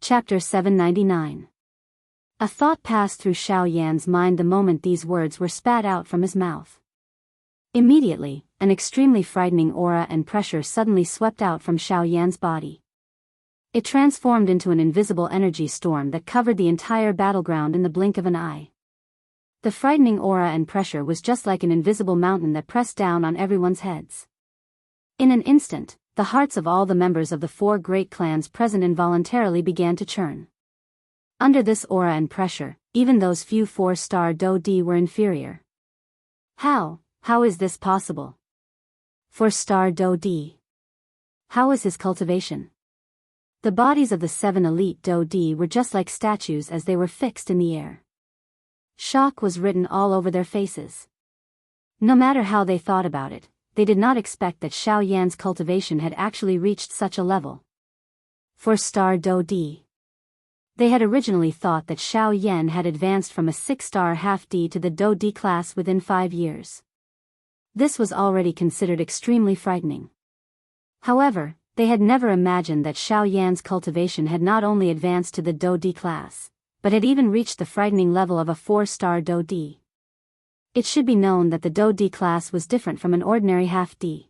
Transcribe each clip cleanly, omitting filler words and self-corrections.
Chapter 799. A thought passed through Xiao Yan's mind the moment these words were spat out from his mouth. Immediately, an extremely frightening aura and pressure suddenly swept out from Xiao Yan's body. It transformed into an invisible energy storm that covered the entire battleground in the blink of an eye. The frightening aura and pressure was just like an invisible mountain that pressed down on everyone's heads. In an instant, the hearts of all the members of the four great clans present involuntarily began to churn. Under this aura and pressure, even those few 4-star Do-Di were inferior. How is this possible? 4-star Do-Di. How is his cultivation? The bodies of the 7 elite Do-Di were just like statues as they were fixed in the air. Shock was written all over their faces. No matter how they thought about it, they did not expect that Xiao Yan's cultivation had actually reached such a level. 4-star Do-Di. They had originally thought that Xiao Yan had advanced from a 6-star half-D to the Do-Di class within 5 years. This was already considered extremely frightening. However, they had never imagined that Xiao Yan's cultivation had not only advanced to the Do-Di class, but had even reached the frightening level of a 4-star Do-Di. It should be known that the Do-Di class was different from an ordinary half-D.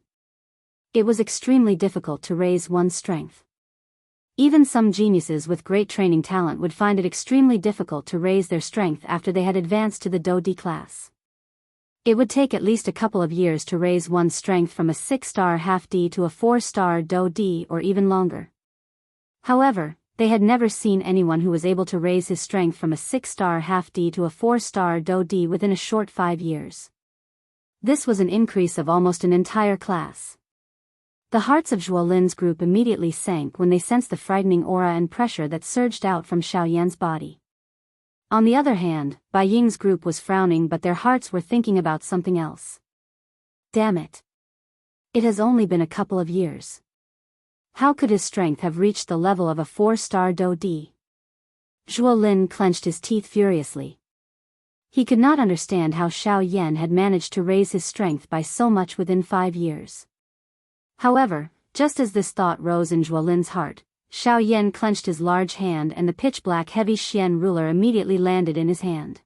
It was extremely difficult to raise one's strength. Even some geniuses with great training talent would find it extremely difficult to raise their strength after they had advanced to the Do-Di class. It would take at least a couple of years to raise one's strength from a 6-star half-D to a 4-star Do-Di or even longer. However, they had never seen anyone who was able to raise his strength from a 6-star half-D to a 4-star Do-Di within a short 5 years. This was an increase of almost an entire class. The hearts of Zhuolin's group immediately sank when they sensed the frightening aura and pressure that surged out from Xiao Yan's body. On the other hand, Bai Ying's group was frowning, but their hearts were thinking about something else. Damn it. It has only been a couple of years. How could his strength have reached the level of a 4-star Do-Di? Zhuolin clenched his teeth furiously. He could not understand how Xiao Yan had managed to raise his strength by so much within 5 years. However, just as this thought rose in Zhuolin's heart, Xiao Yan clenched his large hand and the pitch-black heavy Xian ruler immediately landed in his hand.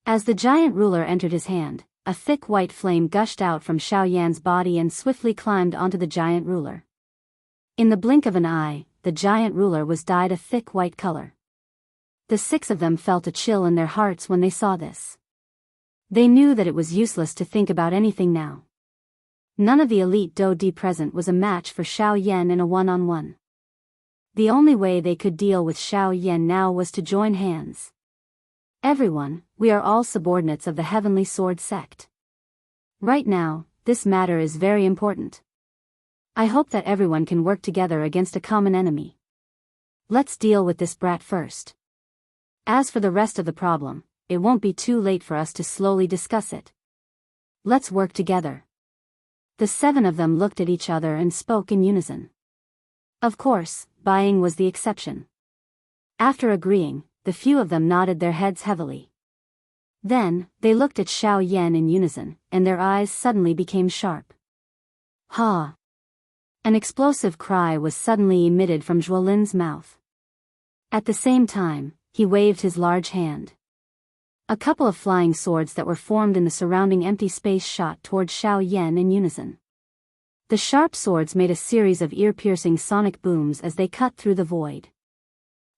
As the giant ruler entered his hand, a thick white flame gushed out from Xiao Yan's body and swiftly climbed onto the giant ruler. In the blink of an eye, the giant ruler was dyed a thick white color. The 6 of them felt a chill in their hearts when they saw this. They knew that it was useless to think about anything now. None of the elite Do-Di present was a match for Xiao Yan in a one-on-one. The only way they could deal with Xiao Yan now was to join hands. Everyone, we are all subordinates of the Heavenly Sword sect. Right now, this matter is very important. I hope that everyone can work together against a common enemy. Let's deal with this brat first. As for the rest of the problem, it won't be too late for us to slowly discuss it. Let's work together. The 7 of them looked at each other and spoke in unison. Of course, Bai Ying was the exception. After agreeing, the few of them nodded their heads heavily. Then, they looked at Xiao Yan in unison, and their eyes suddenly became sharp. Ha! An explosive cry was suddenly emitted from Zhuolin's mouth. At the same time, he waved his large hand. A couple of flying swords that were formed in the surrounding empty space shot toward Xiao Yan in unison. The sharp swords made a series of ear-piercing sonic booms as they cut through the void.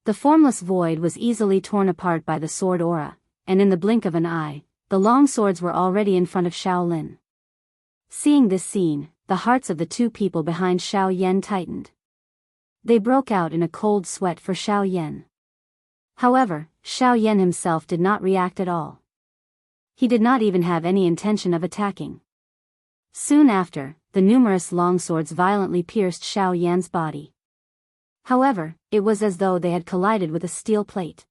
The formless void was easily torn apart by the sword aura, and in the blink of an eye, the long swords were already in front of Shaolin. Seeing this scene, the hearts of the 2 people behind Xiao Yan tightened. They broke out in a cold sweat for Xiao Yan. However, Xiao Yan himself did not react at all. He did not even have any intention of attacking. Soon after, the numerous long swords violently pierced Xiao Yan's body. However, it was as though they had collided with a steel plate.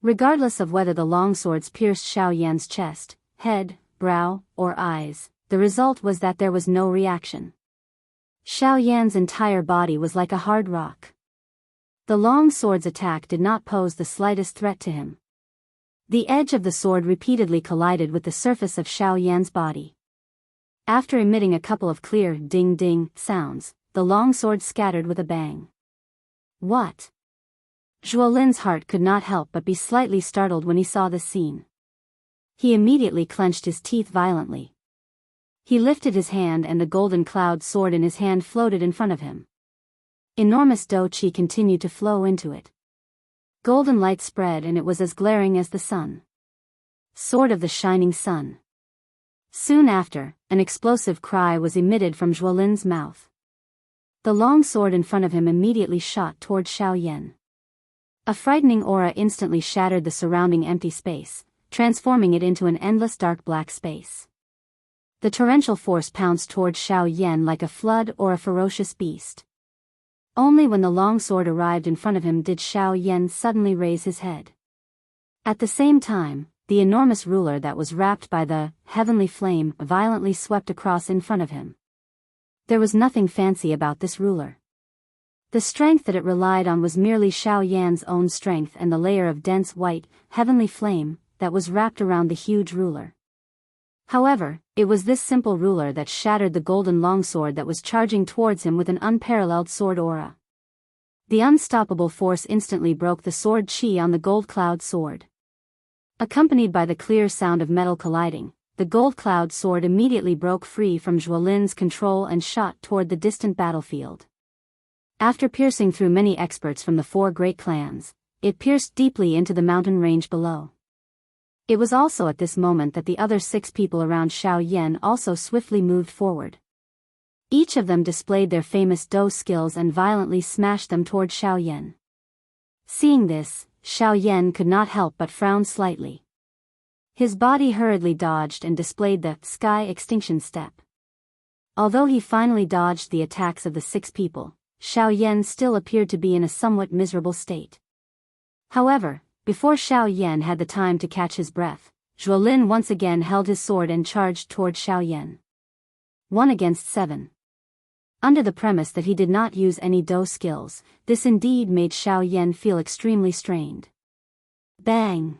Regardless of whether the long swords pierced Xiao Yan's chest, head, brow, or eyes, the result was that there was no reaction. Xiao Yan's entire body was like a hard rock. The long sword's attack did not pose the slightest threat to him. The edge of the sword repeatedly collided with the surface of Xiao Yan's body. After emitting a couple of clear ding-ding sounds, the long sword scattered with a bang. What? Zhuolin's heart could not help but be slightly startled when he saw this scene. He immediately clenched his teeth violently. He lifted his hand and the golden cloud sword in his hand floated in front of him. Enormous dou qi continued to flow into it. Golden light spread and it was as glaring as the sun. Sword of the shining sun. Soon after, an explosive cry was emitted from Zhuolin's mouth. The long sword in front of him immediately shot toward Xiaoyan. A frightening aura instantly shattered the surrounding empty space, transforming it into an endless dark black space. The torrential force pounced toward Xiaoyan like a flood or a ferocious beast. Only when the long sword arrived in front of him did Xiaoyan suddenly raise his head. At the same time, the enormous ruler that was wrapped by the heavenly flame violently swept across in front of him. There was nothing fancy about this ruler. The strength that it relied on was merely Xiaoyan's own strength and the layer of dense white, heavenly flame that was wrapped around the huge ruler. However, it was this simple ruler that shattered the golden longsword that was charging towards him with an unparalleled sword aura. The unstoppable force instantly broke the sword qi on the gold cloud sword. Accompanied by the clear sound of metal colliding, the gold cloud sword immediately broke free from Zhuolin's control and shot toward the distant battlefield. After piercing through many experts from the 4 great clans, it pierced deeply into the mountain range below. It was also at this moment that the other 6 people around Xiaoyan also swiftly moved forward. Each of them displayed their famous dou skills and violently smashed them toward Xiaoyan. Seeing this, Xiaoyan could not help but frown slightly. His body hurriedly dodged and displayed the sky extinction step. Although he finally dodged the attacks of the 6 people, Xiaoyan still appeared to be in a somewhat miserable state. However, before Xiaoyan had the time to catch his breath, Zhuolin once again held his sword and charged toward Xiaoyan. 1 against 7. Under the premise that he did not use any dou skills, this indeed made Xiaoyan feel extremely strained. Bang!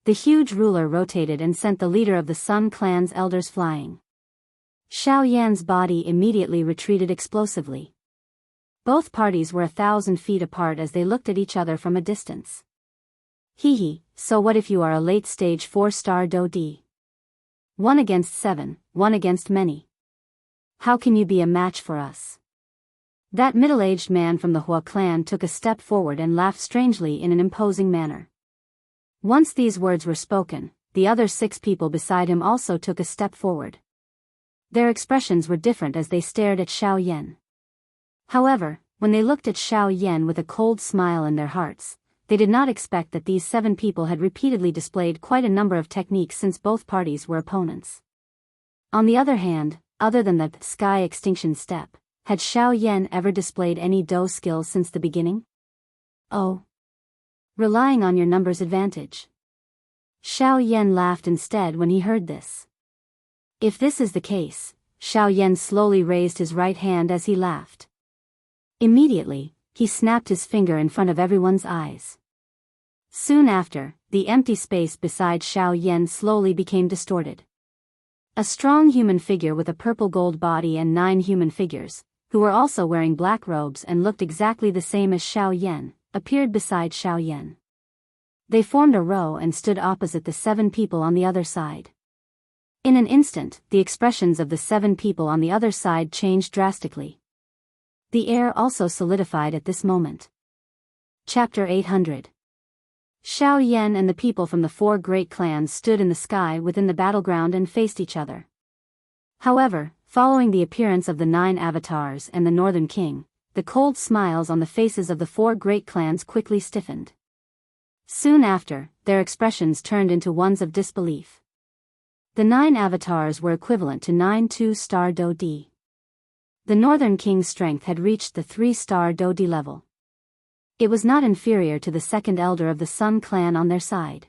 The huge ruler rotated and sent the leader of the Sun Clan's elders flying. Xiaoyan's body immediately retreated explosively. Both parties were 1,000 feet apart as they looked at each other from a distance. Hee, so what if you are a late-stage 4-star dou di? 1 against 7, 1 against many. How can you be a match for us? That middle-aged man from the Hua clan took a step forward and laughed strangely in an imposing manner. Once these words were spoken, the other 6 people beside him also took a step forward. Their expressions were different as they stared at Xiaoyan. However, when they looked at Xiaoyan with a cold smile in their hearts, they did not expect that these 7 people had repeatedly displayed quite a number of techniques since both parties were opponents. On the other hand, other than the sky extinction step, had Xiaoyan ever displayed any dou skills since the beginning? Oh. Relying on your numbers advantage. Xiaoyan laughed instead when he heard this. If this is the case, Xiaoyan slowly raised his right hand as he laughed. Immediately, he snapped his finger in front of everyone's eyes. Soon after, the empty space beside Xiaoyan slowly became distorted. A strong human figure with a purple gold body and 9 human figures, who were also wearing black robes and looked exactly the same as Xiaoyan, appeared beside Xiaoyan. They formed a row and stood opposite the 7 people on the other side. In an instant, the expressions of the 7 people on the other side changed drastically. The air also solidified at this moment. Chapter 800. Xiaoyan and the people from the 4 great clans stood in the sky within the battleground and faced each other. However, following the appearance of the 9 avatars and the Northern King, the cold smiles on the faces of the 4 great clans quickly stiffened. Soon after, their expressions turned into ones of disbelief. The 9 avatars were equivalent to 9 2-star dou di. The Northern King's strength had reached the 3-star dou di level. It was not inferior to the 2nd elder of the Sun clan on their side.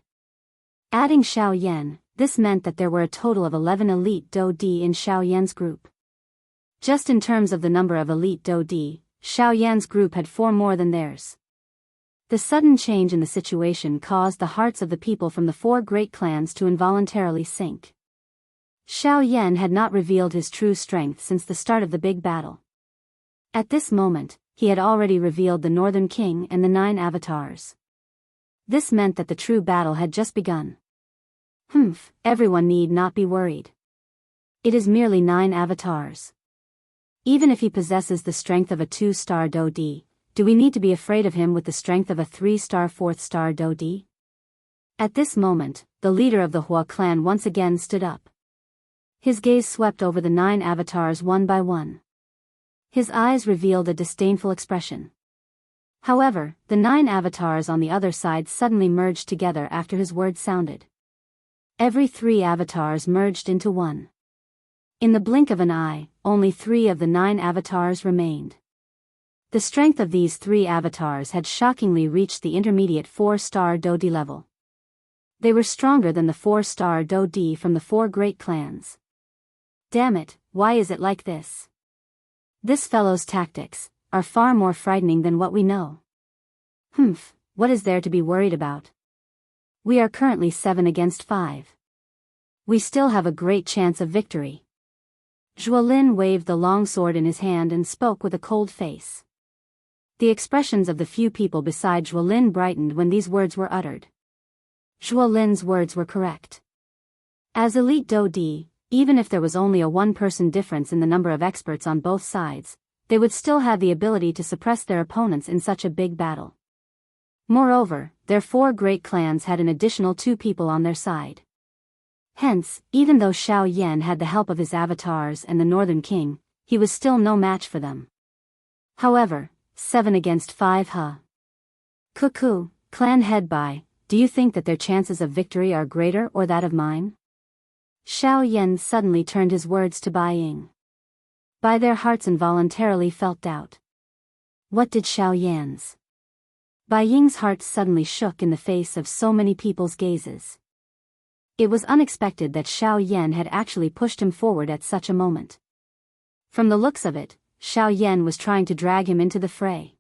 Adding Xiaoyan, this meant that there were a total of 11 elite dou di in Xiaoyan's group. Just in terms of the number of elite dou di, Xiaoyan's group had 4 more than theirs. The sudden change in the situation caused the hearts of the people from the 4 great clans to involuntarily sink. Xiaoyan had not revealed his true strength since the start of the big battle. At this moment, he had already revealed the Northern King and the 9 avatars. This meant that the true battle had just begun. Everyone need not be worried. It is merely 9 avatars. Even if he possesses the strength of a 2-star Daoist, do we need to be afraid of him with the strength of a 3-star 4th-star Daoist? At this moment, the leader of the Hua clan once again stood up. His gaze swept over the 9 avatars one by one. His eyes revealed a disdainful expression. However, the 9 avatars on the other side suddenly merged together after his words sounded. Every 3 avatars merged into one. In the blink of an eye, only 3 of the 9 avatars remained. The strength of these 3 avatars had shockingly reached the intermediate 4-star Daoist level. They were stronger than the 4-star Daoist from the 4 great clans. Damn it, why is it like this? This fellow's tactics are far more frightening than what we know. What is there to be worried about? We are currently 7 against 5. We still have a great chance of victory. Zhuolin waved the long sword in his hand and spoke with a cold face. The expressions of the few people beside Zhuolin brightened when these words were uttered. Zhuolin's words were correct. As elite Daoist, even if there was only a 1-person difference in the number of experts on both sides, they would still have the ability to suppress their opponents in such a big battle. Moreover, their 4 great clans had an additional 2 people on their side. Hence, even though Xiao Yan had the help of his avatars and the Northern King, he was still no match for them. However, 7 against 5 Cuckoo, clan head Bai, do you think that their chances of victory are greater or that of mine? Xiao Yan suddenly turned his words to Bai Ying. By their hearts involuntarily felt doubt. What did Xiao Yan's? Bai Ying's heart suddenly shook in the face of so many people's gazes. It was unexpected that Xiao Yan had actually pushed him forward at such a moment. From the looks of it, Xiao Yan was trying to drag him into the fray.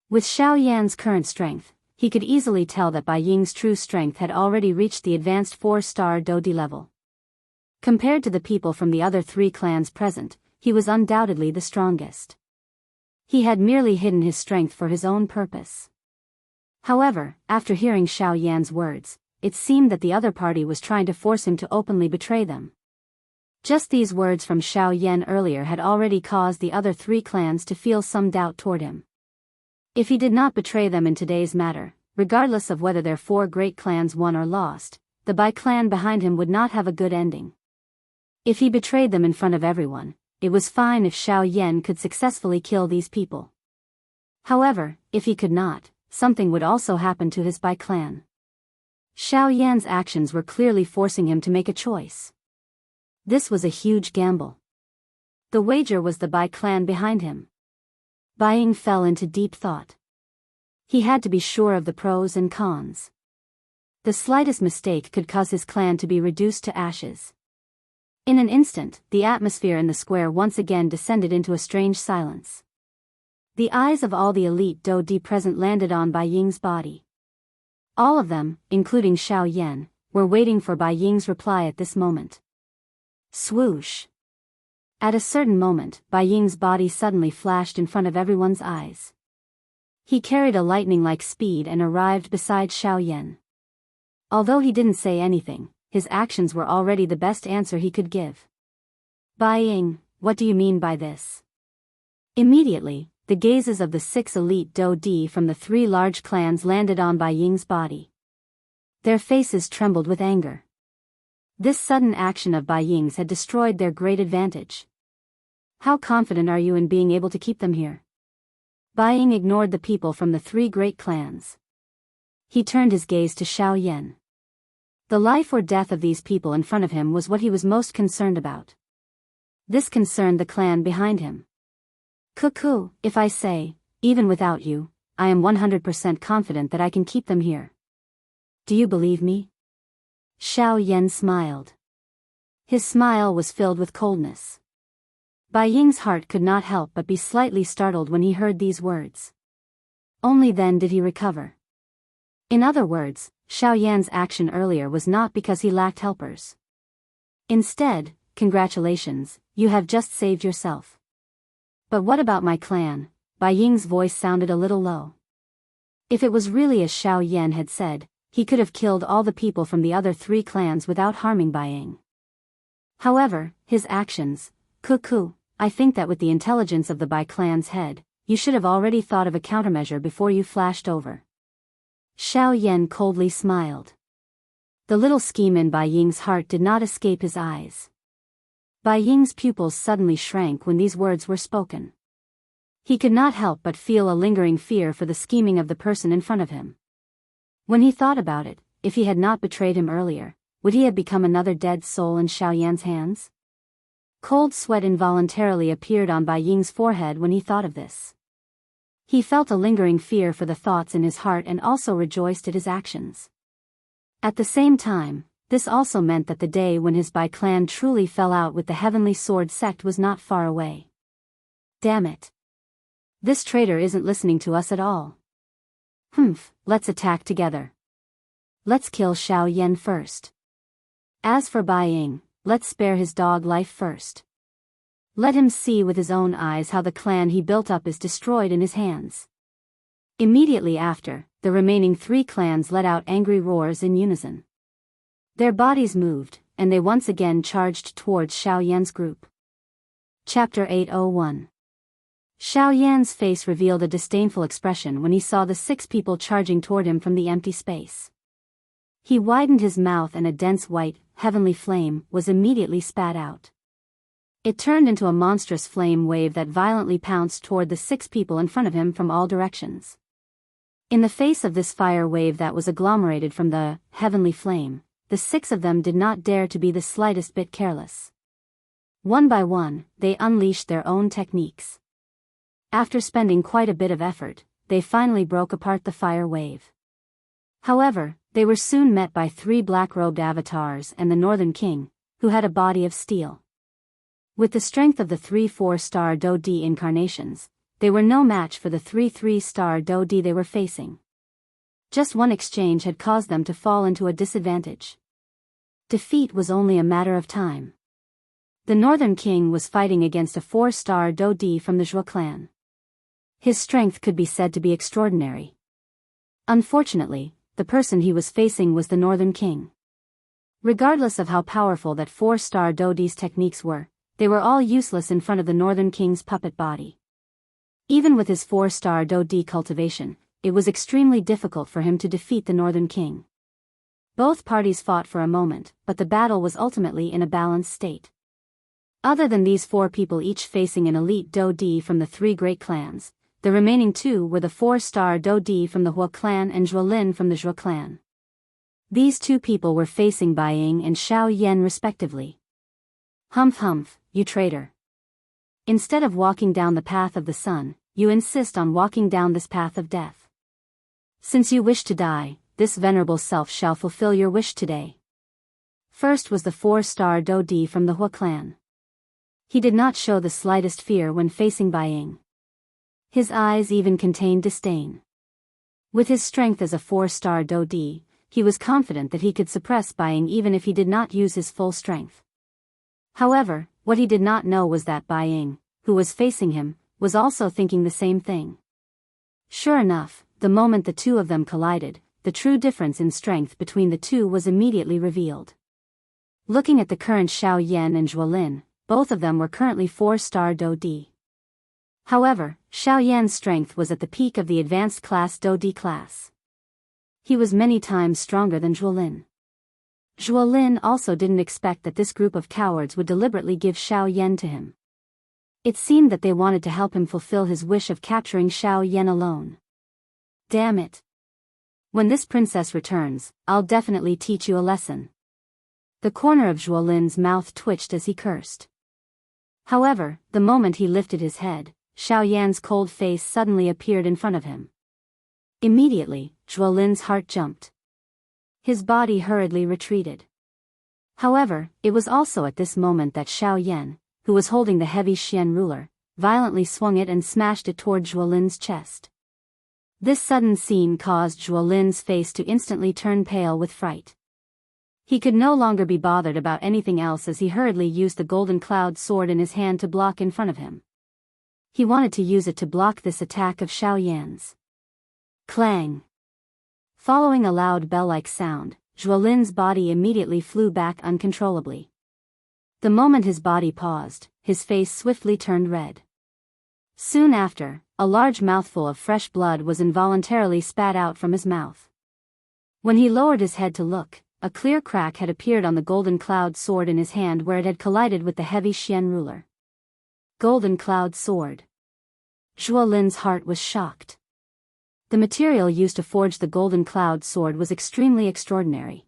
With Xiao Yan's current strength, he could easily tell that Bai Ying's true strength had already reached the advanced 4-star Daoist level. Compared to the people from the other 3 clans present, he was undoubtedly the strongest. He had merely hidden his strength for his own purpose. However, after hearing Xiao Yan's words, it seemed that the other party was trying to force him to openly betray them. Just these words from Xiao Yan earlier had already caused the other 3 clans to feel some doubt toward him. If he did not betray them in today's matter, regardless of whether their 4 great clans won or lost, the Bai clan behind him would not have a good ending. If he betrayed them in front of everyone, it was fine if Xiao Yan could successfully kill these people. However, if he could not, something would also happen to his Bai clan. Xiao Yan's actions were clearly forcing him to make a choice. This was a huge gamble. The wager was the Bai clan behind him. Bai Ying fell into deep thought. He had to be sure of the pros and cons. The slightest mistake could cause his clan to be reduced to ashes. In an instant, the atmosphere in the square once again descended into a strange silence. The eyes of all the elite Daoist present landed on Bai Ying's body. All of them, including Xiao Yan, were waiting for Bai Ying's reply at this moment. Swoosh! At a certain moment, Bai Ying's body suddenly flashed in front of everyone's eyes. He carried a lightning-like speed and arrived beside Xiao Yan. Although he didn't say anything, his actions were already the best answer he could give. Bai Ying, what do you mean by this? Immediately, the gazes of the 6 elite Daoist from the 3 large clans landed on Bai Ying's body. Their faces trembled with anger. This sudden action of Bai Ying's had destroyed their great advantage. How confident are you in being able to keep them here? Bai Ying ignored the people from the 3 great clans. He turned his gaze to Xiao Yan. The life or death of these people in front of him was what he was most concerned about. This concerned the clan behind him. Cuckoo, if I say, even without you, I am 100% confident that I can keep them here. Do you believe me? Xiao Yan smiled. His smile was filled with coldness. Bai Ying's heart could not help but be slightly startled when he heard these words. Only then did he recover. In other words, Xiao Yan's action earlier was not because he lacked helpers. Instead, congratulations, you have just saved yourself. But what about my clan? Bai Ying's voice sounded a little low. If it was really as Xiao Yan had said, he could have killed all the people from the other 3 clans without harming Bai Ying. However, his actions, Cuckoo, I think that with the intelligence of the Bai clan's head, you should have already thought of a countermeasure before you flashed over. Xiao Yan coldly smiled. The little scheme in Bai Ying's heart did not escape his eyes. Bai Ying's pupils suddenly shrank when these words were spoken. He could not help but feel a lingering fear for the scheming of the person in front of him. When he thought about it, if he had not betrayed him earlier, would he have become another dead soul in Xiao Yan's hands? Cold sweat involuntarily appeared on Bai Ying's forehead when he thought of this. He felt a lingering fear for the thoughts in his heart and also rejoiced at his actions. At the same time, this also meant that the day when his Bai clan truly fell out with the Heavenly Sword sect was not far away. Damn it. This traitor isn't listening to us at all. Let's attack together. Let's kill Xiao Yan first. As for Bai Ying, let's spare his dog life first. Let him see with his own eyes how the clan he built up is destroyed in his hands. Immediately after, the remaining 3 clans let out angry roars in unison. Their bodies moved, and they once again charged towards Xiao Yan's group. Chapter 801. Xiao Yan's face revealed a disdainful expression when he saw the 6 people charging toward him from the empty space. He widened his mouth and a dense white, heavenly flame was immediately spat out. It turned into a monstrous flame wave that violently pounced toward the 6 people in front of him from all directions. In the face of this fire wave that was agglomerated from the heavenly flame, the 6 of them did not dare to be the slightest bit careless. One by one, they unleashed their own techniques. After spending quite a bit of effort, they finally broke apart the fire wave. However, they were soon met by 3 black-robed avatars and the Northern King, who had a body of steel. With the strength of the 3 4-star Do-Di incarnations, they were no match for the 3 3-star Do-Di they were facing. Just one exchange had caused them to fall into a disadvantage. Defeat was only a matter of time. The Northern King was fighting against a 4-star Do-Di from the Zhuo clan. His strength could be said to be extraordinary. Unfortunately, the person he was facing was the Northern King. Regardless of how powerful that 4-star Do-Di's techniques were, they were all useless in front of the Northern King's puppet body. Even with his 4-star Do-Di cultivation, it was extremely difficult for him to defeat the Northern King. Both parties fought for a moment, but the battle was ultimately in a balanced state. Other than these 4 people each facing an elite Do-Di from the 3 great clans, the remaining 2 were the 4-star Do-Di from the Hua clan and Zhuolin from the Zhuo clan. These 2 people were facing Bai Ying and Xiao Yan respectively. Humph, you traitor. Instead of walking down the path of the sun, you insist on walking down this path of death. Since you wish to die, this venerable self shall fulfill your wish today. First was the 4-star Do-Di from the Hua clan. He did not show the slightest fear when facing Bai Ying. His eyes even contained disdain. With his strength as a 4-star Do-Di, he was confident that he could suppress Bai Ying even if he did not use his full strength. However, what he did not know was that Bai Ying, who was facing him, was also thinking the same thing. Sure enough, the moment the 2 of them collided, the true difference in strength between the 2 was immediately revealed. Looking at the current Xiao Yan and Zhuolin, both of them were currently 4-star Do-Di. However, Xiao Yan's strength was at the peak of the advanced class Do-Di class. He was many times stronger than Zhuolin. Zhuolin also didn't expect that this group of cowards would deliberately give Xiao Yan to him. It seemed that they wanted to help him fulfill his wish of capturing Xiao Yan alone. Damn it. When this princess returns, I'll definitely teach you a lesson. The corner of Zhuolin's mouth twitched as he cursed. However, the moment he lifted his head, Xiao Yan's cold face suddenly appeared in front of him. Immediately, Zhuolin's heart jumped. His body hurriedly retreated. However, it was also at this moment that Xiao Yan, who was holding the heavy Xian ruler, violently swung it and smashed it toward Zhuolin's chest. This sudden scene caused Zhuolin's face to instantly turn pale with fright. He could no longer be bothered about anything else as he hurriedly used the golden cloud sword in his hand to block in front of him. He wanted to use it to block this attack of Xiaoyan's. Clang! Following a loud bell-like sound, Zhuolin's body immediately flew back uncontrollably. The moment his body paused, his face swiftly turned red. Soon after, a large mouthful of fresh blood was involuntarily spat out from his mouth. When he lowered his head to look, a clear crack had appeared on the golden cloud sword in his hand where it had collided with the heavy Xian ruler. Golden cloud sword. Zhuolin's heart was shocked. The material used to forge the golden cloud sword was extremely extraordinary.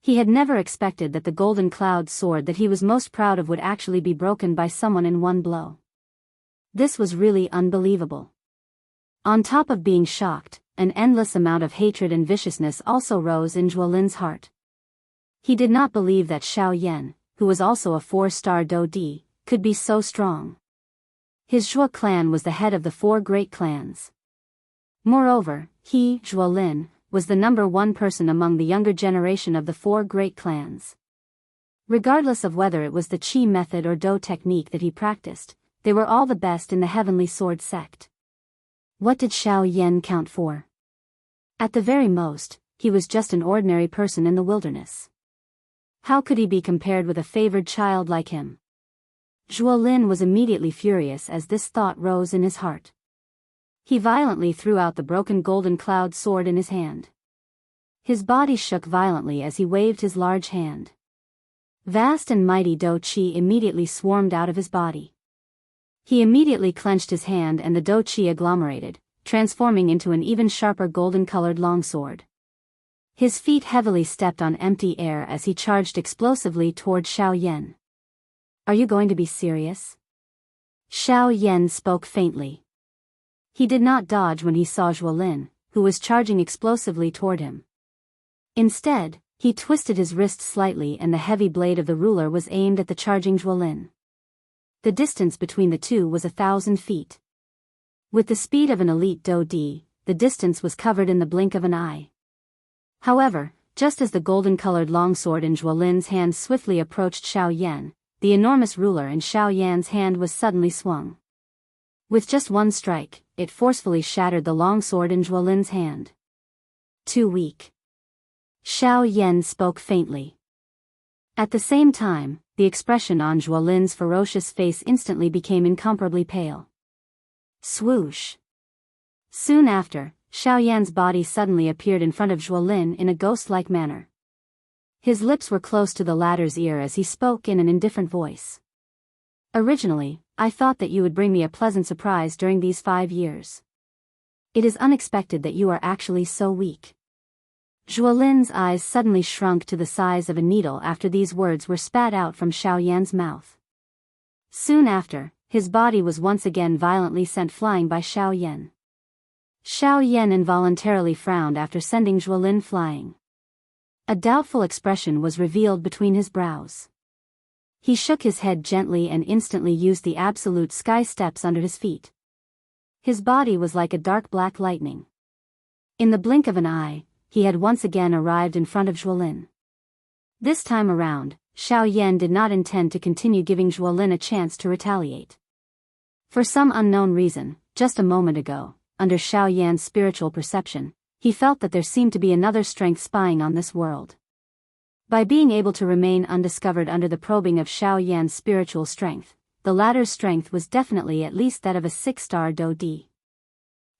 He had never expected that the golden cloud sword that he was most proud of would actually be broken by someone in one blow. This was really unbelievable. On top of being shocked, an endless amount of hatred and viciousness also rose in Zhuolin's heart. He did not believe that Xiaoyan, who was also a 4-star Dou-Di, could be so strong. His Zhuo clan was the head of the 4 great clans. Moreover, he, Zhuolin, was the #1 person among the younger generation of the 4 great clans. Regardless of whether it was the Qi method or Dou technique that he practiced, they were all the best in the Heavenly Sword sect. What did Xiaoyan count for? At the very most, he was just an ordinary person in the wilderness. How could he be compared with a favored child like him? Zhuolin was immediately furious as this thought rose in his heart. He violently threw out the broken golden cloud sword in his hand. His body shook violently as he waved his large hand. Vast and mighty Dou Qi immediately swarmed out of his body. He immediately clenched his hand and the Dou Qi agglomerated, transforming into an even sharper golden-colored longsword. His feet heavily stepped on empty air as he charged explosively toward Xiaoyan. Are you going to be serious? Xiaoyan spoke faintly. He did not dodge when he saw Zhuolin, who was charging explosively toward him. Instead, he twisted his wrist slightly and the heavy blade of the ruler was aimed at the charging Zhuolin. The distance between the two was 1,000 feet. With the speed of an elite Dou-Di, the distance was covered in the blink of an eye. However, just as the golden-colored longsword in Zhuolin's hand swiftly approached Xiaoyan, the enormous ruler in Xiaoyan's hand was suddenly swung. With just one strike, it forcefully shattered the longsword in Zhuolin's hand. Too weak. Xiaoyan spoke faintly. At the same time, the expression on Zhuolin's ferocious face instantly became incomparably pale. Swoosh! Soon after, Xiaoyan's body suddenly appeared in front of Zhuolin in a ghost-like manner. His lips were close to the latter's ear as he spoke in an indifferent voice. Originally, I thought that you would bring me a pleasant surprise during these 5 years. It is unexpected that you are actually so weak. Zhuolin's eyes suddenly shrunk to the size of a needle after these words were spat out from Xiaoyan's mouth. Soon after, his body was once again violently sent flying by Xiaoyan. Xiaoyan involuntarily frowned after sending Zhuolin flying. A doubtful expression was revealed between his brows. He shook his head gently and instantly used the absolute sky steps under his feet. His body was like a dark black lightning. In the blink of an eye, he had once again arrived in front of Zhuolin. This time around, Xiaoyan did not intend to continue giving Zhuolin a chance to retaliate. For some unknown reason, just a moment ago, under Xiaoyan's spiritual perception, he felt that there seemed to be another strength spying on this world. By being able to remain undiscovered under the probing of Xiaoyan's spiritual strength, the latter's strength was definitely at least that of a 6-star Dou-Di.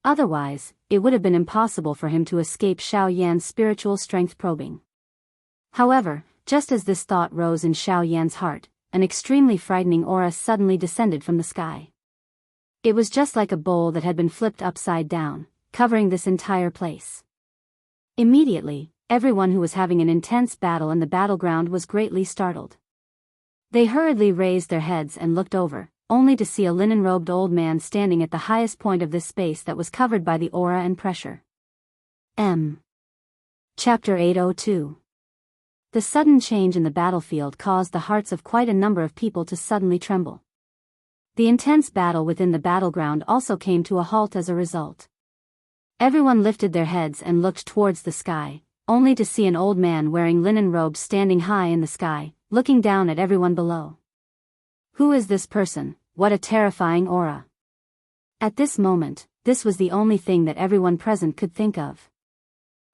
Otherwise, it would have been impossible for him to escape Xiaoyan's spiritual strength probing. However, just as this thought rose in Xiaoyan's heart, an extremely frightening aura suddenly descended from the sky. It was just like a bowl that had been flipped upside down, covering this entire place. Immediately, everyone who was having an intense battle in the battleground was greatly startled. They hurriedly raised their heads and looked over, only to see a linen-robed old man standing at the highest point of this space that was covered by the aura and pressure. Chapter 802. The sudden change in the battlefield caused the hearts of quite a number of people to suddenly tremble. The intense battle within the battleground also came to a halt as a result. Everyone lifted their heads and looked towards the sky, only to see an old man wearing linen robes standing high in the sky, looking down at everyone below. Who is this person? What a terrifying aura! At this moment, this was the only thing that everyone present could think of.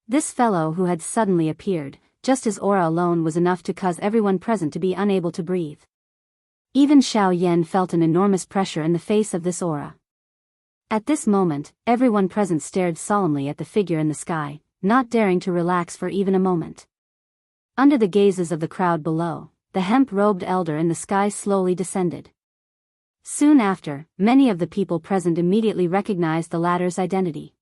This fellow who had suddenly appeared, just his aura alone was enough to cause everyone present to be unable to breathe. Even Xiao Yan felt an enormous pressure in the face of this aura. At this moment, everyone present stared solemnly at the figure in the sky, not daring to relax for even a moment. Under the gazes of the crowd below, the hemp-robed elder in the sky slowly descended. Soon after, many of the people present immediately recognized the latter's identity.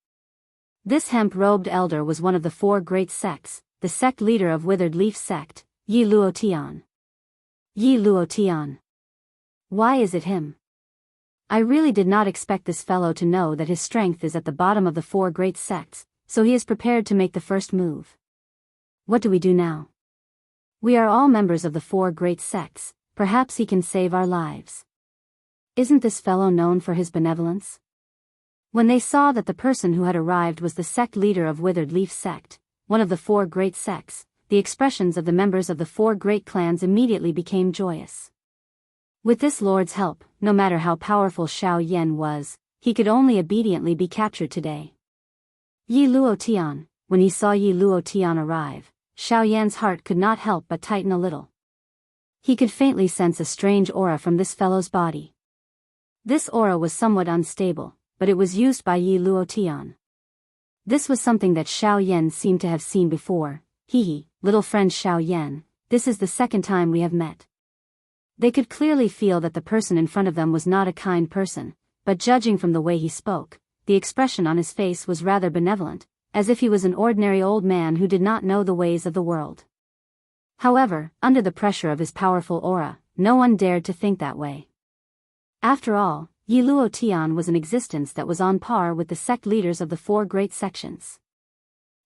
This hemp-robed elder was one of the four great sects, the sect leader of Withered Leaf Sect, Yi Luotian. Yi Luotian. Why is it him? I really did not expect this fellow to know that his strength is at the bottom of the four great sects, so he is prepared to make the first move. What do we do now? We are all members of the four great sects, perhaps he can save our lives. Isn't this fellow known for his benevolence? When they saw that the person who had arrived was the sect leader of Withered Leaf Sect, one of the four great sects, the expressions of the members of the four great clans immediately became joyous. With this lord's help, no matter how powerful Xiao Yan was, he could only obediently be captured today. Yi Luotian, when he saw Yi Luotian arrive, Xiao Yan's heart could not help but tighten a little. He could faintly sense a strange aura from this fellow's body. This aura was somewhat unstable, but it was used by Yi Luotian. This was something that Xiao Yan seemed to have seen before. Hee, little friend Xiao Yan, this is the second time we have met. They could clearly feel that the person in front of them was not a kind person, but judging from the way he spoke, the expression on his face was rather benevolent, as if he was an ordinary old man who did not know the ways of the world. However, under the pressure of his powerful aura, no one dared to think that way. After all, Yi Luotian was an existence that was on par with the sect leaders of the four great sections.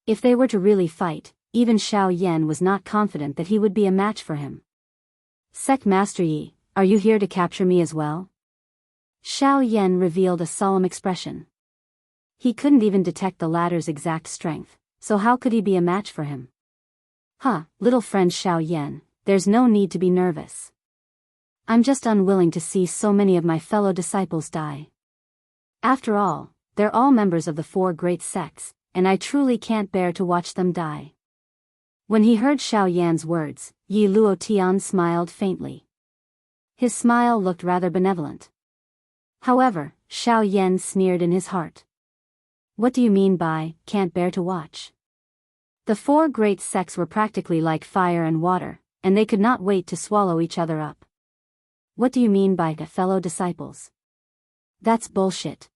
If they were to really fight, even Xiao Yan was not confident that he would be a match for him. Sect Master Yi, are you here to capture me as well? Xiao Yan revealed a solemn expression. He couldn't even detect the latter's exact strength, so how could he be a match for him? Little friend Xiao Yan, there's no need to be nervous. I'm just unwilling to see so many of my fellow disciples die. After all, they're all members of the four great sects, and I truly can't bear to watch them die. When he heard Xiao Yan's words, Yi Luotian smiled faintly. His smile looked rather benevolent. However, Xiao Yan sneered in his heart. What do you mean by, can't bear to watch? The four great sects were practically like fire and water, and they could not wait to swallow each other up. What do you mean by fellow disciples? That's bullshit.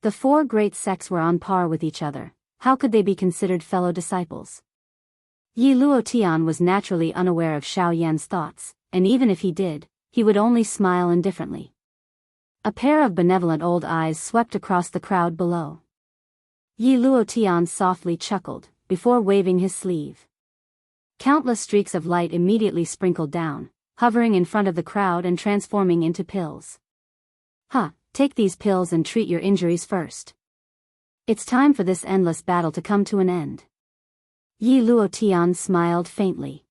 The four great sects were on par with each other, how could they be considered fellow disciples? Yi Luotian was naturally unaware of Xiao Yan's thoughts, and even if he did, he would only smile indifferently. A pair of benevolent old eyes swept across the crowd below. Yi Luotian softly chuckled, before waving his sleeve. Countless streaks of light immediately sprinkled down, hovering in front of the crowd and transforming into pills. Take these pills and treat your injuries first. It's time for this endless battle to come to an end. Yi Luotian smiled faintly.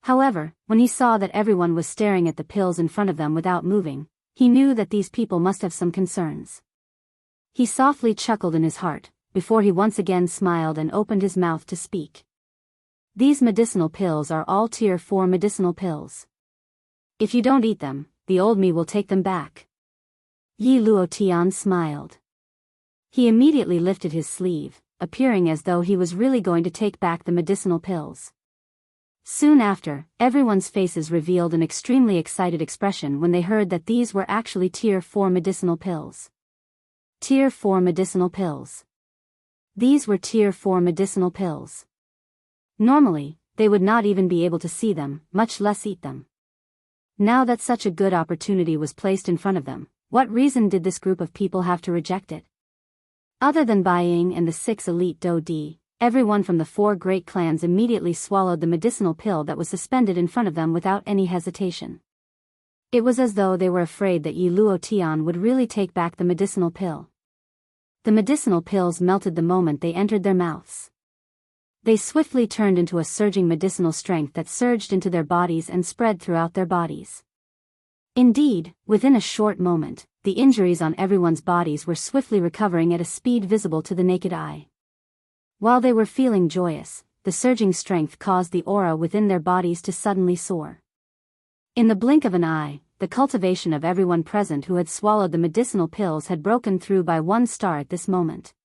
However, when he saw that everyone was staring at the pills in front of them without moving, he knew that these people must have some concerns. He softly chuckled in his heart, before he once again smiled and opened his mouth to speak. These medicinal pills are all tier 4 medicinal pills. If you don't eat them, the old me will take them back. Yi Luotian smiled. He immediately lifted his sleeve, appearing as though he was really going to take back the medicinal pills. Soon after, everyone's faces revealed an extremely excited expression when they heard that these were actually tier 4 medicinal pills. Tier 4 medicinal pills. These were tier 4 medicinal pills. Normally, they would not even be able to see them, much less eat them. Now that such a good opportunity was placed in front of them, what reason did this group of people have to reject it? Other than Bai Ying and the 6 elite Do Di, everyone from the 4 great clans immediately swallowed the medicinal pill that was suspended in front of them without any hesitation. It was as though they were afraid that Yi Luotian would really take back the medicinal pill. The medicinal pills melted the moment they entered their mouths. They swiftly turned into a surging medicinal strength that surged into their bodies and spread throughout their bodies. Indeed, within a short moment, the injuries on everyone's bodies were swiftly recovering at a speed visible to the naked eye. While they were feeling joyous, the surging strength caused the aura within their bodies to suddenly soar. In the blink of an eye, the cultivation of everyone present who had swallowed the medicinal pills had broken through by 1 star at this moment.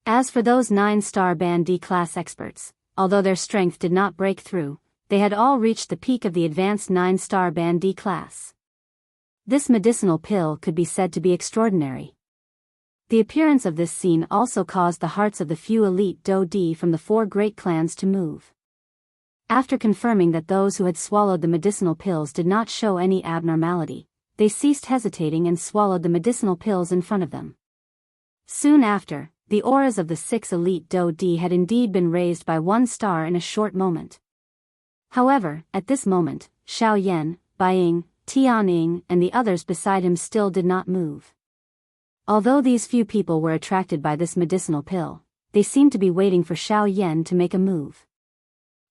As for those 9-star Band D class experts, although their strength did not break through, they had all reached the peak of the advanced 9-star Band D class. This medicinal pill could be said to be extraordinary. The appearance of this scene also caused the hearts of the few elite Do D from the 4 great clans to move. After confirming that those who had swallowed the medicinal pills did not show any abnormality, they ceased hesitating and swallowed the medicinal pills in front of them. Soon after, the auras of the 6 elite Do D had indeed been raised by 1 star in a short moment. However, at this moment, Xiao Yan, Bai Ying, Tian Ying and the others beside him still did not move. Although these few people were attracted by this medicinal pill, they seemed to be waiting for Xiao Yan to make a move.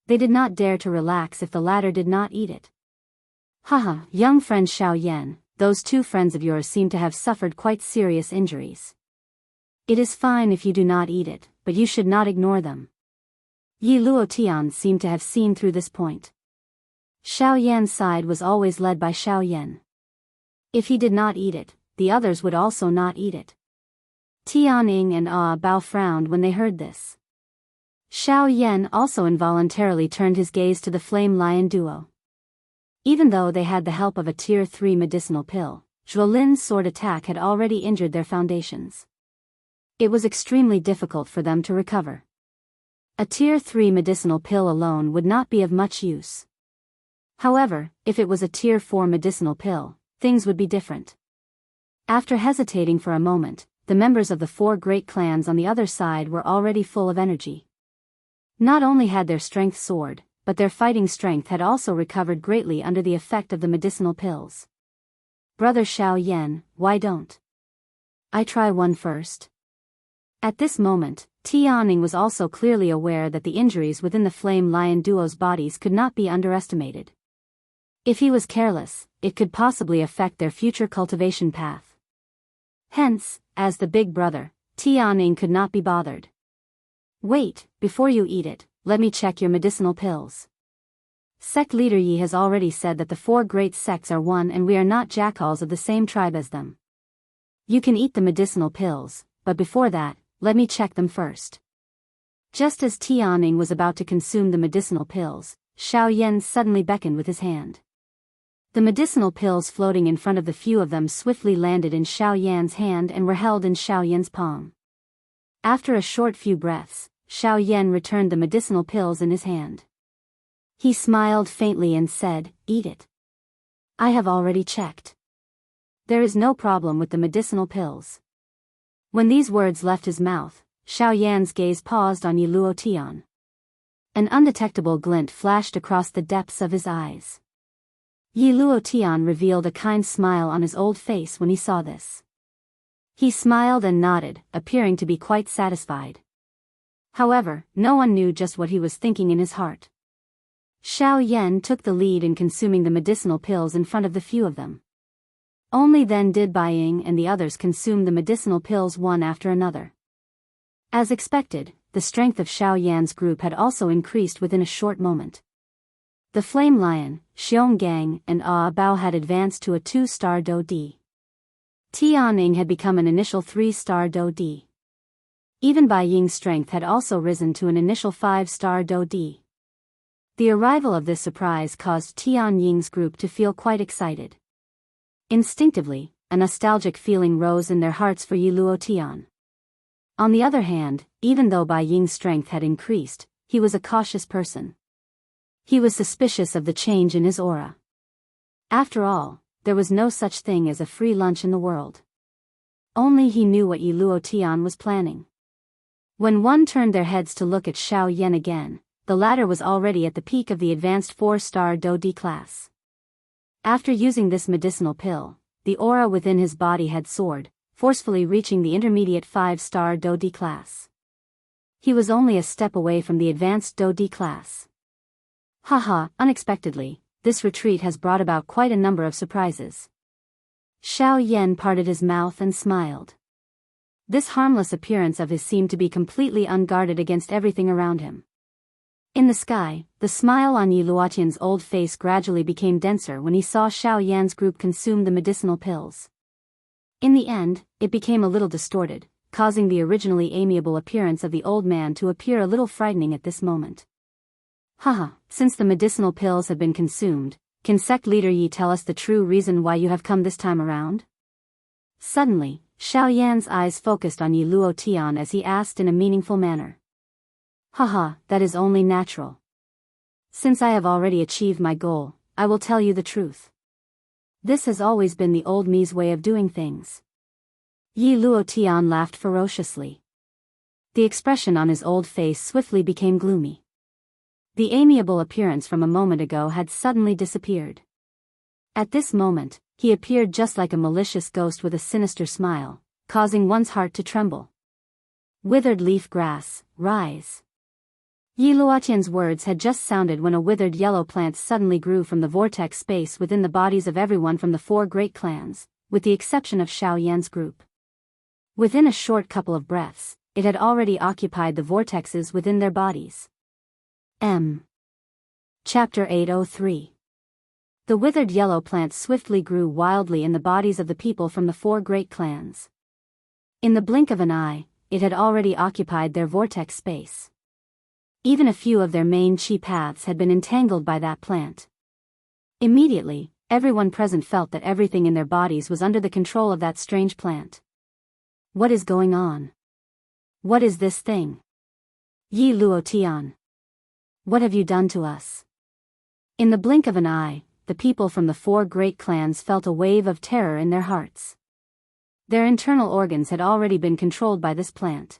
They did not dare to relax if the latter did not eat it. Haha, young friend Xiao Yan, those 2 friends of yours seem to have suffered quite serious injuries. It is fine if you do not eat it, but you should not ignore them. Yi Luotian seemed to have seen through this point. Xiao Yan's side was always led by Xiao Yan. If he did not eat it, the others would also not eat it. Tianing and Bao frowned when they heard this. Xiao Yan also involuntarily turned his gaze to the Flame Lion duo. Even though they had the help of a Tier 3 medicinal pill, Zhuolin's sword attack had already injured their foundations. It was extremely difficult for them to recover. A Tier 3 medicinal pill alone would not be of much use. However, if it was a Tier 4 medicinal pill, things would be different. After hesitating for a moment, the members of the 4 great clans on the other side were already full of energy. Not only had their strength soared, but their fighting strength had also recovered greatly under the effect of the medicinal pills. Brother Xiao Yan, why don't I try one first? At this moment, Tianing was also clearly aware that the injuries within the Flame Lion duo's bodies could not be underestimated. If he was careless, it could possibly affect their future cultivation path. Hence, as the big brother, Tianing could not be bothered. Wait, before you eat it, let me check your medicinal pills. Sect leader Yi has already said that the 4 great sects are one and we are not jackals of the same tribe as them. You can eat the medicinal pills, but before that, let me check them first. Just as Tianing was about to consume the medicinal pills, Xiao Yan suddenly beckoned with his hand. The medicinal pills floating in front of the few of them swiftly landed in Xiao Yan's hand and were held in Xiao Yan's palm. After a short few breaths, Xiao Yan returned the medicinal pills in his hand. He smiled faintly and said, "Eat it. I have already checked. There is no problem with the medicinal pills." When these words left his mouth, Xiao Yan's gaze paused on Yi Luotian. An undetectable glint flashed across the depths of his eyes. Yi Luotian revealed a kind smile on his old face when he saw this. He smiled and nodded, appearing to be quite satisfied. However, no one knew just what he was thinking in his heart. Xiao Yan took the lead in consuming the medicinal pills in front of the few of them. Only then did Bai Ying and the others consume the medicinal pills one after another. As expected, the strength of Xiao Yan's group had also increased within a short moment. The Flame Lion, Xionggang and Bao had advanced to a 2-star Do D. Tianing had become an initial 3-star Do D. Even Bai Ying's strength had also risen to an initial 5-star Do D. The arrival of this surprise caused Tian Ying's group to feel quite excited. Instinctively, a nostalgic feeling rose in their hearts for Yi Luotian. On the other hand, even though Bai Ying's strength had increased, he was a cautious person. He was suspicious of the change in his aura. After all, there was no such thing as a free lunch in the world. Only he knew what Yi Luotian was planning. When one turned their heads to look at Xiao Yan again, the latter was already at the peak of the advanced 4-star Do D class. After using this medicinal pill, the aura within his body had soared, forcefully reaching the intermediate 5-star Do D class. He was only a step away from the advanced Do D class. Haha, unexpectedly, this retreat has brought about quite a number of surprises. Xiao Yan parted his mouth and smiled. This harmless appearance of his seemed to be completely unguarded against everything around him. In the sky, the smile on Yi Luotian's old face gradually became denser when he saw Xiao Yan's group consume the medicinal pills. In the end, it became a little distorted, causing the originally amiable appearance of the old man to appear a little frightening at this moment. Haha, since the medicinal pills have been consumed, can sect leader Yi tell us the true reason why you have come this time around? Suddenly, Xiao Yan's eyes focused on Yi Luotian as he asked in a meaningful manner. Haha, that is only natural. Since I have already achieved my goal, I will tell you the truth. This has always been the old me's way of doing things. Yi Luotian laughed ferociously. The expression on his old face swiftly became gloomy. The amiable appearance from a moment ago had suddenly disappeared. At this moment, he appeared just like a malicious ghost with a sinister smile, causing one's heart to tremble. Withered leaf grass, rise. Yi Luotian's words had just sounded when a withered yellow plant suddenly grew from the vortex space within the bodies of everyone from the 4 great clans, with the exception of Xiao Yan's group. Within a short couple of breaths, it had already occupied the vortexes within their bodies. Chapter 803. The withered yellow plant swiftly grew wildly in the bodies of the people from the 4 great clans. In the blink of an eye, it had already occupied their vortex space. Even a few of their main chi paths had been entangled by that plant. Immediately, everyone present felt that everything in their bodies was under the control of that strange plant. What is going on? What is this thing? Yi Luotian. What have you done to us? In the blink of an eye, the people from the 4 great clans felt a wave of terror in their hearts. Their internal organs had already been controlled by this plant.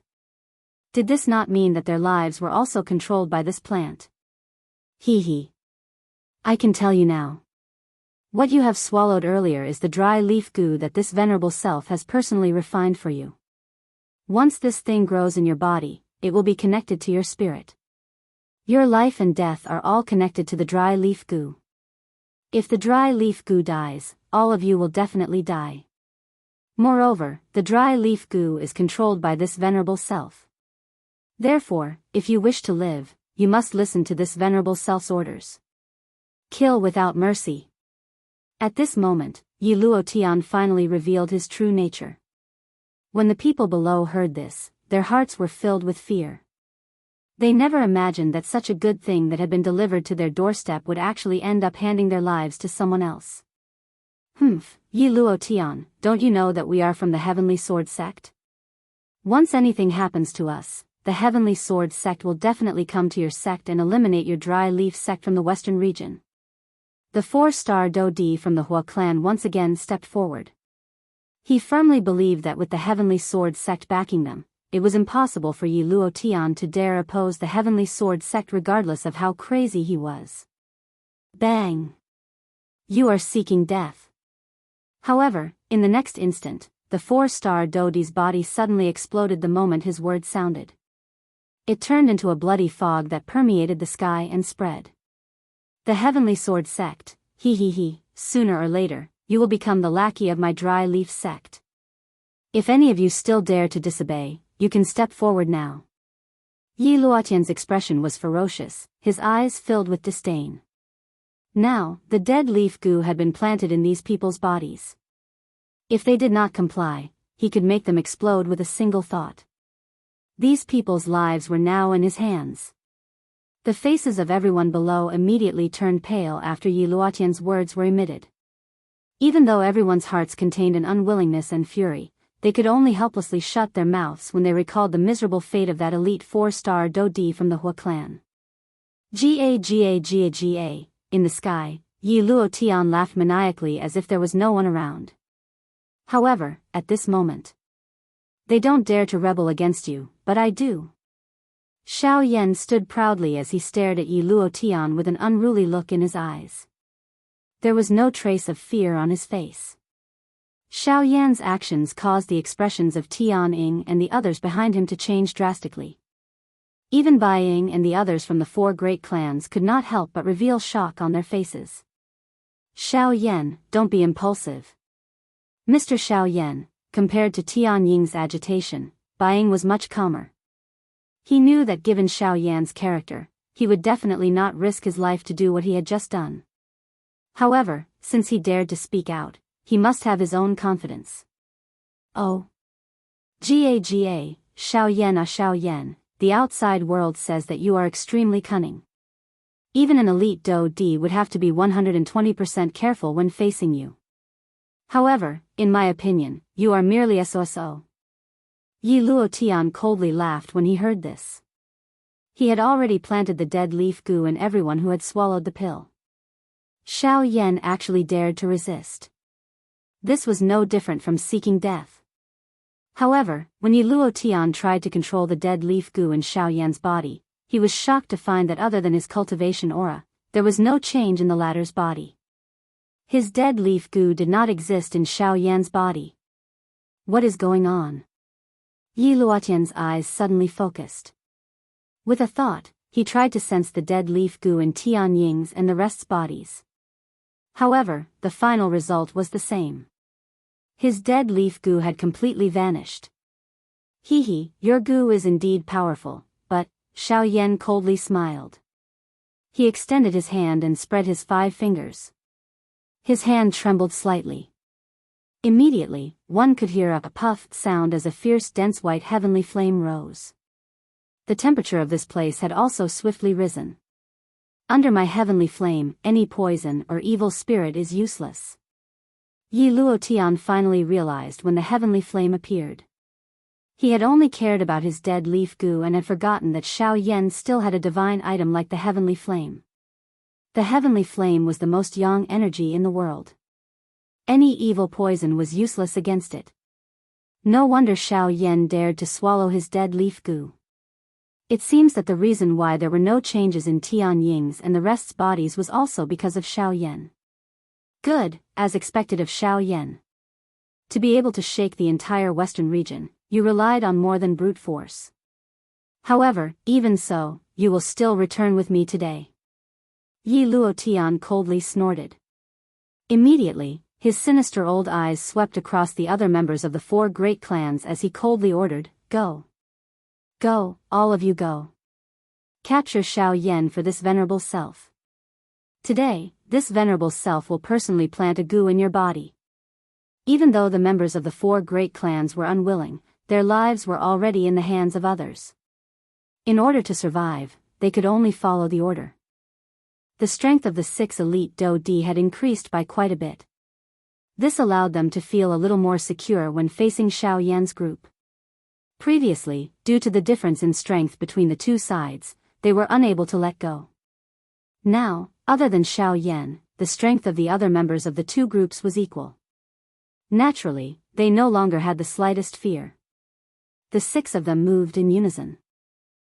Did this not mean that their lives were also controlled by this plant? Hee. I can tell you now. What you have swallowed earlier is the dry leaf goo that this venerable self has personally refined for you. Once this thing grows in your body, it will be connected to your spirit. Your life and death are all connected to the dry leaf goo. If the dry leaf goo dies, all of you will definitely die. Moreover, the dry leaf goo is controlled by this venerable self. Therefore, if you wish to live, you must listen to this venerable self's orders. Kill without mercy. At this moment, Yi Luotian finally revealed his true nature. When the people below heard this, their hearts were filled with fear. They never imagined that such a good thing that had been delivered to their doorstep would actually end up handing their lives to someone else. Yi Luotian, don't you know that we are from the Heavenly Sword sect? Once anything happens to us, the Heavenly Sword sect will definitely come to your sect and eliminate your dry leaf sect from the western region. The 4-star Do Di from the Hua clan once again stepped forward. He firmly believed that with the Heavenly Sword sect backing them, it was impossible for Yi Luotian to dare oppose the Heavenly Sword sect regardless of how crazy he was. Bang! You are seeking death. However, in the next instant, the 4-star Do Di's body suddenly exploded the moment his words sounded. It turned into a bloody fog that permeated the sky and spread. The Heavenly Sword sect, sooner or later, you will become the lackey of my dry leaf sect. If any of you still dare to disobey, you can step forward now. Yi Luotian's expression was ferocious, his eyes filled with disdain. Now, the dead leaf goo had been planted in these people's bodies. If they did not comply, he could make them explode with a single thought. These people's lives were now in his hands. The faces of everyone below immediately turned pale after Yi Luotian's words were emitted. Even though everyone's hearts contained an unwillingness and fury, they could only helplessly shut their mouths when they recalled the miserable fate of that elite 4-star Do Di from the Hua clan. Ga. In the sky, Yi Luotian laughed maniacally as if there was no one around. However, at this moment, they don't dare to rebel against you, but I do. Xiao Yan stood proudly as he stared at Yi Luotian with an unruly look in his eyes. There was no trace of fear on his face. Xiao Yan's actions caused the expressions of Tian Ying and the others behind him to change drastically. Even Bai Ying and the others from the 4 great clans could not help but reveal shock on their faces. Xiao Yan, don't be impulsive. Mr. Xiao Yan, compared to Tian Ying's agitation, Bai Ying was much calmer. He knew that given Xiao Yan's character, he would definitely not risk his life to do what he had just done. However, since he dared to speak out, he must have his own confidence. Oh. Ga, Xiao Yan, the outside world says that you are extremely cunning. Even an elite Do D would have to be 120% careful when facing you. However, in my opinion, you are merely SOSO. Yi Luotian coldly laughed when he heard this. He had already planted the dead leaf goo in everyone who had swallowed the pill. Xiao Yan actually dared to resist. This was no different from seeking death. However, when Yi Luotian tried to control the dead leaf goo in Xiao Yan's body, he was shocked to find that other than his cultivation aura, there was no change in the latter's body. His dead leaf goo did not exist in Xiao Yan's body. What is going on? Yi Luotian's eyes suddenly focused. With a thought, he tried to sense the dead leaf goo in Tian Ying's and the rest's bodies. However, the final result was the same. His dead leaf goo had completely vanished. Hee, your goo is indeed powerful, but, Xiao Yan coldly smiled. He extended his hand and spread his 5 fingers. His hand trembled slightly. Immediately, one could hear a puff sound as a fierce dense white heavenly flame rose. The temperature of this place had also swiftly risen. Under my heavenly flame, any poison or evil spirit is useless. Yi Luotian finally realized when the heavenly flame appeared. He had only cared about his dead leaf goo and had forgotten that Xiao Yan still had a divine item like the heavenly flame. The heavenly flame was the most yang energy in the world. Any evil poison was useless against it. No wonder Xiao Yan dared to swallow his dead leaf goo. It seems that the reason why there were no changes in Tian Ying's and the rest's bodies was also because of Xiao Yan. Good, as expected of Xiao Yan. To be able to shake the entire western region, you relied on more than brute force. However, even so, you will still return with me today. Yi Luotian coldly snorted. Immediately, his sinister old eyes swept across the other members of the 4 great clans as he coldly ordered, Go. Go, all of you go. Capture Xiao Yan for this venerable self. Today, this venerable self will personally plant a goo in your body. Even though the members of the 4 great clans were unwilling, their lives were already in the hands of others. In order to survive, they could only follow the order. The strength of the 6 elite Do D had increased by quite a bit. This allowed them to feel a little more secure when facing Xiao Yan's group. Previously, due to the difference in strength between the 2 sides, they were unable to let go. Now, other than Xiao Yan, the strength of the other members of the 2 groups was equal. Naturally, they no longer had the slightest fear. The 6 of them moved in unison.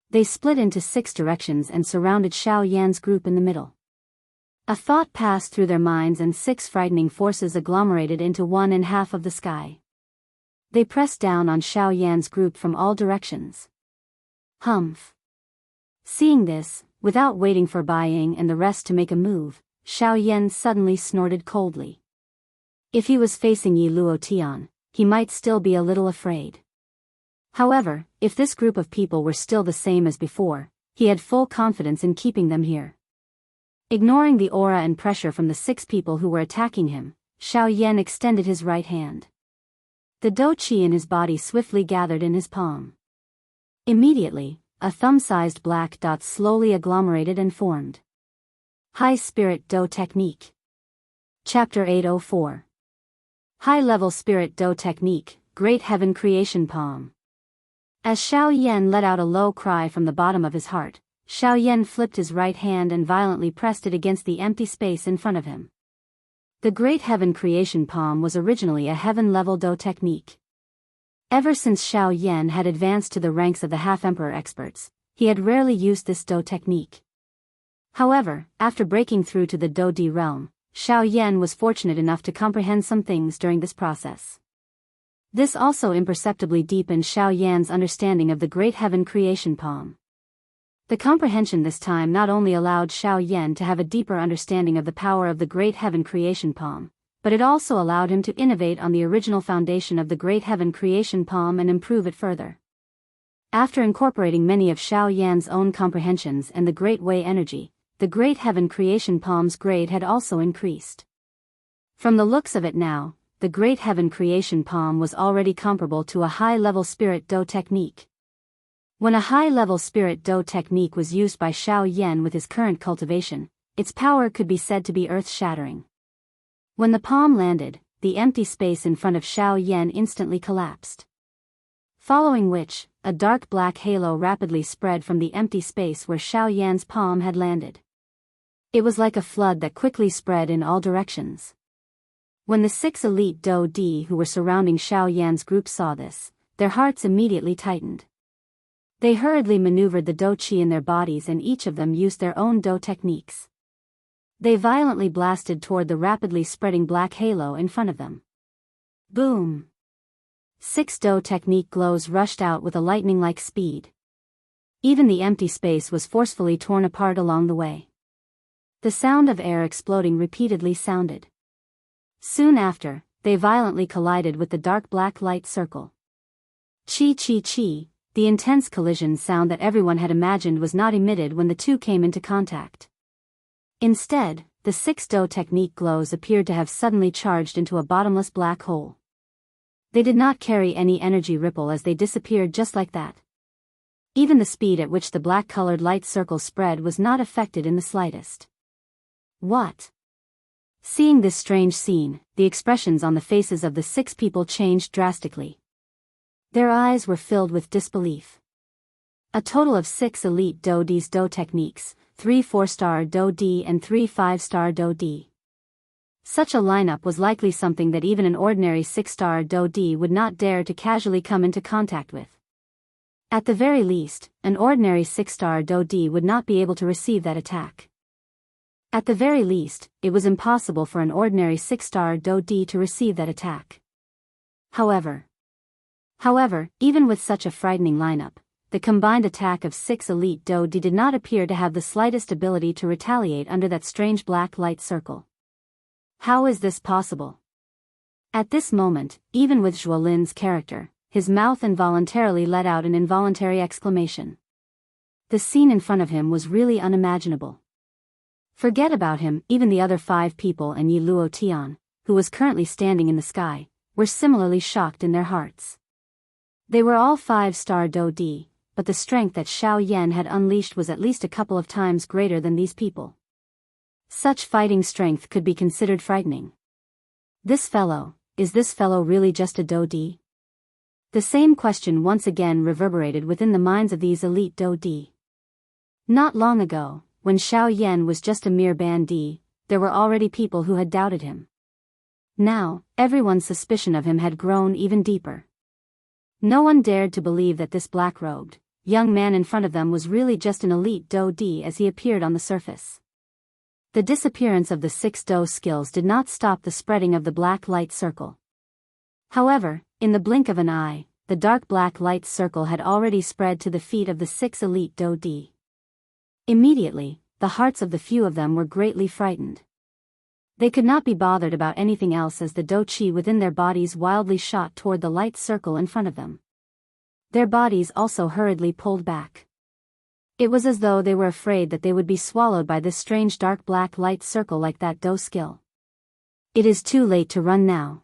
They split into 6 directions and surrounded Xiao Yan's group in the middle. A thought passed through their minds and 6 frightening forces agglomerated into 1/2 of the sky. They pressed down on Xiao Yan's group from all directions. Humph. Seeing this, without waiting for Bai Ying and the rest to make a move, Xiao Yan suddenly snorted coldly. If he was facing Yi Luotian, he might still be a little afraid. However, if this group of people were still the same as before, he had full confidence in keeping them here. Ignoring the aura and pressure from the 6 people who were attacking him, Xiao Yan extended his right hand. The Do Qi in his body swiftly gathered in his palm. Immediately, a thumb-sized black dot slowly agglomerated and formed. High Spirit Do Technique. Chapter 804. High-level Spirit Do Technique, Great Heaven Creation Palm. As Xiao Yan let out a low cry from the bottom of his heart, Xiao Yan flipped his right hand and violently pressed it against the empty space in front of him. The Great Heaven Creation Palm was originally a heaven-level Do technique. Ever since Xiao Yan had advanced to the ranks of the half-emperor experts, he had rarely used this Do technique. However, after breaking through to the Do D realm, Xiao Yan was fortunate enough to comprehend some things during this process. This also imperceptibly deepened Xiao Yan's understanding of the Great Heaven Creation Palm. The comprehension this time not only allowed Xiao Yan to have a deeper understanding of the power of the Great Heaven Creation Palm, but it also allowed him to innovate on the original foundation of the Great Heaven Creation Palm and improve it further. After incorporating many of Xiao Yan's own comprehensions and the Great Way energy, the Great Heaven Creation Palm's grade had also increased. From the looks of it now, the Great Heaven Creation Palm was already comparable to a high-level Spirit Dou technique. When a high-level Spirit Dou technique was used by Xiao Yan with his current cultivation, its power could be said to be earth-shattering. When the palm landed, the empty space in front of Xiao Yan instantly collapsed. Following which, a dark black halo rapidly spread from the empty space where Xiao Yan's palm had landed. It was like a flood that quickly spread in all directions. When the 6 elite Dou Di who were surrounding Xiao Yan's group saw this, their hearts immediately tightened. They hurriedly maneuvered the Dou Qi in their bodies and each of them used their own Dou techniques. They violently blasted toward the rapidly spreading black halo in front of them. Boom! 6 Dou technique glows rushed out with a lightning-like speed. Even the empty space was forcefully torn apart along the way. The sound of air exploding repeatedly sounded. Soon after, they violently collided with the dark black light circle. Chi chi chi, the intense collision sound that everyone had imagined was not emitted when the two came into contact. Instead, the 6 Dou technique glows appeared to have suddenly charged into a bottomless black hole. They did not carry any energy ripple as they disappeared just like that. Even the speed at which the black-colored light circle spread was not affected in the slightest. What? Seeing this strange scene, the expressions on the faces of the 6 people changed drastically. Their eyes were filled with disbelief. A total of 6 elite Dou Di's Dou techniques, 3 4-star Dou Di and 3 5-star Dou Di. Such a lineup was likely something that even an ordinary 6-star Dou Di would not dare to casually come into contact with. At the very least, an ordinary 6-star Dou Di would not be able to receive that attack. At the very least, it was impossible for an ordinary 6-star Dou Di to receive that attack. However, even with such a frightening lineup, the combined attack of 6 elite Dou Di did not appear to have the slightest ability to retaliate under that strange black light circle. How is this possible? At this moment, even with Zhuo Lin's character, his mouth involuntarily let out an involuntary exclamation. The scene in front of him was really unimaginable. Forget about him, even the other 5 people and Yi Luo Tian, who was currently standing in the sky, were similarly shocked in their hearts. They were all 5-star Dou Di, but the strength that Xiao Yan had unleashed was at least a couple of times greater than these people. Such fighting strength could be considered frightening. Is this fellow really just a Dou Di? The same question once again reverberated within the minds of these elite Dou Di. Not long ago, when Xiao Yan was just a mere bandit, there were already people who had doubted him. Now, everyone's suspicion of him had grown even deeper. No one dared to believe that this black-robed, young man in front of them was really just an elite Dou Di as he appeared on the surface. The disappearance of the 6 Dou skills did not stop the spreading of the black light circle. However, in the blink of an eye, the dark black light circle had already spread to the feet of the 6 elite Dou Di. Immediately, the hearts of the few of them were greatly frightened. They could not be bothered about anything else as the Dou Qi within their bodies wildly shot toward the light circle in front of them. Their bodies also hurriedly pulled back. It was as though they were afraid that they would be swallowed by this strange dark black light circle like that Dou skill. It is too late to run now.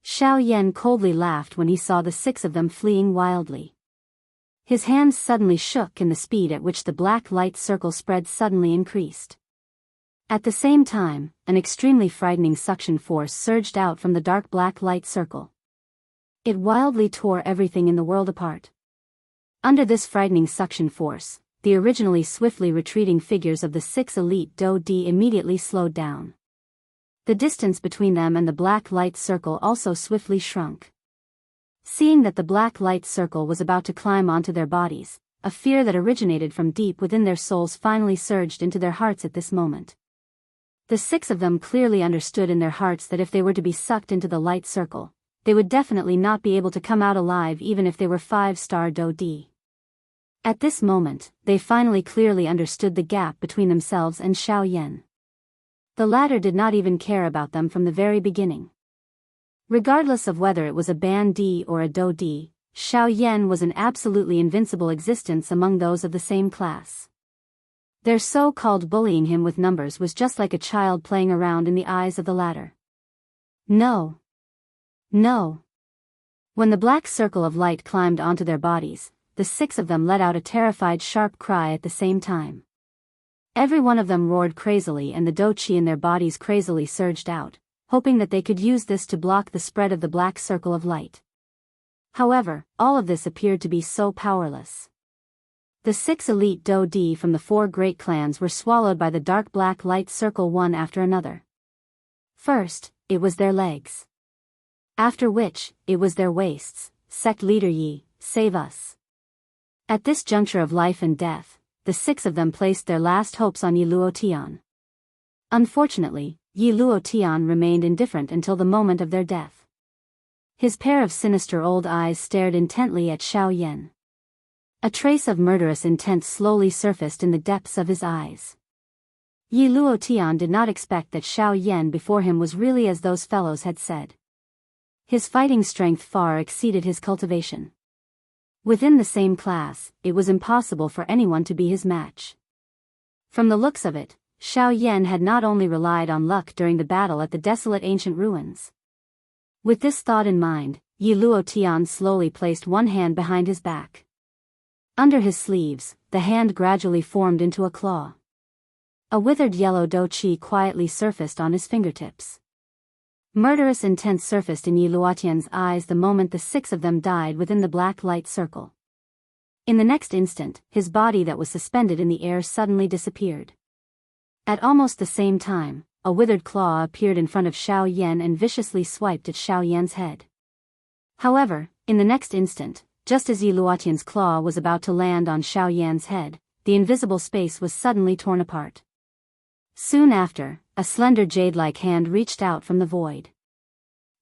Xiao Yan coldly laughed when he saw the 6 of them fleeing wildly. His hands suddenly shook and the speed at which the black light circle spread suddenly increased. At the same time, an extremely frightening suction force surged out from the dark black light circle. It wildly tore everything in the world apart. Under this frightening suction force, the originally swiftly retreating figures of the 6 elite Dou Di immediately slowed down. The distance between them and the black light circle also swiftly shrunk. Seeing that the black light circle was about to climb onto their bodies, a fear that originated from deep within their souls finally surged into their hearts at this moment. The 6 of them clearly understood in their hearts that if they were to be sucked into the light circle, they would definitely not be able to come out alive even if they were 5-star Dou Di. At this moment, they finally clearly understood the gap between themselves and Xiao Yan. The latter did not even care about them from the very beginning. Regardless of whether it was a Ban Di or a Do Di, Xiao Yan was an absolutely invincible existence among those of the same class. Their so-called bullying him with numbers was just like a child playing around in the eyes of the latter. No. No. When the black circle of light climbed onto their bodies, the 6 of them let out a terrified sharp cry at the same time. Every one of them roared crazily, and the do-chi in their bodies crazily surged out, hoping that they could use this to block the spread of the black circle of light. However, all of this appeared to be so powerless. The 6 elite do-di from the 4 great clans were swallowed by the dark black light circle one after another. First, it was their legs. After which, it was their waists. Sect leader Yi, save us. At this juncture of life and death, the 6 of them placed their last hopes on Yi Luotian. Unfortunately, Yi Luotian remained indifferent until the moment of their death. His pair of sinister old eyes stared intently at Xiao Yan. A trace of murderous intent slowly surfaced in the depths of his eyes. Yi Luotian did not expect that Xiao Yan before him was really as those fellows had said. His fighting strength far exceeded his cultivation. Within the same class, it was impossible for anyone to be his match. From the looks of it, Xiao Yan had not only relied on luck during the battle at the desolate ancient ruins. With this thought in mind, Yi Luotian slowly placed one hand behind his back. Under his sleeves, the hand gradually formed into a claw. A withered yellow do-chi quietly surfaced on his fingertips. Murderous intent surfaced in Yi Luotian's eyes the moment the 6 of them died within the black light circle. In the next instant, his body that was suspended in the air suddenly disappeared. At almost the same time, a withered claw appeared in front of Xiao Yan and viciously swiped at Xiao Yan's head. However, in the next instant, just as Yi Luotian's claw was about to land on Xiao Yan's head, the invisible space was suddenly torn apart. Soon after, a slender jade-like hand reached out from the void.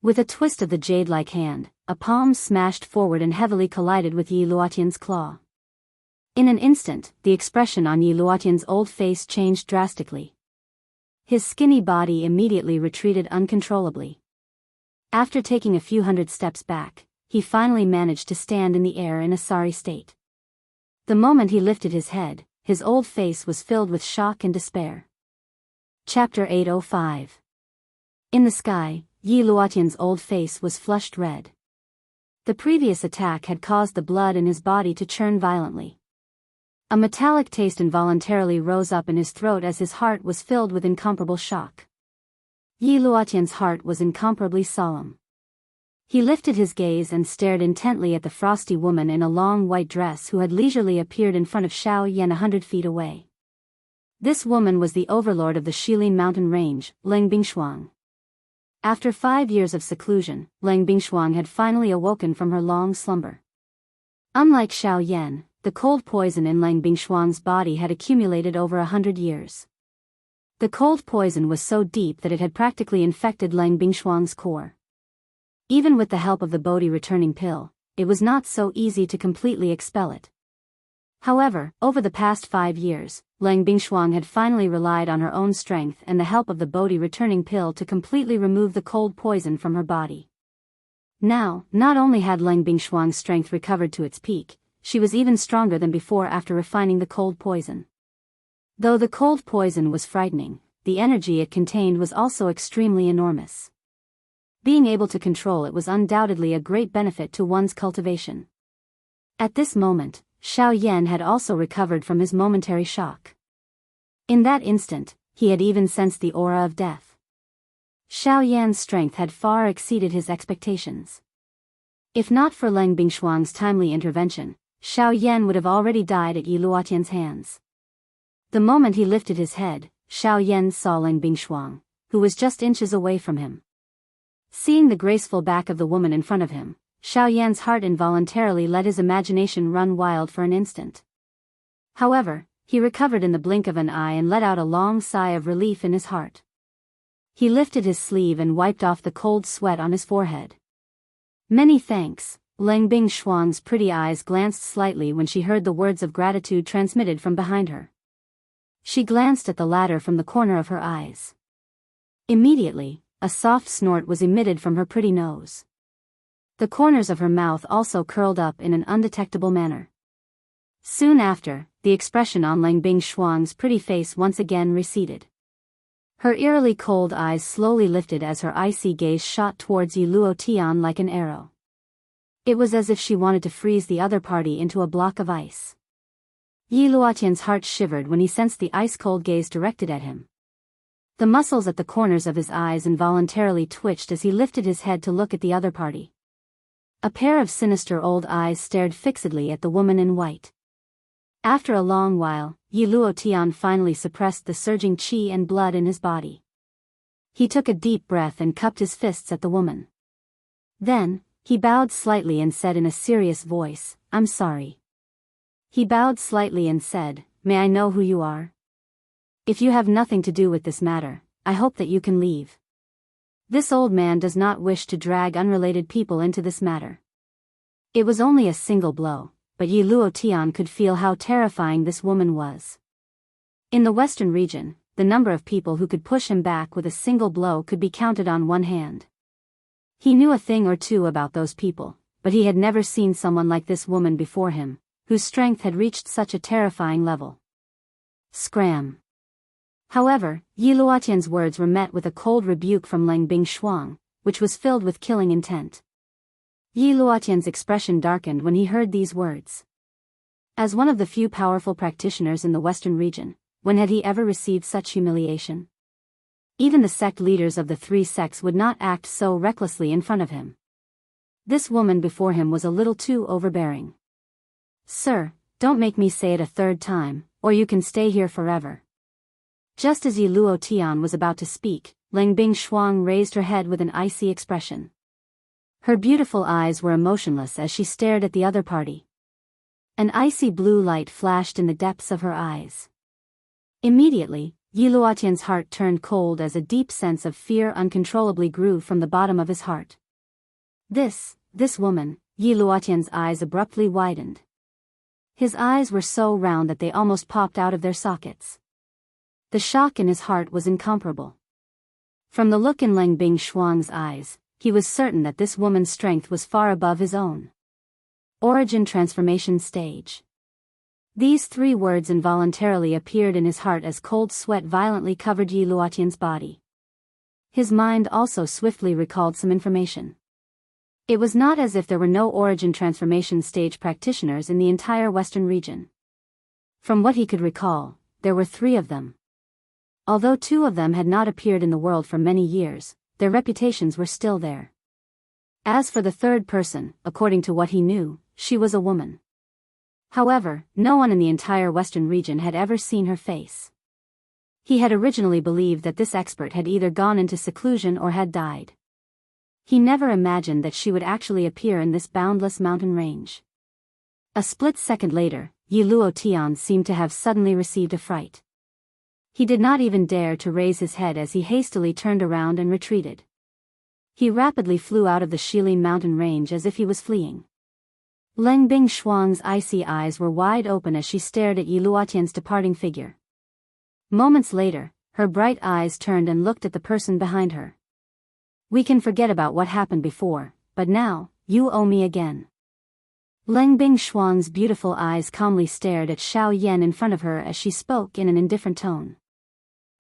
With a twist of the jade-like hand, a palm smashed forward and heavily collided with Yi Luotian's claw. In an instant, the expression on Yi Luotian's old face changed drastically. His skinny body immediately retreated uncontrollably. After taking a few hundred steps back, he finally managed to stand in the air in a sorry state. The moment he lifted his head, his old face was filled with shock and despair. Chapter 805. In the sky, Yi Luotian's old face was flushed red. The previous attack had caused the blood in his body to churn violently. A metallic taste involuntarily rose up in his throat as his heart was filled with incomparable shock. Yi Luotian's heart was incomparably solemn. He lifted his gaze and stared intently at the frosty woman in a long white dress who had leisurely appeared in front of Xiao Yan 100 feet away. This woman was the overlord of the Shilin mountain range, Leng Bingshuang. After 5 years of seclusion, Leng Bingshuang had finally awoken from her long slumber. Unlike Xiao Yan, the cold poison in Leng Bingshuang's body had accumulated over 100 years. The cold poison was so deep that it had practically infected Leng Bingshuang's core. Even with the help of the Bodhi returning pill, it was not so easy to completely expel it. However, over the past 5 years, Leng Bingshuang had finally relied on her own strength and the help of the Bodhi returning pill to completely remove the cold poison from her body. Now, not only had Leng Bingshuang's strength recovered to its peak, she was even stronger than before after refining the cold poison. Though the cold poison was frightening, the energy it contained was also extremely enormous. Being able to control it was undoubtedly a great benefit to one's cultivation. At this moment, Xiao Yan had also recovered from his momentary shock. In that instant, he had even sensed the aura of death. Xiao Yan's strength had far exceeded his expectations. If not for Leng Bingshuang's timely intervention, Xiao Yan would have already died at Yi Luotian's hands. The moment he lifted his head, Xiao Yan saw Leng Bingshuang, who was just inches away from him. Seeing the graceful back of the woman in front of him, Xiao Yan's heart involuntarily let his imagination run wild for an instant. However, he recovered in the blink of an eye and let out a long sigh of relief in his heart. He lifted his sleeve and wiped off the cold sweat on his forehead. Many thanks. Leng Bingshuang's pretty eyes glanced slightly when she heard the words of gratitude transmitted from behind her. She glanced at the latter from the corner of her eyes. Immediately, a soft snort was emitted from her pretty nose. The corners of her mouth also curled up in an undetectable manner. Soon after, the expression on Lang Bingshuang's pretty face once again receded. Her eerily cold eyes slowly lifted as her icy gaze shot towards Yi Luotian like an arrow. It was as if she wanted to freeze the other party into a block of ice. Yi Luotian's heart shivered when he sensed the ice-cold gaze directed at him. The muscles at the corners of his eyes involuntarily twitched as he lifted his head to look at the other party. A pair of sinister old eyes stared fixedly at the woman in white. After a long while, Yi Luotian finally suppressed the surging qi and blood in his body. He took a deep breath and cupped his fists at the woman. Then, he bowed slightly and said in a serious voice, "I'm sorry." He bowed slightly and said, "May I know who you are? If you have nothing to do with this matter, I hope that you can leave. This old man does not wish to drag unrelated people into this matter." It was only a single blow, but Yi Luotian could feel how terrifying this woman was. In the western region, the number of people who could push him back with a single blow could be counted on one hand. He knew a thing or two about those people, but he had never seen someone like this woman before him, whose strength had reached such a terrifying level. Scram. However, Yi Luotian's words were met with a cold rebuke from Lang Bingshuang, which was filled with killing intent. Yi Luotian's expression darkened when he heard these words. As one of the few powerful practitioners in the western region, when had he ever received such humiliation? Even the sect leaders of the three sects would not act so recklessly in front of him. This woman before him was a little too overbearing. "Sir, don't make me say it a third time, or you can stay here forever." Just as Yi Luotian was about to speak, Lang Bingshuang raised her head with an icy expression. Her beautiful eyes were emotionless as she stared at the other party. An icy blue light flashed in the depths of her eyes. Immediately, Yi Luotian's heart turned cold as a deep sense of fear uncontrollably grew from the bottom of his heart. This woman, Yi Luotian's eyes abruptly widened. His eyes were so round that they almost popped out of their sockets. The shock in his heart was incomparable. From the look in Lang Bingshuang's eyes, he was certain that this woman's strength was far above his own. Origin transformation stage. These three words involuntarily appeared in his heart as cold sweat violently covered Yi Luotian's body. His mind also swiftly recalled some information. It was not as if there were no origin transformation stage practitioners in the entire western region. From what he could recall, there were 3 of them. Although 2 of them had not appeared in the world for many years, their reputations were still there. As for the third person, according to what he knew, she was a woman. However, no one in the entire western region had ever seen her face. He had originally believed that this expert had either gone into seclusion or had died. He never imagined that she would actually appear in this boundless mountain range. A split second later, Yi Luotian seemed to have suddenly received a fright. He did not even dare to raise his head as he hastily turned around and retreated. He rapidly flew out of the Shilin mountain range as if he was fleeing. Lang Bingshuang's icy eyes were wide open as she stared at Yi Luotian's departing figure. Moments later, her bright eyes turned and looked at the person behind her. "We can forget about what happened before, but now, you owe me again." Lang Bingshuang's beautiful eyes calmly stared at Xiao Yan in front of her as she spoke in an indifferent tone.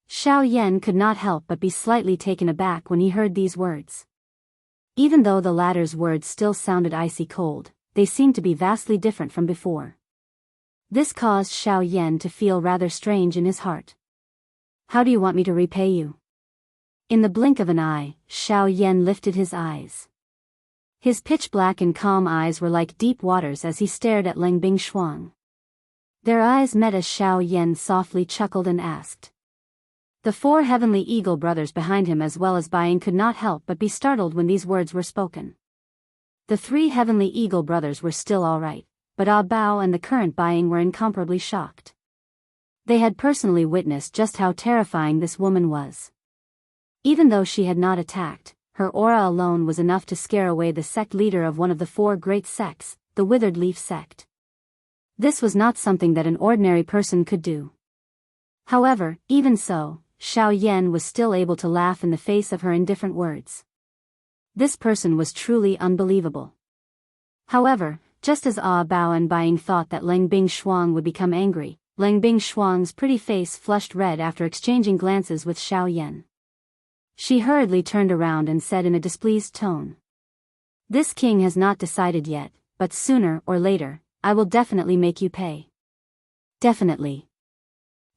Xiao Yan could not help but be slightly taken aback when he heard these words. Even though the latter's words still sounded icy cold, they seemed to be vastly different from before. This caused Xiao Yan to feel rather strange in his heart. "How do you want me to repay you?" In the blink of an eye, Xiao Yan lifted his eyes. His pitch-black and calm eyes were like deep waters as he stared at Lang Bingshuang. Their eyes met as Xiao Yan softly chuckled and asked. The 4 heavenly eagle brothers behind him as well as Buying could not help but be startled when these words were spoken. The 3 heavenly eagle brothers were still all right, but Ah Bao and the current Buying were incomparably shocked. They had personally witnessed just how terrifying this woman was. Even though she had not attacked, her aura alone was enough to scare away the sect leader of one of the 4 great sects, the Withered Leaf sect. This was not something that an ordinary person could do. However, even so, Xiao Yan was still able to laugh in the face of her indifferent words. This person was truly unbelievable. However, just as Bao and Bai Ying thought that Leng Bingshuang would become angry, Leng Bingshuang's pretty face flushed red after exchanging glances with Xiao Yan. She hurriedly turned around and said in a displeased tone, "This king has not decided yet, but sooner or later, I will definitely make you pay." "Definitely."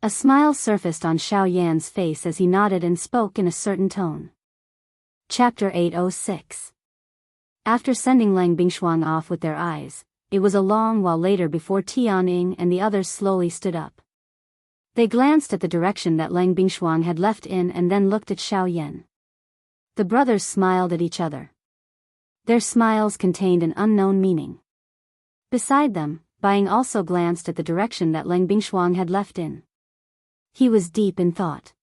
A smile surfaced on Xiao Yan's face as he nodded and spoke in a certain tone. Chapter 806. After sending Leng Bingshuang off with their eyes, it was a long while later before Tianying and the others slowly stood up. They glanced at the direction that Leng Bingshuang had left in and then looked at Xiao Yan. The brothers smiled at each other. Their smiles contained an unknown meaning. Beside them, Bai Ying also glanced at the direction that Leng Bingshuang had left in. He was deep in thought.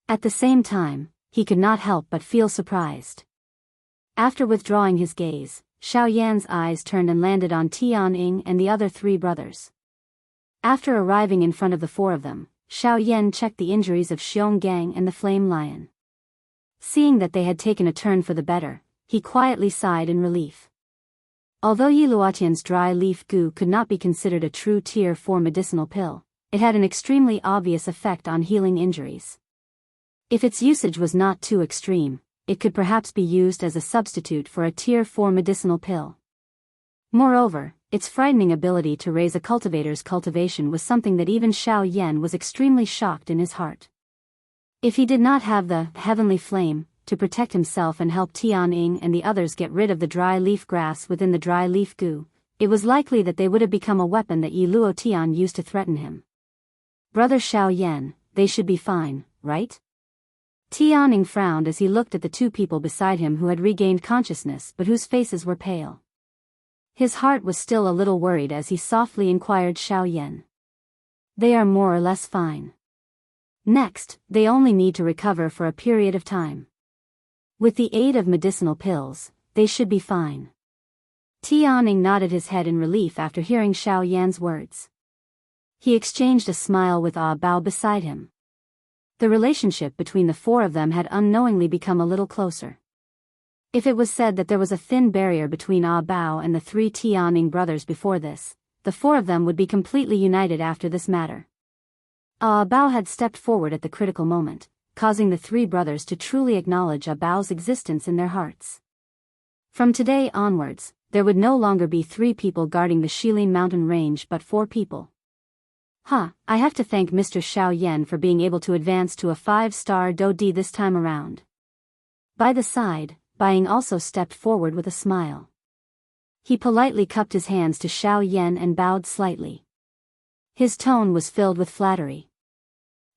At the same time, he could not help but feel surprised. After withdrawing his gaze, Xiao Yan's eyes turned and landed on Tianying and the other three brothers. After arriving in front of the four of them, Xiao Yan checked the injuries of Xiong Gang and the Flame Lion. Seeing that they had taken a turn for the better, he quietly sighed in relief. Although Yi Luotian's dry leaf goo could not be considered a true Tier 4 medicinal pill, it had an extremely obvious effect on healing injuries. If its usage was not too extreme, it could perhaps be used as a substitute for a Tier 4 medicinal pill. Moreover, its frightening ability to raise a cultivator's cultivation was something that even Xiao Yan was extremely shocked in his heart. If he did not have the heavenly flame to protect himself and help Tianying and the others get rid of the dry leaf grass within the dry leaf goo, it was likely that they would have become a weapon that Yi Luotian used to threaten him. "Brother Xiao Yan, they should be fine, right?" Tianying frowned as he looked at the two people beside him who had regained consciousness but whose faces were pale. His heart was still a little worried as he softly inquired Xiao Yan. "They are more or less fine. Next, they only need to recover for a period of time. With the aid of medicinal pills, they should be fine." Tianying nodded his head in relief after hearing Xiao Yan's words. He exchanged a smile with Bao beside him. The relationship between the four of them had unknowingly become a little closer. If it was said that there was a thin barrier between Bao and the three Tianying brothers before this, the four of them would be completely united after this matter. Bao had stepped forward at the critical moment, causing the three brothers to truly acknowledge Bao's existence in their hearts. From today onwards, there would no longer be three people guarding the Shilin mountain range but four people. I have to thank Mr. Xiao Yan for being able to advance to a 5-star Do D this time around. By the side, Bai Ying also stepped forward with a smile. He politely cupped his hands to Xiao Yan and bowed slightly. His tone was filled with flattery.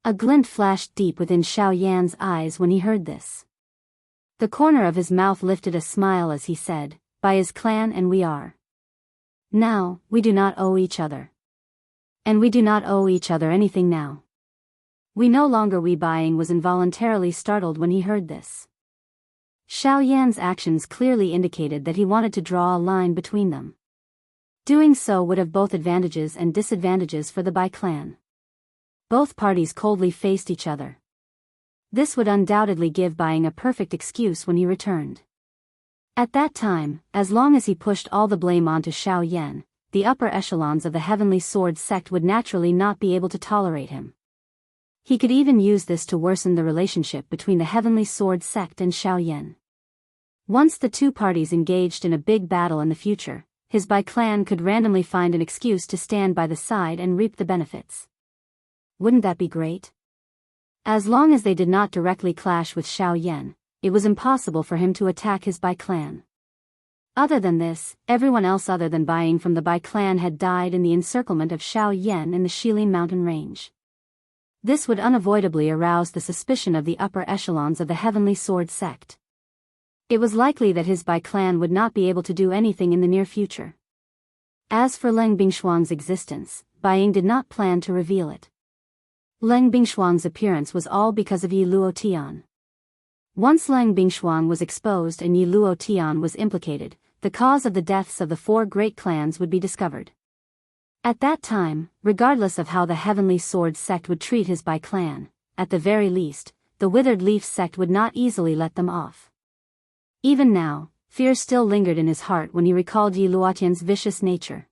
A glint flashed deep within Xiao Yan's eyes when he heard this. The corner of his mouth lifted a smile as he said, "By his clan and we are. Now, we do not owe each other. And we do not owe each other anything now." We no longer Bai Ying was involuntarily startled when he heard this. Xiao Yan's actions clearly indicated that he wanted to draw a line between them. Doing so would have both advantages and disadvantages for the Bai clan. Both parties coldly faced each other. This would undoubtedly give Bai Ying a perfect excuse when he returned. At that time, as long as he pushed all the blame onto Xiao Yan, the upper echelons of the Heavenly Sword sect would naturally not be able to tolerate him. He could even use this to worsen the relationship between the Heavenly Sword sect and Xiao Yan. Once the two parties engaged in a big battle in the future, his Bai clan could randomly find an excuse to stand by the side and reap the benefits. Wouldn't that be great? As long as they did not directly clash with Xiao Yan, it was impossible for him to attack his Bai clan. Other than this, everyone else other than Bai Ying from the Bai clan had died in the encirclement of Xiao Yan in the Shilin mountain range. This would unavoidably arouse the suspicion of the upper echelons of the Heavenly Sword sect. It was likely that his Bai clan would not be able to do anything in the near future. As for Leng Bingshuang's existence, Bai Ying did not plan to reveal it. Leng Bingshuang's appearance was all because of Yi Luotian. Once Leng Bingshuang was exposed and Yi Luotian was implicated, the cause of the deaths of the four great clans would be discovered. At that time, regardless of how the Heavenly Sword sect would treat his Bai clan, at the very least, the Withered Leaf sect would not easily let them off. Even now, fear still lingered in his heart when he recalled Yi Luotian's vicious nature.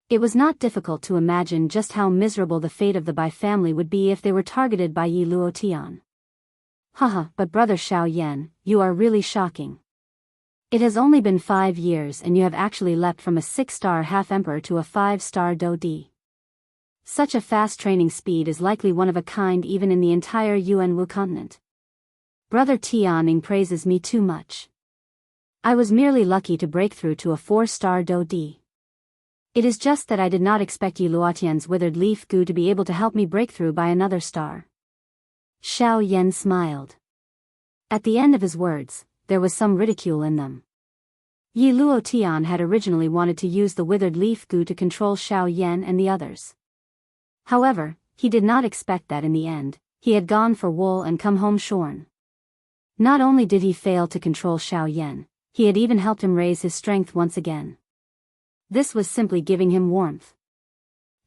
It was not difficult to imagine just how miserable the fate of the Bai family would be if they were targeted by Yi Luotian. Haha, but Brother Xiaoyan, you are really shocking. It has only been 5 years and you have actually leapt from a 6-star half-emperor to a 5-star Do-di. Such a fast training speed is likely one of a kind even in the entire Yuanwu continent. Brother Tianning praises me too much. I was merely lucky to break through to a 4-star Do-di. It is just that I did not expect Yi Luotian's Withered Leaf Gu to be able to help me break through by another star. Xiao Yan smiled. At the end of his words, there was some ridicule in them. Yi Luotian had originally wanted to use the Withered Leaf Gu to control Xiao Yan and the others. However, he did not expect that in the end, he had gone for wool and come home shorn. Not only did he fail to control Xiao Yan, he had even helped him raise his strength once again. This was simply giving him warmth.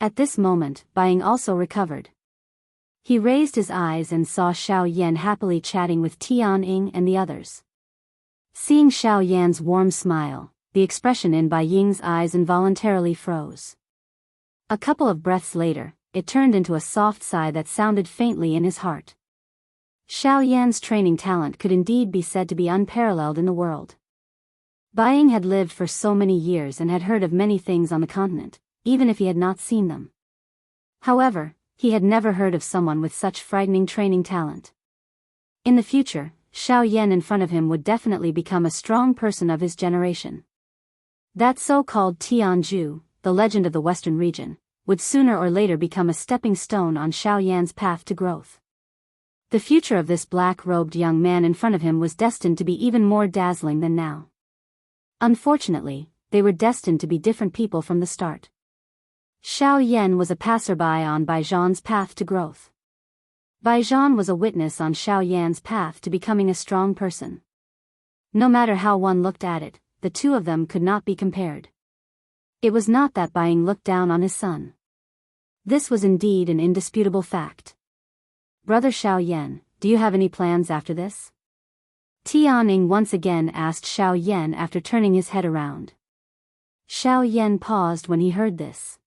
At this moment, Bai also recovered. He raised his eyes and saw Xiao Yan happily chatting with Tianning and the others. Seeing Xiao Yan's warm smile, the expression in Bai Ying's eyes involuntarily froze. A couple of breaths later, it turned into a soft sigh that sounded faintly in his heart. Xiao Yan's training talent could indeed be said to be unparalleled in the world. Bai Ying had lived for so many years and had heard of many things on the continent, even if he had not seen them. However, he had never heard of someone with such frightening training talent. In the future, Xiao Yan in front of him would definitely become a strong person of his generation. That so-called Tianju, the legend of the Western region, would sooner or later become a stepping stone on Xiao Yan's path to growth. The future of this black-robed young man in front of him was destined to be even more dazzling than now. Unfortunately, they were destined to be different people from the start. Xiao Yan was a passerby on Bai Zhan's path to growth. Bai Zhan was a witness on Xiao Yan's path to becoming a strong person. No matter how one looked at it, the two of them could not be compared. It was not that Bai Ying looked down on his son. This was indeed an indisputable fact. Brother Xiao Yan, do you have any plans after this? Tianning once again asked Xiao Yan after turning his head around. Xiao Yan paused when he heard this.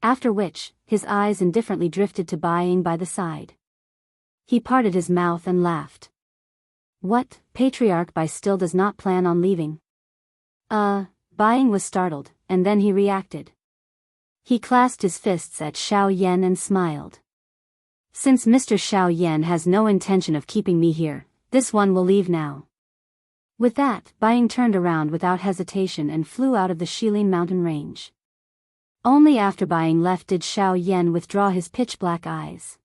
After which, his eyes indifferently drifted to Bai Ying by the side. He parted his mouth and laughed. What, Patriarch Bai still does not plan on leaving? Bai Ying was startled, and then he reacted. He clasped his fists at Xiao Yan and smiled. Since Mr. Xiao Yan has no intention of keeping me here, this one will leave now. With that, Bai Ying turned around without hesitation and flew out of the Shilin mountain range. Only after Bai Ying left did Xiao Yan withdraw his pitch-black eyes.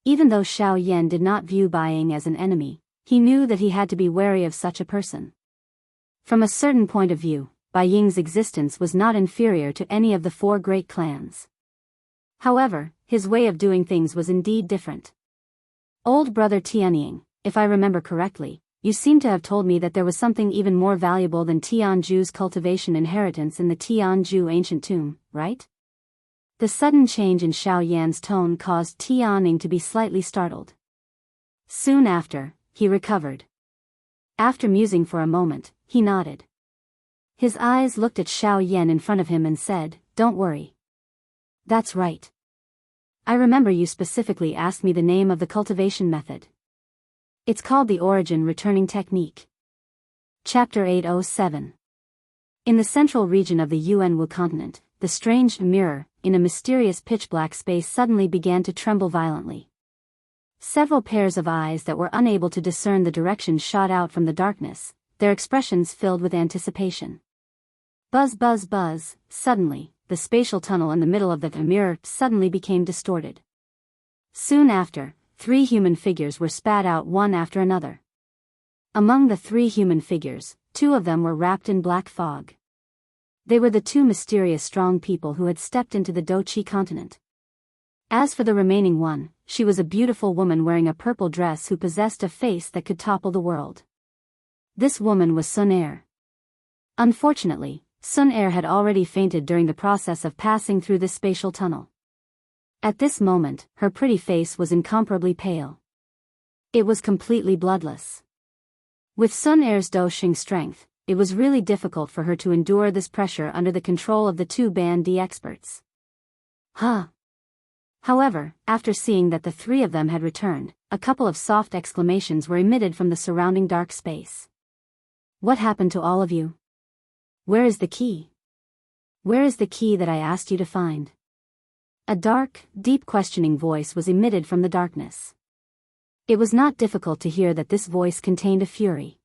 Even though Xiao Yan did not view Bai Ying as an enemy, he knew that he had to be wary of such a person. From a certain point of view, Bai Ying's existence was not inferior to any of the 4 great clans. However, his way of doing things was indeed different. Old brother Tianning, if I remember correctly, you seem to have told me that there was something even more valuable than Tianju's cultivation inheritance in the Tianju ancient tomb, right? The sudden change in Xiao Yan's tone caused Tianning to be slightly startled. Soon after, he recovered. After musing for a moment, he nodded. His eyes looked at Xiao Yan in front of him and said, "Don't worry." That's right. I remember you specifically asked me the name of the cultivation method. It's called the Origin Returning Technique. Chapter 807. In the central region of the Yuanwu continent, the strange mirror, in a mysterious pitch-black space suddenly began to tremble violently. Several pairs of eyes that were unable to discern the direction shot out from the darkness, their expressions filled with anticipation. Buzz buzz buzz, suddenly, the spatial tunnel in the middle of the mirror suddenly became distorted. Soon after, 3 human figures were spat out one after another. Among the 3 human figures, 2 of them were wrapped in black fog. They were the 2 mysterious strong people who had stepped into the Doqi continent. As for the remaining one, she was a beautiful woman wearing a purple dress who possessed a face that could topple the world. This woman was Sun Er. Unfortunately, Sun Er had already fainted during the process of passing through this spatial tunnel. At this moment, her pretty face was incomparably pale. It was completely bloodless. With Sun Er's Daoist strength, it was really difficult for her to endure this pressure under the control of the two Band D experts. Huh. However, after seeing that the three of them had returned, a couple of soft exclamations were emitted from the surrounding dark space. What happened to all of you? Where is the key? Where is the key that I asked you to find? A dark, deep questioning voice was emitted from the darkness. It was not difficult to hear that this voice contained a fury.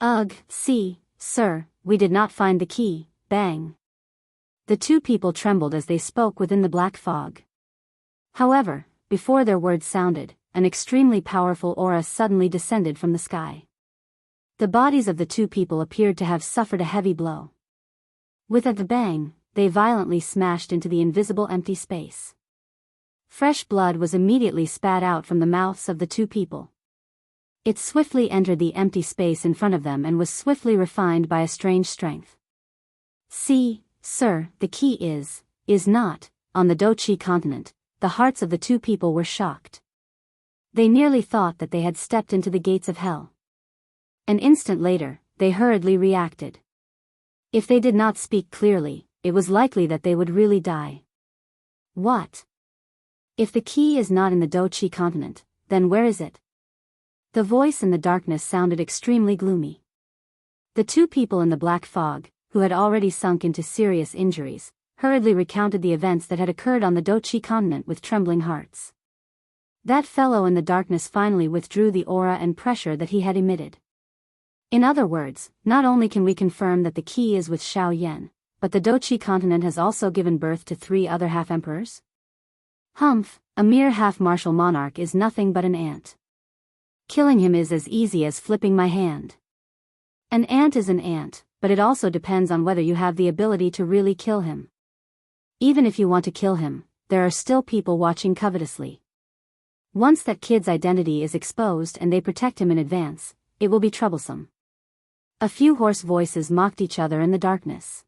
Ugh, see, sir, we did not find the key, bang. The two people trembled as they spoke within the black fog. However, before their words sounded, an extremely powerful aura suddenly descended from the sky. The bodies of the two people appeared to have suffered a heavy blow. With a bang, they violently smashed into the invisible empty space. Fresh blood was immediately spat out from the mouths of the two people. It swiftly entered the empty space in front of them and was swiftly refined by a strange strength. See, sir, the key is not, on the Daoist continent. The hearts of the two people were shocked. They nearly thought that they had stepped into the gates of hell. An instant later, they hurriedly reacted. If they did not speak clearly, it was likely that they would really die. What? If the key is not in the Daoist continent, then where is it? The voice in the darkness sounded extremely gloomy. The two people in the black fog, who had already sunk into serious injuries, hurriedly recounted the events that had occurred on the Daoist continent with trembling hearts. That fellow in the darkness finally withdrew the aura and pressure that he had emitted. In other words, not only can we confirm that the key is with Xiao Yan, but the Daoist continent has also given birth to 3 other half-emperors? Humph, a mere half-martial monarch is nothing but an ant. Killing him is as easy as flipping my hand. An ant is an ant, but it also depends on whether you have the ability to really kill him. Even if you want to kill him, there are still people watching covetously. Once that kid's identity is exposed and they protect him in advance, it will be troublesome. A few hoarse voices mocked each other in the darkness.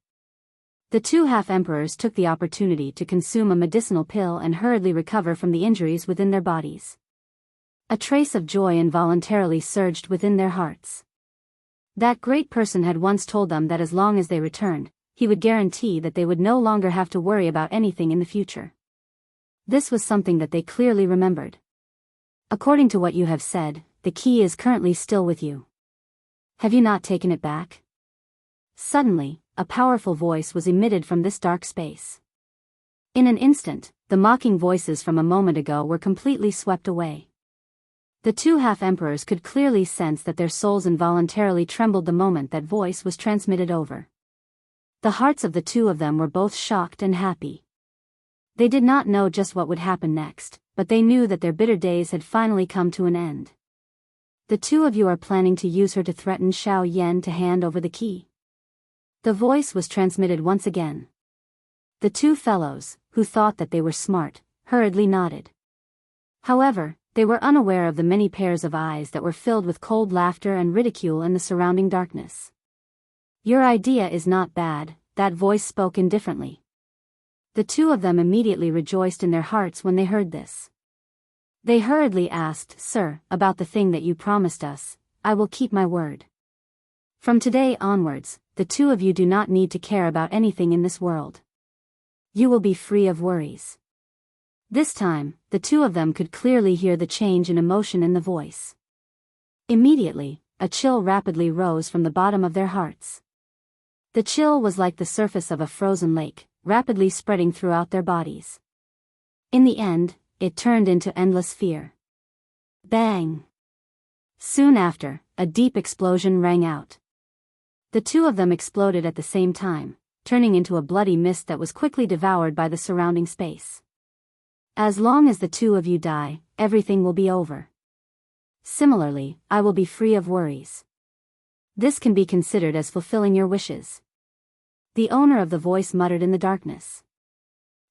The two half-emperors took the opportunity to consume a medicinal pill and hurriedly recover from the injuries within their bodies. A trace of joy involuntarily surged within their hearts. That great person had once told them that as long as they returned, he would guarantee that they would no longer have to worry about anything in the future. This was something that they clearly remembered. According to what you have said, the key is currently still with you. Have you not taken it back? Suddenly, a powerful voice was emitted from this dark space. In an instant, the mocking voices from a moment ago were completely swept away. The two half-emperors could clearly sense that their souls involuntarily trembled the moment that voice was transmitted over. The hearts of the two of them were both shocked and happy. They did not know just what would happen next, but they knew that their bitter days had finally come to an end. The two of you are planning to use her to threaten Xiao Yan to hand over the key. The voice was transmitted once again. The two fellows, who thought that they were smart, hurriedly nodded. However, they were unaware of the many pairs of eyes that were filled with cold laughter and ridicule in the surrounding darkness. Your idea is not bad, that voice spoke indifferently. The two of them immediately rejoiced in their hearts when they heard this. They hurriedly asked, Sir, about the thing that you promised us. I will keep my word. From today onwards, the two of you do not need to care about anything in this world. You will be free of worries. This time, the two of them could clearly hear the change in emotion in the voice. Immediately, a chill rapidly rose from the bottom of their hearts. The chill was like the surface of a frozen lake, rapidly spreading throughout their bodies. In the end, it turned into endless fear. Bang! Soon after, a deep explosion rang out. The two of them exploded at the same time, turning into a bloody mist that was quickly devoured by the surrounding space. As long as the two of you die, everything will be over. Similarly, I will be free of worries. This can be considered as fulfilling your wishes. The owner of the voice muttered in the darkness.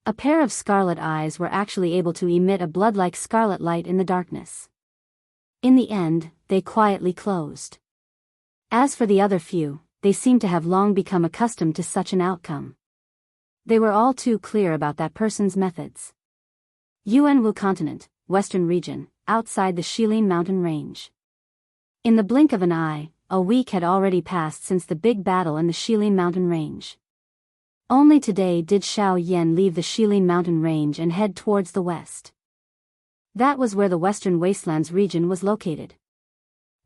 A pair of scarlet eyes were actually able to emit a blood-like scarlet light in the darkness. In the end, they quietly closed. As for the other few, they seemed to have long become accustomed to such an outcome. They were all too clear about that person's methods. Yuanwu Continent, Western Region, outside the Shilin mountain range. In the blink of an eye, a week had already passed since the big battle in the Shilin mountain range. Only today did Xiao Yan leave the Shilin mountain range and head towards the west. That was where the Western Wastelands region was located.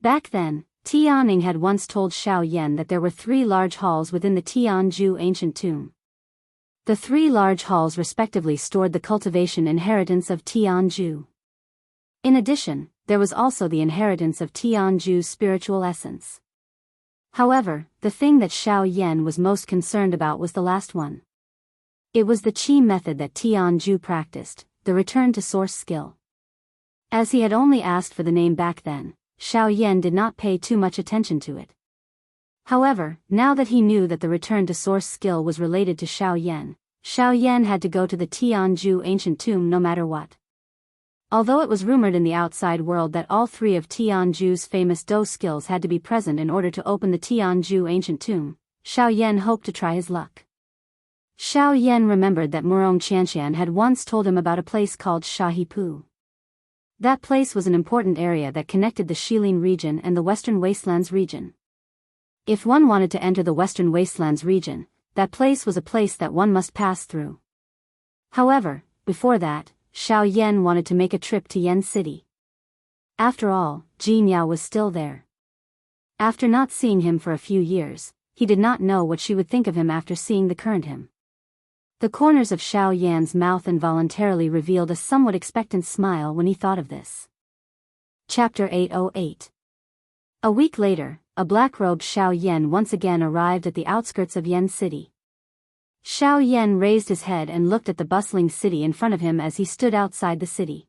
Back then, Tianning had once told Xiao Yan that there were 3 large halls within the Tianzhu ancient tomb. The 3 large halls respectively stored the cultivation inheritance of Tianzhu. In addition, there was also the inheritance of Tianzhu's spiritual essence. However, the thing that Xiao Yan was most concerned about was the last one. It was the qi method that Tianzhu practiced, the return to source skill. As he had only asked for the name back then, Xiao Yan did not pay too much attention to it. However, now that he knew that the return to source skill was related to Xiao Yan had to go to the Tianzhu ancient tomb no matter what. Although it was rumored in the outside world that all 3 of Tianzhu's famous Do skills had to be present in order to open the Tianzhu ancient tomb, Xiao Yan hoped to try his luck. Xiao Yan remembered that Murong Qianxian had once told him about a place called Shahipu. That place was an important area that connected the Shilin region and the Western Wastelands region. If one wanted to enter the Western Wastelands region, that place was a place that one must pass through. However, before that, Xiao Yan wanted to make a trip to Yen City. After all, Jianghu was still there. After not seeing him for a few years, he did not know what she would think of him after seeing the current him. The corners of Xiao Yan's mouth involuntarily revealed a somewhat expectant smile when he thought of this. Chapter 808. A week later, a black-robed Xiao Yan once again arrived at the outskirts of Yen City. Xiao Yan raised his head and looked at the bustling city in front of him as he stood outside the city.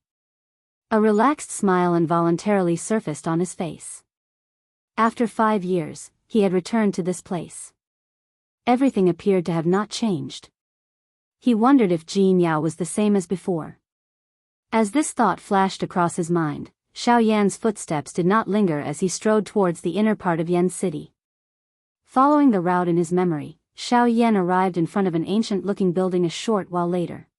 A relaxed smile involuntarily surfaced on his face. After 5 years, he had returned to this place. Everything appeared to have not changed. He wondered if Jianghu was the same as before. As this thought flashed across his mind, Xiao Yan's footsteps did not linger as he strode towards the inner part of Yen City. Following the route in his memory, Xiao Yan arrived in front of an ancient-looking building a short while later.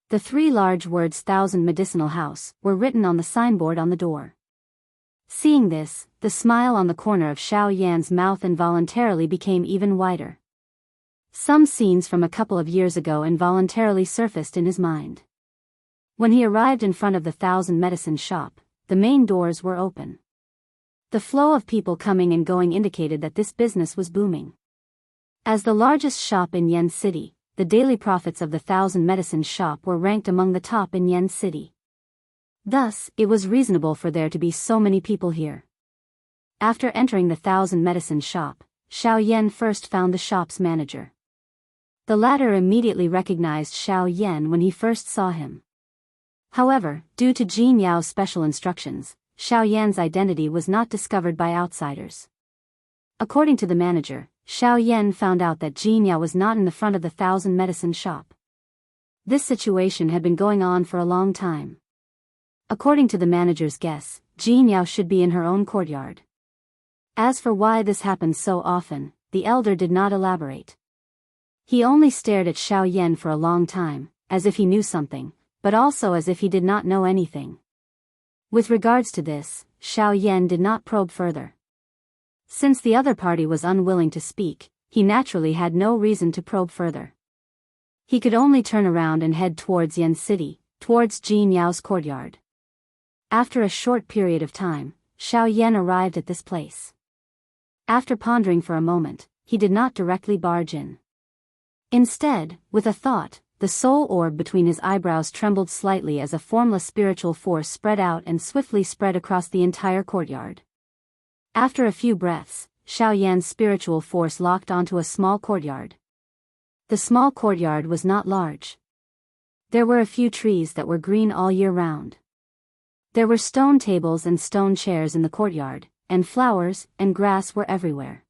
The 3 large words "Thousand Medicinal House" were written on the signboard on the door. Seeing this, the smile on the corner of Xiao Yan's mouth involuntarily became even wider. Some scenes from a couple of years ago involuntarily surfaced in his mind. When he arrived in front of the Thousand Medicine shop, the main doors were open. The flow of people coming and going indicated that this business was booming. As the largest shop in Yen City, the daily profits of the Thousand Medicine shop were ranked among the top in Yen City. Thus, it was reasonable for there to be so many people here. After entering the Thousand Medicine shop, Xiao Yan first found the shop's manager. The latter immediately recognized Xiao Yan when he first saw him. However, due to Jianghu's special instructions, Xiao Yan's identity was not discovered by outsiders. According to the manager, Xiao Yan found out that Jianghu was not in the front of the Thousand Medicine shop. This situation had been going on for a long time. According to the manager's guess, Jianghu should be in her own courtyard. As for why this happened so often, the elder did not elaborate. He only stared at Xiao Yan for a long time, as if he knew something, but also as if he did not know anything. With regards to this, Xiao Yan did not probe further. Since the other party was unwilling to speak, he naturally had no reason to probe further. He could only turn around and head towards Yen City, towards Jianghu's courtyard. After a short period of time, Xiao Yan arrived at this place. After pondering for a moment, he did not directly barge in. Instead, with a thought, the soul orb between his eyebrows trembled slightly as a formless spiritual force spread out and swiftly spread across the entire courtyard. After a few breaths, Xiao Yan's spiritual force locked onto a small courtyard. The small courtyard was not large. There were a few trees that were green all year round. There were stone tables and stone chairs in the courtyard, and flowers and grass were everywhere.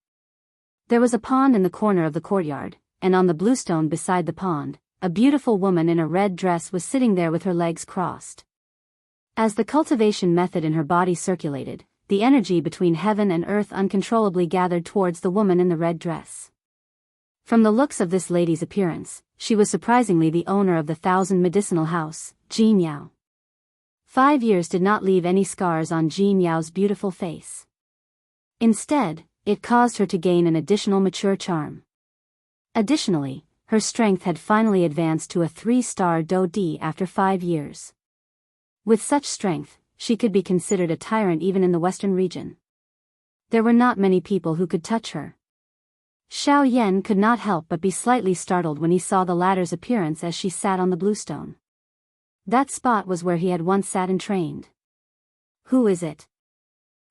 There was a pond in the corner of the courtyard, and on the bluestone beside the pond, a beautiful woman in a red dress was sitting there with her legs crossed. As the cultivation method in her body circulated, the energy between heaven and earth uncontrollably gathered towards the woman in the red dress. From the looks of this lady's appearance, she was surprisingly the owner of the 1,000 medicinal house, Jianghu. 5 years did not leave any scars on Jianghu's beautiful face. Instead, it caused her to gain an additional mature charm. Additionally, her strength had finally advanced to a 3-star Do-D after 5 years. With such strength, she could be considered a tyrant even in the western region. There were not many people who could touch her. Xiao Yan could not help but be slightly startled when he saw the latter's appearance as she sat on the bluestone. That spot was where he had once sat and trained. Who is it?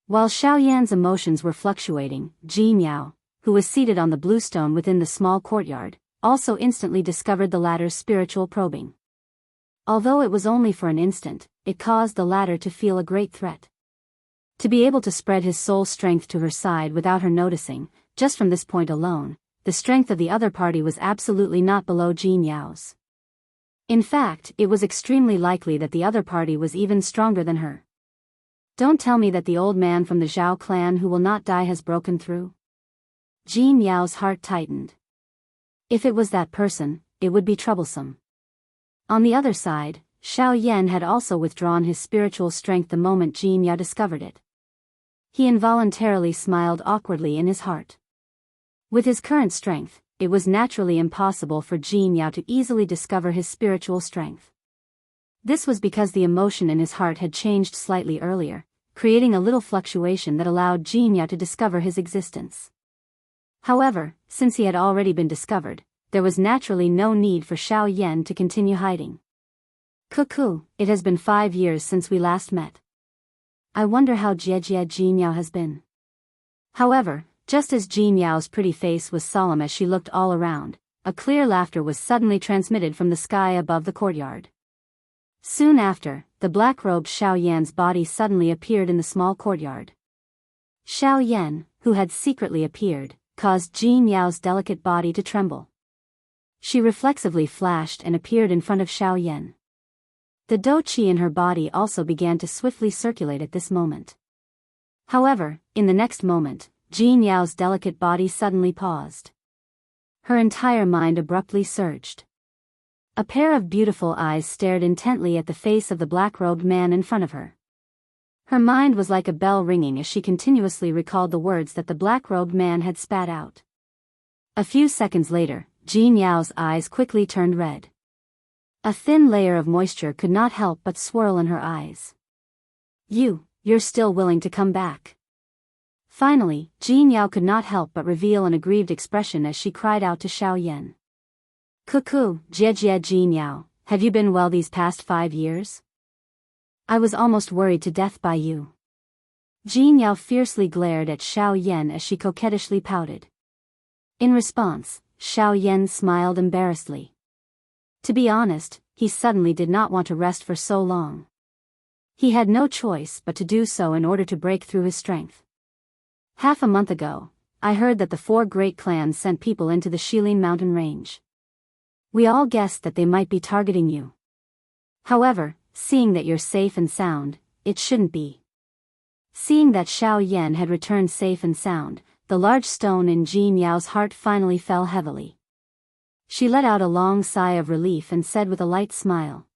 While Xiao Yan's emotions were fluctuating, Jianghu, who was seated on the bluestone within the small courtyard, also instantly discovered the latter's spiritual probing. Although it was only for an instant, it caused the latter to feel a great threat. To be able to spread his soul strength to her side without her noticing, just from this point alone, the strength of the other party was absolutely not below Jianghu's. In fact, it was extremely likely that the other party was even stronger than her. Don't tell me that the old man from the Zhao clan who will not die has broken through. Jianghu's heart tightened. If it was that person, it would be troublesome. On the other side, Xiao Yan had also withdrawn his spiritual strength the moment Jianghu discovered it. He involuntarily smiled awkwardly in his heart. With his current strength, it was naturally impossible for Jianghu to easily discover his spiritual strength. This was because the emotion in his heart had changed slightly earlier, creating a little fluctuation that allowed Jianghu to discover his existence. However, since he had already been discovered, there was naturally no need for Xiao Yan to continue hiding. Cuckoo, it has been 5 years since we last met. I wonder how Jianghu has been. However, just as Jianghu's pretty face was solemn as she looked all around, a clear laughter was suddenly transmitted from the sky above the courtyard. Soon after, the black-robed Xiao Yan's body suddenly appeared in the small courtyard. Xiao Yan, who had secretly appeared, caused Jianghu's delicate body to tremble. She reflexively flashed and appeared in front of Xiao Yan. The Do-Qi in her body also began to swiftly circulate at this moment. However, in the next moment, Jianghu's delicate body suddenly paused. Her entire mind abruptly surged. A pair of beautiful eyes stared intently at the face of the black-robed man in front of her. Her mind was like a bell ringing as she continuously recalled the words that the black-robed man had spat out. A few seconds later, Jianghu's eyes quickly turned red. A thin layer of moisture could not help but swirl in her eyes. You're still willing to come back. Finally, Jianghu could not help but reveal an aggrieved expression as she cried out to Xiao Yan. Cuckoo, Jianghu, have you been well these past 5 years? I was almost worried to death by you. Jianghu fiercely glared at Xiao Yan as she coquettishly pouted. In response, Xiao Yan smiled embarrassedly. To be honest, he suddenly did not want to rest for so long. He had no choice but to do so in order to break through his strength. Half a month ago, I heard that the 4 great clans sent people into the Shilin mountain range. We all guessed that they might be targeting you. However, seeing that you're safe and sound, it shouldn't be. Seeing that Xiao Yan had returned safe and sound, the large stone in Jianghu's heart finally fell heavily. She let out a long sigh of relief and said with a light smile.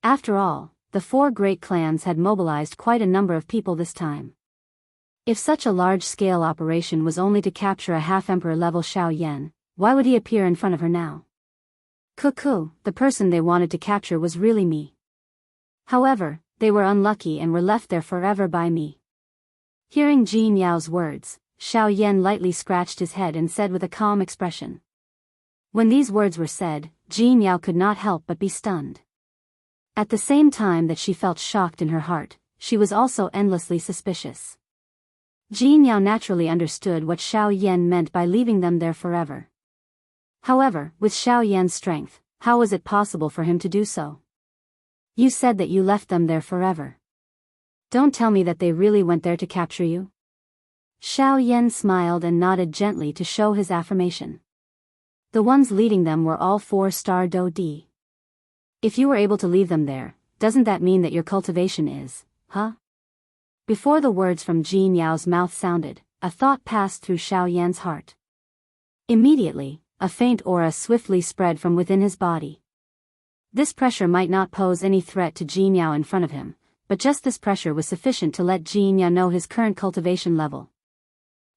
After all, the 4 great clans had mobilized quite a number of people this time. If such a large-scale operation was only to capture a half-emperor-level Xiao Yan, why would he appear in front of her now? Cuckoo, the person they wanted to capture was really me. However, they were unlucky and were left there forever by me. Hearing Jianghu's words, Xiao Yan lightly scratched his head and said with a calm expression. When these words were said, Jianghu could not help but be stunned. At the same time that she felt shocked in her heart, she was also endlessly suspicious. Jianghu naturally understood what Xiao Yan meant by leaving them there forever. However, with Xiao Yan's strength, how was it possible for him to do so? You said that you left them there forever. Don't tell me that they really went there to capture you. Xiao Yan smiled and nodded gently to show his affirmation. The ones leading them were all 4-star Do-D. If you were able to leave them there, doesn't that mean that your cultivation is, huh? Before the words from Jianghu's mouth sounded, a thought passed through Xiao Yan's heart. Immediately, a faint aura swiftly spread from within his body. This pressure might not pose any threat to Jianyao in front of him, but just this pressure was sufficient to let Jianyao know his current cultivation level.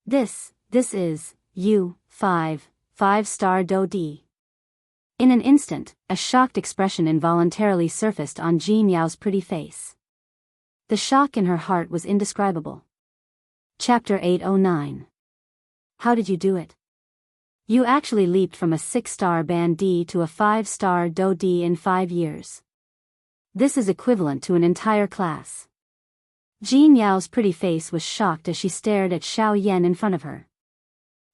This is, you, 5-star Do D. In an instant, a shocked expression involuntarily surfaced on Jianyao's pretty face. The shock in her heart was indescribable. Chapter 809. How did you do it? You actually leaped from a 6-star Band D to a 5-star Do D in 5 years. This is equivalent to an entire class. Jianyao's pretty face was shocked as she stared at Xiao Yan in front of her.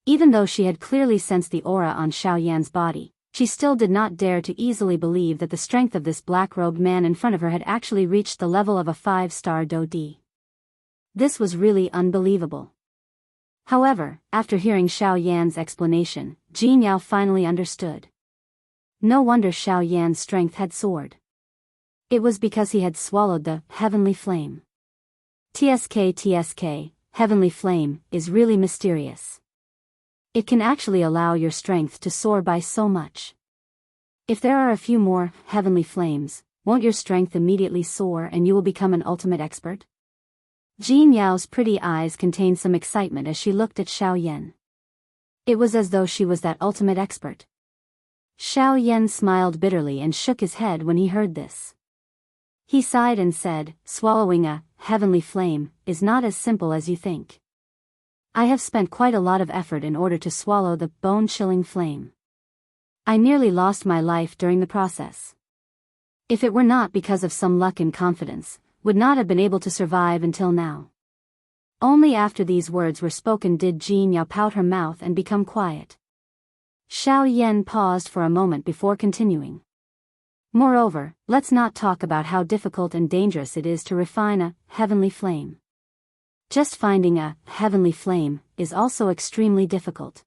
Even though she had clearly sensed the aura on Xiao Yan's body, she still did not dare to easily believe that the strength of this black-robed man in front of her had actually reached the level of a 5-star Do D. This was really unbelievable. However, after hearing Xiao Yan's explanation, Jianyao finally understood. No wonder Xiao Yan's strength had soared. It was because he had swallowed the heavenly flame. TSK, heavenly flame, is really mysterious. It can actually allow your strength to soar by so much. If there are a few more heavenly flames, won't your strength immediately soar and you will become an ultimate expert? Jianyao's pretty eyes contained some excitement as she looked at Xiao Yan. It was as though she was that ultimate expert. Xiao Yan smiled bitterly and shook his head when he heard this. He sighed and said, swallowing a heavenly flame is not as simple as you think. I have spent quite a lot of effort in order to swallow the bone-chilling flame. I nearly lost my life during the process. If it were not because of some luck and confidence, would not have been able to survive until now. Only after these words were spoken did Jianyao pout her mouth and become quiet. Xiao Yan paused for a moment before continuing. Moreover, let's not talk about how difficult and dangerous it is to refine a heavenly flame. Just finding a heavenly flame is also extremely difficult.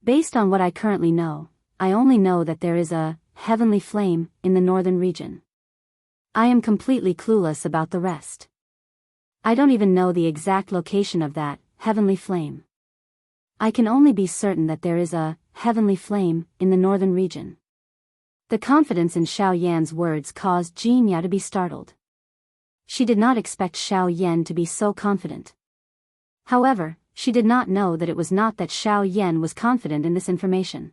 Based on what I currently know, I only know that there is a heavenly flame in the northern region. I am completely clueless about the rest. I don't even know the exact location of that heavenly flame. I can only be certain that there is a heavenly flame in the northern region. The confidence in Xiao Yan's words caused Jianyao to be startled. She did not expect Xiao Yan to be so confident. However, she did not know that it was not that Xiao Yan was confident in this information.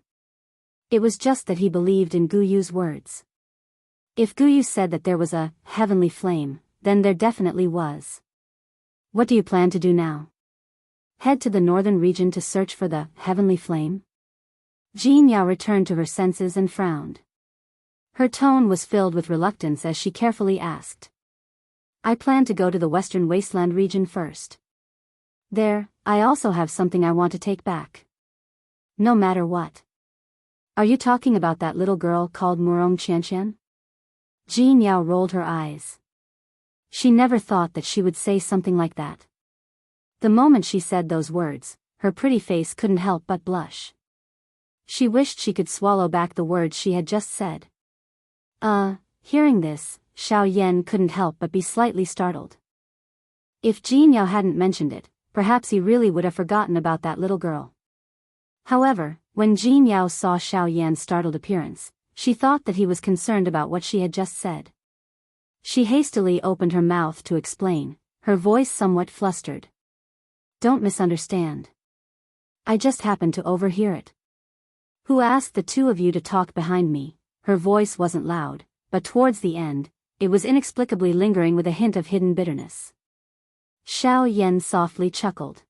It was just that he believed in Guyu's words. If Guyu said that there was a heavenly flame, then there definitely was. What do you plan to do now? Head to the northern region to search for the heavenly flame? Jianyao returned to her senses and frowned. Her tone was filled with reluctance as she carefully asked. I plan to go to the western wasteland region first. There, I also have something I want to take back. No matter what. Are you talking about that little girl called Wuxia Xianxia? Jianyao rolled her eyes. She never thought that she would say something like that. The moment she said those words, her pretty face couldn't help but blush. She wished she could swallow back the words she had just said. Hearing this, Xiao Yan couldn't help but be slightly startled. If Jianyao hadn't mentioned it, perhaps he really would have forgotten about that little girl. However, when Jianyao saw Xiao Yan's startled appearance, she thought that he was concerned about what she had just said. She hastily opened her mouth to explain, her voice somewhat flustered. Don't misunderstand. I just happened to overhear it. Who asked the two of you to talk behind me? Her voice wasn't loud, but towards the end, it was inexplicably lingering with a hint of hidden bitterness. Xiao Yan softly chuckled.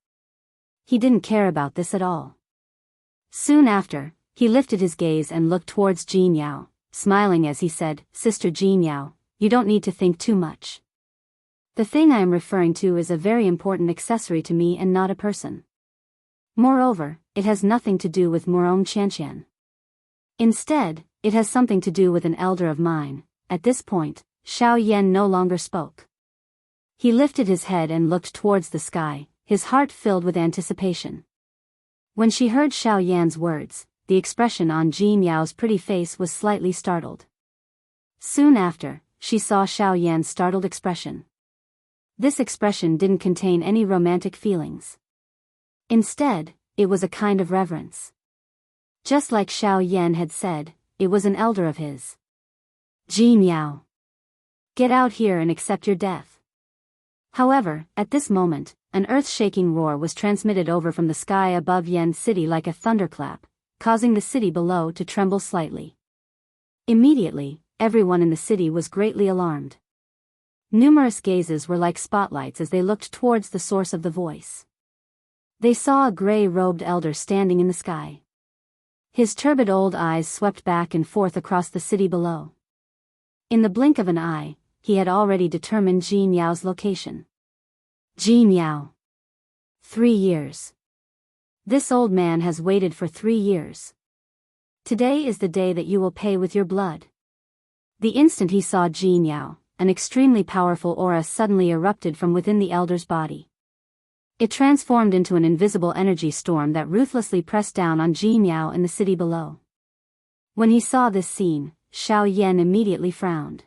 He didn't care about this at all. Soon after, he lifted his gaze and looked towards Jianyao, smiling as he said, Sister Jianyao, you don't need to think too much. The thing I am referring to is a very important accessory to me and not a person. Moreover, it has nothing to do with Wuxia Xianxia. Instead, it has something to do with an elder of mine. At this point, Xiao Yan no longer spoke. He lifted his head and looked towards the sky, his heart filled with anticipation. When she heard Xiao Yan's words, the expression on Jianyao's pretty face was slightly startled. Soon after, she saw Xiao Yan's startled expression. This expression didn't contain any romantic feelings. Instead, it was a kind of reverence. Just like Xiao Yan had said, it was an elder of his. Ji Miao. Get out here and accept your death. However, at this moment, an earth-shaking roar was transmitted over from the sky above Yan City like a thunderclap, causing the city below to tremble slightly. Immediately, everyone in the city was greatly alarmed. Numerous gazes were like spotlights as they looked towards the source of the voice. They saw a gray-robed elder standing in the sky. His turbid old eyes swept back and forth across the city below. In the blink of an eye, he had already determined Ji Miao's location. Ji Miao. 3 years. This old man has waited for 3 years. Today is the day that you will pay with your blood. The instant he saw Ji Miao, an extremely powerful aura suddenly erupted from within the elder's body. It transformed into an invisible energy storm that ruthlessly pressed down on Ji Miao in the city below. When he saw this scene, Xiao Yan immediately frowned.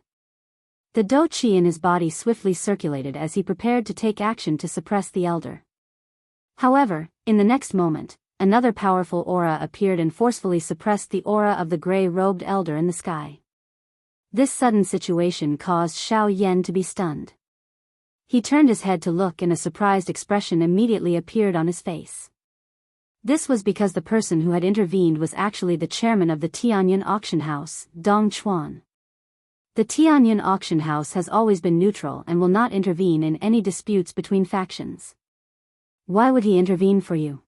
The dou qi in his body swiftly circulated as he prepared to take action to suppress the elder. However, in the next moment, another powerful aura appeared and forcefully suppressed the aura of the gray-robed elder in the sky. This sudden situation caused Xiao Yan to be stunned. He turned his head to look and a surprised expression immediately appeared on his face. This was because the person who had intervened was actually the chairman of the Tianyan auction house, Dong Chuan. The Tianyan auction house has always been neutral and will not intervene in any disputes between factions. Why would he intervene for you?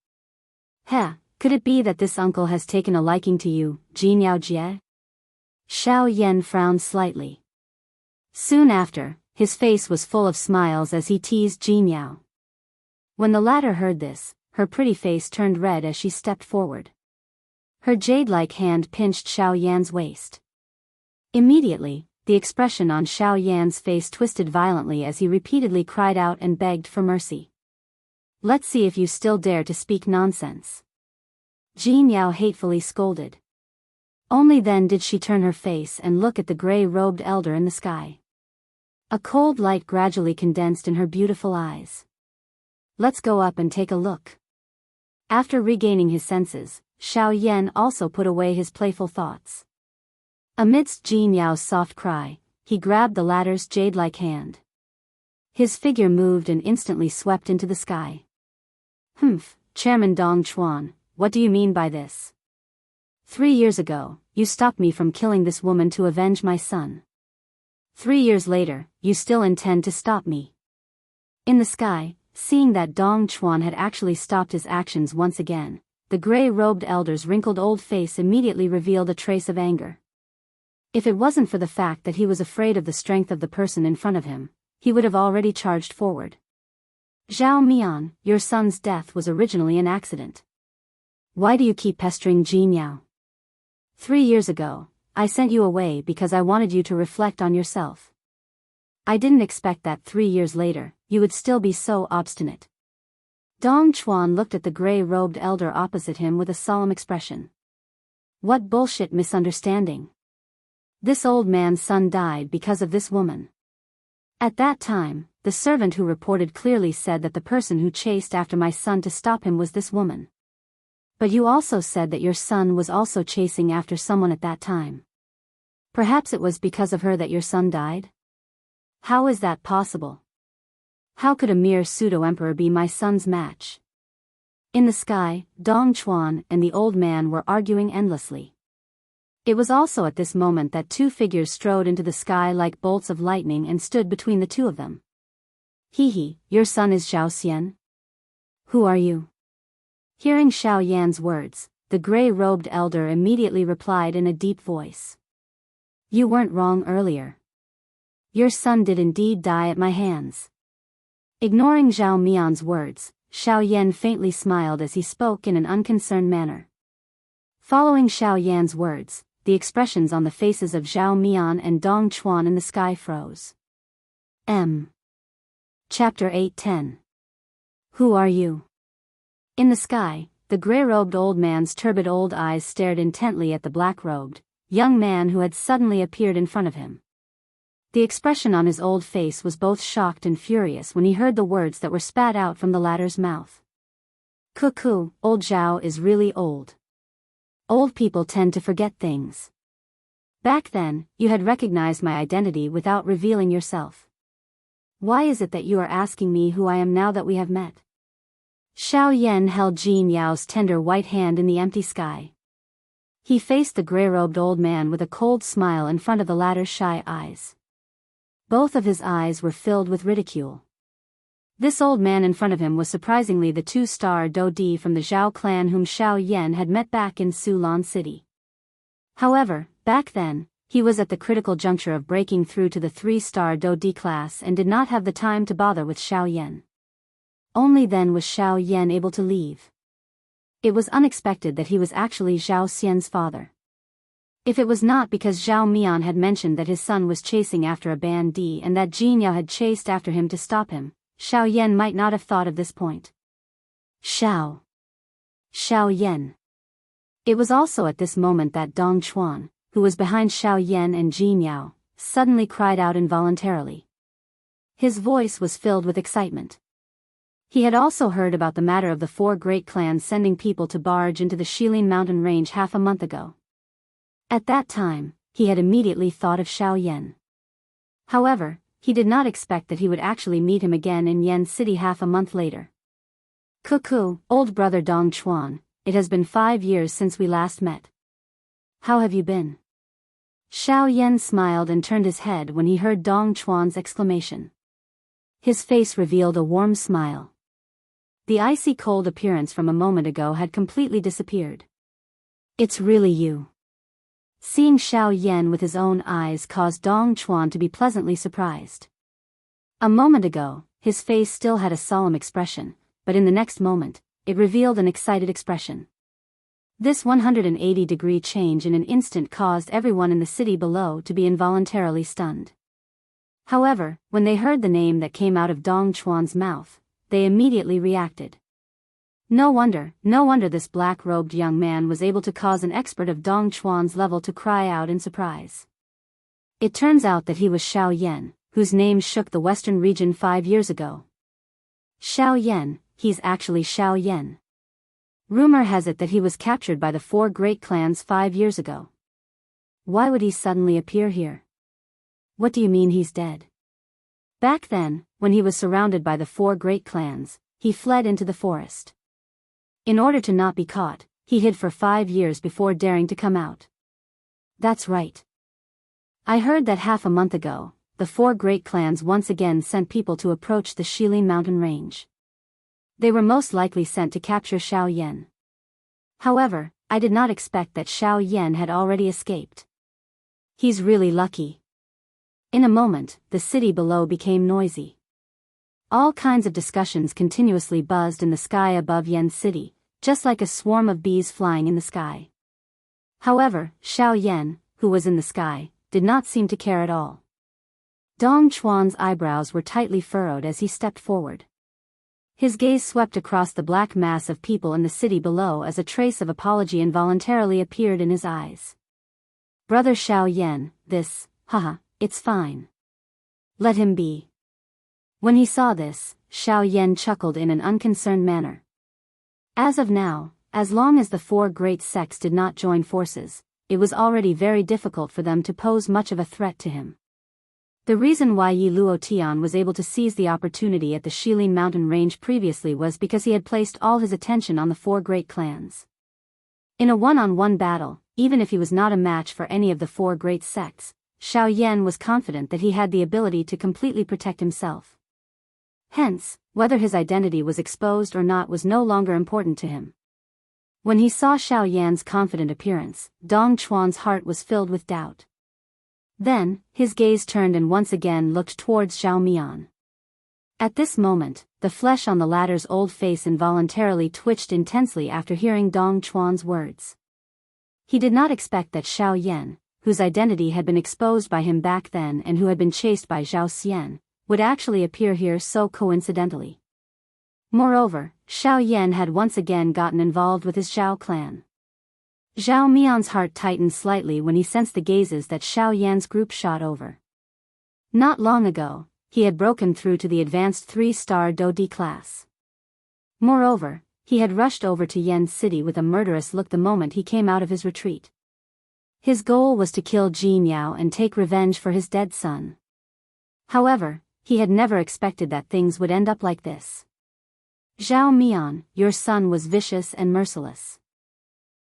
Could it be that this uncle has taken a liking to you, Jin Yao Jie? Xiao Yan frowned slightly. Soon after, his face was full of smiles as he teased Ji Miao. When the latter heard this, her pretty face turned red as she stepped forward. Her jade-like hand pinched Xiao Yan's waist. Immediately, the expression on Xiao Yan's face twisted violently as he repeatedly cried out and begged for mercy. Let's see if you still dare to speak nonsense. Ji Miao hatefully scolded. Only then did she turn her face and look at the gray-robed elder in the sky. A cold light gradually condensed in her beautiful eyes. Let's go up and take a look. After regaining his senses, Xiao Yan also put away his playful thoughts. Amidst Ji Miao's soft cry, he grabbed the latter's jade-like hand. His figure moved and instantly swept into the sky. Chairman Dong Chuan, what do you mean by this? 3 years ago, you stopped me from killing this woman to avenge my son. 3 years later, you still intend to stop me. In the sky, seeing that Dong Chuan had actually stopped his actions once again, the gray-robed elder's wrinkled old face immediately revealed a trace of anger. If it wasn't for the fact that he was afraid of the strength of the person in front of him, he would have already charged forward. Zhao Mian, your son's death was originally an accident. Why do you keep pestering Ji Miao? 3 years ago, I sent you away because I wanted you to reflect on yourself. I didn't expect that 3 years later, you would still be so obstinate. Dong Chuan looked at the gray-robed elder opposite him with a solemn expression. What bullshit misunderstanding. This old man's son died because of this woman. At that time, the servant who reported clearly said that the person who chased after my son to stop him was this woman. But you also said that your son was also chasing after someone at that time. Perhaps it was because of her that your son died? How is that possible? How could a mere pseudo-emperor be my son's match? In the sky, Dong Chuan and the old man were arguing endlessly. It was also at this moment that 2 figures strode into the sky like bolts of lightning and stood between the two of them. Your son is Zhao Xian? Who are you? Hearing Xiao Yan's words, the gray-robed elder immediately replied in a deep voice. You weren't wrong earlier. Your son did indeed die at my hands. Ignoring Zhao Mian's words, Xiao Yan faintly smiled as he spoke in an unconcerned manner. Following Xiao Yan's words, the expressions on the faces of Zhao Mian and Dong Chuan in the sky froze. Chapter 8:10. Who are you? In the sky, the gray-robed old man's turbid old eyes stared intently at the black-robed, young man who had suddenly appeared in front of him. The expression on his old face was both shocked and furious when he heard the words that were spat out from the latter's mouth. Cuckoo, old Zhao is really old. Old people tend to forget things. Back then, you had recognized my identity without revealing yourself. Why is it that you are asking me who I am now that we have met? Xiao Yan held Jin Yao's tender white hand in the empty sky. He faced the gray-robed old man with a cold smile in front of the latter's shy eyes. Both of his eyes were filled with ridicule. This old man in front of him was surprisingly the two-star Dodi from the Zhao clan whom Xiao Yan had met back in Sulan City. However, back then, he was at the critical juncture of breaking through to the 3-star Dodi class and did not have the time to bother with Xiao Yan. Only then was Xiao Yan able to leave. It was unexpected that he was actually Zhao Xian's father. If it was not because Zhao Mian had mentioned that his son was chasing after a bandit and that Jin Yao had chased after him to stop him, Xiao Yan might not have thought of this point. Xiao Yan. It was also at this moment that Dong Chuan, who was behind Xiao Yan and Jin Yao, suddenly cried out involuntarily. His voice was filled with excitement. He had also heard about the matter of the 4 great clans sending people to barge into the Shilin mountain range half a month ago. At that time, he had immediately thought of Xiao Yan. However, he did not expect that he would actually meet him again in Yan City half a month later. Cuckoo, old brother Dong Chuan, it has been 5 years since we last met. How have you been? Xiao Yan smiled and turned his head when he heard Dong Chuan's exclamation. His face revealed a warm smile. The icy cold appearance from a moment ago had completely disappeared. It's really you. Seeing Xiao Yan with his own eyes caused Dong Chuan to be pleasantly surprised. A moment ago, his face still had a solemn expression, but in the next moment, it revealed an excited expression. This 180-degree change in an instant caused everyone in the city below to be involuntarily stunned. However, when they heard the name that came out of Dong Chuan's mouth, they immediately reacted. No wonder this black-robed young man was able to cause an expert of Dong Chuan's level to cry out in surprise. It turns out that he was Xiao Yan, whose name shook the western region 5 years ago. Xiao Yan, he's actually Xiao Yan. Rumor has it that he was captured by the 4 great clans 5 years ago. Why would he suddenly appear here? What do you mean he's dead? Back then, when he was surrounded by the 4 great clans, he fled into the forest. In order to not be caught, he hid for 5 years before daring to come out. That's right. I heard that half a month ago, the 4 great clans once again sent people to approach the Shilin mountain range. They were most likely sent to capture Xiao Yan. However, I did not expect that Xiao Yan had already escaped. He's really lucky. In a moment, the city below became noisy. All kinds of discussions continuously buzzed in the sky above Yan City, just like a swarm of bees flying in the sky. However, Xiao Yan, who was in the sky, did not seem to care at all. Dong Chuan's eyebrows were tightly furrowed as he stepped forward. His gaze swept across the black mass of people in the city below as a trace of apology involuntarily appeared in his eyes. Brother Xiao Yan, it's fine. Let him be. When he saw this, Xiao Yan chuckled in an unconcerned manner. As of now, as long as the 4 great sects did not join forces, it was already very difficult for them to pose much of a threat to him. The reason why Yi Luotian was able to seize the opportunity at the Shilin mountain range previously was because he had placed all his attention on the 4 great clans. In a one-on-one battle, even if he was not a match for any of the 4 great sects, Xiao Yan was confident that he had the ability to completely protect himself. Hence, whether his identity was exposed or not was no longer important to him. When he saw Xiao Yan's confident appearance, Dong Chuan's heart was filled with doubt. Then, his gaze turned and once again looked towards Zhao Mian. At this moment, the flesh on the latter's old face involuntarily twitched intensely after hearing Dong Chuan's words. He did not expect that Xiao Yan, whose identity had been exposed by him back then and who had been chased by Zhao Xian, would actually appear here so coincidentally. Moreover, Xiao Yan had once again gotten involved with his Zhao clan. Zhao Mian's heart tightened slightly when he sensed the gazes that Xiao Yan's group shot over. Not long ago, he had broken through to the advanced 3-star Dodi class. Moreover, He had rushed over to Yan's city with a murderous look the moment he came out of his retreat. His goal was to kill Jianghu and take revenge for his dead son. However, he had never expected that things would end up like this. Zhao Mian, your son was vicious and merciless.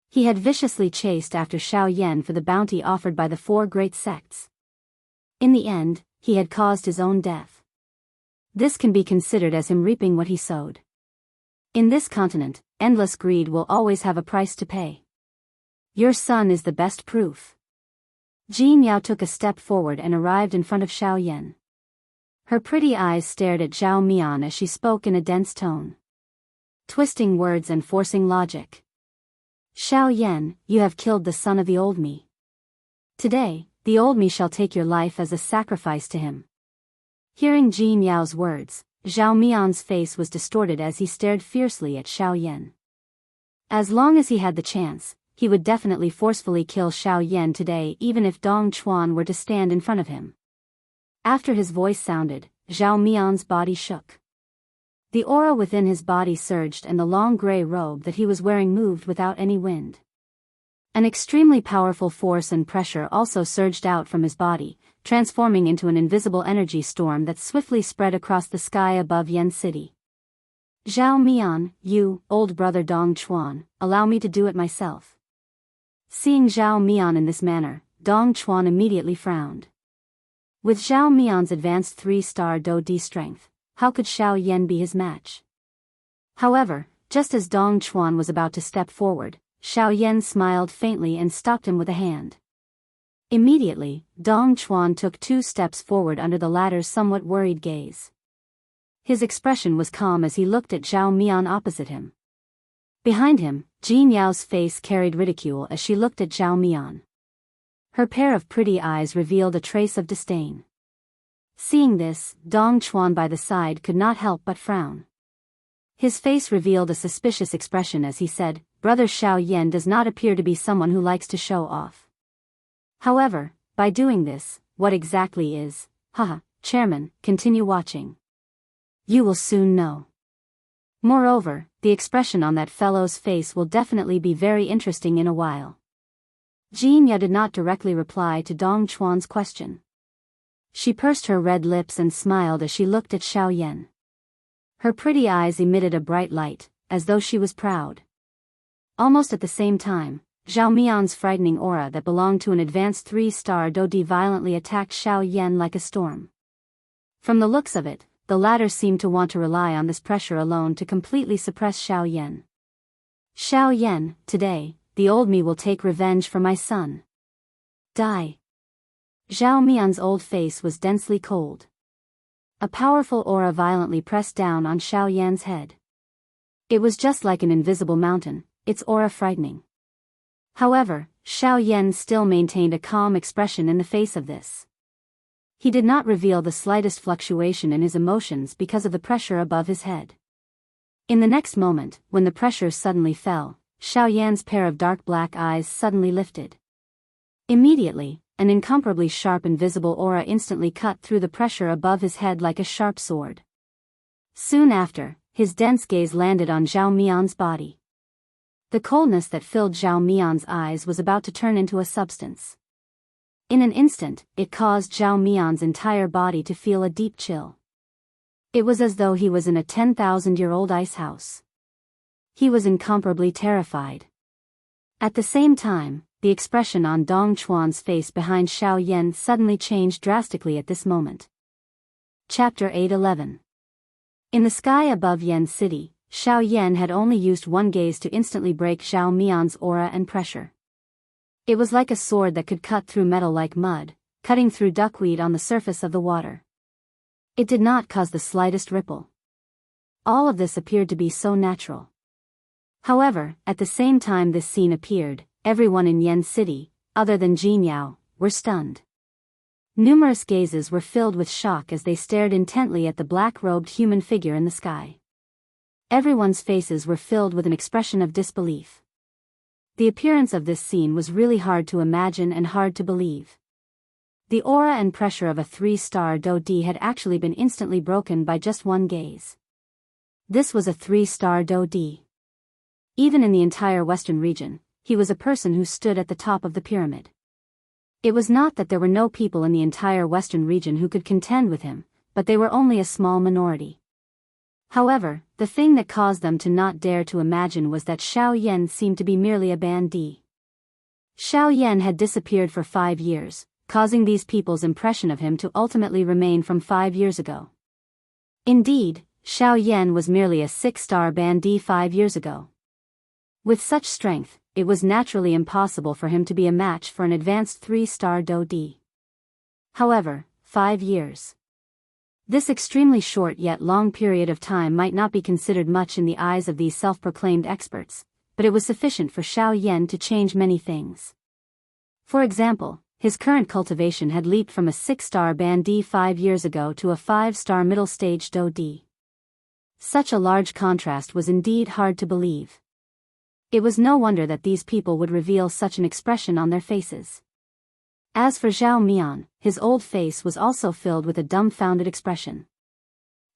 He had viciously chased after Xiao Yan for the bounty offered by the four great sects. In the end, he had caused his own death. This can be considered as him reaping what he sowed. In this continent, endless greed will always have a price to pay. Your son is the best proof. Jin Yao took a step forward and arrived in front of Xiao Yan. Her pretty eyes stared at Zhao Mian as she spoke in a dense tone, twisting words and forcing logic. Xiao Yan, you have killed the son of the old me. Today, the old me shall take your life as a sacrifice to him. Hearing Jin Yao's words, Zhao Mian's face was distorted as he stared fiercely at Xiao Yan. As long as he had the chance, he would definitely forcefully kill Xiao Yan today even if Dong Chuan were to stand in front of him. After his voice sounded, Zhao Mian's body shook. The aura within his body surged and the long gray robe that he was wearing moved without any wind. An extremely powerful force and pressure also surged out from his body, transforming into an invisible energy storm that swiftly spread across the sky above Yan City. Zhao Mian, you, old brother Dong Chuan, allow me to do it myself. Seeing Zhao Mian in this manner, Dong Chuan immediately frowned. With Zhao Mian's advanced 3-star Do-D strength, how could Xiao Yan be his match? However, just as Dong Chuan was about to step forward, Xiao Yan smiled faintly and stopped him with a hand. Immediately, Dong Chuan took 2 steps forward under the latter's somewhat worried gaze. His expression was calm as he looked at Zhao Mian opposite him. Behind him, Jin Yao's face carried ridicule as she looked at Zhao Mian. Her pair of pretty eyes revealed a trace of disdain. Seeing this, Dong Chuan by the side could not help but frown. His face revealed a suspicious expression as he said, Brother Xiao Yan does not appear to be someone who likes to show off. However, by doing this, what exactly is, haha, Chairman, continue watching. You will soon know. Moreover, the expression on that fellow's face will definitely be very interesting in a while. Jin Ya did not directly reply to Dong Chuan's question. She pursed her red lips and smiled as she looked at Xiao Yan. Her pretty eyes emitted a bright light, as though she was proud. Almost at the same time, Zhao Mian's frightening aura that belonged to an advanced 3-star Do-D violently attacked Xiao Yan like a storm. From the looks of it, the latter seemed to want to rely on this pressure alone to completely suppress Xiao Yan. Xiao Yan, today, the old me will take revenge for my son. Die. Zhao Mian's old face was densely cold. A powerful aura violently pressed down on Xiao Yan's head. It was just like an invisible mountain, its aura frightening. However, Xiao Yan still maintained a calm expression in the face of this. He did not reveal the slightest fluctuation in his emotions because of the pressure above his head. In the next moment, when the pressure suddenly fell, Xiao Yan's pair of dark black eyes suddenly lifted. Immediately, an incomparably sharp invisible aura instantly cut through the pressure above his head like a sharp sword. Soon after, his dense gaze landed on Zhao Mian's body. The coldness that filled Zhao Mian's eyes was about to turn into a substance. In an instant, it caused Zhao Mian's entire body to feel a deep chill. It was as though he was in a 10,000-year-old ice house. He was incomparably terrified. At the same time, the expression on Dong Chuan's face behind Xiao Yan suddenly changed drastically at this moment. Chapter 8:11. In the sky above Yan City, Xiao Yan had only used one gaze to instantly break Zhao Mian's aura and pressure. It was like a sword that could cut through metal like mud, cutting through duckweed on the surface of the water. It did not cause the slightest ripple. All of this appeared to be so natural. However, at the same time this scene appeared, everyone in Yan City, other than Jin Yao, were stunned. Numerous gazes were filled with shock as they stared intently at the black-robed human figure in the sky. Everyone's faces were filled with an expression of disbelief. The appearance of this scene was really hard to imagine and hard to believe. The aura and pressure of a 3-star Do-D had actually been instantly broken by just one gaze. This was a 3-star Do-D. Even in the entire western region, he was a person who stood at the top of the pyramid. It was not that there were no people in the entire western region who could contend with him, but they were only a small minority. However, the thing that caused them to not dare to imagine was that Xiao Yan seemed to be merely a bandit. Xiao Yan had disappeared for 5 years, causing these people's impression of him to ultimately remain from 5 years ago. Indeed, Xiao Yan was merely a 6-star bandit 5 years ago. With such strength, it was naturally impossible for him to be a match for an advanced 3-star Dodi. However, 5 years. This extremely short yet long period of time might not be considered much in the eyes of these self-proclaimed experts, but it was sufficient for Xiao Yan to change many things. For example, his current cultivation had leaped from a 6-star bandit 5 years ago to a 5-star middle-stage Dodi. Such a large contrast was indeed hard to believe. It was no wonder that these people would reveal such an expression on their faces. As for Zhao Mian, his old face was also filled with a dumbfounded expression.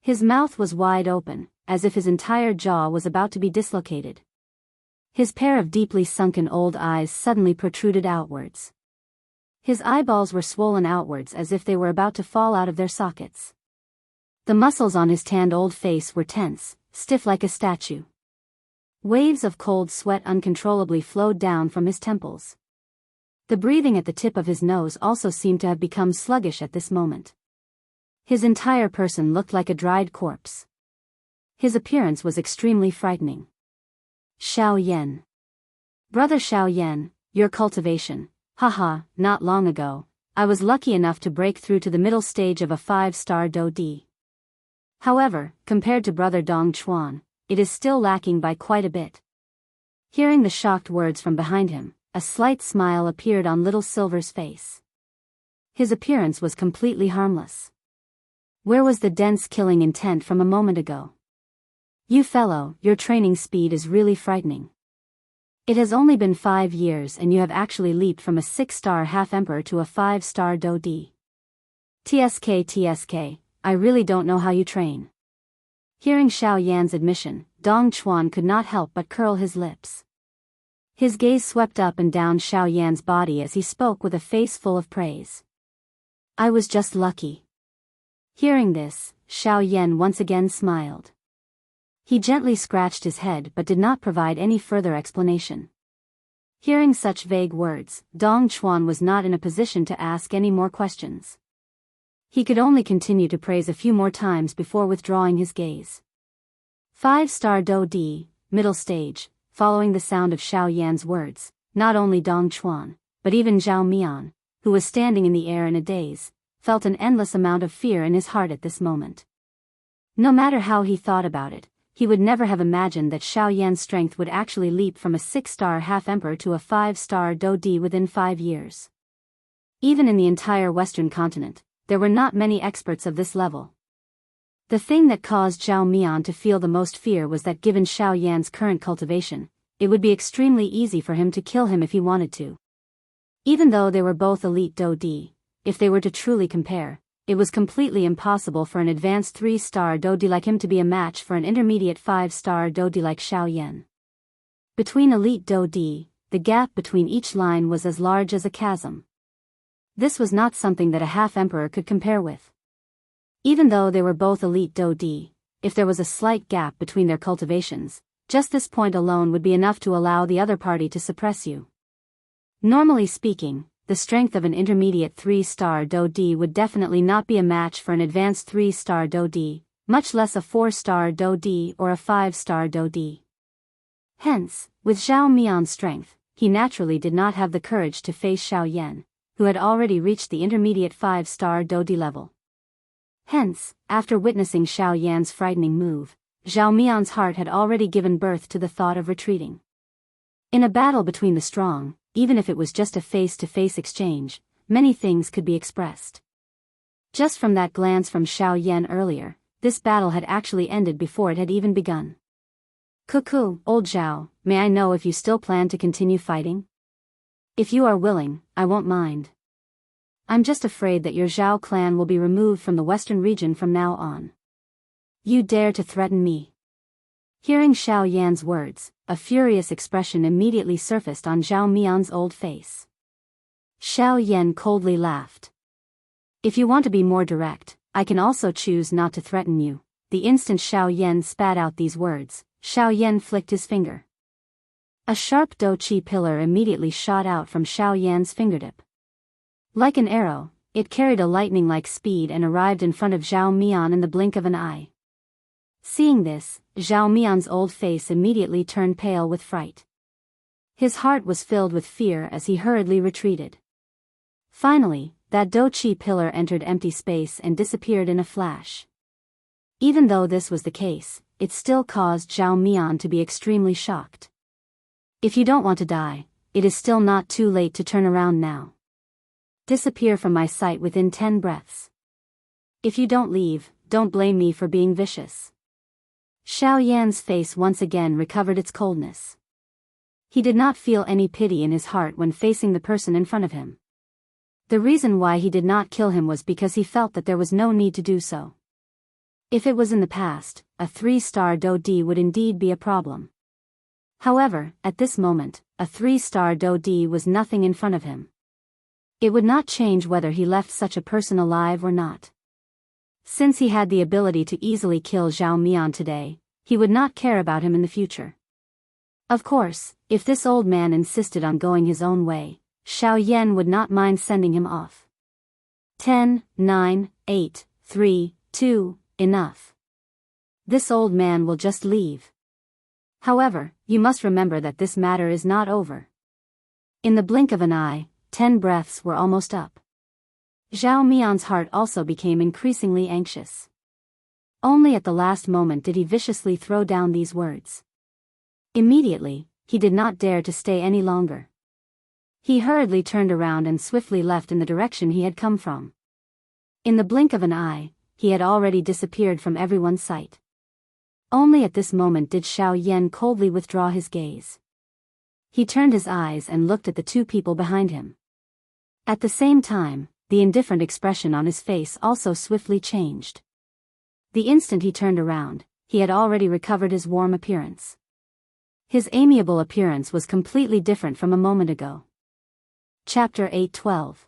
His mouth was wide open, as if his entire jaw was about to be dislocated. His pair of deeply sunken old eyes suddenly protruded outwards. His eyeballs were swollen outwards as if they were about to fall out of their sockets. The muscles on his tanned old face were tense, stiff like a statue. Waves of cold sweat uncontrollably flowed down from his temples. The breathing at the tip of his nose also seemed to have become sluggish at this moment. His entire person looked like a dried corpse. His appearance was extremely frightening. Xiao Yan. Brother Xiao Yan, your cultivation, haha, not long ago, I was lucky enough to break through to the middle stage of a 5-star Dodi. However, compared to Brother Dong Chuan, it is still lacking by quite a bit. Hearing the shocked words from behind him, a slight smile appeared on Little Silver's face. His appearance was completely harmless. Where was the dense killing intent from a moment ago? You fellow, your training speed is really frightening. It has only been 5 years and you have actually leaped from a 6-star half-emperor to a 5-star Dodi. TSK, I really don't know how you train. Hearing Xiao Yan's admission, Dong Chuan could not help but curl his lips. His gaze swept up and down Xiao Yan's body as he spoke with a face full of praise. I was just lucky. Hearing this, Xiao Yan once again smiled. He gently scratched his head but did not provide any further explanation. Hearing such vague words, Dong Chuan was not in a position to ask any more questions. He could only continue to praise a few more times before withdrawing his gaze. 5-star Dodi, middle stage. Following the sound of Xiao Yan's words, not only Dong Chuan, but even Zhao Mian, who was standing in the air in a daze, felt an endless amount of fear in his heart at this moment. No matter how he thought about it, he would never have imagined that Xiao Yan's strength would actually leap from a 6-star half-emperor to a 5-star Dodi within 5 years. Even in the entire Western continent, there were not many experts of this level. The thing that caused Zhao Mian to feel the most fear was that given Xiao Yan's current cultivation, it would be extremely easy for him to kill him if he wanted to. Even though they were both elite Dodi, if they were to truly compare, it was completely impossible for an advanced 3-star Dodi like him to be a match for an intermediate 5-star Dodi like Xiao Yan. Between elite Dodi, the gap between each line was as large as a chasm. This was not something that a half-emperor could compare with. Even though they were both elite Dodi, if there was a slight gap between their cultivations, just this point alone would be enough to allow the other party to suppress you. Normally speaking, the strength of an intermediate 3-star Dodi would definitely not be a match for an advanced 3-star Dodi, much less a 4-star Dodi or a 5-star Dodi. Hence, with Zhao Mian's strength, he naturally did not have the courage to face Xiao Yan, who had already reached the intermediate 5-star Dodi level. Hence, after witnessing Xiao Yan's frightening move, Zhao Mian's heart had already given birth to the thought of retreating. In a battle between the strong, even if it was just a face-to-face exchange, many things could be expressed. Just from that glance from Xiao Yan earlier, this battle had actually ended before it had even begun. Cuckoo, old Zhao, may I know if you still plan to continue fighting? If you are willing, I won't mind. I'm just afraid that your Zhao clan will be removed from the western region from now on. You dare to threaten me? Hearing Xiao Yan's words, a furious expression immediately surfaced on Zhao Mian's old face. Xiao Yan coldly laughed. If you want to be more direct, I can also choose not to threaten you. The instant Xiao Yan spat out these words, Xiao Yan flicked his finger. A sharp Do Qi pillar immediately shot out from Xiao Yan's fingertip. Like an arrow, it carried a lightning-like speed and arrived in front of Zhao Mian in the blink of an eye. Seeing this, Zhao Mian's old face immediately turned pale with fright. His heart was filled with fear as he hurriedly retreated. Finally, that Do Qi pillar entered empty space and disappeared in a flash. Even though this was the case, it still caused Zhao Mian to be extremely shocked. If you don't want to die, it is still not too late to turn around now. Disappear from my sight within 10 breaths. If you don't leave, don't blame me for being vicious. Xiao Yan's face once again recovered its coldness. He did not feel any pity in his heart when facing the person in front of him. The reason why he did not kill him was because he felt that there was no need to do so. If it was in the past, a 3-star Do Di would indeed be a problem. However, at this moment, a 3-star Do Di was nothing in front of him. It would not change whether he left such a person alive or not. Since he had the ability to easily kill Zhao Mian today, he would not care about him in the future. Of course, if this old man insisted on going his own way, Xiao Yan would not mind sending him off. 10, 9, 8, 3, 2, enough. This old man will just leave. However, you must remember that this matter is not over. In the blink of an eye, 10 breaths were almost up. Zhao Mian's heart also became increasingly anxious. Only at the last moment did he viciously throw down these words. Immediately, he did not dare to stay any longer. He hurriedly turned around and swiftly left in the direction he had come from. In the blink of an eye, he had already disappeared from everyone's sight. Only at this moment did Xiao Yan coldly withdraw his gaze. He turned his eyes and looked at the two people behind him. At the same time, the indifferent expression on his face also swiftly changed. The instant he turned around, he had already recovered his warm appearance. His amiable appearance was completely different from a moment ago. Chapter 8:12.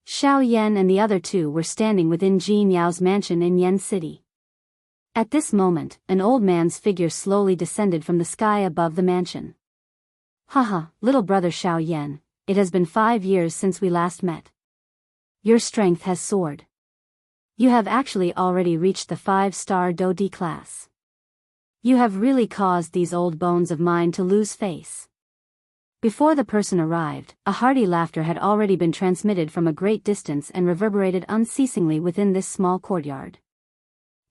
Xiao Yan and the other two were standing within Jin Yao's mansion in Yan City. At this moment, an old man's figure slowly descended from the sky above the mansion. Haha, little brother Xiao Yan, it has been 5 years since we last met. Your strength has soared. You have actually already reached the 5-star Do Di class. You have really caused these old bones of mine to lose face. Before the person arrived, a hearty laughter had already been transmitted from a great distance and reverberated unceasingly within this small courtyard.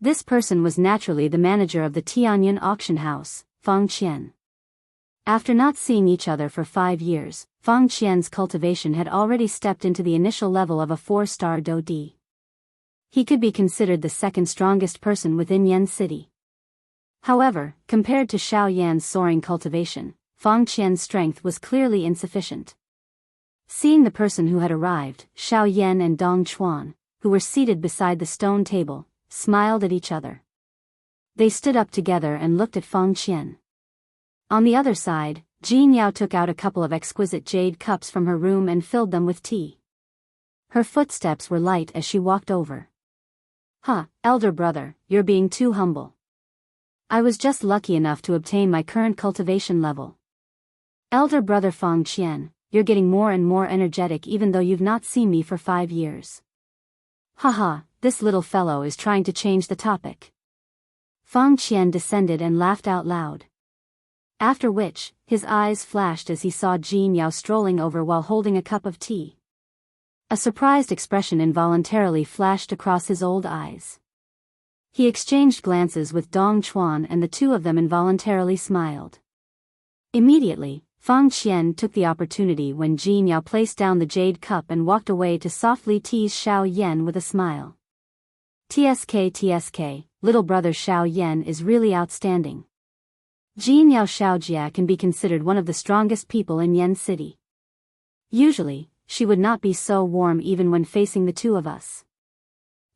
This person was naturally the manager of the Tianyan auction house, Fang Qian. After not seeing each other for 5 years, Fang Qian's cultivation had already stepped into the initial level of a 4-star Do Di. He could be considered the second strongest person within Yan City. However, compared to Xiao Yan's soaring cultivation, Fang Qian's strength was clearly insufficient. Seeing the person who had arrived, Xiao Yan and Dong Chuan, who were seated beside the stone table, smiled at each other. They stood up together and looked at Fang Qian. On the other side, Jin Yao took out a couple of exquisite jade cups from her room and filled them with tea. Her footsteps were light as she walked over. Elder brother, you're being too humble. I was just lucky enough to obtain my current cultivation level. Elder brother Fang Qian, you're getting more and more energetic even though you've not seen me for 5 years. This little fellow is trying to change the topic. Fang Qian descended and laughed out loud. After which, his eyes flashed as he saw Jin Yao strolling over while holding a cup of tea. A surprised expression involuntarily flashed across his old eyes. He exchanged glances with Dong Chuan and the two of them involuntarily smiled. Immediately, Fang Qian took the opportunity when Jin Yao placed down the jade cup and walked away to softly tease Xiao Yan with a smile. TSK, little brother Xiao Yan is really outstanding. Jin Yao Xiaojia can be considered one of the strongest people in Yan City. Usually, she would not be so warm even when facing the two of us.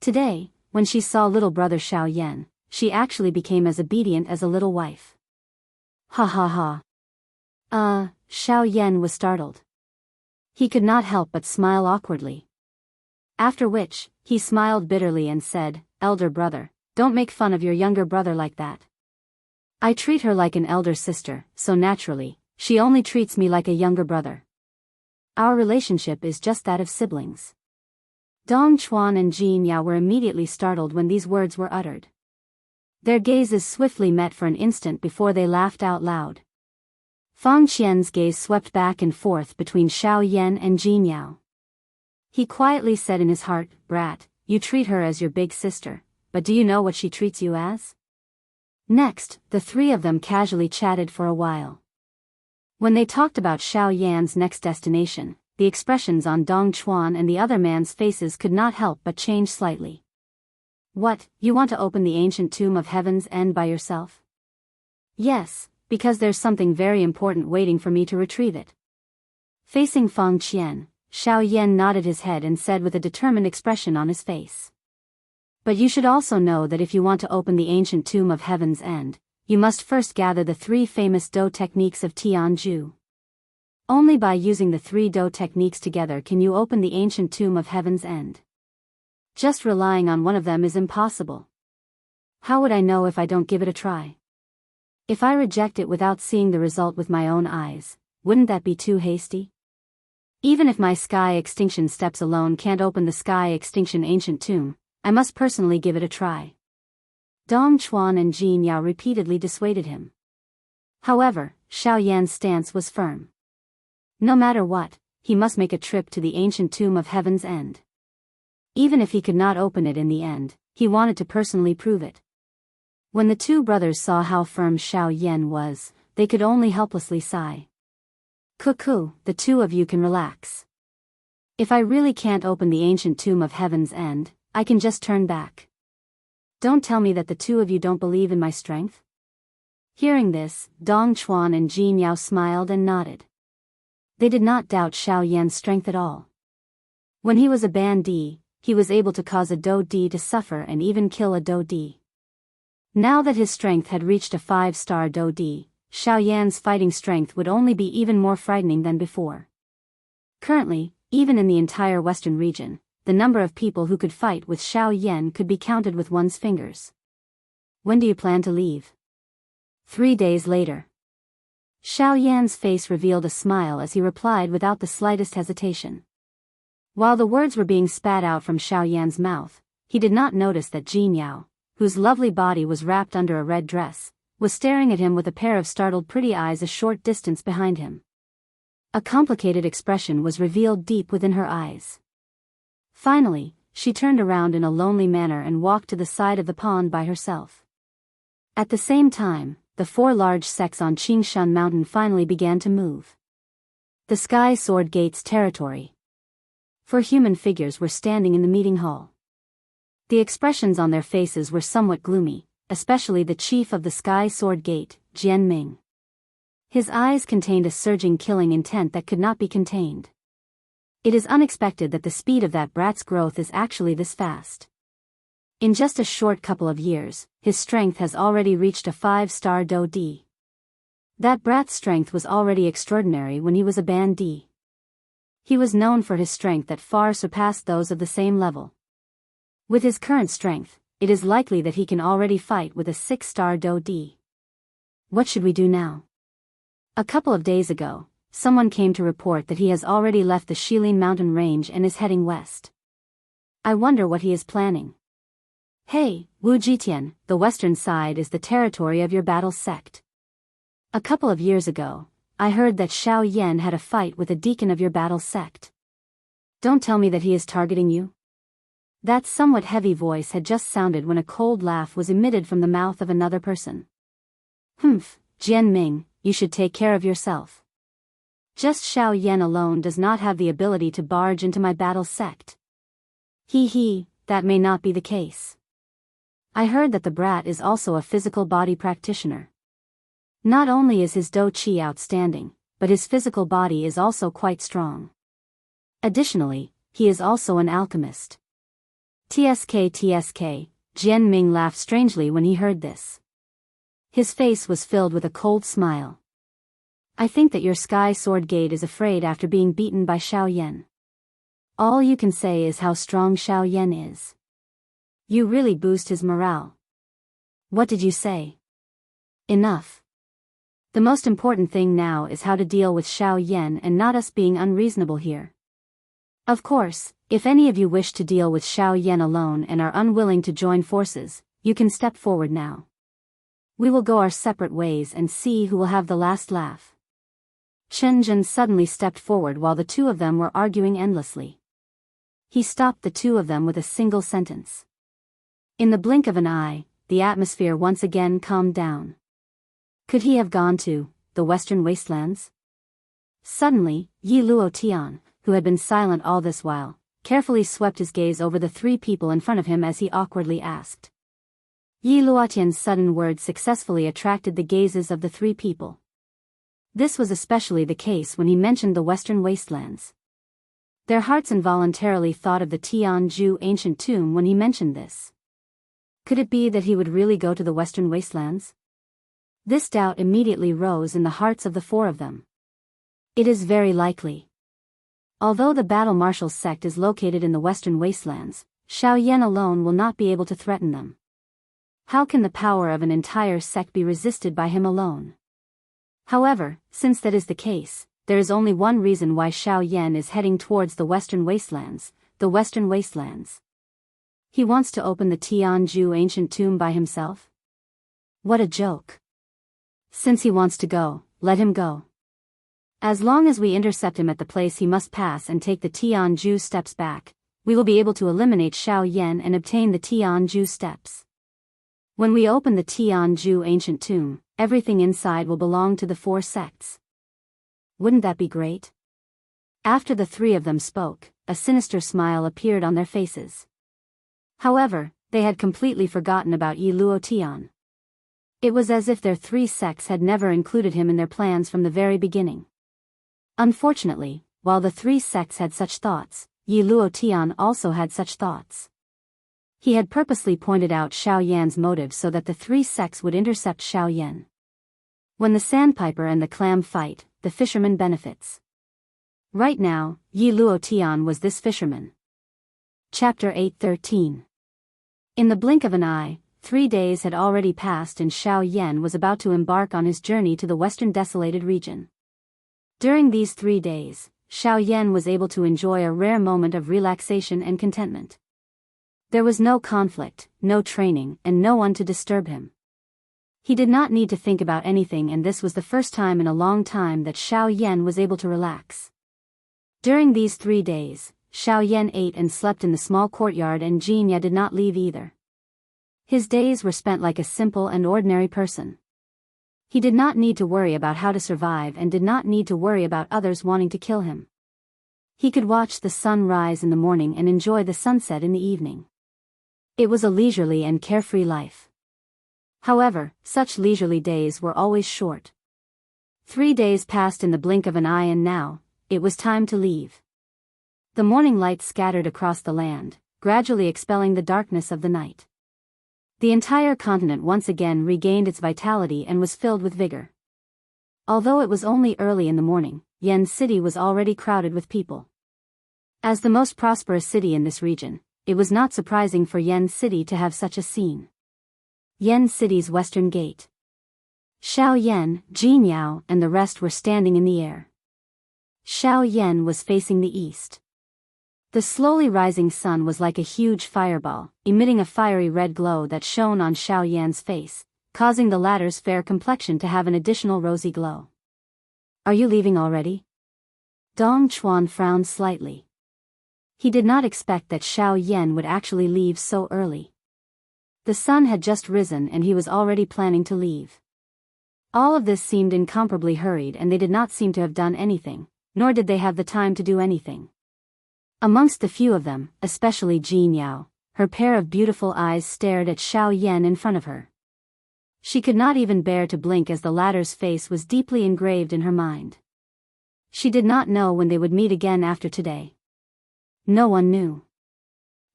Today, when she saw little brother Xiao Yan, she actually became as obedient as a little wife. Ha ha ha. Xiao Yan was startled. He could not help but smile awkwardly. After which, he smiled bitterly and said, "Elder brother, don't make fun of your younger brother like that. I treat her like an elder sister, so naturally, she only treats me like a younger brother. Our relationship is just that of siblings." Dong Chuan and Jin Yao were immediately startled when these words were uttered. Their gazes swiftly met for an instant before they laughed out loud. Fang Qian's gaze swept back and forth between Xiao Yan and Jin Yao. He quietly said in his heart, "Brat, you treat her as your big sister, but do you know what she treats you as?" Next, the three of them casually chatted for a while. When they talked about Xiao Yan's next destination, the expressions on Dong Chuan and the other man's faces could not help but change slightly. "What, you want to open the ancient tomb of Heaven's End by yourself?" "Yes, because there's something very important waiting for me to retrieve it." Facing Fang Qian, Xiao Yan nodded his head and said with a determined expression on his face. "But you should also know that if you want to open the ancient tomb of Heaven's End, you must first gather the 3 famous Do techniques of Tianju. Only by using the 3 Do techniques together can you open the ancient tomb of Heaven's End. Just relying on one of them is impossible. How would I know if I don't give it a try? If I reject it without seeing the result with my own eyes, wouldn't that be too hasty? Even if my sky extinction steps alone can't open the sky extinction ancient tomb, I must personally give it a try." Dong Chuan and Jin Yao repeatedly dissuaded him. However, Xiao Yan's stance was firm. No matter what, he must make a trip to the ancient tomb of Heaven's End. Even if he could not open it in the end, he wanted to personally prove it. When the 2 brothers saw how firm Xiao Yan was, they could only helplessly sigh. "Cuckoo, the 2 of you can relax. If I really can't open the ancient tomb of Heaven's End, I can just turn back. Don't tell me that the 2 of you don't believe in my strength." Hearing this, Dong Chuan and Jin Yao smiled and nodded. They did not doubt Xiao Yan's strength at all. When he was a bandit, he was able to cause a Do D to suffer and even kill a Do D. Now that his strength had reached a 5-star Do D, Xiao Yan's fighting strength would only be even more frightening than before. Currently, even in the entire western region, the number of people who could fight with Xiao Yan could be counted with one's fingers. "When do you plan to leave?" 3 days later. Xiao Yan's face revealed a smile as he replied without the slightest hesitation. While the words were being spat out from Xiao Yan's mouth, he did not notice that Jin Yao, whose lovely body was wrapped under a red dress, was staring at him with a pair of startled pretty eyes a short distance behind him. A complicated expression was revealed deep within her eyes. Finally, she turned around in a lonely manner and walked to the side of the pond by herself. At the same time, the 4 large sects on Qingshan Mountain finally began to move. The Sky Sword Gate's territory. 4 human figures were standing in the meeting hall. The expressions on their faces were somewhat gloomy, especially the chief of the Sky Sword Gate, Jian Ming. His eyes contained a surging killing intent that could not be contained. It is unexpected that the speed of that brat's growth is actually this fast. In just a short couple of years, his strength has already reached a 5-star Do D. That brat's strength was already extraordinary when he was a bandit. He was known for his strength that far surpassed those of the same level. With his current strength, it is likely that he can already fight with a 6-star Do D. What should we do now? A couple of days ago, someone came to report that he has already left the Shilin mountain range and is heading west. I wonder what he is planning. Hey, Wu Jitian, the western side is the territory of your battle sect. A couple of years ago, I heard that Xiao Yan had a fight with a deacon of your battle sect. Don't tell me that he is targeting you. That somewhat heavy voice had just sounded when a cold laugh was emitted from the mouth of another person. Humph, Jian Ming, you should take care of yourself. Just Xiao Yan alone does not have the ability to barge into my battle sect. He, that may not be the case. I heard that the brat is also a physical body practitioner. Not only is his Do Qi outstanding, but his physical body is also quite strong. Additionally, he is also an alchemist. TSK, Jian Ming laughed strangely when he heard this. His face was filled with a cold smile. I think that your Sky Sword Gate is afraid after being beaten by Xiao Yan. All you can say is how strong Xiao Yan is. You really boost his morale. What did you say? Enough. The most important thing now is how to deal with Xiao Yan and not us being unreasonable here. Of course, if any of you wish to deal with Xiao Yan alone and are unwilling to join forces, you can step forward now. We will go our separate ways and see who will have the last laugh. Chen Zhen suddenly stepped forward while the two of them were arguing endlessly. He stopped the two of them with a single sentence. In the blink of an eye, the atmosphere once again calmed down. Could he have gone to the Western Wastelands? Suddenly, Yi Luotian, who had been silent all this while, carefully swept his gaze over the three people in front of him as he awkwardly asked. Yi Luotian's sudden words successfully attracted the gazes of the three people. This was especially the case when he mentioned the Western Wastelands. Their hearts involuntarily thought of the Tianzhu ancient tomb when he mentioned this. Could it be that he would really go to the Western Wastelands? This doubt immediately rose in the hearts of the four of them. It is very likely. Although the Battle Marshal's sect is located in the Western Wastelands, Xiao Yan alone will not be able to threaten them. How can the power of an entire sect be resisted by him alone? However, since that is the case, there is only one reason why Xiao Yan is heading towards the Western Wastelands, the Western Wastelands. He wants to open the Tianzhu ancient tomb by himself? What a joke. Since he wants to go, let him go. As long as we intercept him at the place he must pass and take the Tianzhu steps back, we will be able to eliminate Xiao Yan and obtain the Tianzhu steps. When we open the Tianzhu ancient tomb, everything inside will belong to the four sects. Wouldn't that be great? After the three of them spoke, a sinister smile appeared on their faces. However, they had completely forgotten about Yi Luotian. It was as if their three sects had never included him in their plans from the very beginning. Unfortunately, while the three sects had such thoughts, Yi Luotian also had such thoughts. He had purposely pointed out Xiao Yan's motives so that the three sects would intercept Xiao Yan. When the sandpiper and the clam fight, the fisherman benefits. Right now, Yi Luotian was this fisherman. Chapter 8:13. In the blink of an eye, 3 days had already passed and Xiao Yan was about to embark on his journey to the western desolated region. During these 3 days, Xiao Yan was able to enjoy a rare moment of relaxation and contentment. There was no conflict, no training, and no one to disturb him. He did not need to think about anything, and this was the first time in a long time that Xiao Yan was able to relax. During these 3 days, Xiao Yan ate and slept in the small courtyard and Jinya did not leave either. His days were spent like a simple and ordinary person. He did not need to worry about how to survive and did not need to worry about others wanting to kill him. He could watch the sun rise in the morning and enjoy the sunset in the evening. It was a leisurely and carefree life. However, such leisurely days were always short. 3 days passed in the blink of an eye and now, it was time to leave. The morning light scattered across the land, gradually expelling the darkness of the night. The entire continent once again regained its vitality and was filled with vigor. Although it was only early in the morning, Yen City was already crowded with people. As the most prosperous city in this region, it was not surprising for Yen City to have such a scene. Yen City's western gate. Xiao Yan, Jin Yao, and the rest were standing in the air. Xiao Yan was facing the east. The slowly rising sun was like a huge fireball, emitting a fiery red glow that shone on Xiao Yan's face, causing the latter's fair complexion to have an additional rosy glow. Are you leaving already? Dong Chuan frowned slightly. He did not expect that Xiao Yan would actually leave so early. The sun had just risen and he was already planning to leave. All of this seemed incomparably hurried and they did not seem to have done anything, nor did they have the time to do anything. Amongst the few of them, especially Jin Yao, her pair of beautiful eyes stared at Xiao Yan in front of her. She could not even bear to blink as the latter's face was deeply engraved in her mind. She did not know when they would meet again after today. No one knew.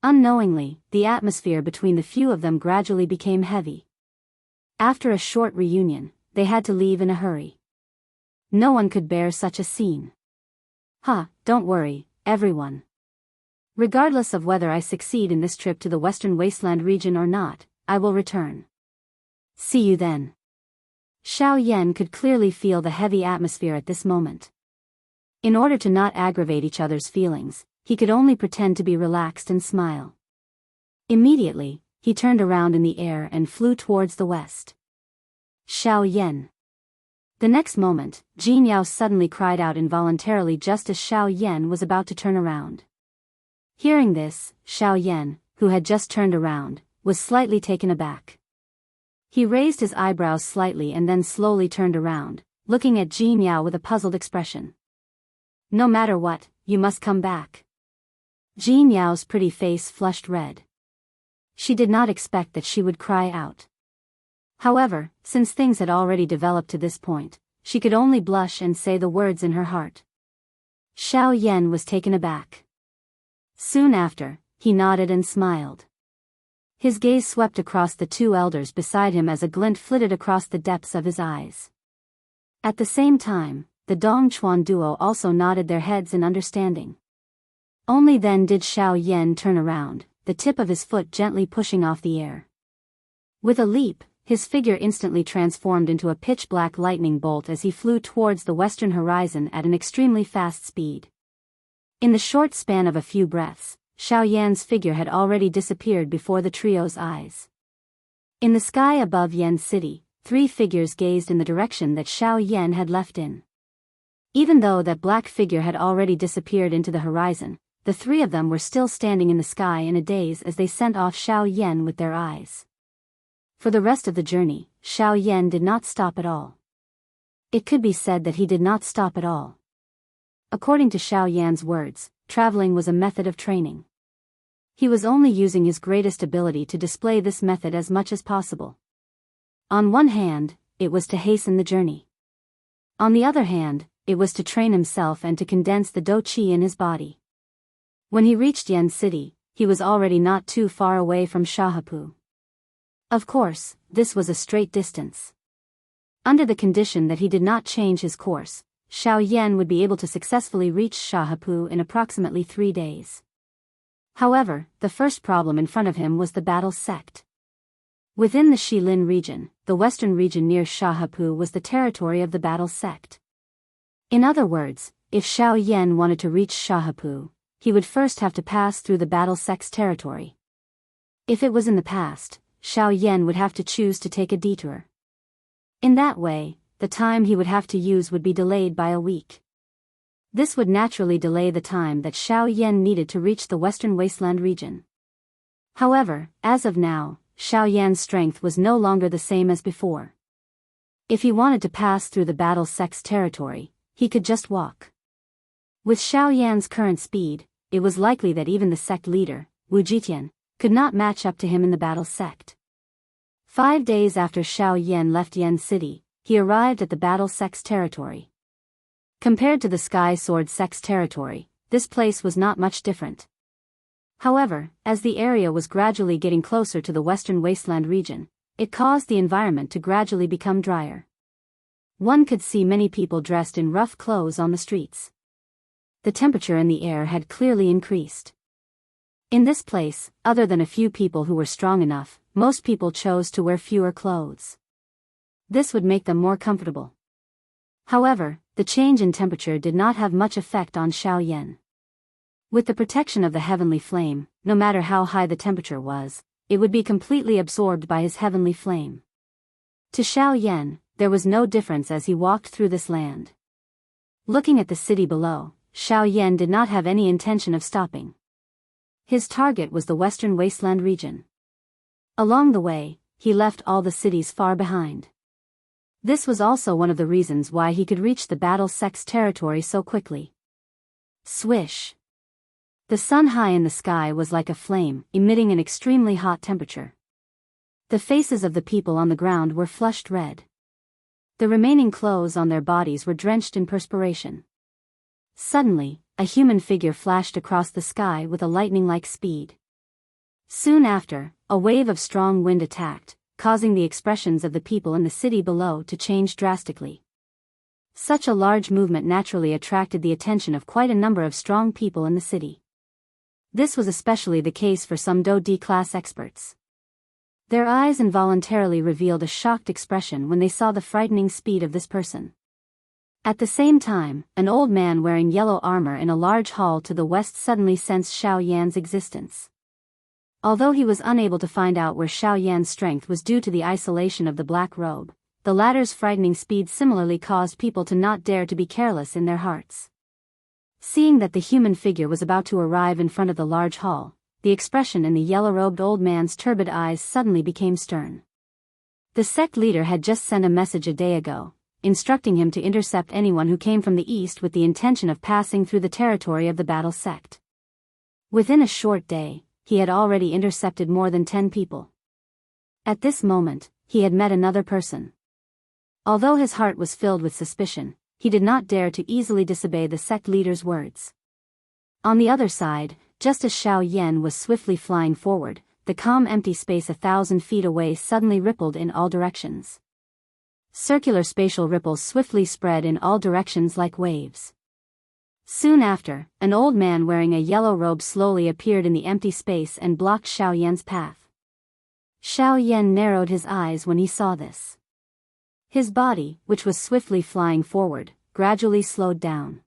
Unknowingly, the atmosphere between the few of them gradually became heavy. After a short reunion, they had to leave in a hurry. No one could bear such a scene. Don't worry, everyone. Regardless of whether I succeed in this trip to the Western Wasteland region or not, I will return. See you then. Xiao Yan could clearly feel the heavy atmosphere at this moment. In order to not aggravate each other's feelings, he could only pretend to be relaxed and smile. Immediately, he turned around in the air and flew towards the west. Xiao Yan. The next moment, Jianghu suddenly cried out involuntarily just as Xiao Yan was about to turn around. Hearing this, Xiao Yan, who had just turned around, was slightly taken aback. He raised his eyebrows slightly and then slowly turned around, looking at Jianghu with a puzzled expression. No matter what, you must come back. Jianghu's pretty face flushed red. She did not expect that she would cry out. However, since things had already developed to this point, she could only blush and say the words in her heart. Xiao Yan was taken aback. Soon after, he nodded and smiled. His gaze swept across the two elders beside him as a glint flitted across the depths of his eyes. At the same time, the Dongchuan duo also nodded their heads in understanding. Only then did Xiao Yan turn around, the tip of his foot gently pushing off the air. With a leap, his figure instantly transformed into a pitch-black lightning bolt as he flew towards the western horizon at an extremely fast speed. In the short span of a few breaths, Xiao Yan's figure had already disappeared before the trio's eyes. In the sky above Yan City, three figures gazed in the direction that Xiao Yan had left in. Even though that black figure had already disappeared into the horizon, the three of them were still standing in the sky in a daze as they sent off Xiao Yan with their eyes. For the rest of the journey, Xiao Yan did not stop at all. It could be said that he did not stop at all. According to Xiao Yan's words, traveling was a method of training. He was only using his greatest ability to display this method as much as possible. On one hand, it was to hasten the journey. On the other hand, it was to train himself and to condense the dou qi in his body. When he reached Yan City, he was already not too far away from Shahapu. Of course, this was a straight distance. Under the condition that he did not change his course, Xiao Yan would be able to successfully reach Shahapu in approximately 3 days. However, the first problem in front of him was the battle sect. Within the Shilin region, the western region near Shahapu was the territory of the battle sect. In other words, if Xiao Yan wanted to reach Shahapu, he would first have to pass through the battle sect's territory. If it was in the past, Xiao Yan would have to choose to take a detour. In that way, the time he would have to use would be delayed by a week. This would naturally delay the time that Xiao Yan needed to reach the Western Wasteland region. However, as of now, Xiao Yan's strength was no longer the same as before. If he wanted to pass through the battle sect's territory, he could just walk. With Xiao Yan's current speed, it was likely that even the sect leader, Wu Jitian, could not match up to him in the battle sect. 5 days after Xiao Yan left Yan City, he arrived at the battle sect's territory. Compared to the Sky Sword sect's territory, this place was not much different. However, as the area was gradually getting closer to the Western Wasteland region, it caused the environment to gradually become drier. One could see many people dressed in rough clothes on the streets. The temperature in the air had clearly increased. In this place, other than a few people who were strong enough, most people chose to wear fewer clothes. This would make them more comfortable. However, the change in temperature did not have much effect on Xiao Yan. With the protection of the heavenly flame, no matter how high the temperature was, it would be completely absorbed by his heavenly flame. To Xiao Yan, there was no difference as he walked through this land. Looking at the city below, Xiao Yan did not have any intention of stopping. His target was the Western Wasteland region. Along the way, he left all the cities far behind. This was also one of the reasons why he could reach the battle sect's territory so quickly. Swish! The sun high in the sky was like a flame, emitting an extremely hot temperature. The faces of the people on the ground were flushed red. The remaining clothes on their bodies were drenched in perspiration. Suddenly, a human figure flashed across the sky with a lightning-like speed. Soon after, a wave of strong wind attacked, causing the expressions of the people in the city below to change drastically. Such a large movement naturally attracted the attention of quite a number of strong people in the city. This was especially the case for some Do-D class experts. Their eyes involuntarily revealed a shocked expression when they saw the frightening speed of this person. At the same time, an old man wearing yellow armor in a large hall to the west suddenly sensed Xiao Yan's existence. Although he was unable to find out where Xiao Yan's strength was due to the isolation of the black robe, the latter's frightening speed similarly caused people to not dare to be careless in their hearts. Seeing that the human figure was about to arrive in front of the large hall, the expression in the yellow-robed old man's turbid eyes suddenly became stern. The sect leader had just sent a message a day ago, instructing him to intercept anyone who came from the east with the intention of passing through the territory of the battle sect. Within a short day, he had already intercepted more than 10 people. At this moment, he had met another person. Although his heart was filled with suspicion, he did not dare to easily disobey the sect leader's words. On the other side, just as Xiao Yan was swiftly flying forward, the calm empty space 1,000 feet away suddenly rippled in all directions. Circular spatial ripples swiftly spread in all directions like waves. Soon after, an old man wearing a yellow robe slowly appeared in the empty space and blocked Xiao Yan's path. Xiao Yan narrowed his eyes when he saw this. His body, which was swiftly flying forward, gradually slowed down.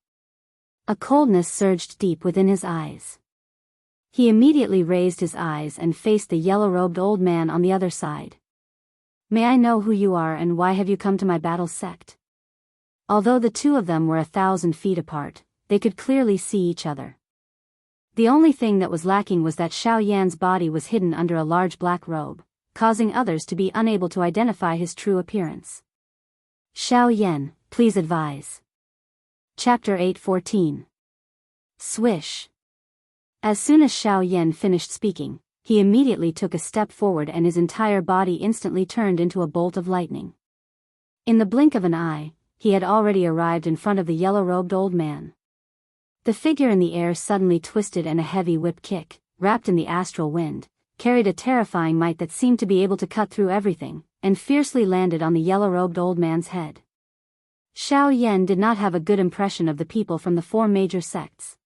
A coldness surged deep within his eyes. He immediately raised his eyes and faced the yellow-robed old man on the other side. "May I know who you are and why have you come to my battle sect?" Although the two of them were 1,000 feet apart, they could clearly see each other. The only thing that was lacking was that Xiao Yan's body was hidden under a large black robe, causing others to be unable to identify his true appearance. "Xiao Yan, please advise." Chapter 8:14. Swish. As soon as Xiao Yan finished speaking, he immediately took a step forward and his entire body instantly turned into a bolt of lightning. In the blink of an eye, he had already arrived in front of the yellow-robed old man. The figure in the air suddenly twisted and a heavy whip kick, wrapped in the astral wind, carried a terrifying might that seemed to be able to cut through everything, and fiercely landed on the yellow-robed old man's head. Xiao Yan did not have a good impression of the people from the 4 major sects.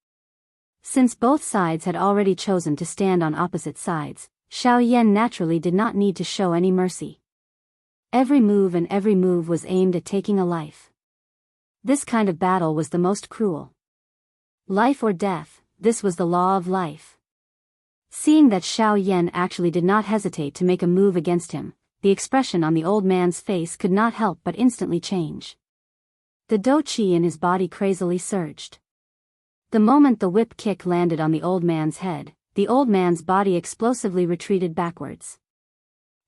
Since both sides had already chosen to stand on opposite sides, Xiao Yan naturally did not need to show any mercy. Every move was aimed at taking a life. This kind of battle was the most cruel. Life or death, this was the law of life. Seeing that Xiao Yan actually did not hesitate to make a move against him, the expression on the old man's face could not help but instantly change. The do-chi in his body crazily surged. The moment the whip kick landed on the old man's head, the old man's body explosively retreated backwards.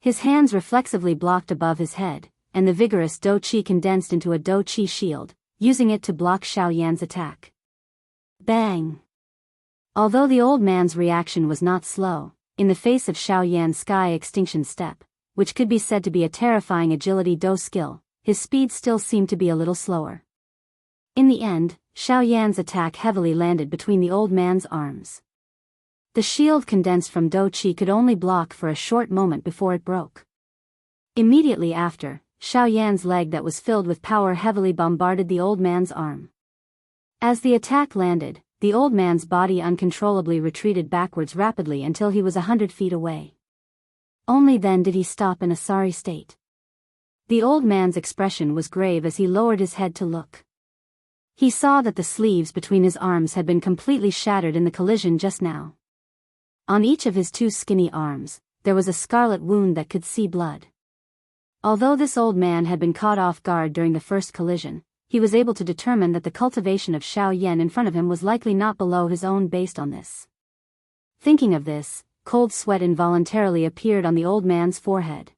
His hands reflexively blocked above his head, and the vigorous do-chi condensed into a do-chi shield, using it to block Xiao Yan's attack. Bang! Although the old man's reaction was not slow, in the face of Xiao Yan's sky extinction step, which could be said to be a terrifying agility do skill, his speed still seemed to be a little slower. In the end, Xiao Yan's attack heavily landed between the old man's arms. The shield condensed from do-chi could only block for a short moment before it broke. Immediately after, Xiao Yan's leg that was filled with power heavily bombarded the old man's arm. As the attack landed, the old man's body uncontrollably retreated backwards rapidly until he was 100 feet away. Only then did he stop in a sorry state. The old man's expression was grave as he lowered his head to look. He saw that the sleeves between his arms had been completely shattered in the collision just now. On each of his 2 skinny arms, there was a scarlet wound that could see blood. Although this old man had been caught off guard during the first collision, he was able to determine that the cultivation of Xiao Yan in front of him was likely not below his own based on this. Thinking of this, cold sweat involuntarily appeared on the old man's forehead.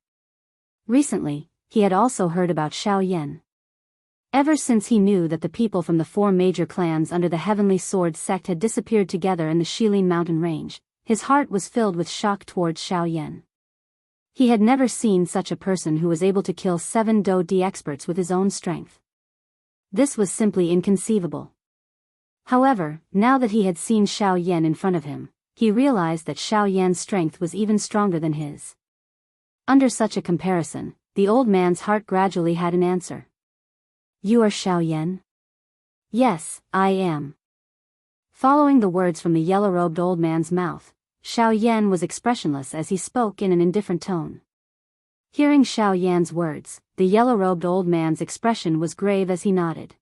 Recently, he had also heard about Xiao Yan. Ever since he knew that the people from the 4 major clans under the Heavenly Sword sect had disappeared together in the Shilin mountain range, his heart was filled with shock towards Xiao Yan. He had never seen such a person who was able to kill 7 Do-D experts with his own strength. This was simply inconceivable. However, now that he had seen Xiao Yan in front of him, he realized that Xiao Yan's strength was even stronger than his. Under such a comparison, the old man's heart gradually had an answer. You are Xiao Yan? Yes, I am. Following the words from the yellow-robed old man's mouth, Xiao Yan was expressionless as he spoke in an indifferent tone. Hearing Xiao Yan's words, the yellow-robed old man's expression was grave as he nodded.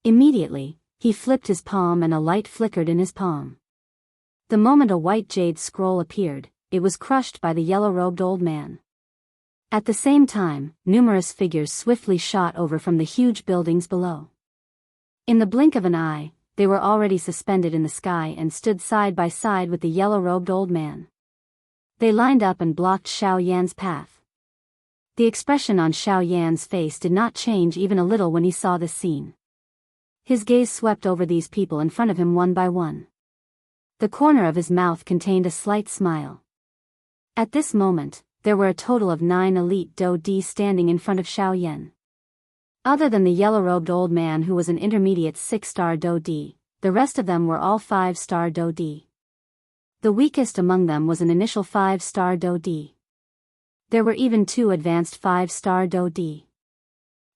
Immediately, he flipped his palm and a light flickered in his palm. The moment a white jade scroll appeared, it was crushed by the yellow-robed old man. At the same time, numerous figures swiftly shot over from the huge buildings below. In the blink of an eye, they were already suspended in the sky and stood side by side with the yellow-robed old man. They lined up and blocked Xiao Yan's path. The expression on Xiao Yan's face did not change even a little when he saw this scene. His gaze swept over these people in front of him one by one. The corner of his mouth contained a slight smile. At this moment, there were a total of 9 elite Do-Di standing in front of Xiao Yan. Other than the yellow-robed old man who was an intermediate 6-star Do-Di, the rest of them were all 5-star Do-Di. The weakest among them was an initial 5-star Do-Di. There were even 2 advanced 5-star Do-Di.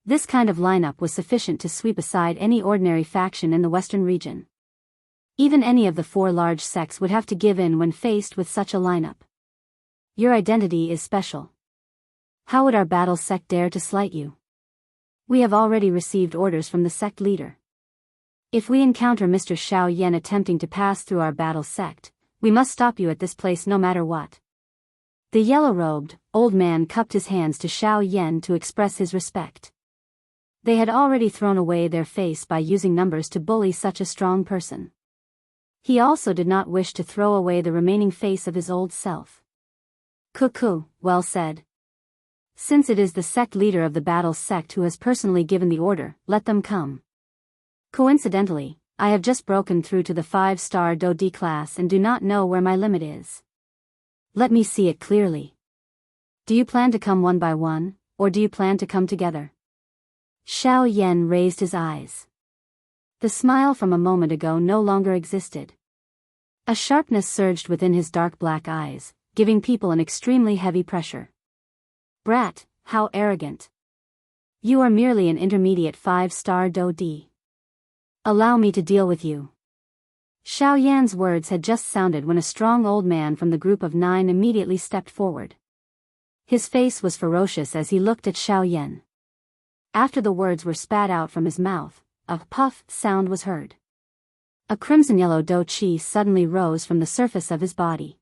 This kind of lineup was sufficient to sweep aside any ordinary faction in the western region. Even any of the 4 large sects would have to give in when faced with such a lineup. Your identity is special. How would our battle sect dare to slight you? We have already received orders from the sect leader. If we encounter Mr. Xiao Yan attempting to pass through our battle sect, we must stop you at this place no matter what. The yellow-robed, old man cupped his hands to Xiao Yan to express his respect. They had already thrown away their face by using numbers to bully such a strong person. He also did not wish to throw away the remaining face of his old self. Cuckoo, well said. Since it is the sect leader of the battle sect who has personally given the order, let them come. Coincidentally, I have just broken through to the 5-star Do-Di class and do not know where my limit is. Let me see it clearly. Do you plan to come one by one, or do you plan to come together? Xiao Yan raised his eyes. The smile from a moment ago no longer existed. A sharpness surged within his dark black eyes, giving people an extremely heavy pressure. Brat, how arrogant. You are merely an intermediate 5-star Do-Di. Allow me to deal with you. Xiao Yan's words had just sounded when a strong old man from the group of 9 immediately stepped forward. His face was ferocious as he looked at Xiao Yan. After the words were spat out from his mouth, a puff sound was heard. A crimson-yellow Do-Chi suddenly rose from the surface of his body.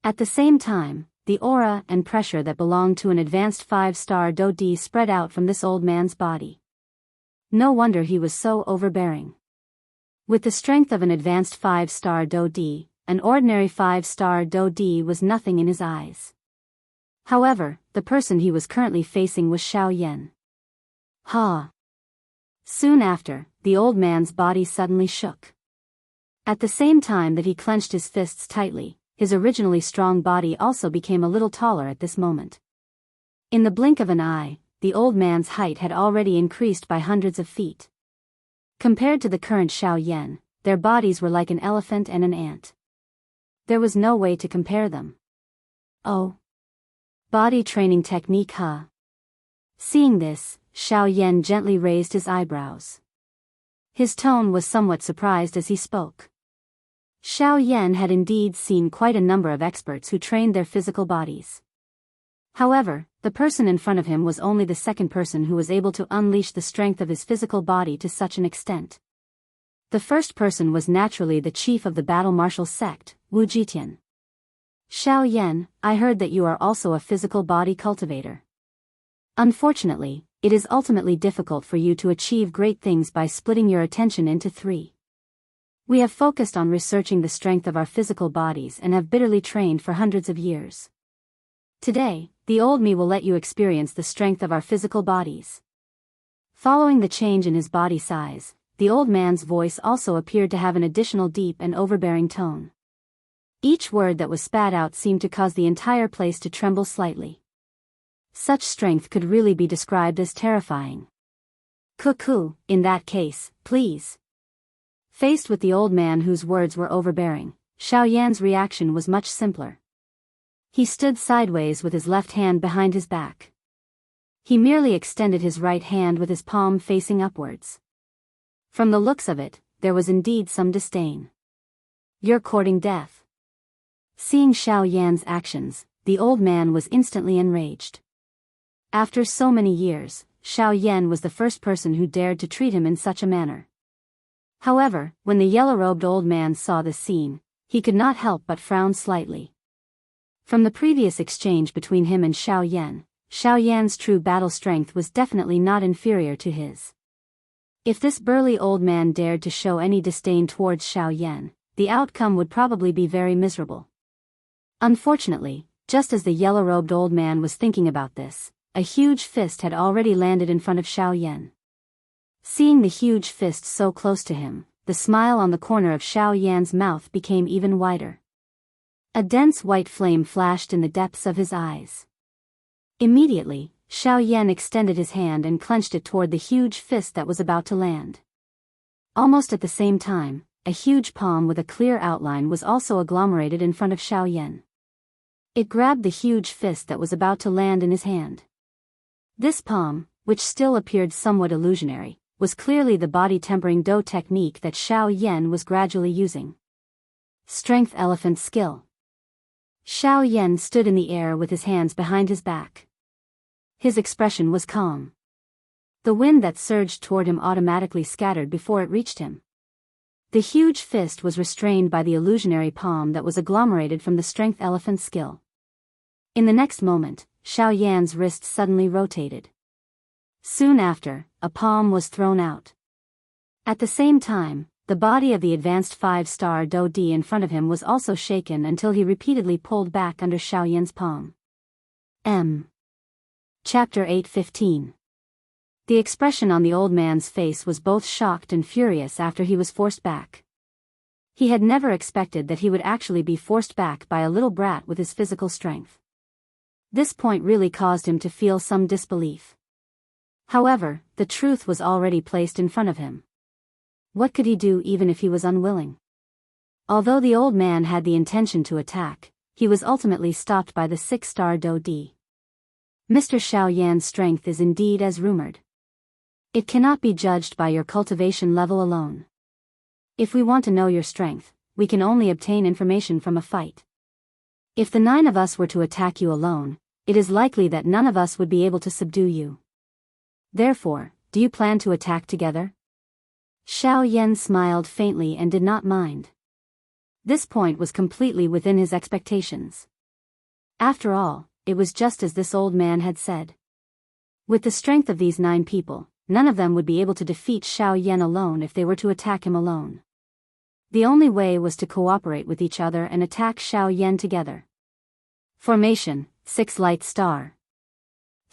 At the same time, the aura and pressure that belonged to an advanced 5-star Do-Di spread out from this old man's body. No wonder he was so overbearing. With the strength of an advanced 5-star Do-Di, an ordinary 5-star Do-Di was nothing in his eyes. However, the person he was currently facing was Xiao Yan. Ha! Soon after, the old man's body suddenly shook. At the same time that he clenched his fists tightly, his originally strong body also became a little taller at this moment. In the blink of an eye, the old man's height had already increased by hundreds of feet. Compared to the current Xiao Yan, their bodies were like an elephant and an ant. There was no way to compare them. Oh. Body training technique, huh? Seeing this, Xiao Yan gently raised his eyebrows. His tone was somewhat surprised as he spoke. Xiao Yan had indeed seen quite a number of experts who trained their physical bodies. However, the person in front of him was only the second person who was able to unleash the strength of his physical body to such an extent. The first person was naturally the chief of the battle martial sect, Wu Jitian. Xiao Yan, I heard that you are also a physical body cultivator. Unfortunately, it is ultimately difficult for you to achieve great things by splitting your attention into 3. We have focused on researching the strength of our physical bodies and have bitterly trained for hundreds of years. Today, the old me will let you experience the strength of our physical bodies. Following the change in his body size, the old man's voice also appeared to have an additional deep and overbearing tone. Each word that was spat out seemed to cause the entire place to tremble slightly. Such strength could really be described as terrifying. Cuckoo, in that case, please. Faced with the old man whose words were overbearing, Xiaoyan's reaction was much simpler. He stood sideways with his left hand behind his back. He merely extended his right hand with his palm facing upwards. From the looks of it, there was indeed some disdain. "You're courting death." Seeing Xiaoyan's actions, the old man was instantly enraged. After so many years, Xiaoyan was the first person who dared to treat him in such a manner. However, when the yellow-robed old man saw this scene, he could not help but frown slightly. From the previous exchange between him and Xiaoyan's true battle strength was definitely not inferior to his. If this burly old man dared to show any disdain towards Xiaoyan, the outcome would probably be very miserable. Unfortunately, just as the yellow-robed old man was thinking about this, a huge fist had already landed in front of Xiaoyan. Seeing the huge fist so close to him, the smile on the corner of Xiaoyan's mouth became even wider. A dense white flame flashed in the depths of his eyes. Immediately, Xiaoyan extended his hand and clenched it toward the huge fist that was about to land. Almost at the same time, a huge palm with a clear outline was also agglomerated in front of Xiaoyan. It grabbed the huge fist that was about to land in his hand. This palm, which still appeared somewhat illusionary, was clearly the body-tempering Do technique that Xiaoyan was gradually using. Strength Elephant Skill. Xiaoyan stood in the air with his hands behind his back. His expression was calm. The wind that surged toward him automatically scattered before it reached him. The huge fist was restrained by the illusionary palm that was agglomerated from the Strength Elephant skill. In the next moment, Xiaoyan's wrist suddenly rotated. Soon after, a palm was thrown out. At the same time, the body of the advanced 5-star Do D in front of him was also shaken until he repeatedly pulled back under Xiaoyan's palm. Chapter 8:15. The expression on the old man's face was both shocked and furious after he was forced back. He had never expected that he would actually be forced back by a little brat with his physical strength. This point really caused him to feel some disbelief. However, the truth was already placed in front of him. What could he do even if he was unwilling? Although the old man had the intention to attack, he was ultimately stopped by the 6-star Do D. Mr. Xiaoyan's strength is indeed as rumored. It cannot be judged by your cultivation level alone. If we want to know your strength, we can only obtain information from a fight. If the 9 of us were to attack you alone, it is likely that none of us would be able to subdue you. Therefore, do you plan to attack together? Xiaoyan smiled faintly and did not mind. This point was completely within his expectations. After all, it was just as this old man had said. With the strength of these 9 people, none of them would be able to defeat Xiaoyan alone if they were to attack him alone. The only way was to cooperate with each other and attack Xiaoyan together. Formation, 6 light star.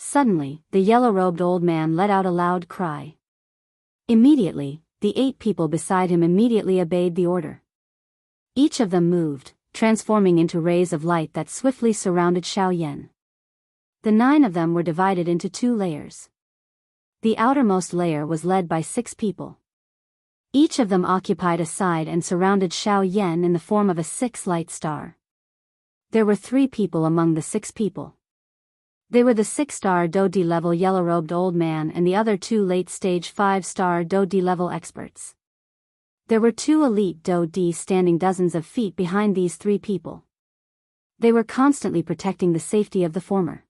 Suddenly, the yellow-robed old man let out a loud cry. Immediately, the 8 people beside him immediately obeyed the order. Each of them moved, transforming into rays of light that swiftly surrounded Xiaoyan. The 9 of them were divided into 2 layers. The outermost layer was led by 6 people. Each of them occupied a side and surrounded Xiaoyan in the form of a 6 light star. There were 3 people among the 6 people. They were the 6-star Do D level yellow-robed old man and the other 2 late-stage 5-star Do D level experts. There were 2 elite Do D standing dozens of feet behind these 3 people. They were constantly protecting the safety of the former.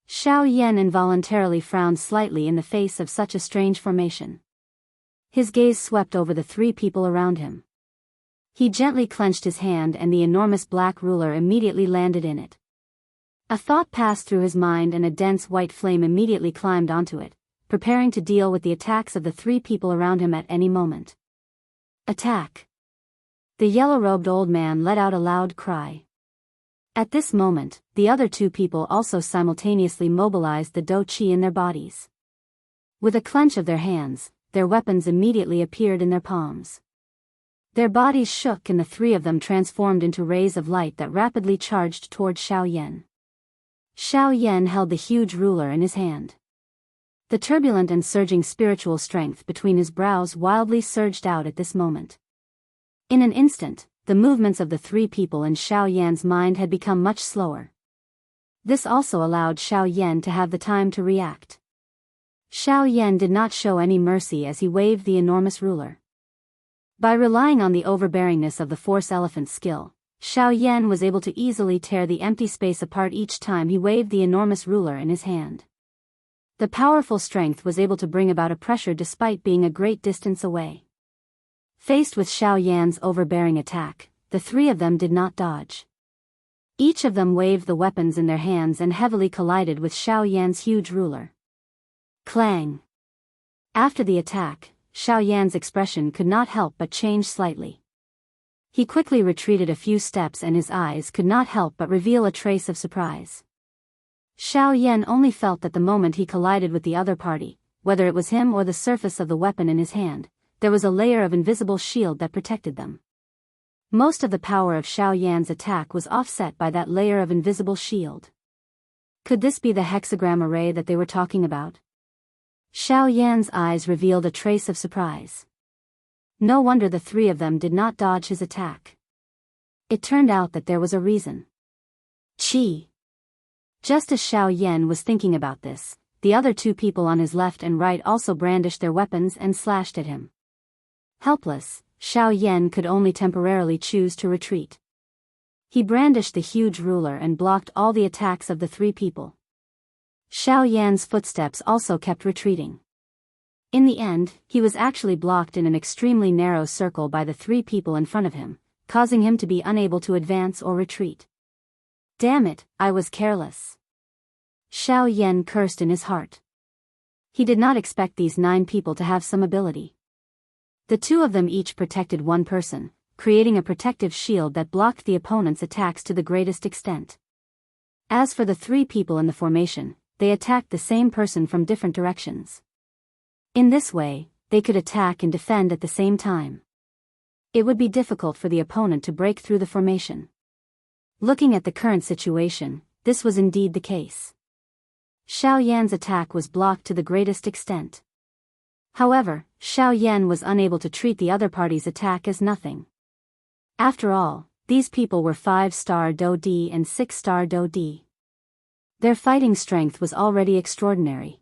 Xiaoyan involuntarily frowned slightly in the face of such a strange formation. His gaze swept over the 3 people around him. He gently clenched his hand and the enormous black ruler immediately landed in it. A thought passed through his mind and a dense white flame immediately climbed onto it, preparing to deal with the attacks of the 3 people around him at any moment. Attack! The yellow-robed old man let out a loud cry. At this moment, the other 2 people also simultaneously mobilized the Do Qi in their bodies. With a clench of their hands, their weapons immediately appeared in their palms. Their bodies shook and the 3 of them transformed into rays of light that rapidly charged toward Xiaoyan. Xiaoyan held the huge ruler in his hand. The turbulent and surging spiritual strength between his brows wildly surged out at this moment. In an instant, the movements of the three people in Xiao Yan's mind had become much slower. This also allowed Xiao Yan to have the time to react. Xiao Yan did not show any mercy as he waved the enormous ruler. By relying on the overbearingness of the Force Elephant's skill, Xiao Yan was able to easily tear the empty space apart each time he waved the enormous ruler in his hand. The powerful strength was able to bring about a pressure despite being a great distance away. Faced with Xiao Yan's overbearing attack, the three of them did not dodge. Each of them waved the weapons in their hands and heavily collided with Xiao Yan's huge ruler. Clang! After the attack, Xiao Yan's expression could not help but change slightly. He quickly retreated a few steps and his eyes could not help but reveal a trace of surprise. Xiao Yan only felt that the moment he collided with the other party, whether it was him or the surface of the weapon in his hand, there was a layer of invisible shield that protected them. Most of the power of Xiao Yan's attack was offset by that layer of invisible shield. Could this be the hexagram array that they were talking about? Xiao Yan's eyes revealed a trace of surprise. No wonder the three of them did not dodge his attack. It turned out that there was a reason. Qi. Just as Xiao Yan was thinking about this, the other two people on his left and right also brandished their weapons and slashed at him. Helpless, Xiao Yan could only temporarily choose to retreat. He brandished the huge ruler and blocked all the attacks of the three people. Xiao Yan's footsteps also kept retreating. In the end, he was actually blocked in an extremely narrow circle by the three people in front of him, causing him to be unable to advance or retreat. Damn it, I was careless. Xiao Yan cursed in his heart. He did not expect these 9 people to have some ability. The two of them each protected one person, creating a protective shield that blocked the opponent's attacks to the greatest extent. As for the 3 people in the formation, they attacked the same person from different directions. In this way, they could attack and defend at the same time. It would be difficult for the opponent to break through the formation. Looking at the current situation, this was indeed the case. Xiao Yan's attack was blocked to the greatest extent. However, Xiao Yan was unable to treat the other party's attack as nothing. After all, these people were 5-star Do D and 6-star Do D. Their fighting strength was already extraordinary.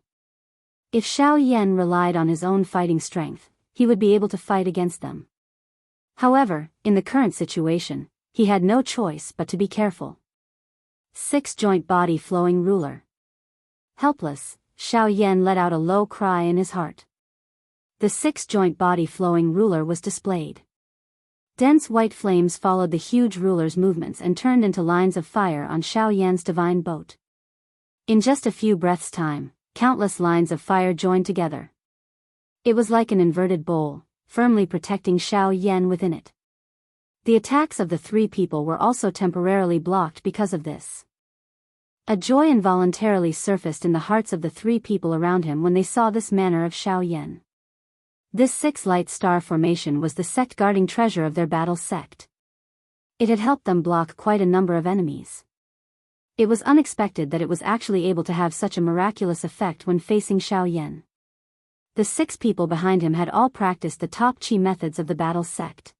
If Xiao Yan relied on his own fighting strength, he would be able to fight against them. However, in the current situation, he had no choice but to be careful. 6-joint body flowing ruler. Helpless, Xiao Yan let out a low cry in his heart. The 6-joint body flowing ruler was displayed. Dense white flames followed the huge ruler's movements and turned into lines of fire on Xiao Yan's divine boat. In just a few breaths' time, countless lines of fire joined together. It was like an inverted bowl, firmly protecting Xiao Yan within it. The attacks of the 3 people were also temporarily blocked because of this. A joy involuntarily surfaced in the hearts of the 3 people around him when they saw this manner of Xiao Yan. This 6-light star formation was the sect-guarding treasure of their battle sect. It had helped them block quite a number of enemies. It was unexpected that it was actually able to have such a miraculous effect when facing Xiao Yan. The 6 people behind him had all practiced the top chi methods of the battle sect.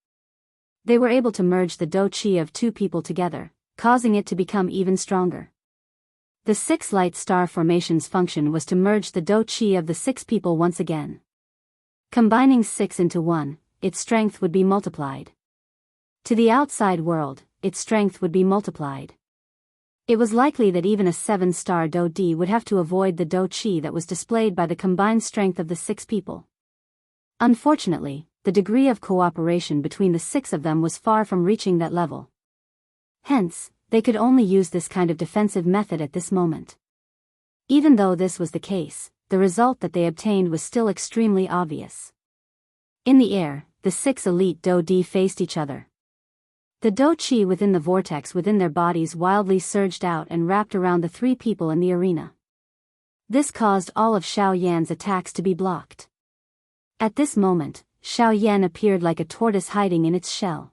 They were able to merge the do chi of 2 people together, causing it to become even stronger. The 6-light star formation's function was to merge the do chi of the 6 people once again. Combining 6 into 1, its strength would be multiplied. To the outside world, its strength would be multiplied. It was likely that even a 7-star Do D would have to avoid the Do Chi that was displayed by the combined strength of the 6 people. Unfortunately, the degree of cooperation between the 6 of them was far from reaching that level. Hence, they could only use this kind of defensive method at this moment. Even though this was the case, the result that they obtained was still extremely obvious. In the air, the 6 elite Do D faced each other. The Do Chi within the vortex within their bodies wildly surged out and wrapped around the 3 people in the arena. This caused all of Xiao Yan's attacks to be blocked. At this moment, Xiao Yan appeared like a tortoise hiding in its shell.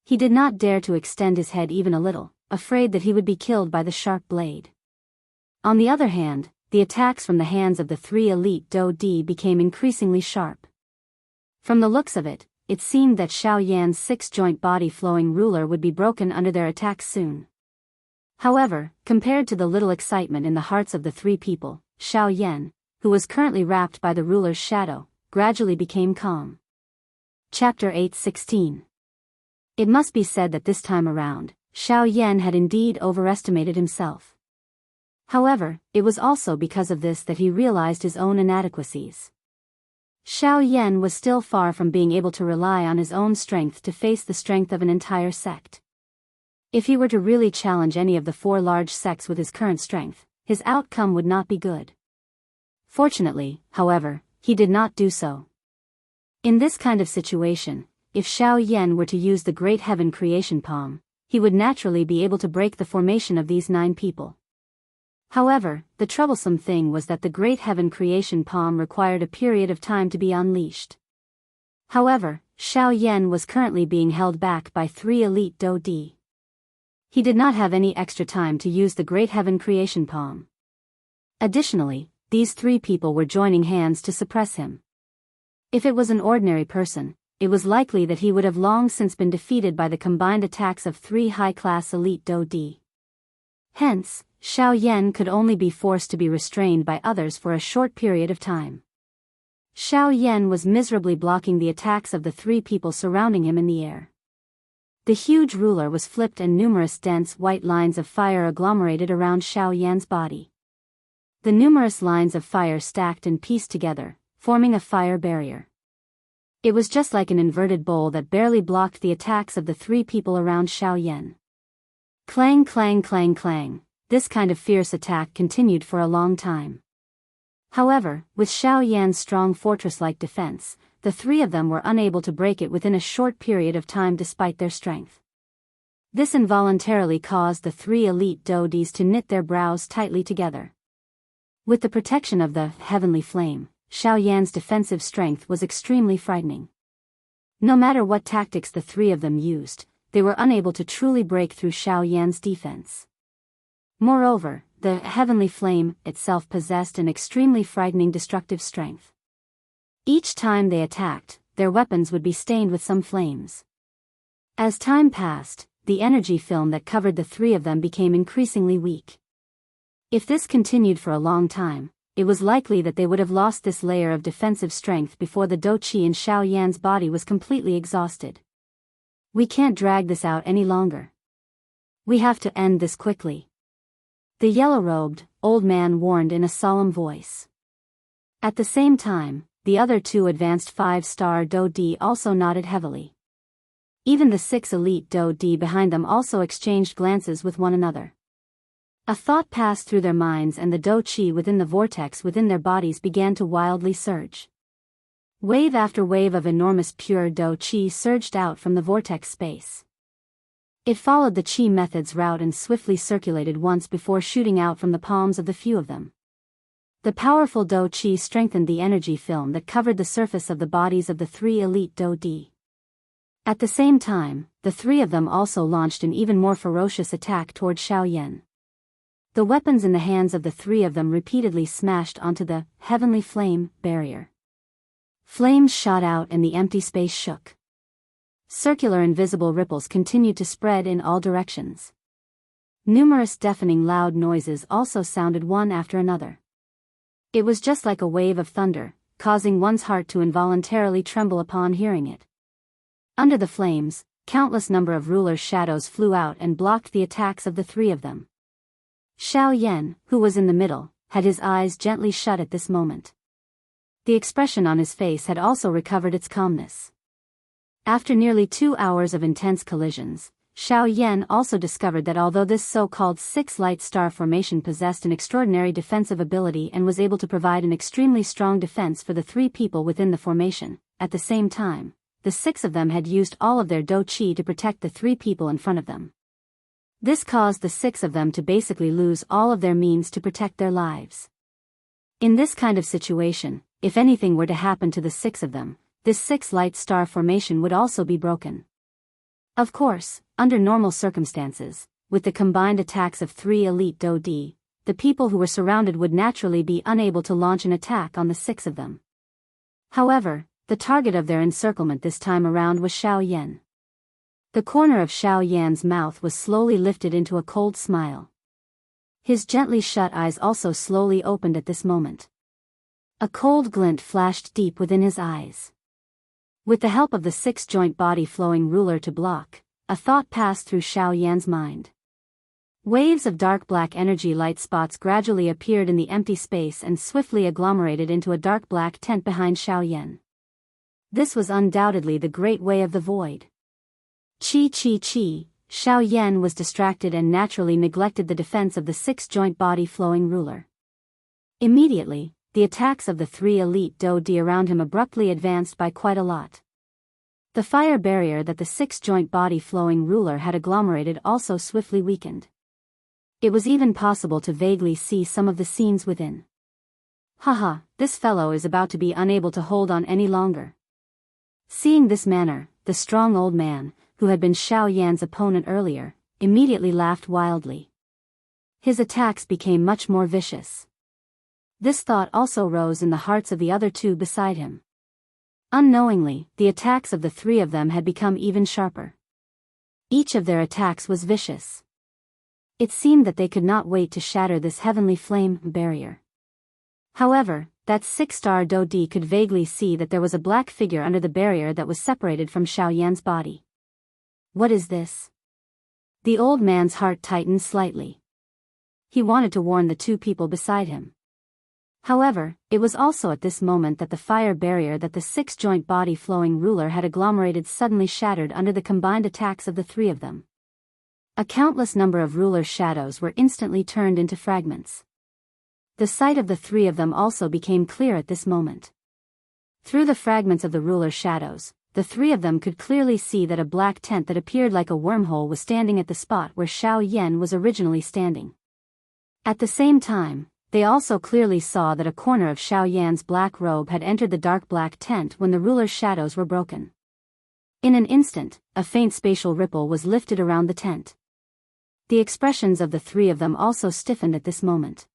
He did not dare to extend his head even a little, afraid that he would be killed by the sharp blade. On the other hand, the attacks from the hands of the 3 elite Do D became increasingly sharp. From the looks of it, it seemed that Xiao Yan's six-joint body-flowing ruler would be broken under their attacks soon. However, compared to the little excitement in the hearts of the three people, Xiao Yan, who was currently wrapped by the ruler's shadow, gradually became calm. Chapter 8:16. It must be said that this time around, Xiao Yan had indeed overestimated himself. However, it was also because of this that he realized his own inadequacies. Xiao Yan was still far from being able to rely on his own strength to face the strength of an entire sect. If he were to really challenge any of the four large sects with his current strength, his outcome would not be good. Fortunately, however, he did not do so. In this kind of situation, if Xiao Yan were to use the Great Heaven Creation Palm, he would naturally be able to break the formation of these 9 people. However, the troublesome thing was that the Great Heaven Creation Palm required a period of time to be unleashed. However, Xiao Yan was currently being held back by 3 elite Do Di. He did not have any extra time to use the Great Heaven Creation Palm. Additionally, these 3 people were joining hands to suppress him. If it was an ordinary person, it was likely that he would have long since been defeated by the combined attacks of 3 high-class elite Do Di. Hence, Xiao Yan could only be forced to be restrained by others for a short period of time. Xiao Yan was miserably blocking the attacks of the 3 people surrounding him in the air. The huge ruler was flipped and numerous dense white lines of fire agglomerated around Xiao Yan's body. The numerous lines of fire stacked and pieced together, forming a fire barrier. It was just like an inverted bowl that barely blocked the attacks of the 3 people around Xiao Yan. Clang clang clang clang. This kind of fierce attack continued for a long time. However, with Xiao Yan's strong fortress-like defense, the 3 of them were unable to break it within a short period of time despite their strength. This involuntarily caused the 3 elite Do Dis to knit their brows tightly together. With the protection of the heavenly flame, Xiao Yan's defensive strength was extremely frightening. No matter what tactics the 3 of them used, they were unable to truly break through Xiao Yan's defense. Moreover, the heavenly flame itself possessed an extremely frightening destructive strength. Each time they attacked, their weapons would be stained with some flames. As time passed, the energy film that covered the 3 of them became increasingly weak. If this continued for a long time, it was likely that they would have lost this layer of defensive strength before the Do Qi in Xiao Yan's body was completely exhausted. We can't drag this out any longer. We have to end this quickly. The yellow-robed, old man warned in a solemn voice. At the same time, the other 2 advanced 5-star Do Di also nodded heavily. Even the 6 elite Do Di behind them also exchanged glances with one another. A thought passed through their minds and the Do Qi within the vortex within their bodies began to wildly surge. Wave after wave of enormous pure Do Qi surged out from the vortex space. It followed the Qi method's route and swiftly circulated once before shooting out from the palms of the few of them. The powerful Do Qi strengthened the energy film that covered the surface of the bodies of the 3 elite Do Di. At the same time, the 3 of them also launched an even more ferocious attack toward Xiao Yan. The weapons in the hands of the 3 of them repeatedly smashed onto the heavenly flame barrier. Flames shot out and the empty space shook. Circular invisible ripples continued to spread in all directions. Numerous deafening loud noises also sounded one after another. It was just like a wave of thunder, causing one's heart to involuntarily tremble upon hearing it. Under the flames, countless number of ruler shadows flew out and blocked the attacks of the 3 of them. Xiao Yan, who was in the middle, had his eyes gently shut at this moment. The expression on his face had also recovered its calmness. After nearly 2 hours of intense collisions, Xiao Yan also discovered that although this so-called 6 light star formation possessed an extraordinary defensive ability and was able to provide an extremely strong defense for the 3 people within the formation, at the same time, the 6 of them had used all of their Do Qi to protect the 3 people in front of them. This caused the 6 of them to basically lose all of their means to protect their lives. In this kind of situation, if anything were to happen to the 6 of them, this 6 light star formation would also be broken. Of course, under normal circumstances, with the combined attacks of 3 elite Do Di, the people who were surrounded would naturally be unable to launch an attack on the 6 of them. However, The target of their encirclement this time around was Xiao Yan. The corner of Xiao Yan's mouth was slowly lifted into a cold smile. His gently shut eyes also slowly opened at this moment. A cold glint flashed deep within his eyes. With the help of the six-joint body-flowing ruler to block, a thought passed through Xiao Yan's mind. Waves of dark black energy light spots gradually appeared in the empty space and swiftly agglomerated into a dark black tent behind Xiao Yan. This was undoubtedly the Great Way of the Void. Chi. Xiao Yan was distracted and naturally neglected the defense of the six-joint body-flowing ruler. Immediately, the attacks of the three elite Daoist around him abruptly advanced by quite a lot. The fire barrier that the six-joint body-flowing ruler had agglomerated also swiftly weakened. It was even possible to vaguely see some of the scenes within. Haha, this fellow is about to be unable to hold on any longer. Seeing this manner, the strong old man, who had been Xiao Yan's opponent earlier, immediately laughed wildly. His attacks became much more vicious. This thought also rose in the hearts of the other two beside him. Unknowingly, the attacks of the three of them had become even sharper. Each of their attacks was vicious. It seemed that they could not wait to shatter this heavenly flame barrier. However, that six-star Daoist could vaguely see that there was a black figure under the barrier that was separated from Xiao Yan's body. What is this? The old man's heart tightened slightly. He wanted to warn the two people beside him. However, it was also at this moment that the fire barrier that the six-joint body-flowing ruler had agglomerated suddenly shattered under the combined attacks of the three of them. A countless number of ruler's shadows were instantly turned into fragments. The sight of the three of them also became clear at this moment. Through the fragments of the ruler's shadows, the three of them could clearly see that a black tent that appeared like a wormhole was standing at the spot where Xiao Yan was originally standing. At the same time, they also clearly saw that a corner of Xiao Yan's black robe had entered the dark black tent when the ruler's shadows were broken. In an instant, a faint spatial ripple was lifted around the tent. The expressions of the three of them also stiffened at this moment.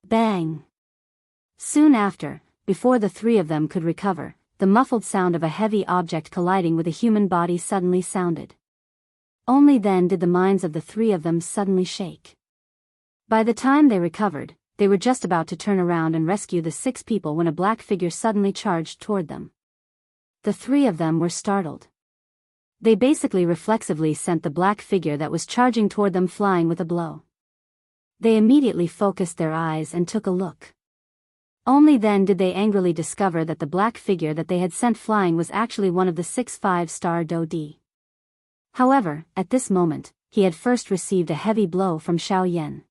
Bang! Soon after, before the three of them could recover, the muffled sound of a heavy object colliding with a human body suddenly sounded. Only then did the minds of the three of them suddenly shake. By the time they recovered, they were just about to turn around and rescue the six people when a black figure suddenly charged toward them. The three of them were startled. They basically reflexively sent the black figure that was charging toward them flying with a blow. They immediately focused their eyes and took a look. Only then did they angrily discover that the black figure that they had sent flying was actually one of the 6 5-star Daoist. However, at this moment, he had first received a heavy blow from Xiao Yan.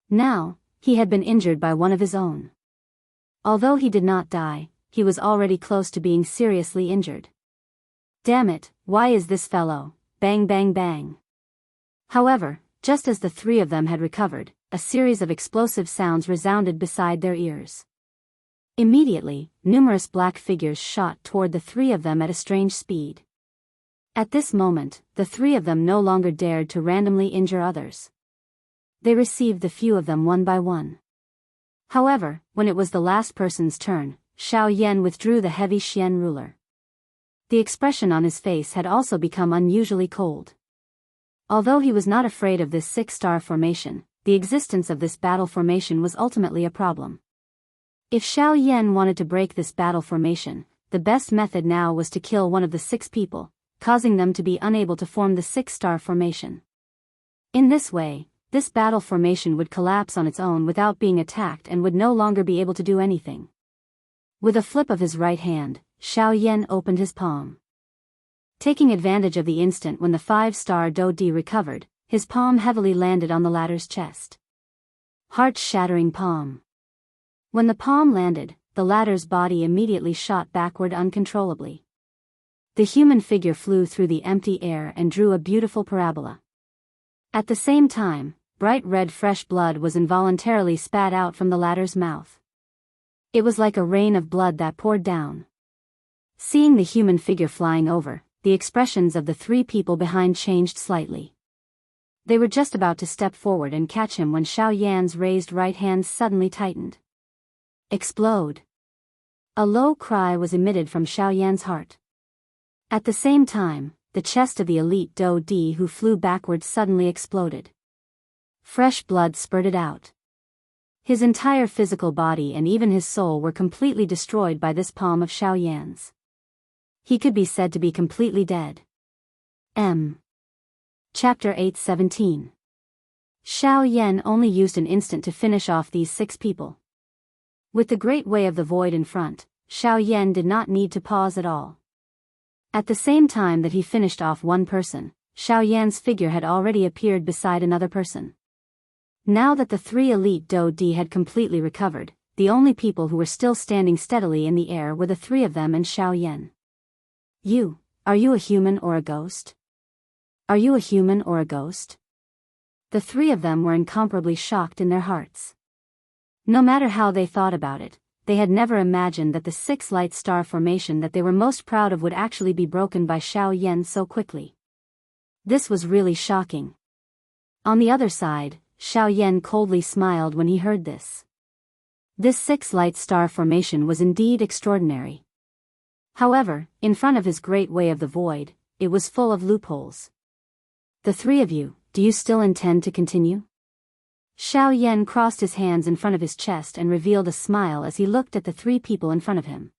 Now, he had been injured by one of his own. Although he did not die, he was already close to being seriously injured. Damn it, why is this fellow? Bang bang bang. However, just as the three of them had recovered, a series of explosive sounds resounded beside their ears. Immediately, numerous black figures shot toward the three of them at a strange speed. At this moment, the three of them no longer dared to randomly injure others. They received the few of them one by one. However, when it was the last person's turn, Xiao Yan withdrew the heavy Xian ruler. The expression on his face had also become unusually cold. Although he was not afraid of this 6-star formation, the existence of this battle formation was ultimately a problem. If Xiao Yan wanted to break this battle formation, the best method now was to kill one of the 6 people, causing them to be unable to form the 6-star formation. In this way, this battle formation would collapse on its own without being attacked and would no longer be able to do anything. With a flip of his right hand, Xiao Yan opened his palm. Taking advantage of the instant when the 5-star Daoist recovered, his palm heavily landed on the latter's chest. Heart-shattering palm. When the palm landed, the latter's body immediately shot backward uncontrollably. The human figure flew through the empty air and drew a beautiful parabola. At the same time, bright red fresh blood was involuntarily spat out from the latter's mouth. It was like a rain of blood that poured down. Seeing the human figure flying over, the expressions of the 3 people behind changed slightly. They were just about to step forward and catch him when Xiao Yan's raised right hand suddenly tightened. Explode! A low cry was emitted from Xiaoyan's heart. At the same time, the chest of the elite Dou Di who flew backwards suddenly exploded. Fresh blood spurted out. His entire physical body and even his soul were completely destroyed by this palm of Xiaoyan's. He could be said to be completely dead. Chapter 8:17. Xiaoyan only used an instant to finish off these 6 people. With the great way of the void in front, Xiaoyan did not need to pause at all. At the same time that he finished off one person, Xiaoyan's figure had already appeared beside another person. Now that the 3 elite Dou Di had completely recovered, the only people who were still standing steadily in the air were the 3 of them and Xiaoyan. Are you a human or a ghost? Are you a human or a ghost? The 3 of them were incomparably shocked in their hearts. No matter how they thought about it, they had never imagined that the 6 light star formation that they were most proud of would actually be broken by Xiaoyan so quickly. This was really shocking. On the other side, Xiaoyan coldly smiled when he heard this. This 6 light star formation was indeed extraordinary. However, in front of his great way of the void, it was full of loopholes. The 3 of you, do you still intend to continue? Xiaoyan crossed his hands in front of his chest and revealed a smile as he looked at the 3 people in front of him.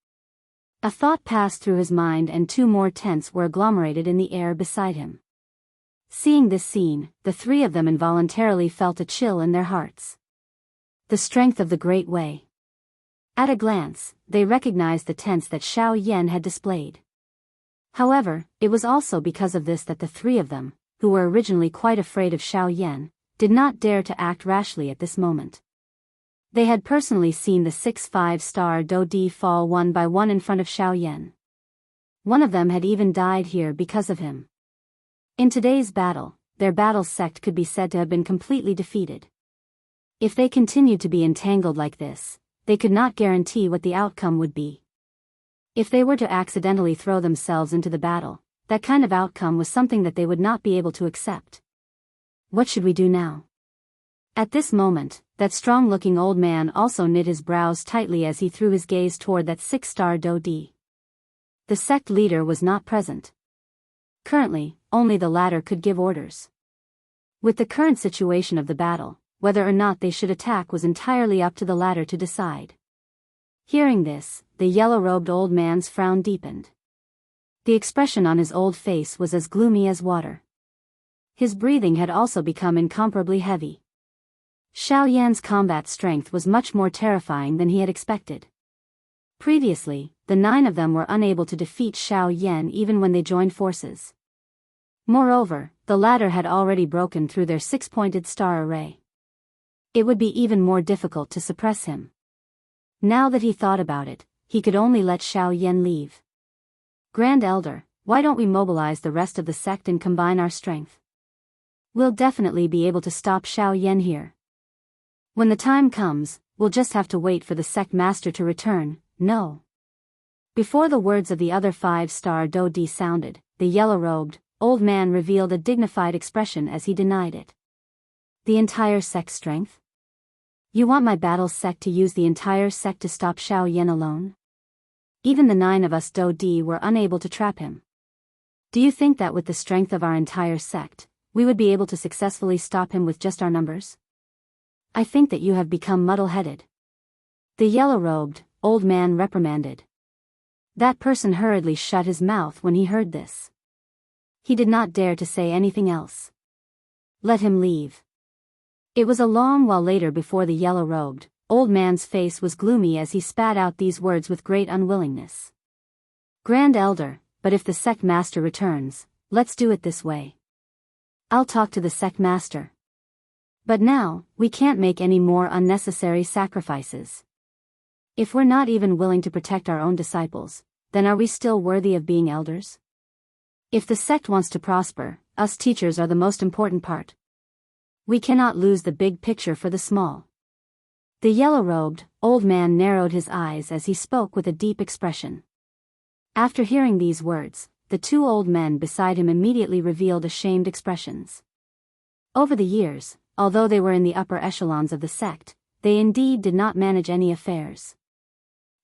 A thought passed through his mind and 2 more tents were agglomerated in the air beside him. Seeing this scene, the 3 of them involuntarily felt a chill in their hearts. The strength of the Great Way. At a glance, they recognized the tents that Xiaoyan had displayed. However, it was also because of this that the 3 of them, who were originally quite afraid of Xiaoyan, did not dare to act rashly at this moment. They had personally seen the 6 5-star Dou Di fall one by one in front of Xiaoyan. One of them had even died here because of him. In today's battle, their battle sect could be said to have been completely defeated. If they continued to be entangled like this, they could not guarantee what the outcome would be. If they were to accidentally throw themselves into the battle, that kind of outcome was something that they would not be able to accept. What should we do now? At this moment, that strong-looking old man also knit his brows tightly as he threw his gaze toward that 6-star Dou Di. The sect leader was not present. Currently, only the latter could give orders. With the current situation of the battle, whether or not they should attack was entirely up to the latter to decide. Hearing this, the yellow-robed old man's frown deepened. The expression on his old face was as gloomy as water. His breathing had also become incomparably heavy. Xiaoyan's combat strength was much more terrifying than he had expected. Previously, the 9 of them were unable to defeat Xiaoyan even when they joined forces. Moreover, the latter had already broken through their 6-pointed star array. It would be even more difficult to suppress him. Now that he thought about it, he could only let Xiaoyan leave. Grand Elder, why don't we mobilize the rest of the sect and combine our strength? We'll definitely be able to stop Xiaoyan here. When the time comes, we'll just have to wait for the sect master to return. No. Before the words of the other 5-star Dou Di sounded, the yellow-robed old man revealed a dignified expression as he denied it. The entire sect's strength? You want my battle sect to use the entire sect to stop Xiaoyan alone? Even the 9 of us Dou Di were unable to trap him. Do you think that with the strength of our entire sect, we would be able to successfully stop him with just our numbers? I think that you have become muddle-headed. The yellow-robed old man reprimanded. That person hurriedly shut his mouth when he heard this. He did not dare to say anything else. Let him leave. It was a long while later before the yellow-robed old man's face was gloomy as he spat out these words with great unwillingness. Grand Elder, but if the sect master returns, let's do it this way. I'll talk to the sect master. But now, we can't make any more unnecessary sacrifices. If we're not even willing to protect our own disciples, then are we still worthy of being elders? If the sect wants to prosper, us teachers are the most important part. We cannot lose the big picture for the small. The yellow-robed old man narrowed his eyes as he spoke with a deep expression. After hearing these words, the 2 old men beside him immediately revealed ashamed expressions. Over the years, although they were in the upper echelons of the sect, they indeed did not manage any affairs.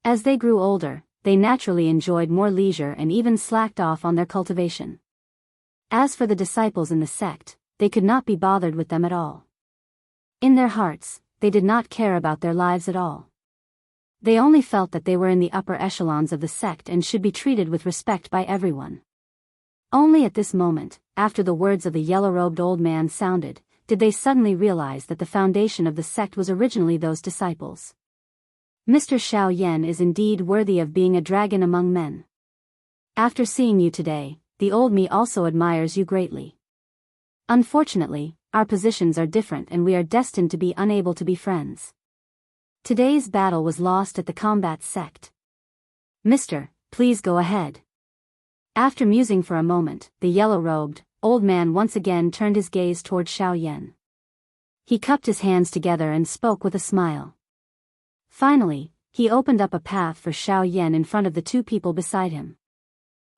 As they grew older, they naturally enjoyed more leisure and even slacked off on their cultivation. As for the disciples in the sect, they could not be bothered with them at all. In their hearts, they did not care about their lives at all. They only felt that they were in the upper echelons of the sect and should be treated with respect by everyone. Only at this moment, after the words of the yellow-robed old man sounded, did they suddenly realize that the foundation of the sect was originally those disciples. Mr. Xiaoyan is indeed worthy of being a dragon among men. After seeing you today, the old me also admires you greatly. Unfortunately, our positions are different and we are destined to be unable to be friends. Today's battle was lost at the combat sect. Mister, please go ahead. After musing for a moment, the yellow-robed, old man once again turned his gaze toward Xiaoyan. He cupped his hands together and spoke with a smile. Finally, he opened up a path for Xiaoyan in front of the two people beside him.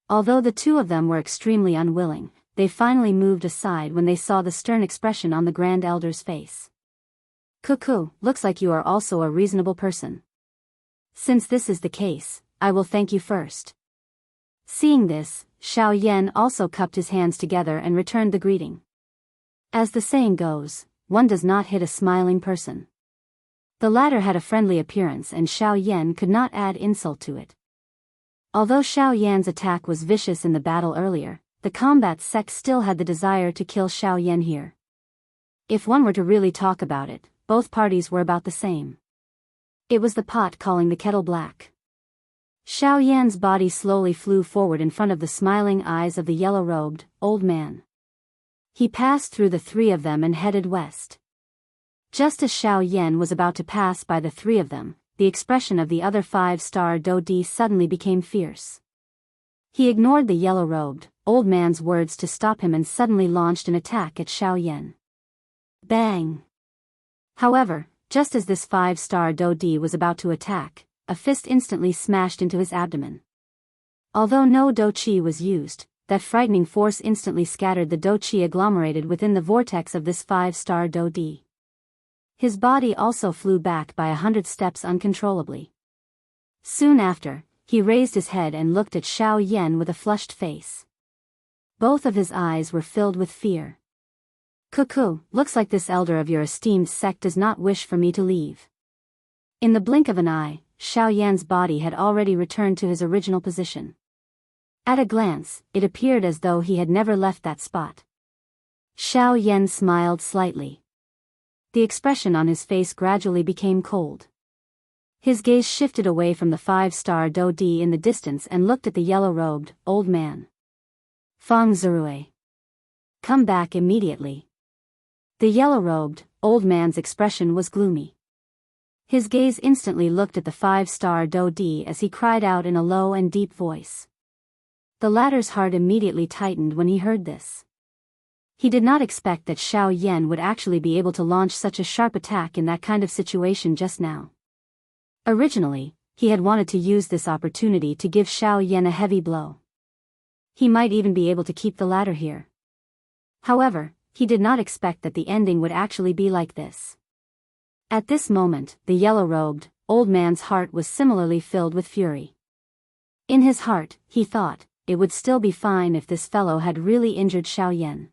Although the two of them were extremely unwilling, they finally moved aside when they saw the stern expression on the Grand Elder's face. Cuckoo, looks like you are also a reasonable person. Since this is the case, I will thank you first. Seeing this, Xiaoyan also cupped his hands together and returned the greeting. As the saying goes, one does not hit a smiling person. The latter had a friendly appearance and Xiaoyan could not add insult to it. Although Xiaoyan's attack was vicious in the battle earlier, the combat sect still had the desire to kill Xiaoyan here. If one were to really talk about it, both parties were about the same. It was the pot calling the kettle black. Xiaoyan's body slowly flew forward in front of the smiling eyes of the yellow-robed, old man. He passed through the three of them and headed west. Just as Xiaoyan was about to pass by the three of them, the expression of the other five-star Daoist suddenly became fierce. He ignored the yellow-robed, old man's words to stop him and suddenly launched an attack at Xiaoyan. Bang! However, just as this five-star Daoist was about to attack, a fist instantly smashed into his abdomen. Although no Douqi was used, that frightening force instantly scattered the Douqi agglomerated within the vortex of this five-star Daoist. His body also flew back by 100 steps uncontrollably. Soon after, he raised his head and looked at Xiaoyan with a flushed face. Both of his eyes were filled with fear. Cuckoo, looks like this elder of your esteemed sect does not wish for me to leave. In the blink of an eye, Xiaoyan's body had already returned to his original position. At a glance, it appeared as though he had never left that spot. Xiaoyan smiled slightly. The expression on his face gradually became cold. His gaze shifted away from the five-star Daoist in the distance and looked at the yellow-robed, old man. Feng Zirui. Come back immediately. The yellow-robed, old man's expression was gloomy. His gaze instantly looked at the five-star Daoist as he cried out in a low and deep voice. The latter's heart immediately tightened when he heard this. He did not expect that Xiaoyan would actually be able to launch such a sharp attack in that kind of situation just now. Originally, he had wanted to use this opportunity to give Xiaoyan a heavy blow. He might even be able to keep the latter here. However, he did not expect that the ending would actually be like this. At this moment, the yellow-robed, old man's heart was similarly filled with fury. In his heart, he thought, it would still be fine if this fellow had really injured Xiaoyan.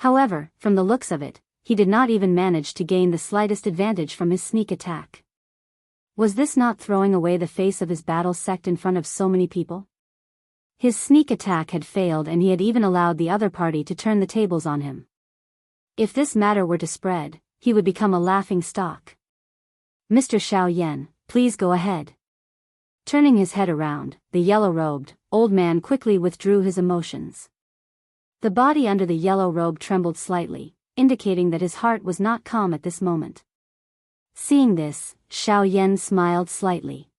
However, from the looks of it, he did not even manage to gain the slightest advantage from his sneak attack. Was this not throwing away the face of his battle sect in front of so many people? His sneak attack had failed and he had even allowed the other party to turn the tables on him. If this matter were to spread, he would become a laughing stock. Mr. Xiaoyan, please go ahead. Turning his head around, the yellow-robed, old man quickly withdrew his emotions. The body under the yellow robe trembled slightly, indicating that his heart was not calm at this moment. Seeing this, Xiaoyan smiled slightly.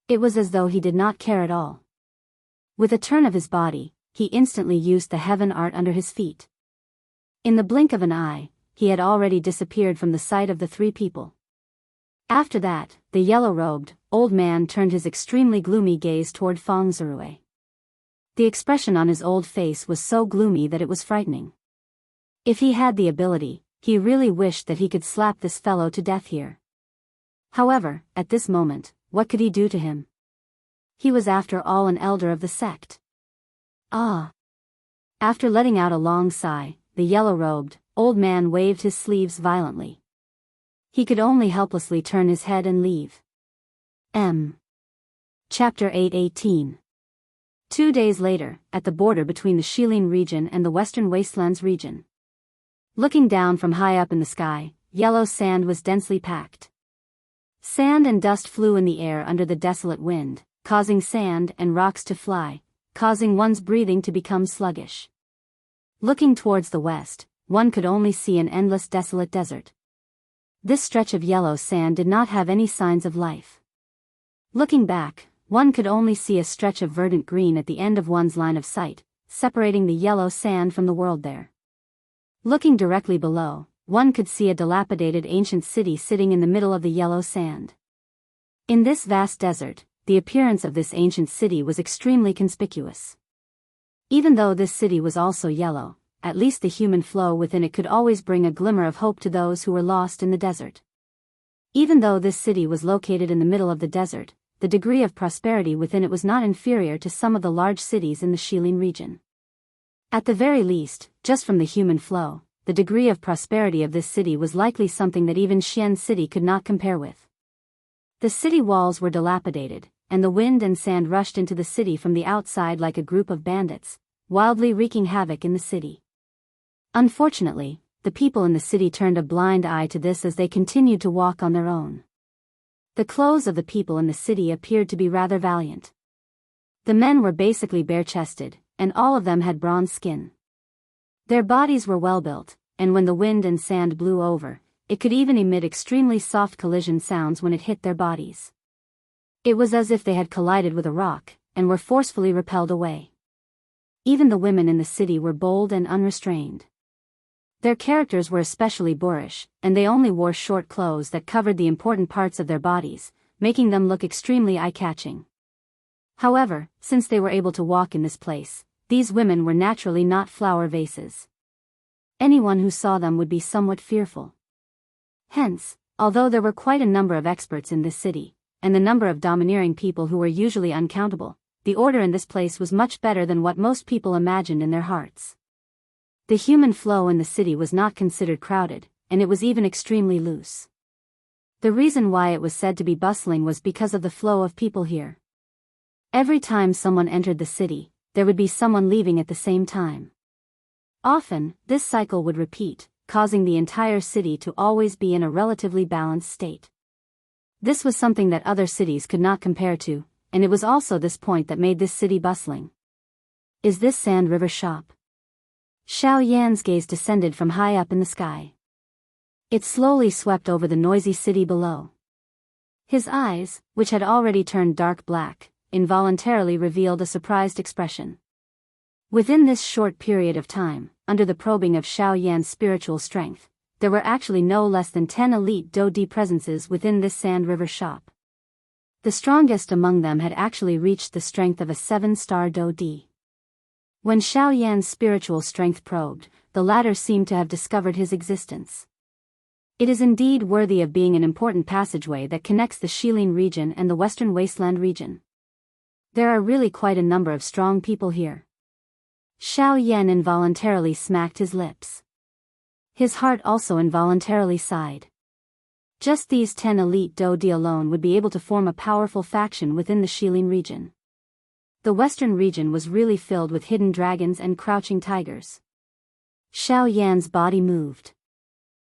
It was as though he did not care at all. With a turn of his body, he instantly used the heaven art under his feet. In the blink of an eye, he had already disappeared from the sight of the three people. After that, the yellow-robed, old man turned his extremely gloomy gaze toward Feng Zirui. The expression on his old face was so gloomy that it was frightening. If he had the ability, he really wished that he could slap this fellow to death here. However, at this moment, what could he do to him? He was after all an elder of the sect. Ah! After letting out a long sigh, the yellow-robed, old man waved his sleeves violently. He could only helplessly turn his head and leave. Chapter 8:18. 2 days later, at the border between the Shilin region and the Western Wastelands region. Looking down from high up in the sky, yellow sand was densely packed. Sand and dust flew in the air under the desolate wind, causing sand and rocks to fly, causing one's breathing to become sluggish. Looking towards the west, one could only see an endless desolate desert. This stretch of yellow sand did not have any signs of life. Looking back, one could only see a stretch of verdant green at the end of one's line of sight, separating the yellow sand from the world there. Looking directly below, one could see a dilapidated ancient city sitting in the middle of the yellow sand. In this vast desert, the appearance of this ancient city was extremely conspicuous. Even though this city was also yellow, at least the human flow within it could always bring a glimmer of hope to those who were lost in the desert. Even though this city was located in the middle of the desert, the degree of prosperity within it was not inferior to some of the large cities in the Shilin region. At the very least, just from the human flow, the degree of prosperity of this city was likely something that even Xian City could not compare with. The city walls were dilapidated, and the wind and sand rushed into the city from the outside like a group of bandits, wildly wreaking havoc in the city. Unfortunately, the people in the city turned a blind eye to this as they continued to walk on their own. The clothes of the people in the city appeared to be rather valiant. The men were basically bare-chested, and all of them had bronze skin. Their bodies were well-built, and when the wind and sand blew over, it could even emit extremely soft collision sounds when it hit their bodies. It was as if they had collided with a rock, and were forcefully repelled away. Even the women in the city were bold and unrestrained. Their characters were especially boorish, and they only wore short clothes that covered the important parts of their bodies, making them look extremely eye-catching. However, since they were able to walk in this place, these women were naturally not flower vases. Anyone who saw them would be somewhat fearful. Hence, although there were quite a number of experts in this city, and the number of domineering people who were usually uncountable, the order in this place was much better than what most people imagined in their hearts. The human flow in the city was not considered crowded, and it was even extremely loose. The reason why it was said to be bustling was because of the flow of people here. Every time someone entered the city, there would be someone leaving at the same time. Often, this cycle would repeat, causing the entire city to always be in a relatively balanced state. This was something that other cities could not compare to, and it was also this point that made this city bustling. Is this Sand River shop? Xiao Yan's gaze descended from high up in the sky. It slowly swept over the noisy city below. His eyes, which had already turned dark black, involuntarily revealed a surprised expression. Within this short period of time, under the probing of Xiao Yan's spiritual strength, there were actually no less than 10 elite Do-Di presences within this Sand River shop. The strongest among them had actually reached the strength of a 7-star Do-Di. When Xiao Yan's spiritual strength probed, the latter seemed to have discovered his existence. It is indeed worthy of being an important passageway that connects the Shilin region and the Western Wasteland region. There are really quite a number of strong people here. Xiao Yan involuntarily smacked his lips. His heart also involuntarily sighed. Just these 10 elite Do-Di alone would be able to form a powerful faction within the Shilin region. The western region was really filled with hidden dragons and crouching tigers. Xiao Yan's body moved.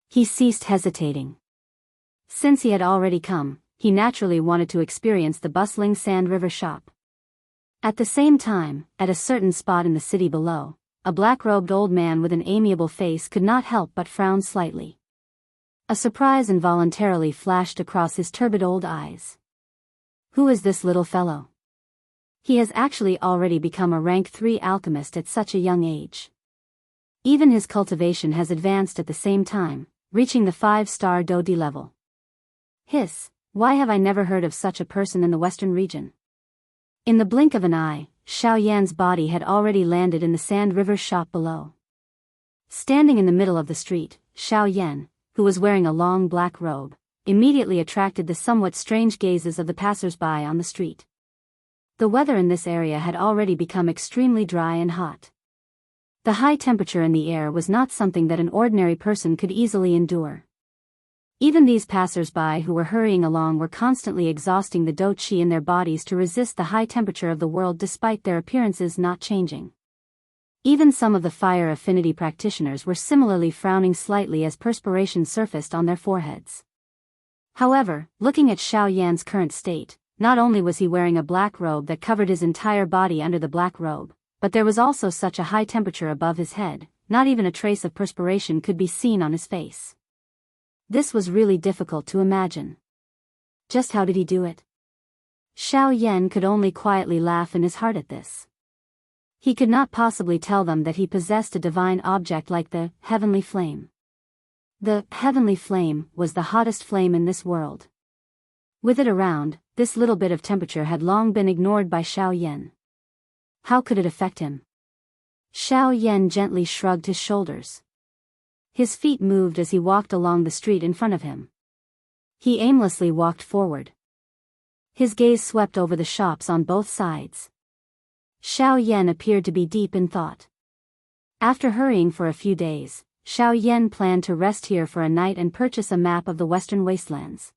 He ceased hesitating. Since he had already come, he naturally wanted to experience the bustling Sand River shop. At the same time, at a certain spot in the city below, a black-robed old man with an amiable face could not help but frown slightly. A surprise involuntarily flashed across his turbid old eyes. Who is this little fellow? He has actually already become a rank 3 alchemist at such a young age. Even his cultivation has advanced at the same time, reaching the 5-star Do-Di level. Hiss, why have I never heard of such a person in the western region? In the blink of an eye, Xiao Yan's body had already landed in the Sand River shop below. Standing in the middle of the street, Xiao Yan, who was wearing a long black robe, immediately attracted the somewhat strange gazes of the passers-by on the street. The weather in this area had already become extremely dry and hot. The high temperature in the air was not something that an ordinary person could easily endure. Even these passers-by who were hurrying along were constantly exhausting the dou qi in their bodies to resist the high temperature of the world despite their appearances not changing. Even some of the fire affinity practitioners were similarly frowning slightly as perspiration surfaced on their foreheads. However, looking at Xiao Yan's current state, not only was he wearing a black robe that covered his entire body under the black robe, but there was also such a high temperature above his head, not even a trace of perspiration could be seen on his face. This was really difficult to imagine. Just how did he do it? Xiao Yan could only quietly laugh in his heart at this. He could not possibly tell them that he possessed a divine object like the heavenly flame. The heavenly flame was the hottest flame in this world. With it around, this little bit of temperature had long been ignored by Xiao Yan. How could it affect him? Xiao Yan gently shrugged his shoulders. His feet moved as he walked along the street in front of him. He aimlessly walked forward. His gaze swept over the shops on both sides. Xiao Yan appeared to be deep in thought. After hurrying for a few days, Xiao Yan planned to rest here for a night and purchase a map of the Western Wastelands.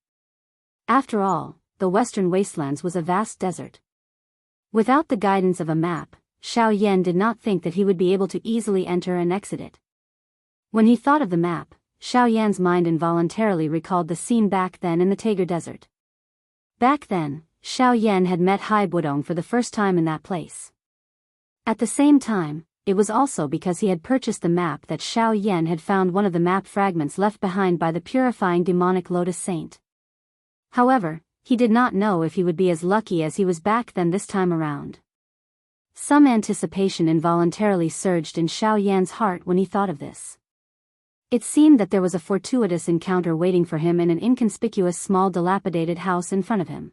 After all, the Western Wastelands was a vast desert. Without the guidance of a map, Xiao Yan did not think that he would be able to easily enter and exit it. When he thought of the map, Xiao Yan's mind involuntarily recalled the scene back then in the Tager Desert. Back then, Xiao Yan had met Hai Budong for the first time in that place. At the same time, it was also because he had purchased the map that Xiao Yan had found one of the map fragments left behind by the purifying demonic Lotus Saint. However, he did not know if he would be as lucky as he was back then this time around. Some anticipation involuntarily surged in Xiao Yan's heart when he thought of this. It seemed that there was a fortuitous encounter waiting for him in an inconspicuous small dilapidated house in front of him.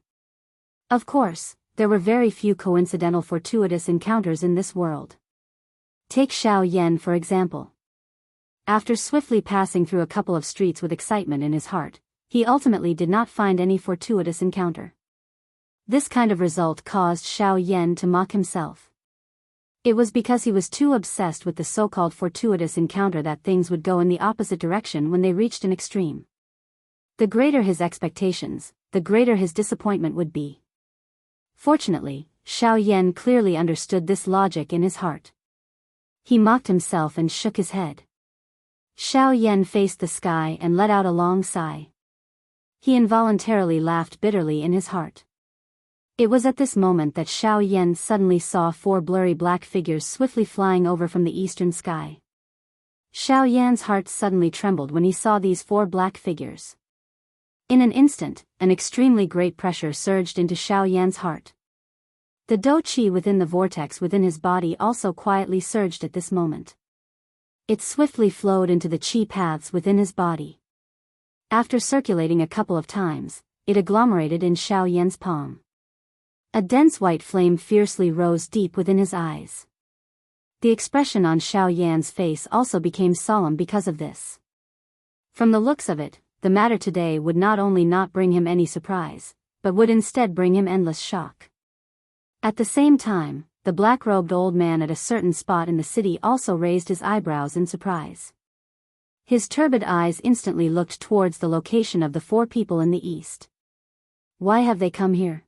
Of course, there were very few coincidental fortuitous encounters in this world. Take Xiao Yan for example. After swiftly passing through a couple of streets with excitement in his heart, he ultimately did not find any fortuitous encounter. This kind of result caused Xiao Yan to mock himself. It was because he was too obsessed with the so-called fortuitous encounter that things would go in the opposite direction when they reached an extreme. The greater his expectations, the greater his disappointment would be. Fortunately, Xiao Yan clearly understood this logic in his heart. He mocked himself and shook his head. Xiao Yan faced the sky and let out a long sigh. He involuntarily laughed bitterly in his heart. It was at this moment that Xiao Yan suddenly saw 4 blurry black figures swiftly flying over from the eastern sky. Xiao Yan's heart suddenly trembled when he saw these 4 black figures. In an instant, an extremely great pressure surged into Xiao Yan's heart. The dou qi within the vortex within his body also quietly surged at this moment. It swiftly flowed into the qi paths within his body. After circulating a couple of times, it agglomerated in Xiao Yan's palm. A dense white flame fiercely rose deep within his eyes. The expression on Xiao Yan's face also became solemn because of this. From the looks of it, the matter today would not only not bring him any surprise, but would instead bring him endless shock. At the same time, the black-robed old man at a certain spot in the city also raised his eyebrows in surprise. His turbid eyes instantly looked towards the location of the 4 people in the east. Why have they come here?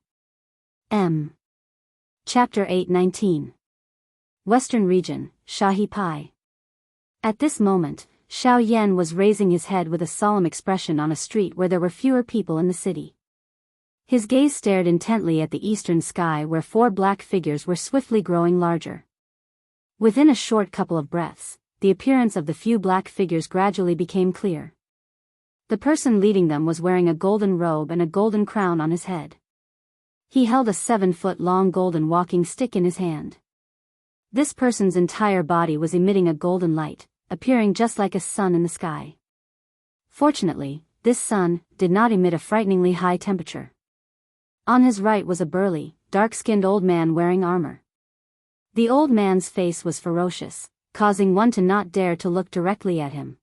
Chapter 8:19. Western Region, Shahi Pai. At this moment, Xiao Yan was raising his head with a solemn expression on a street where there were fewer people in the city. His gaze stared intently at the eastern sky where 4 black figures were swiftly growing larger. Within a short couple of breaths, the appearance of the few black figures gradually became clear. The person leading them was wearing a golden robe and a golden crown on his head. He held a 7-foot-long golden walking stick in his hand. This person's entire body was emitting a golden light, appearing just like a sun in the sky. Fortunately, this sun did not emit a frighteningly high temperature. On his right was a burly, dark-skinned old man wearing armor. The old man's face was ferocious, causing one to not dare to look directly at him.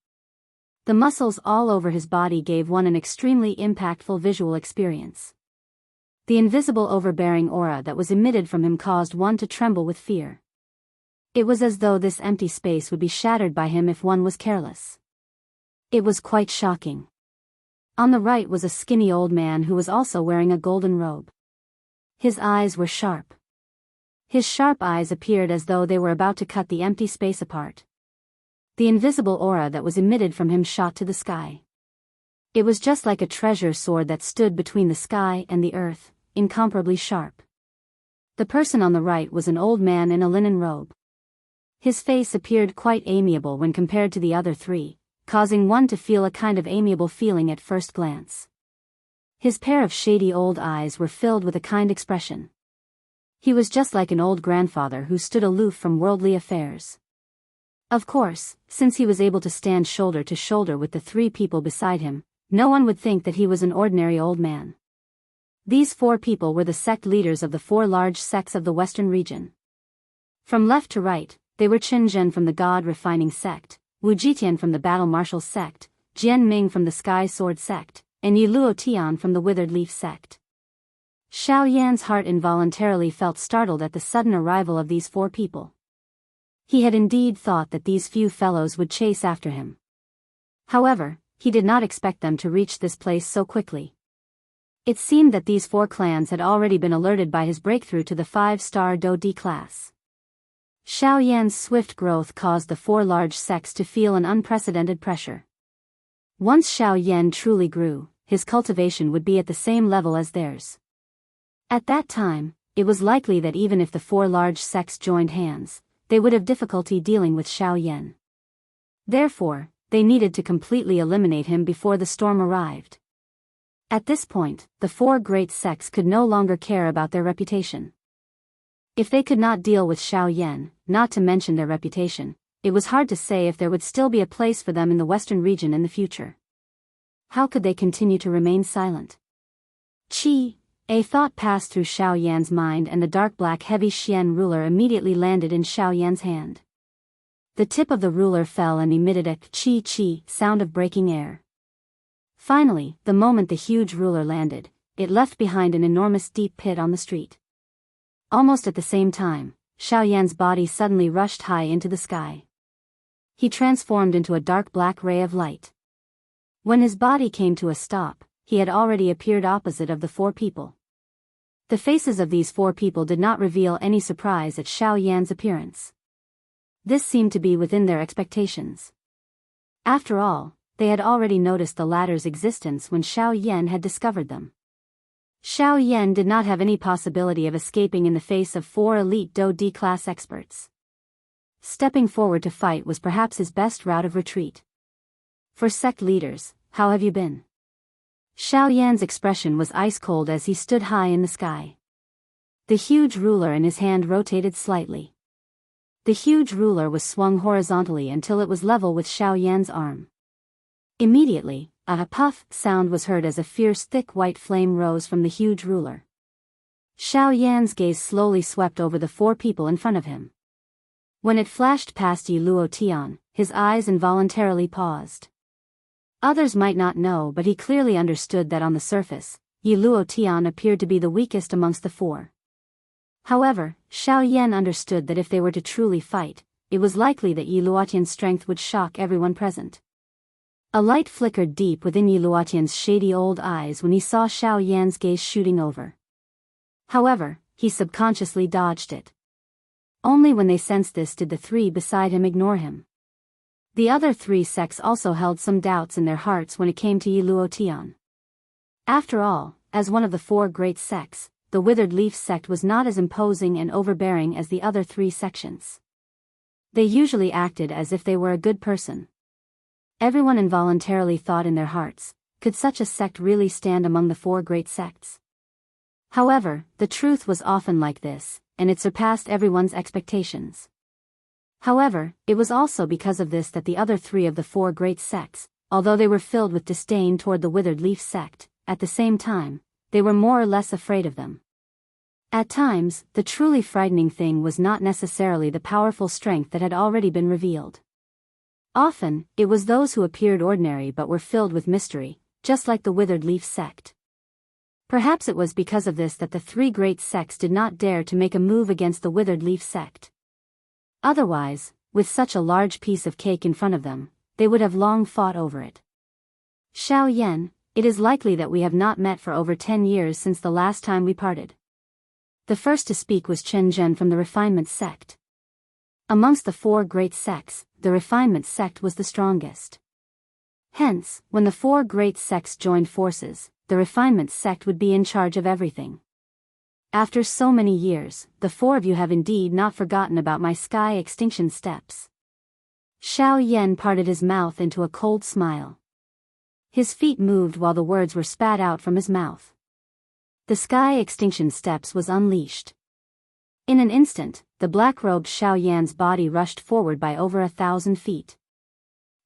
The muscles all over his body gave one an extremely impactful visual experience. The invisible overbearing aura that was emitted from him caused one to tremble with fear. It was as though this empty space would be shattered by him if one was careless. It was quite shocking. On the right was a skinny old man who was also wearing a golden robe. His eyes were sharp. His sharp eyes appeared as though they were about to cut the empty space apart. The invisible aura that was emitted from him shot to the sky. It was just like a treasure sword that stood between the sky and the earth, incomparably sharp. The person on the right was an old man in a linen robe. His face appeared quite amiable when compared to the other three, causing one to feel a kind of amiable feeling at first glance. His pair of shady old eyes were filled with a kind expression. He was just like an old grandfather who stood aloof from worldly affairs. Of course, since he was able to stand shoulder to shoulder with the three people beside him, no one would think that he was an ordinary old man. These four people were the sect leaders of the four large sects of the western region. From left to right, they were Qin Zhen from the God-refining sect, Wu Jitian from the Battle Marshal sect, Jian Ming from the Sky Sword sect, and Yi Luo Tian from the Withered Leaf sect. Xiao Yan's heart involuntarily felt startled at the sudden arrival of these four people. He had indeed thought that these few fellows would chase after him. However, he did not expect them to reach this place so quickly. It seemed that these four clans had already been alerted by his breakthrough to the 5-star Do D class. Xiao Yan's swift growth caused the four large sects to feel an unprecedented pressure. Once Xiao Yan truly grew, his cultivation would be at the same level as theirs. At that time, it was likely that even if the four large sects joined hands, they would have difficulty dealing with Xiao Yan. Therefore, they needed to completely eliminate him before the storm arrived. At this point, the four great sects could no longer care about their reputation. If they could not deal with Xiao Yan, not to mention their reputation, it was hard to say if there would still be a place for them in the western region in the future. How could they continue to remain silent? A thought passed through Xiao Yan's mind, and the dark black heavy Xian ruler immediately landed in Xiao Yan's hand. The tip of the ruler fell and emitted a chi sound of breaking air. Finally, the moment the huge ruler landed, it left behind an enormous deep pit on the street. Almost at the same time, Xiao Yan's body suddenly rushed high into the sky. He transformed into a dark black ray of light. When his body came to a stop, he had already appeared opposite of the four people. The faces of these four people did not reveal any surprise at Xiao Yan's appearance. This seemed to be within their expectations. After all, they had already noticed the latter's existence when Xiao Yan had discovered them. Xiao Yan did not have any possibility of escaping in the face of four elite Do D class experts. Stepping forward to fight was perhaps his best route of retreat. For sect leaders, how have you been? Xiao Yan's expression was ice-cold as he stood high in the sky. The huge ruler in his hand rotated slightly. The huge ruler was swung horizontally until it was level with Xiao Yan's arm. Immediately, a puff sound was heard as a fierce thick white flame rose from the huge ruler. Xiao Yan's gaze slowly swept over the four people in front of him. When it flashed past Yi Luo Tian, his eyes involuntarily paused. Others might not know, but he clearly understood that on the surface, Yi Luo Tian appeared to be the weakest amongst the four. However, Xiao Yan understood that if they were to truly fight, it was likely that Yi Luo Tian's strength would shock everyone present. A light flickered deep within Yi Luo Tian's shady old eyes when he saw Xiao Yan's gaze shooting over. However, he subconsciously dodged it. Only when they sensed this did the three beside him ignore him. The other three sects also held some doubts in their hearts when it came to Yi Luo Tian. After all, as one of the four great sects, the Withered Leaf sect was not as imposing and overbearing as the other three sections. They usually acted as if they were a good person. Everyone involuntarily thought in their hearts, could such a sect really stand among the four great sects? However, the truth was often like this, and it surpassed everyone's expectations. However, it was also because of this that the other three of the four great sects, although they were filled with disdain toward the Withered Leaf sect, at the same time, they were more or less afraid of them. At times, the truly frightening thing was not necessarily the powerful strength that had already been revealed. Often, it was those who appeared ordinary but were filled with mystery, just like the Withered Leaf sect. Perhaps it was because of this that the three great sects did not dare to make a move against the Withered Leaf sect. Otherwise, with such a large piece of cake in front of them, they would have long fought over it. Xiao Yan, it is likely that we have not met for over 10 years since the last time we parted. The first to speak was Chen Zhen from the Refinement sect. Amongst the four great sects, the Refinement sect was the strongest. Hence, when the four great sects joined forces, the Refinement sect would be in charge of everything. After so many years, the four of you have indeed not forgotten about my sky extinction steps. Xiao Yan parted his mouth into a cold smile. His feet moved while the words were spat out from his mouth. The sky extinction steps was unleashed. In an instant, the black-robed Xiao Yan's body rushed forward by over 1,000 feet.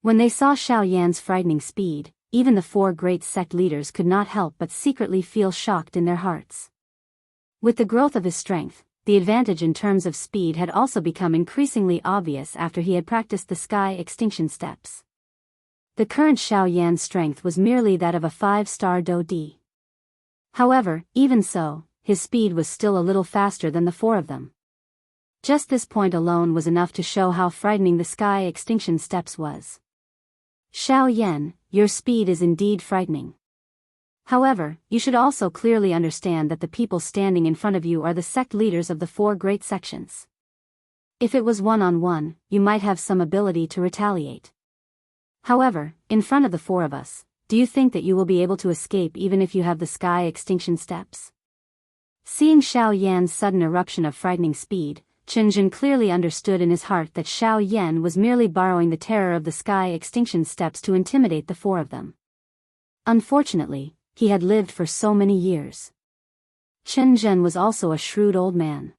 When they saw Xiao Yan's frightening speed, even the four great sect leaders could not help but secretly feel shocked in their hearts. With the growth of his strength, the advantage in terms of speed had also become increasingly obvious after he had practiced the sky extinction steps. The current Xiao Yan's strength was merely that of a 5-star Do Di. However, even so, his speed was still a little faster than the four of them. Just this point alone was enough to show how frightening the sky extinction steps was. Xiao Yan, your speed is indeed frightening. However, you should also clearly understand that the people standing in front of you are the sect leaders of the four great sections. If it was one-on-one, you might have some ability to retaliate. However, in front of the four of us, do you think that you will be able to escape even if you have the sky extinction steps? Seeing Xiao Yan's sudden eruption of frightening speed, Chen Zhen clearly understood in his heart that Xiao Yan was merely borrowing the terror of the sky extinction steps to intimidate the four of them. Unfortunately, he had lived for so many years. Chen Zhen was also a shrewd old man.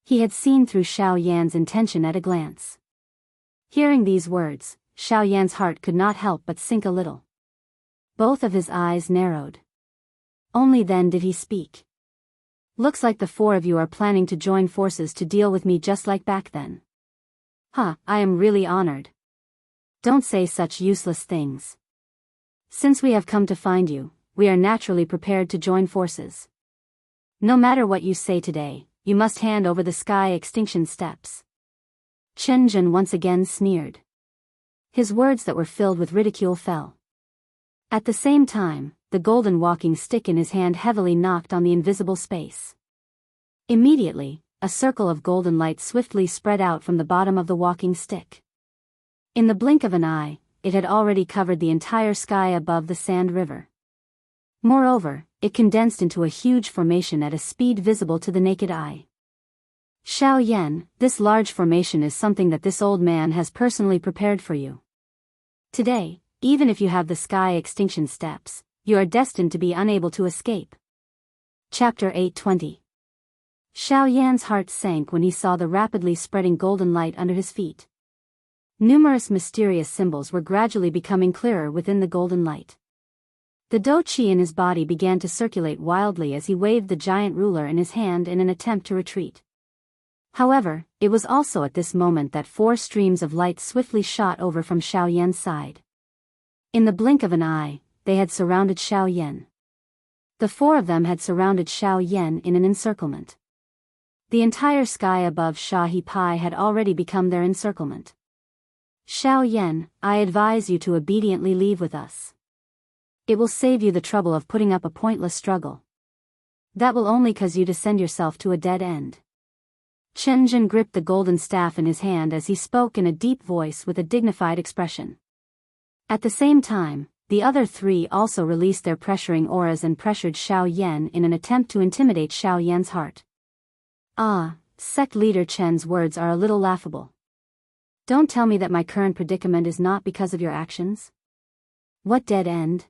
He had seen through Xiao Yan's intention at a glance. Hearing these words, Xiao Yan's heart could not help but sink a little. Both of his eyes narrowed. Only then did he speak. Looks like the four of you are planning to join forces to deal with me just like back then. I am really honored. Don't say such useless things. Since we have come to find you, we are naturally prepared to join forces. No matter what you say today, you must hand over the sky extinction steps. Chen Zhen once again sneered. His words that were filled with ridicule fell. At the same time, the golden walking stick in his hand heavily knocked on the invisible space. Immediately, a circle of golden light swiftly spread out from the bottom of the walking stick. In the blink of an eye, it had already covered the entire sky above the Sand River. Moreover, it condensed into a huge formation at a speed visible to the naked eye. Xiao Yan, this large formation is something that this old man has personally prepared for you. Today, even if you have the sky extinction steps, you are destined to be unable to escape. Chapter 820. Xiao Yan's heart sank when he saw the rapidly spreading golden light under his feet. Numerous mysterious symbols were gradually becoming clearer within the golden light. The Do Qi in his body began to circulate wildly as he waved the giant ruler in his hand in an attempt to retreat. However, it was also at this moment that 4 streams of light swiftly shot over from Xiao Yan's side. In the blink of an eye, they had surrounded Xiao Yan. The 4 of them had surrounded Xiao Yan in an encirclement. The entire sky above Shahi Pai had already become their encirclement. Xiao Yan, I advise you to obediently leave with us. It will save you the trouble of putting up a pointless struggle. That will only cause you to send yourself to a dead end. Chen Zhen gripped the golden staff in his hand as he spoke in a deep voice with a dignified expression. At the same time, the other 3 also released their pressuring auras and pressured Xiao Yan in an attempt to intimidate Xiao Yan's heart. Sect leader Chen's words are a little laughable. Don't tell me that my current predicament is not because of your actions. What dead end?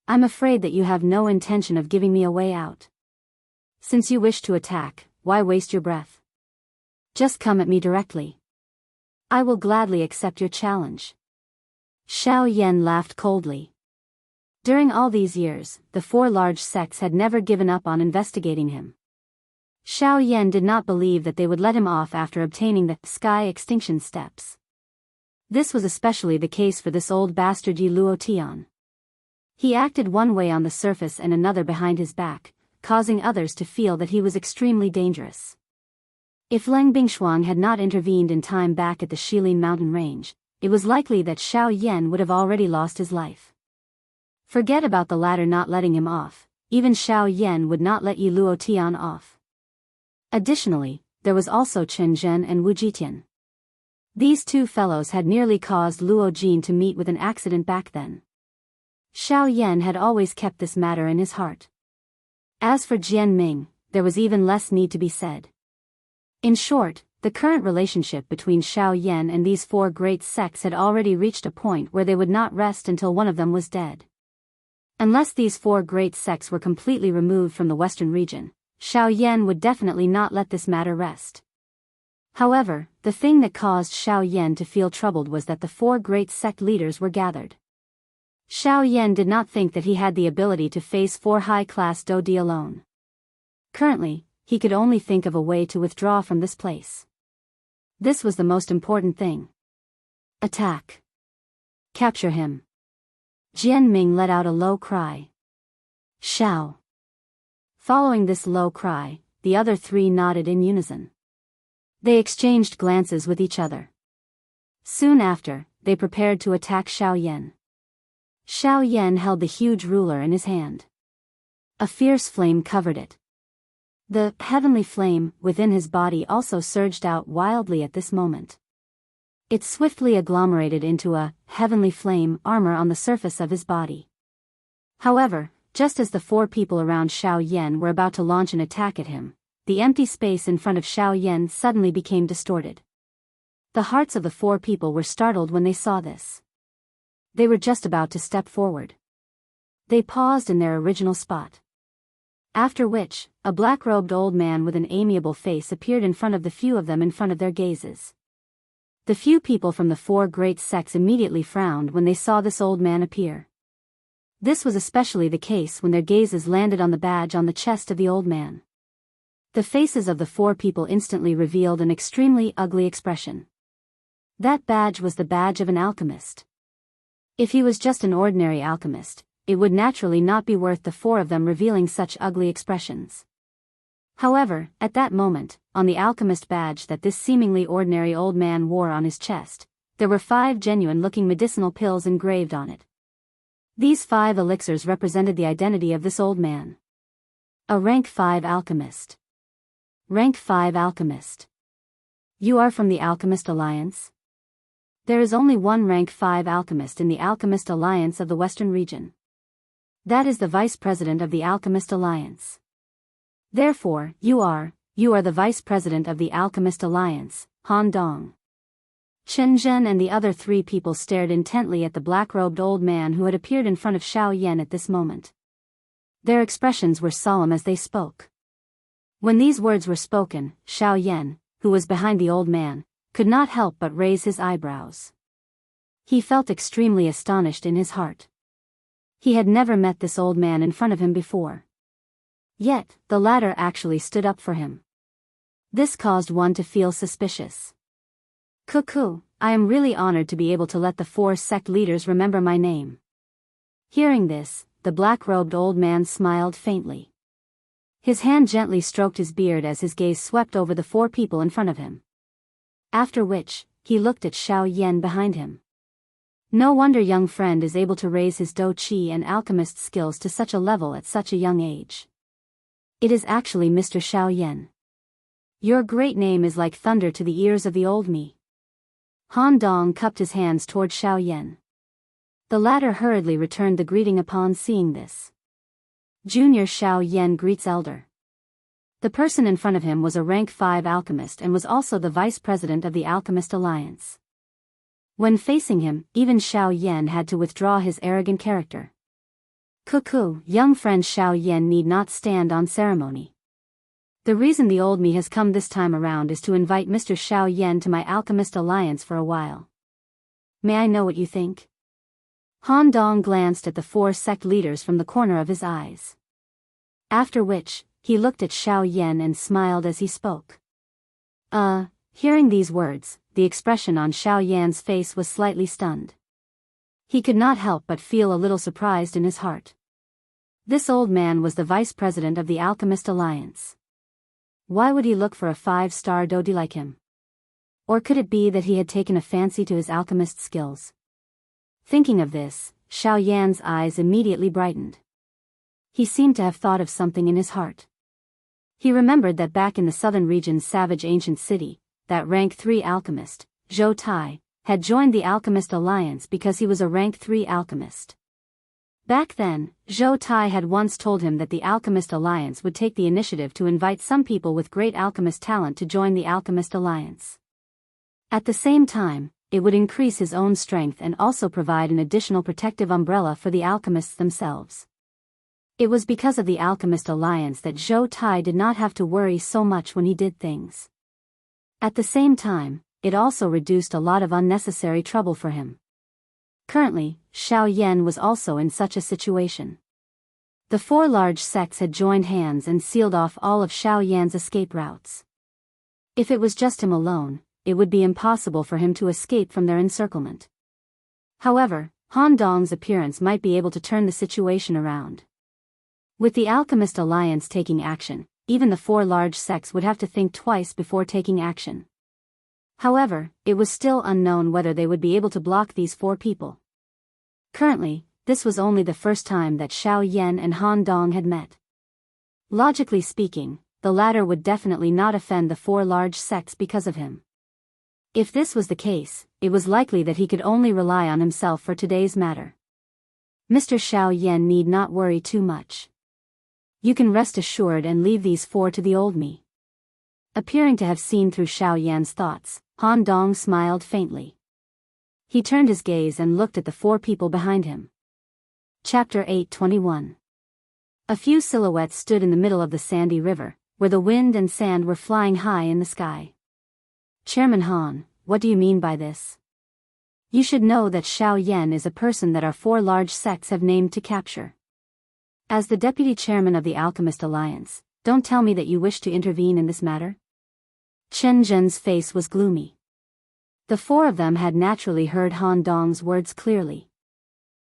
I'm afraid that you have no intention of giving me a way out. Since you wish to attack, why waste your breath? Just come at me directly. I will gladly accept your challenge. Xiao Yan laughed coldly. During all these years, the 4 large sects had never given up on investigating him. Xiao Yan did not believe that they would let him off after obtaining the sky extinction steps. This was especially the case for this old bastard Yi Luo Tian. He acted one way on the surface and another behind his back, causing others to feel that he was extremely dangerous. If Leng Bingshuang had not intervened in time back at the Shilin mountain range, it was likely that Xiao Yan would have already lost his life. Forget about the latter not letting him off, even Xiao Yan would not let Yi Luo Tian off. Additionally, there was also Chen Zhen and Wu Jitian. These two fellows had nearly caused Luo Jin to meet with an accident back then. Xiao Yan had always kept this matter in his heart. As for Jian Ming, there was even less need to be said. In short, the current relationship between Xiao Yan and these four great sects had already reached a point where they would not rest until one of them was dead. Unless these four great sects were completely removed from the western region, Xiao Yan would definitely not let this matter rest. However, the thing that caused Xiao Yan to feel troubled was that the four great sect leaders were gathered. Xiao Yan did not think that he had the ability to face four high-class Dodi alone. Currently, he could only think of a way to withdraw from this place. This was the most important thing. Attack. Capture him. Jian Ming let out a low cry. Xiao. Following this low cry, the other three nodded in unison. They exchanged glances with each other. Soon after, they prepared to attack Xiao Yan. Xiao Yan held the huge ruler in his hand. A fierce flame covered it. The heavenly flame within his body also surged out wildly at this moment. It swiftly agglomerated into a heavenly flame armor on the surface of his body. However, just as the four people around Xiao Yan were about to launch an attack at him, the empty space in front of Xiao Yan suddenly became distorted. The hearts of the four people were startled when they saw this. They were just about to step forward. They paused in their original spot. After which, a black-robed old man with an amiable face appeared in front of the few of them in front of their gazes. The few people from the four great sects immediately frowned when they saw this old man appear. This was especially the case when their gazes landed on the badge on the chest of the old man. The faces of the four people instantly revealed an extremely ugly expression. That badge was the badge of an alchemist. If he was just an ordinary alchemist, it would naturally not be worth the four of them revealing such ugly expressions. However, at that moment, on the alchemist badge that this seemingly ordinary old man wore on his chest, there were 5 genuine-looking medicinal pills engraved on it. These 5 elixirs represented the identity of this old man. A rank 5 alchemist. Rank 5 alchemist. You are from the Alchemist Alliance? There is only one rank 5 alchemist in the Alchemist Alliance of the Western region. That is the Vice President of the Alchemist Alliance. Therefore, you are the Vice President of the Alchemist Alliance, Han Dong. Chen Zhen and the other 3 people stared intently at the black-robed old man who had appeared in front of Xiao Yan at this moment. Their expressions were solemn as they spoke. When these words were spoken, Xiao Yan, who was behind the old man, could not help but raise his eyebrows. He felt extremely astonished in his heart. He had never met this old man in front of him before. Yet, the latter actually stood up for him. This caused one to feel suspicious. Cuckoo, I am really honored to be able to let the 4 sect leaders remember my name. Hearing this, the black-robed old man smiled faintly. His hand gently stroked his beard as his gaze swept over the 4 people in front of him. After which, he looked at Xiao Yan behind him. No wonder young friend is able to raise his Do Chi and alchemist skills to such a level at such a young age. It is actually Mr. Xiao Yan. Your great name is like thunder to the ears of the old me. Han Dong cupped his hands toward Xiao Yan. The latter hurriedly returned the greeting upon seeing this. Junior Xiao Yan greets elder. The person in front of him was a rank 5 alchemist and was also the vice president of the Alchemist Alliance. When facing him, even Xiao Yan had to withdraw his arrogant character. Cuckoo, young friend Xiao Yan need not stand on ceremony. The reason the old me has come this time around is to invite Mr. Xiao Yan to my Alchemist Alliance for a while. May I know what you think? Han Dong glanced at the 4 sect leaders from the corner of his eyes. After which, he looked at Xiao Yan and smiled as he spoke. Hearing these words, the expression on Xiao Yan's face was slightly stunned. He could not help but feel a little surprised in his heart. This old man was the vice president of the Alchemist Alliance. Why would he look for a 5-star dodi like him? Or could it be that he had taken a fancy to his alchemist skills? Thinking of this, Xiao Yan's eyes immediately brightened. He seemed to have thought of something in his heart. He remembered that back in the southern region's savage ancient city, that rank 3 alchemist, Zhou Tai, had joined the Alchemist Alliance because he was a rank 3 alchemist. Back then, Zhou Tai had once told him that the Alchemist Alliance would take the initiative to invite some people with great alchemist talent to join the Alchemist Alliance. At the same time, it would increase his own strength and also provide an additional protective umbrella for the alchemists themselves. It was because of the Alchemist Alliance that Zhou Tai did not have to worry so much when he did things. At the same time, it also reduced a lot of unnecessary trouble for him. Currently, Xiao Yan was also in such a situation. The 4 large sects had joined hands and sealed off all of Xiao Yan's escape routes. If it was just him alone, it would be impossible for him to escape from their encirclement. However, Han Dong's appearance might be able to turn the situation around. With the Alchemist Alliance taking action, even the 4 large sects would have to think twice before taking action. However, it was still unknown whether they would be able to block these 4 people. Currently, this was only the first time that Xiao Yan and Han Dong had met. Logically speaking, the latter would definitely not offend the 4 large sects because of him. If this was the case, it was likely that he could only rely on himself for today's matter. Mr. Xiao Yan need not worry too much. You can rest assured and leave these 4 to the old me. Appearing to have seen through Xiao Yan's thoughts, Han Dong smiled faintly. He turned his gaze and looked at the 4 people behind him. Chapter 8:21. A few silhouettes stood in the middle of the sandy river, where the wind and sand were flying high in the sky. Chairman Han, what do you mean by this? You should know that Xiao Yan is a person that our 4 large sects have named to capture. As the deputy chairman of the Alchemist Alliance, don't tell me that you wish to intervene in this matter? Chen Zhen's face was gloomy. The 4 of them had naturally heard Han Dong's words clearly.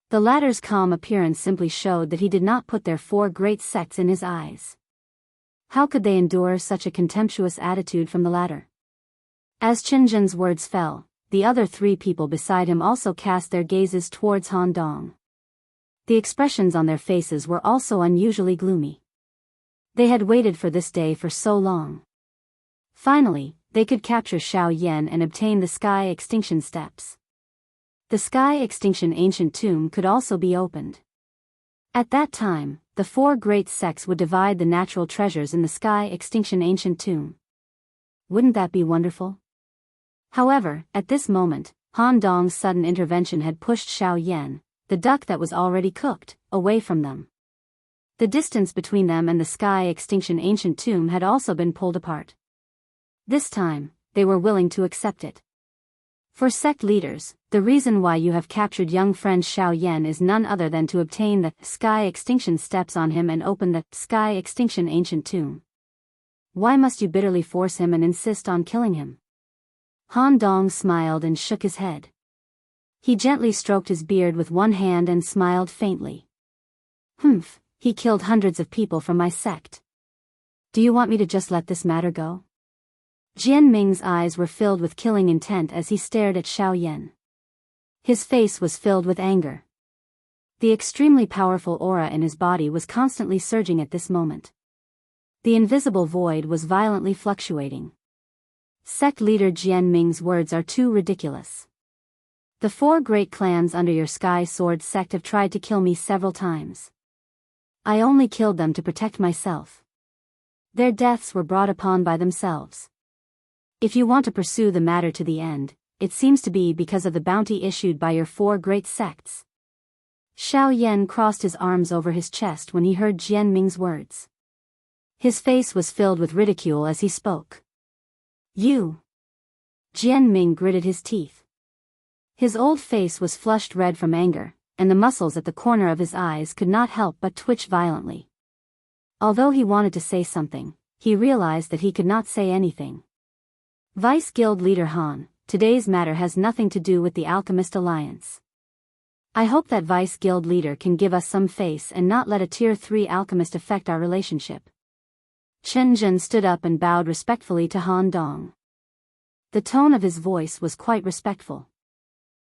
The latter's calm appearance simply showed that he did not put their 4 great sects in his eyes. How could they endure such a contemptuous attitude from the latter? As Chen Zhen's words fell, the other 3 people beside him also cast their gazes towards Han Dong. The expressions on their faces were also unusually gloomy. They had waited for this day for so long. Finally, they could capture Xiao Yan and obtain the Sky Extinction Steps. The Sky Extinction Ancient Tomb could also be opened. At that time, the 4 great sects would divide the natural treasures in the Sky Extinction Ancient Tomb. Wouldn't that be wonderful? However, at this moment, Han Dong's sudden intervention had pushed Xiao Yan, the duck that was already cooked, away from them. The distance between them and the Sky Extinction Ancient Tomb had also been pulled apart. This time, they were willing to accept it. For sect leaders, the reason why you have captured young friend Xiao Yan is none other than to obtain the Sky Extinction Steps on him and open the Sky Extinction Ancient Tomb. Why must you bitterly force him and insist on killing him? Han Dong smiled and shook his head. He gently stroked his beard with one hand and smiled faintly. Humph, he killed hundreds of people from my sect. Do you want me to just let this matter go? Jian Ming's eyes were filled with killing intent as he stared at Xiao Yan. His face was filled with anger. The extremely powerful aura in his body was constantly surging at this moment. The invisible void was violently fluctuating. Sect leader Jian Ming's words are too ridiculous. The 4 great clans under your Sky Sword sect have tried to kill me several times. I only killed them to protect myself. Their deaths were brought upon by themselves. If you want to pursue the matter to the end, it seems to be because of the bounty issued by your 4 great sects. Xiao Yan crossed his arms over his chest when he heard Jian Ming's words. His face was filled with ridicule as he spoke. You! Jian Ming gritted his teeth. His old face was flushed red from anger, and the muscles at the corner of his eyes could not help but twitch violently. Although he wanted to say something, he realized that he could not say anything. Vice Guild Leader Han, today's matter has nothing to do with the Alchemist Alliance. I hope that Vice Guild Leader can give us some face and not let a Tier 3 alchemist affect our relationship. Chen Zhen stood up and bowed respectfully to Han Dong. The tone of his voice was quite respectful.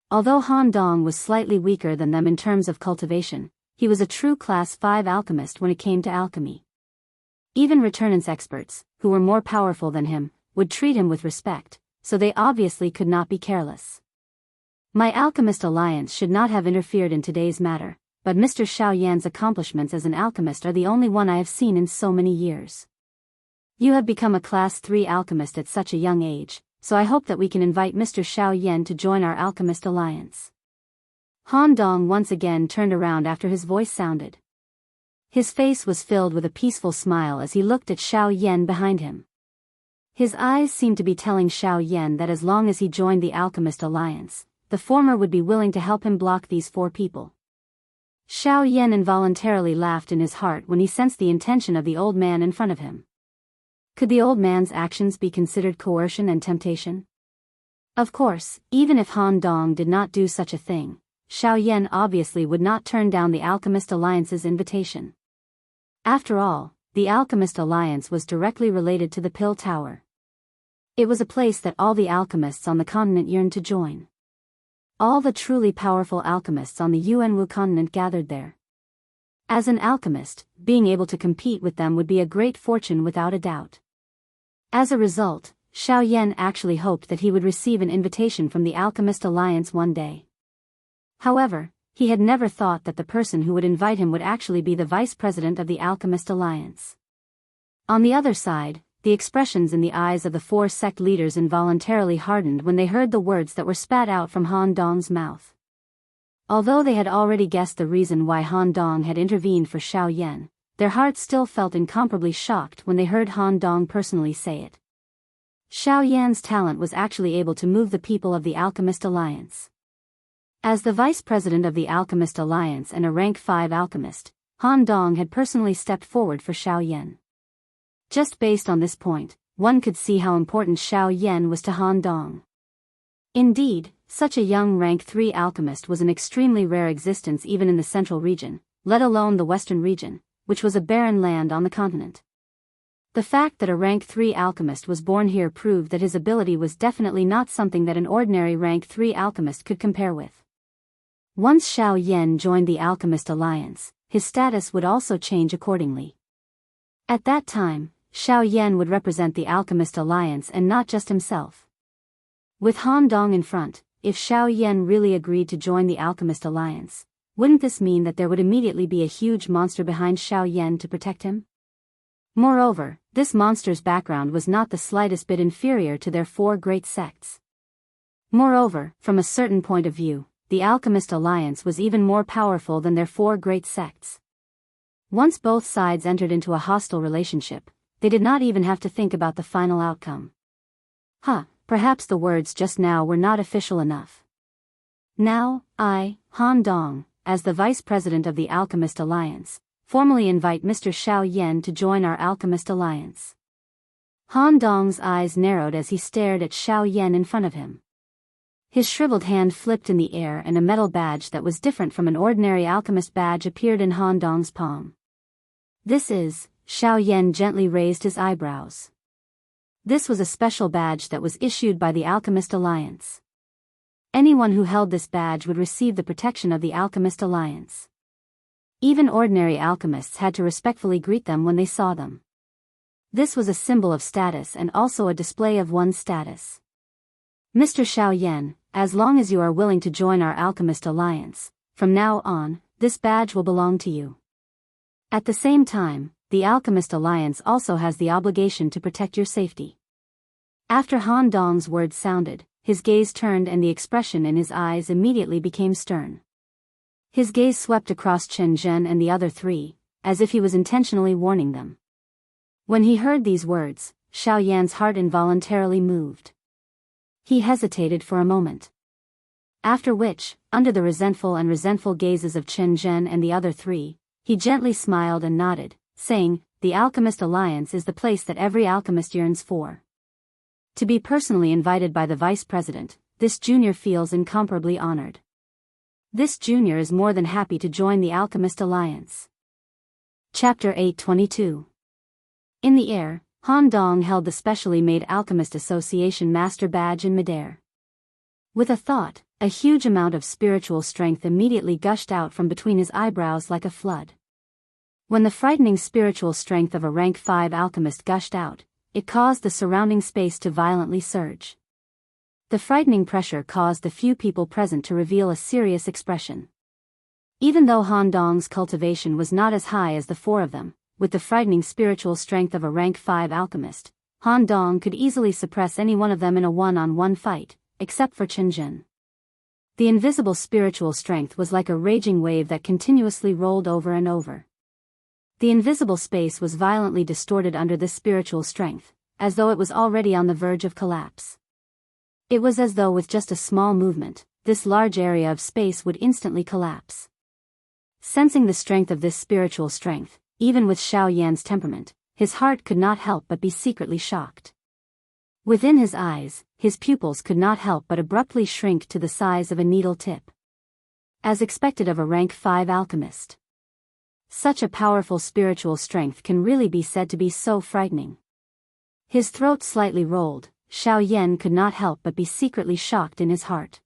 Although Han Dong was slightly weaker than them in terms of cultivation, he was a true Class 5 alchemist when it came to alchemy. Even Resurgence experts, who were more powerful than him, would treat him with respect, so they obviously could not be careless. My Alchemist Alliance should not have interfered in today's matter, but Mr. Xiaoyan's accomplishments as an alchemist are the only one I have seen in so many years. You have become a Class 3 alchemist at such a young age, so I hope that we can invite Mr. Xiaoyan to join our Alchemist Alliance. Han Dong once again turned around after his voice sounded. His face was filled with a peaceful smile as he looked at Xiaoyan behind him. His eyes seemed to be telling Xiaoyan that as long as he joined the Alchemist Alliance, the former would be willing to help him block these 4 people. Xiaoyan involuntarily laughed in his heart when he sensed the intention of the old man in front of him. Could the old man's actions be considered coercion and temptation? Of course, even if Han Dong did not do such a thing, Xiaoyan obviously would not turn down the Alchemist Alliance's invitation. After all, the Alchemist Alliance was directly related to the Pill Tower. It was a place that all the alchemists on the continent yearned to join. All the truly powerful alchemists on the Yuanwu continent gathered there. As an alchemist, being able to compete with them would be a great fortune without a doubt. As a result, Xiaoyan actually hoped that he would receive an invitation from the Alchemist Alliance one day. However, he had never thought that the person who would invite him would actually be the vice president of the Alchemist Alliance. On the other side, the expressions in the eyes of the 4 sect leaders involuntarily hardened when they heard the words that were spat out from Han Dong's mouth. Although they had already guessed the reason why Han Dong had intervened for Xiaoyan, their hearts still felt incomparably shocked when they heard Han Dong personally say it. Xiaoyan's talent was actually able to move the people of the Alchemist Alliance. As the vice president of the Alchemist Alliance and a rank 5 alchemist, Han Dong had personally stepped forward for Xiaoyan. Just based on this point, one could see how important Xiaoyan was to Han Dong. Indeed, such a young rank 3 alchemist was an extremely rare existence even in the central region, let alone the western region, which was a barren land on the continent. The fact that a rank 3 alchemist was born here proved that his ability was definitely not something that an ordinary rank 3 alchemist could compare with. Once Xiaoyan joined the Alchemist Alliance, his status would also change accordingly. At that time, Xiaoyan would represent the Alchemist Alliance and not just himself. With Han Dong in front, if Xiaoyan really agreed to join the Alchemist Alliance, wouldn't this mean that there would immediately be a huge monster behind Xiaoyan to protect him? Moreover, this monster's background was not the slightest bit inferior to their 4 great sects. Moreover, from a certain point of view, the Alchemist Alliance was even more powerful than their 4 great sects. Once both sides entered into a hostile relationship, they did not even have to think about the final outcome. Perhaps the words just now were not official enough. Now, I, Han Dong, as the vice president of the Alchemist Alliance, formally invite Mr. Xiaoyan to join our Alchemist Alliance. Han Dong's eyes narrowed as he stared at Xiaoyan in front of him. His shriveled hand flipped in the air and a metal badge that was different from an ordinary alchemist badge appeared in Han Dong's palm. This is, Xiaoyan gently raised his eyebrows. This was a special badge that was issued by the Alchemist Alliance. Anyone who held this badge would receive the protection of the Alchemist Alliance. Even ordinary alchemists had to respectfully greet them when they saw them. This was a symbol of status and also a display of one's status. Mr. Xiaoyan, as long as you are willing to join our Alchemist Alliance, from now on, this badge will belong to you. At the same time, the Alchemist Alliance also has the obligation to protect your safety. After Han Dong's words sounded, his gaze turned and the expression in his eyes immediately became stern. His gaze swept across Chen Zhen and the other 3, as if he was intentionally warning them. When he heard these words, Xiaoyan's heart involuntarily moved. He hesitated for a moment. After which, under the resentful gazes of Chen Zhen and the other 3, he gently smiled and nodded, saying, "The Alchemist Alliance is the place that every alchemist yearns for." To be personally invited by the vice president, this junior feels incomparably honored. This junior is more than happy to join the Alchemist Alliance. Chapter 822. In the air, Han Dong held the specially made Alchemist Association Master Badge in midair. With a thought, a huge amount of spiritual strength immediately gushed out from between his eyebrows like a flood. When the frightening spiritual strength of a rank 5 alchemist gushed out, it caused the surrounding space to violently surge. The frightening pressure caused the few people present to reveal a serious expression. Even though Han Dong's cultivation was not as high as the four of them, with the frightening spiritual strength of a rank 5 alchemist, Han Dong could easily suppress any one of them in a one-on-one fight, except for Chen Jin. The invisible spiritual strength was like a raging wave that continuously rolled over and over. The invisible space was violently distorted under this spiritual strength, as though it was already on the verge of collapse. It was as though with just a small movement, this large area of space would instantly collapse. Sensing the strength of this spiritual strength, even with Xiao Yan's temperament, his heart could not help but be secretly shocked. Within his eyes, his pupils could not help but abruptly shrink to the size of a needle tip. As expected of a rank 5 alchemist. Such a powerful spiritual strength can really be said to be so frightening. His throat slightly rolled, Xiao Yan could not help but be secretly shocked in his heart.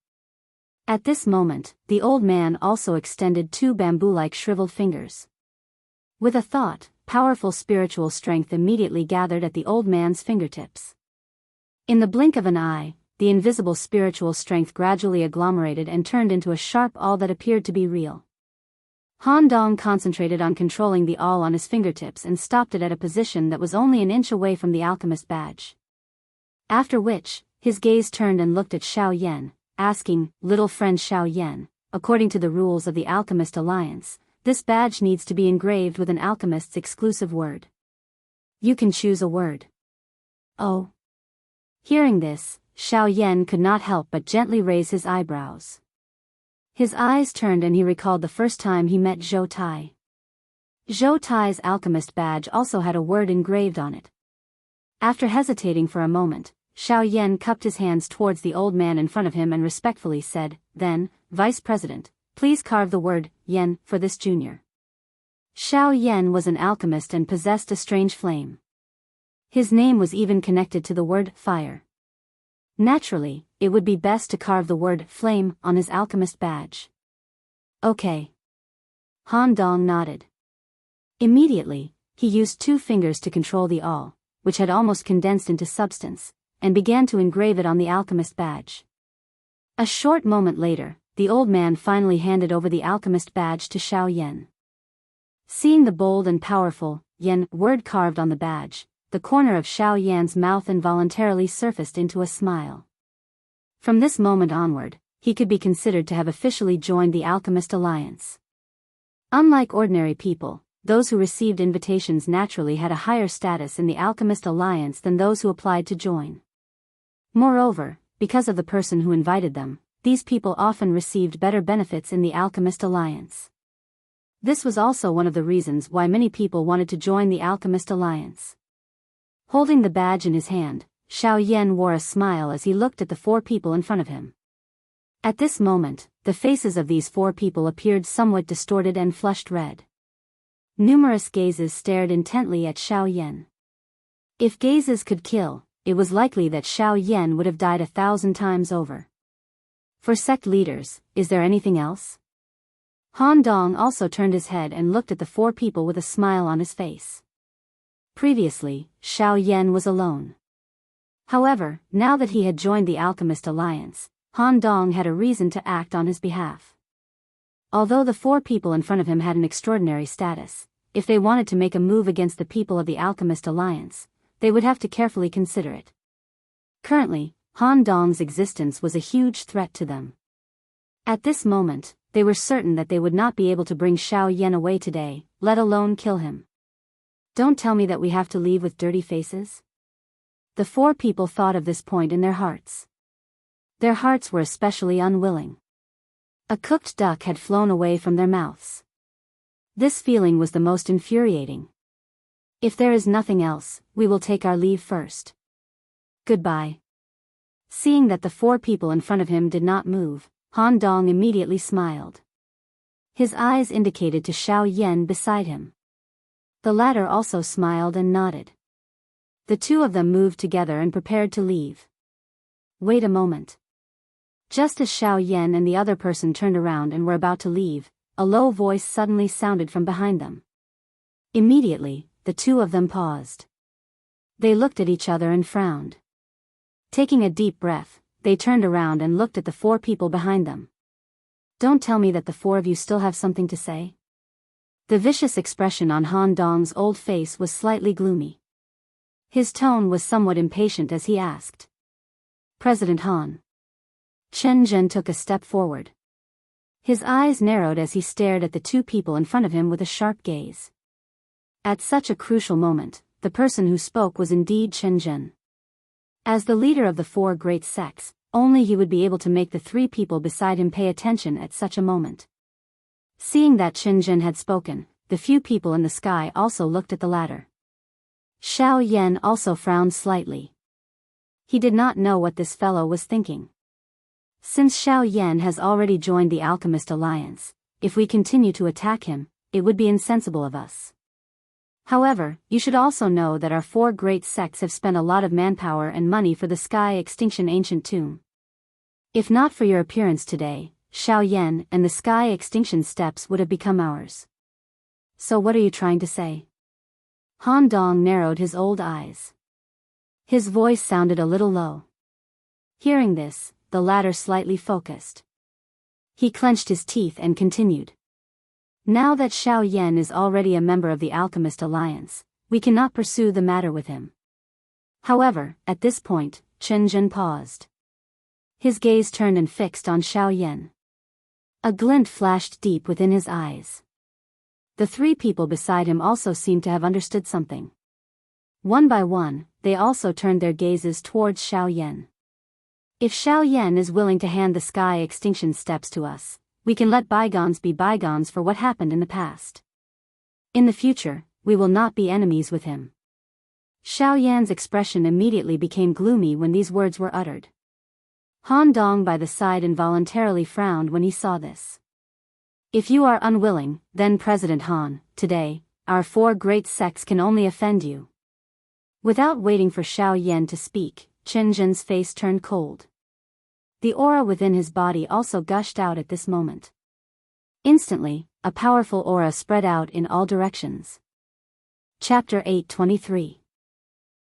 At this moment, the old man also extended two bamboo-like shriveled fingers. With a thought, powerful spiritual strength immediately gathered at the old man's fingertips. In the blink of an eye, the invisible spiritual strength gradually agglomerated and turned into a sharp awl that appeared to be real. Han Dong concentrated on controlling the awl on his fingertips and stopped it at a position that was only an inch away from the alchemist badge. After which, his gaze turned and looked at Xiao Yan, asking, "Little friend Xiao Yan, according to the rules of the Alchemist Alliance, this badge needs to be engraved with an alchemist's exclusive word. You can choose a word." Oh. Hearing this, Xiao Yan could not help but gently raise his eyebrows. His eyes turned and he recalled the first time he met Zhou Tai. Zhou Tai's alchemist badge also had a word engraved on it. After hesitating for a moment, Xiao Yan cupped his hands towards the old man in front of him and respectfully said, "Then, Vice President, please carve the word, Yan, for this junior." Xiao Yan was an alchemist and possessed a strange flame. His name was even connected to the word, fire. Naturally, it would be best to carve the word, flame, on his alchemist badge. Okay. Han Dong nodded. Immediately, he used two fingers to control the awl, which had almost condensed into substance, and began to engrave it on the alchemist badge. A short moment later, the old man finally handed over the alchemist badge to Xiao Yan. Seeing the bold and powerful, Yan, word carved on the badge, the corner of Xiao Yan's mouth involuntarily surfaced into a smile. From this moment onward, he could be considered to have officially joined the Alchemist Alliance. Unlike ordinary people, those who received invitations naturally had a higher status in the Alchemist Alliance than those who applied to join. Moreover, because of the person who invited them, these people often received better benefits in the Alchemist Alliance. This was also one of the reasons why many people wanted to join the Alchemist Alliance. Holding the badge in his hand, Xiao Yan wore a smile as he looked at the four people in front of him. At this moment, the faces of these four people appeared somewhat distorted and flushed red. Numerous gazes stared intently at Xiao Yan. If gazes could kill, it was likely that Xiao Yan would have died 1,000 times over. For sect leaders, is there anything else? Han Dong also turned his head and looked at the four people with a smile on his face. Previously, Xiao Yan was alone. However, now that he had joined the Alchemist Alliance, Han Dong had a reason to act on his behalf. Although the four people in front of him had an extraordinary status, if they wanted to make a move against the people of the Alchemist Alliance, they would have to carefully consider it. Currently, Han Dong's existence was a huge threat to them. At this moment, they were certain that they would not be able to bring Xiao Yan away today, let alone kill him. Don't tell me that we have to leave with dirty faces? The four people thought of this point in their hearts. Their hearts were especially unwilling. A cooked duck had flown away from their mouths. This feeling was the most infuriating. If there is nothing else, we will take our leave first. Goodbye. Seeing that the four people in front of him did not move, Han Dong immediately smiled. His eyes indicated to Xiao Yan beside him. The latter also smiled and nodded. The two of them moved together and prepared to leave. Wait a moment. Just as Xiao Yan and the other person turned around and were about to leave, a low voice suddenly sounded from behind them. Immediately, the two of them paused. They looked at each other and frowned. Taking a deep breath, they turned around and looked at the four people behind them. Don't tell me that the four of you still have something to say? The vicious expression on Han Dong's old face was slightly gloomy. His tone was somewhat impatient as he asked. President Han. Chen Zhen took a step forward. His eyes narrowed as he stared at the two people in front of him with a sharp gaze. At such a crucial moment, the person who spoke was indeed Chen Zhen. As the leader of the four great sects, only he would be able to make the three people beside him pay attention at such a moment. Seeing that Chen Zhen had spoken, the few people in the sky also looked at the latter. Xiao Yan also frowned slightly. He did not know what this fellow was thinking. Since Xiao Yan has already joined the Alchemist Alliance, if we continue to attack him, it would be insensible of us. However, you should also know that our four great sects have spent a lot of manpower and money for the Sky Extinction Ancient Tomb. If not for your appearance today, Xiao Yan and the Sky Extinction Steps would have become ours. So what are you trying to say? Han Dong narrowed his old eyes. His voice sounded a little low. Hearing this, the latter slightly focused. He clenched his teeth and continued. Now that Xiao Yan is already a member of the Alchemist Alliance, we cannot pursue the matter with him. However, at this point, Chen Zhen paused. His gaze turned and fixed on Xiao Yan. A glint flashed deep within his eyes. The three people beside him also seemed to have understood something. One by one, they also turned their gazes towards Xiao Yan. If Xiao Yan is willing to hand the Sky Extinction Steps to us, we can let bygones be bygones for what happened in the past. In the future, we will not be enemies with him. Xiao Yan's expression immediately became gloomy when these words were uttered. Han Dong by the side involuntarily frowned when he saw this. If you are unwilling, then President Han, today, our four great sects can only offend you. Without waiting for Xiao Yan to speak, Chen Zhen's face turned cold. The aura within his body also gushed out at this moment. Instantly, a powerful aura spread out in all directions. Chapter 8:23.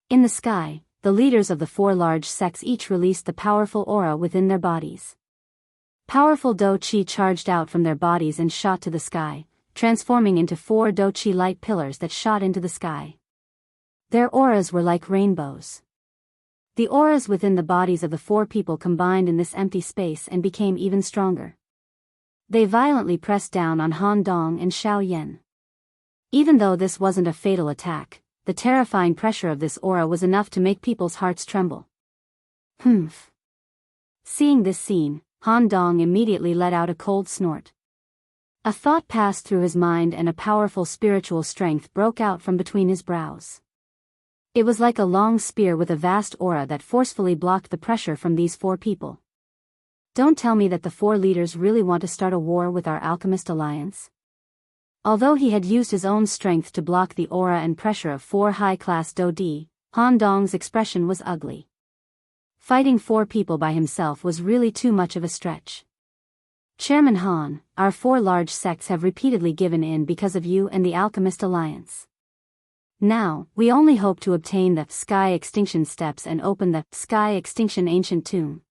In the sky, the leaders of the four large sects each released the powerful aura within their bodies. Powerful Do Qi charged out from their bodies and shot to the sky, transforming into four Do Qi light pillars that shot into the sky. Their auras were like rainbows. The auras within the bodies of the four people combined in this empty space and became even stronger. They violently pressed down on Han Dong and Xiao Yan. Even though this wasn't a fatal attack, the terrifying pressure of this aura was enough to make people's hearts tremble. Humph. Seeing this scene, Han Dong immediately let out a cold snort. A thought passed through his mind and a powerful spiritual strength broke out from between his brows. It was like a long spear with a vast aura that forcefully blocked the pressure from these four people. Don't tell me that the four leaders really want to start a war with our Alchemist Alliance. Although he had used his own strength to block the aura and pressure of four high-class Do Di, Han Dong's expression was ugly. Fighting four people by himself was really too much of a stretch. Chairman Han, our four large sects have repeatedly given in because of you and the Alchemist Alliance. Now, we only hope to obtain the Sky Extinction Steps and open the Sky Extinction Ancient Tomb.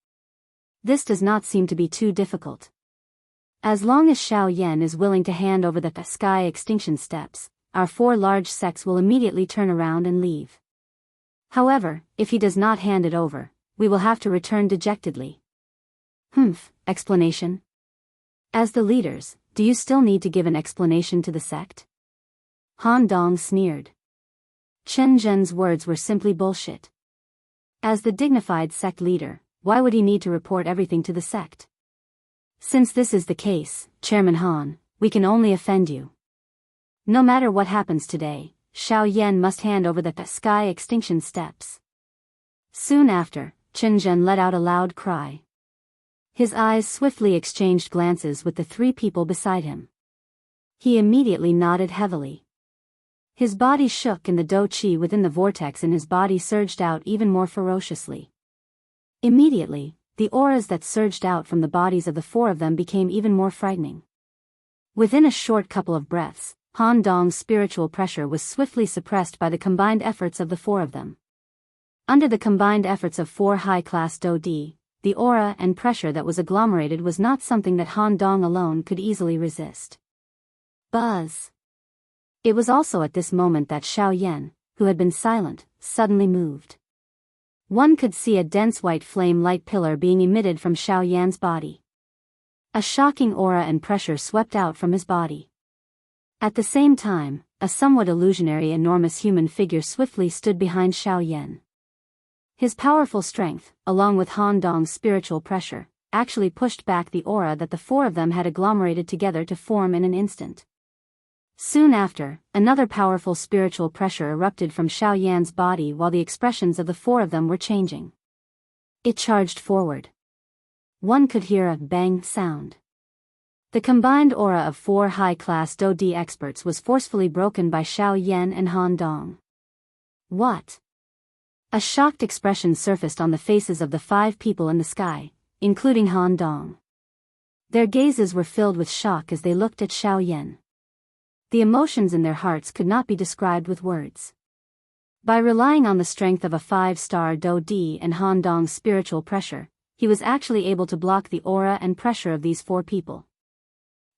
This does not seem to be too difficult. As long as Xiao Yan is willing to hand over the Sky Extinction Steps, our four large sects will immediately turn around and leave. However, if he does not hand it over, we will have to return dejectedly. Explanation? As the leaders, do you still need to give an explanation to the sect? Han Dong sneered. Chen Zhen's words were simply bullshit. As the dignified sect leader, why would he need to report everything to the sect? Since this is the case, Chairman Han, we can only offend you. No matter what happens today, Xiao Yan must hand over the Sky Extinction Steps. Soon after, Chen Zhen let out a loud cry. His eyes swiftly exchanged glances with the three people beside him. He immediately nodded heavily. His body shook and the dou qi within the vortex in his body surged out even more ferociously. Immediately, the auras that surged out from the bodies of the four of them became even more frightening. Within a short couple of breaths, Han Dong's spiritual pressure was swiftly suppressed by the combined efforts of the four of them. Under the combined efforts of four high-class dou di, the aura and pressure that was agglomerated was not something that Han Dong alone could easily resist. Buzz! It was also at this moment that Xiao Yan, who had been silent, suddenly moved. One could see a dense white flame light pillar being emitted from Xiao Yan's body. A shocking aura and pressure swept out from his body. At the same time, a somewhat illusionary enormous human figure swiftly stood behind Xiao Yan. His powerful strength, along with Han Dong's spiritual pressure, actually pushed back the aura that the four of them had agglomerated together to form in an instant. Soon after, another powerful spiritual pressure erupted from Xiao Yan's body while the expressions of the four of them were changing. It charged forward. One could hear a bang sound. The combined aura of four high-class dou di experts was forcefully broken by Xiao Yan and Han Dong. What? A shocked expression surfaced on the faces of the five people in the sky, including Han Dong. Their gazes were filled with shock as they looked at Xiao Yan. The emotions in their hearts could not be described with words. By relying on the strength of a five-star dou di and Han Dong's spiritual pressure, he was actually able to block the aura and pressure of these four people.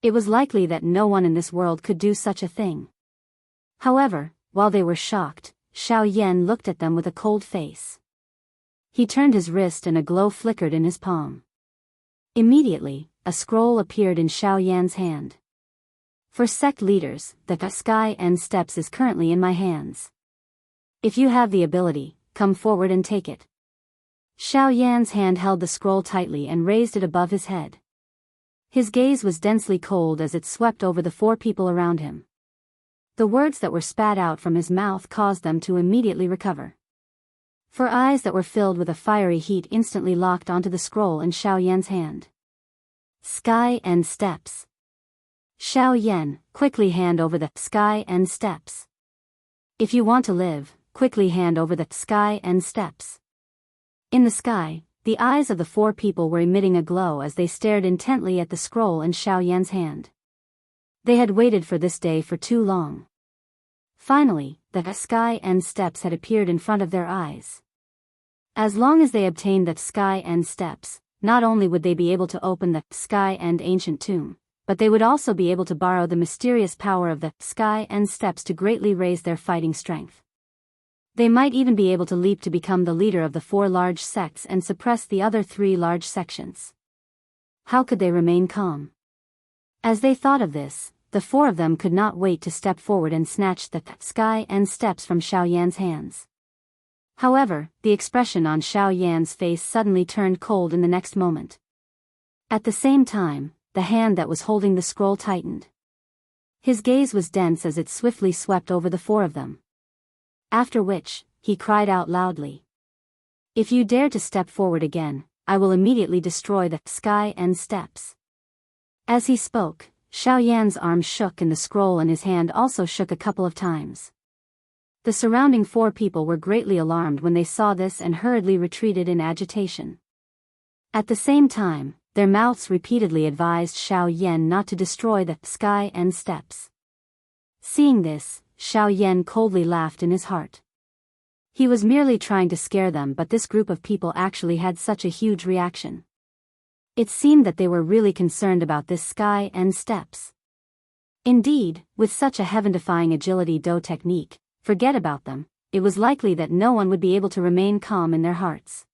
It was likely that no one in this world could do such a thing. However, while they were shocked, Xiao Yan looked at them with a cold face. He turned his wrist and a glow flickered in his palm. Immediately, a scroll appeared in Xiao Yan's hand. For sect leaders, the sky and steps is currently in my hands. If you have the ability, come forward and take it. Xiao Yan's hand held the scroll tightly and raised it above his head. His gaze was densely cold as it swept over the four people around him. The words that were spat out from his mouth caused them to immediately recover. For eyes that were filled with a fiery heat instantly locked onto the scroll in Xiao Yan's hand. Sky and steps. Xiao Yan, quickly hand over the sky and steps. If you want to live, quickly hand over the sky and steps. In the sky, the eyes of the four people were emitting a glow as they stared intently at the scroll in Xiao Yan's hand. They had waited for this day for too long. Finally, the sky and steps had appeared in front of their eyes. As long as they obtained the sky and steps, not only would they be able to open the sky and ancient tomb, but they would also be able to borrow the mysterious power of the sky and steps to greatly raise their fighting strength. They might even be able to leap to become the leader of the four large sects and suppress the other three large sections. How could they remain calm? As they thought of this, the four of them could not wait to step forward and snatch the sky and steps from Xiao Yan's hands. However, the expression on Xiao Yan's face suddenly turned cold in the next moment. At the same time, the hand that was holding the scroll tightened. His gaze was dense as it swiftly swept over the four of them. After which, he cried out loudly. If you dare to step forward again, I will immediately destroy the sky and steps. As he spoke, Xiao Yan's arm shook and the scroll in his hand also shook a couple of times. The surrounding four people were greatly alarmed when they saw this and hurriedly retreated in agitation. At the same time, their mouths repeatedly advised Xiao Yan not to destroy the sky and steps. Seeing this, Xiao Yan coldly laughed in his heart. He was merely trying to scare them, but this group of people actually had such a huge reaction. It seemed that they were really concerned about this sky and steps. Indeed, with such a heaven-defying agility dou technique, forget about them, it was likely that no one would be able to remain calm in their hearts.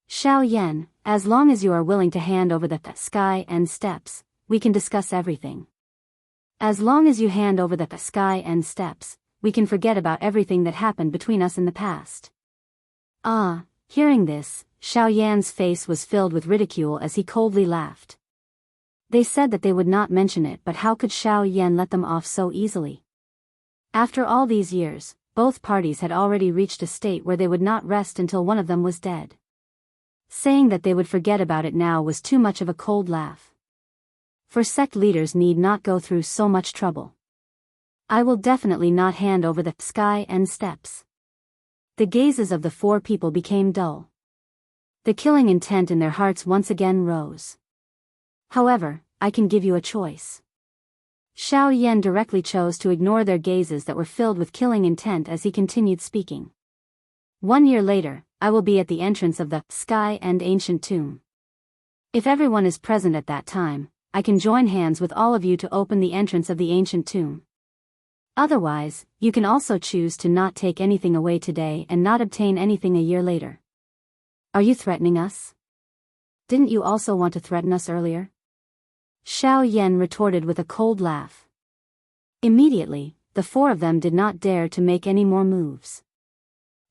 Xiao Yan, as long as you are willing to hand over the sky and steps, we can discuss everything. As long as you hand over the sky and steps, we can forget about everything that happened between us in the past. Ah, hearing this, Xiao Yan's face was filled with ridicule as he coldly laughed. They said that they would not mention it, but how could Xiao Yan let them off so easily? After all these years, both parties had already reached a state where they would not rest until one of them was dead. Saying that they would forget about it now was too much of a cold laugh. For sect leaders need not go through so much trouble. I will definitely not hand over the sky and steps. The gazes of the four people became dull. The killing intent in their hearts once again rose. However, I can give you a choice. Xiao Yan directly chose to ignore their gazes that were filled with killing intent as he continued speaking. 1 year later, I will be at the entrance of the sky and ancient tomb. If everyone is present at that time, I can join hands with all of you to open the entrance of the ancient tomb. Otherwise, you can also choose to not take anything away today and not obtain anything a year later. Are you threatening us? Didn't you also want to threaten us earlier? Xiao Yan retorted with a cold laugh. Immediately, the four of them did not dare to make any more moves.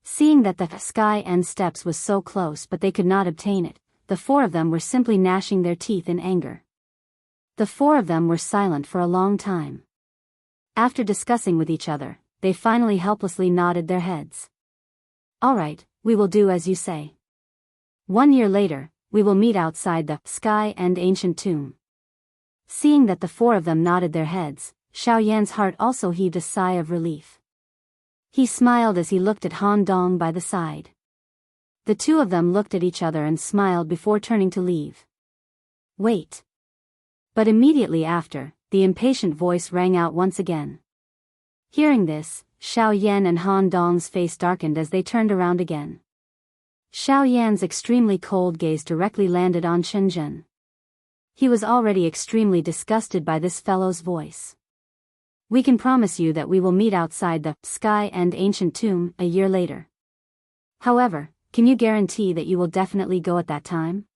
Seeing that the sky and steps was so close but they could not obtain it, the four of them were simply gnashing their teeth in anger. The four of them were silent for a long time. After discussing with each other, they finally helplessly nodded their heads. All right, we will do as you say. 1 year later, we will meet outside the sky and ancient tomb. Seeing that the four of them nodded their heads, Xiao Yan's heart also heaved a sigh of relief. He smiled as he looked at Han Dong by the side. The two of them looked at each other and smiled before turning to leave. Wait. But immediately after, the impatient voice rang out once again. Hearing this, Xiao Yan and Han Dong's face darkened as they turned around again. Xiao Yan's extremely cold gaze directly landed on Chen Zhen. He was already extremely disgusted by this fellow's voice. We can promise you that we will meet outside the sky and ancient tomb a year later. However, can you guarantee that you will definitely go at that time?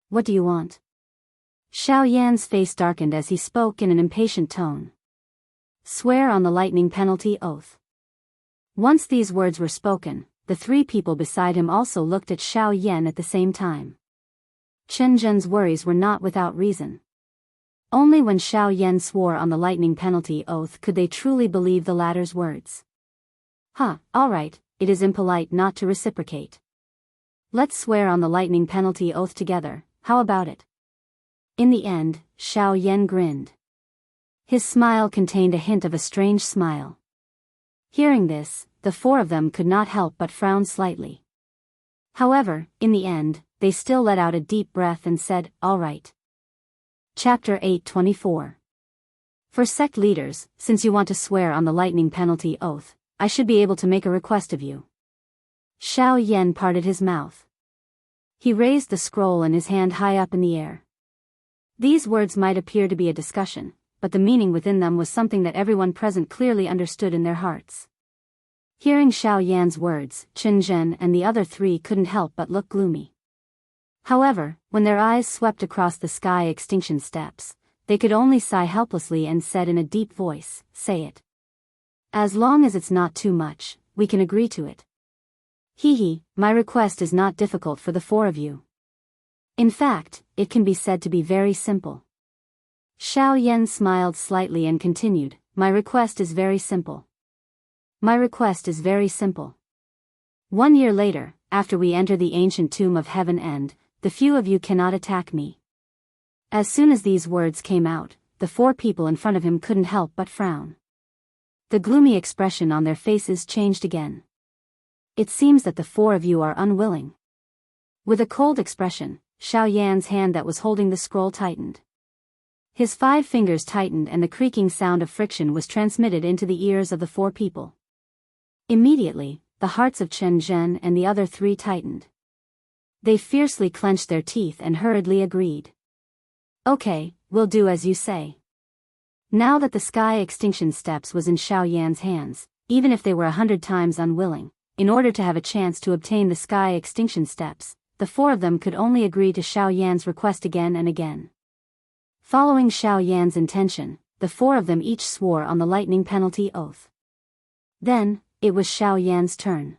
What do you want? Xiao Yan's face darkened as he spoke in an impatient tone. Swear on the lightning penalty oath. Once these words were spoken, the three people beside him also looked at Xiao Yan at the same time. Chen Zhen's worries were not without reason. Only when Xiao Yan swore on the lightning penalty oath could they truly believe the latter's words. All right, it is impolite not to reciprocate. Let's swear on the lightning penalty oath together, how about it? In the end, Xiao Yan grinned. His smile contained a hint of a strange smile. Hearing this, the four of them could not help but frown slightly. However, in the end, they still let out a deep breath and said, all right. Chapter 8:24. For sect leaders, since you want to swear on the lightning penalty oath, I should be able to make a request of you. Xiao Yan parted his mouth. He raised the scroll in his hand high up in the air. These words might appear to be a discussion, but the meaning within them was something that everyone present clearly understood in their hearts. Hearing Xiao Yan's words, Chen Zhen and the other three couldn't help but look gloomy. However, when their eyes swept across the sky extinction steps, they could only sigh helplessly and said in a deep voice, say it. As long as it's not too much, we can agree to it. My request is not difficult for the four of you. In fact, it can be said to be very simple. Xiao Yan smiled slightly and continued, my request is very simple. My request is very simple. 1 year later, after we enter the ancient tomb of heaven and, the few of you cannot attack me. As soon as these words came out, the four people in front of him couldn't help but frown. The gloomy expression on their faces changed again. It seems that the four of you are unwilling. With a cold expression, Xiao Yan's hand that was holding the scroll tightened. His 5 fingers tightened and the creaking sound of friction was transmitted into the ears of the four people. Immediately, the hearts of Chen Zhen and the other 3 tightened. They fiercely clenched their teeth and hurriedly agreed. Okay, we'll do as you say. Now that the sky extinction steps was in Xiao Yan's hands, even if they were 100 times unwilling, in order to have a chance to obtain the sky extinction steps, the four of them could only agree to Xiao Yan's request again and again. Following Xiao Yan's intention, the four of them each swore on the lightning penalty oath. Then, it was Xiao Yan's turn.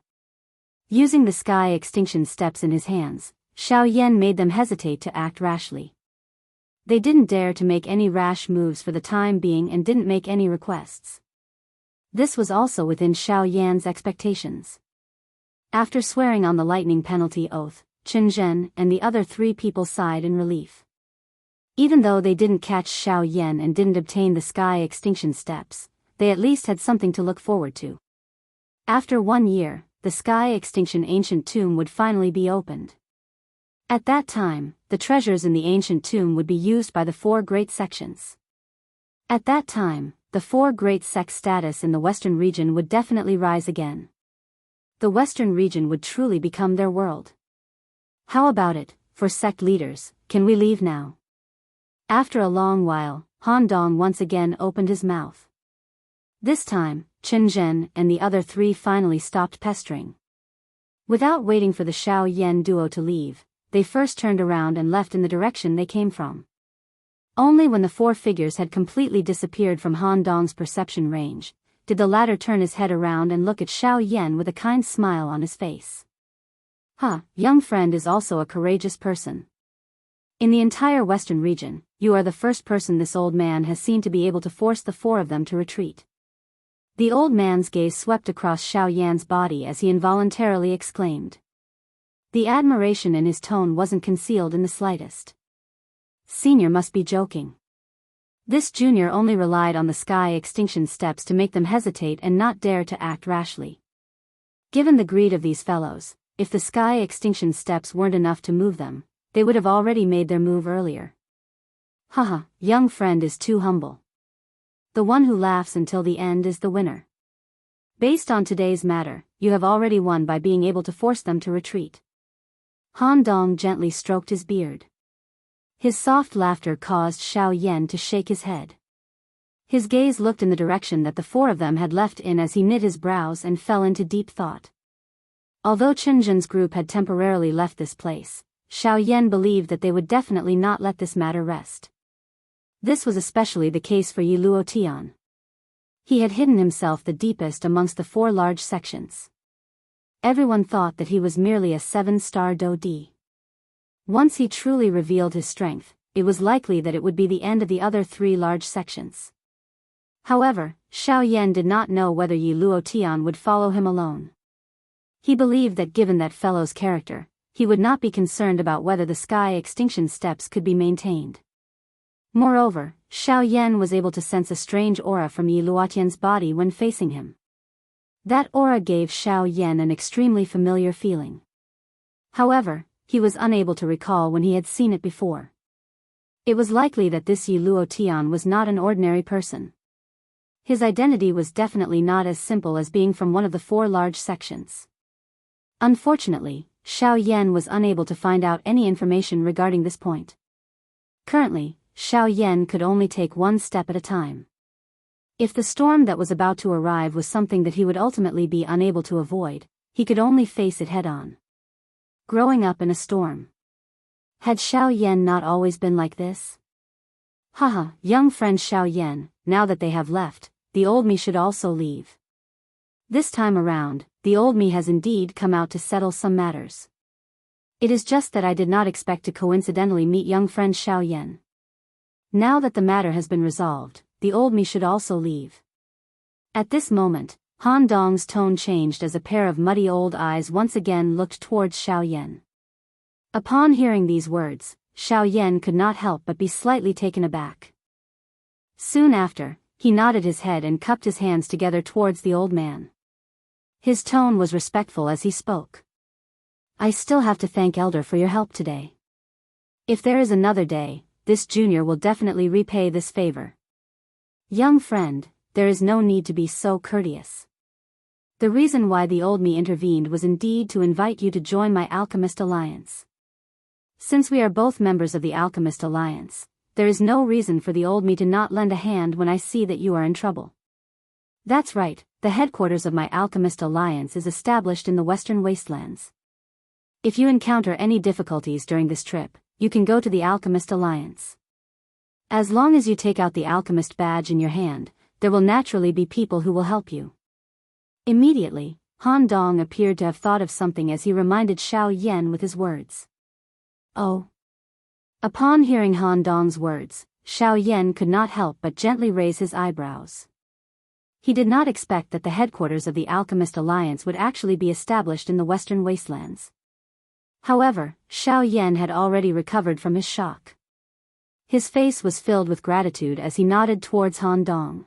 Using the sky extinction steps in his hands, Xiao Yan made them hesitate to act rashly. They didn't dare to make any rash moves for the time being and didn't make any requests. This was also within Xiao Yan's expectations. After swearing on the lightning penalty oath, Chen Zhen and the other 3 people sighed in relief. Even though they didn't catch Xiao Yan and didn't obtain the sky extinction steps, they at least had something to look forward to. After 1 year, the sky extinction ancient tomb would finally be opened. At that time, the treasures in the ancient tomb would be used by the 4 great sections. At that time, the 4 great sect status in the western region would definitely rise again. The western region would truly become their world. How about it, for sect leaders, can we leave now? After a long while, Han Dong once again opened his mouth. This time, Chen Zhen and the other 3 finally stopped pestering. Without waiting for the Xiao Yan duo to leave, they first turned around and left in the direction they came from. Only when the 4 figures had completely disappeared from Han Dong's perception range, did the latter turn his head around and look at Xiao Yan with a kind smile on his face. Young friend is also a courageous person. In the entire western region, you are the first person this old man has seen to be able to force the 4 of them to retreat. The old man's gaze swept across Xiao Yan's body as he involuntarily exclaimed. The admiration in his tone wasn't concealed in the slightest. Senior must be joking. This junior only relied on the sky extinction steps to make them hesitate and not dare to act rashly. Given the greed of these fellows, if the sky extinction steps weren't enough to move them, they would have already made their move earlier. Young friend is too humble. The one who laughs until the end is the winner. Based on today's matter, you have already won by being able to force them to retreat. Han Dong gently stroked his beard. His soft laughter caused Xiao Yan to shake his head. His gaze looked in the direction that the 4 of them had left in as he knit his brows and fell into deep thought. Although Chen Zhen's group had temporarily left this place, Xiao Yan believed that they would definitely not let this matter rest. This was especially the case for Yi Luotian. He had hidden himself the deepest amongst the 4 large sections. Everyone thought that he was merely a 7-star Do-Di. Once he truly revealed his strength, it was likely that it would be the end of the other 3 large sections. However, Xiao Yan did not know whether Yi Luotian would follow him alone. He believed that given that fellow's character, he would not be concerned about whether the sky extinction steps could be maintained. Moreover, Xiao Yan was able to sense a strange aura from Yi Luotian's body when facing him. That aura gave Xiao Yan an extremely familiar feeling. However, he was unable to recall when he had seen it before. It was likely that this Yi Luotian was not an ordinary person. His identity was definitely not as simple as being from one of the 4 large sections. Unfortunately, Xiao Yan was unable to find out any information regarding this point. Currently, Xiao Yan could only take 1 step at a time. If the storm that was about to arrive was something that he would ultimately be unable to avoid, he could only face it head-on. Growing up in a storm. Had Xiao Yan not always been like this? Young friend Xiao Yan, now that they have left, the old me should also leave. This time around, the old me has indeed come out to settle some matters. It is just that I did not expect to coincidentally meet young friend Xiao Yan. Now that the matter has been resolved, the old me should also leave. At this moment, Han Dong's tone changed as a pair of muddy old eyes once again looked towards Xiao Yan. Upon hearing these words, Xiao Yan could not help but be slightly taken aback. Soon after, he nodded his head and cupped his hands together towards the old man. His tone was respectful as he spoke. I still have to thank Elder for your help today. If there is another day, this junior will definitely repay this favor. Young friend, there is no need to be so courteous. The reason why the old me intervened was indeed to invite you to join my Alchemist Alliance. Since we are both members of the Alchemist Alliance, there is no reason for the old me to not lend a hand when I see that you are in trouble. That's right, the headquarters of my Alchemist Alliance is established in the Western Wastelands. If you encounter any difficulties during this trip, you can go to the Alchemist Alliance. As long as you take out the Alchemist badge in your hand, there will naturally be people who will help you. Immediately, Han Dong appeared to have thought of something as he reminded Xiao Yan with his words. Oh. Upon hearing Han Dong's words, Xiao Yan could not help but gently raise his eyebrows. He did not expect that the headquarters of the Alchemist Alliance would actually be established in the western wastelands. However, Xiao had already recovered from his shock. His face was filled with gratitude as he nodded towards Han Dong.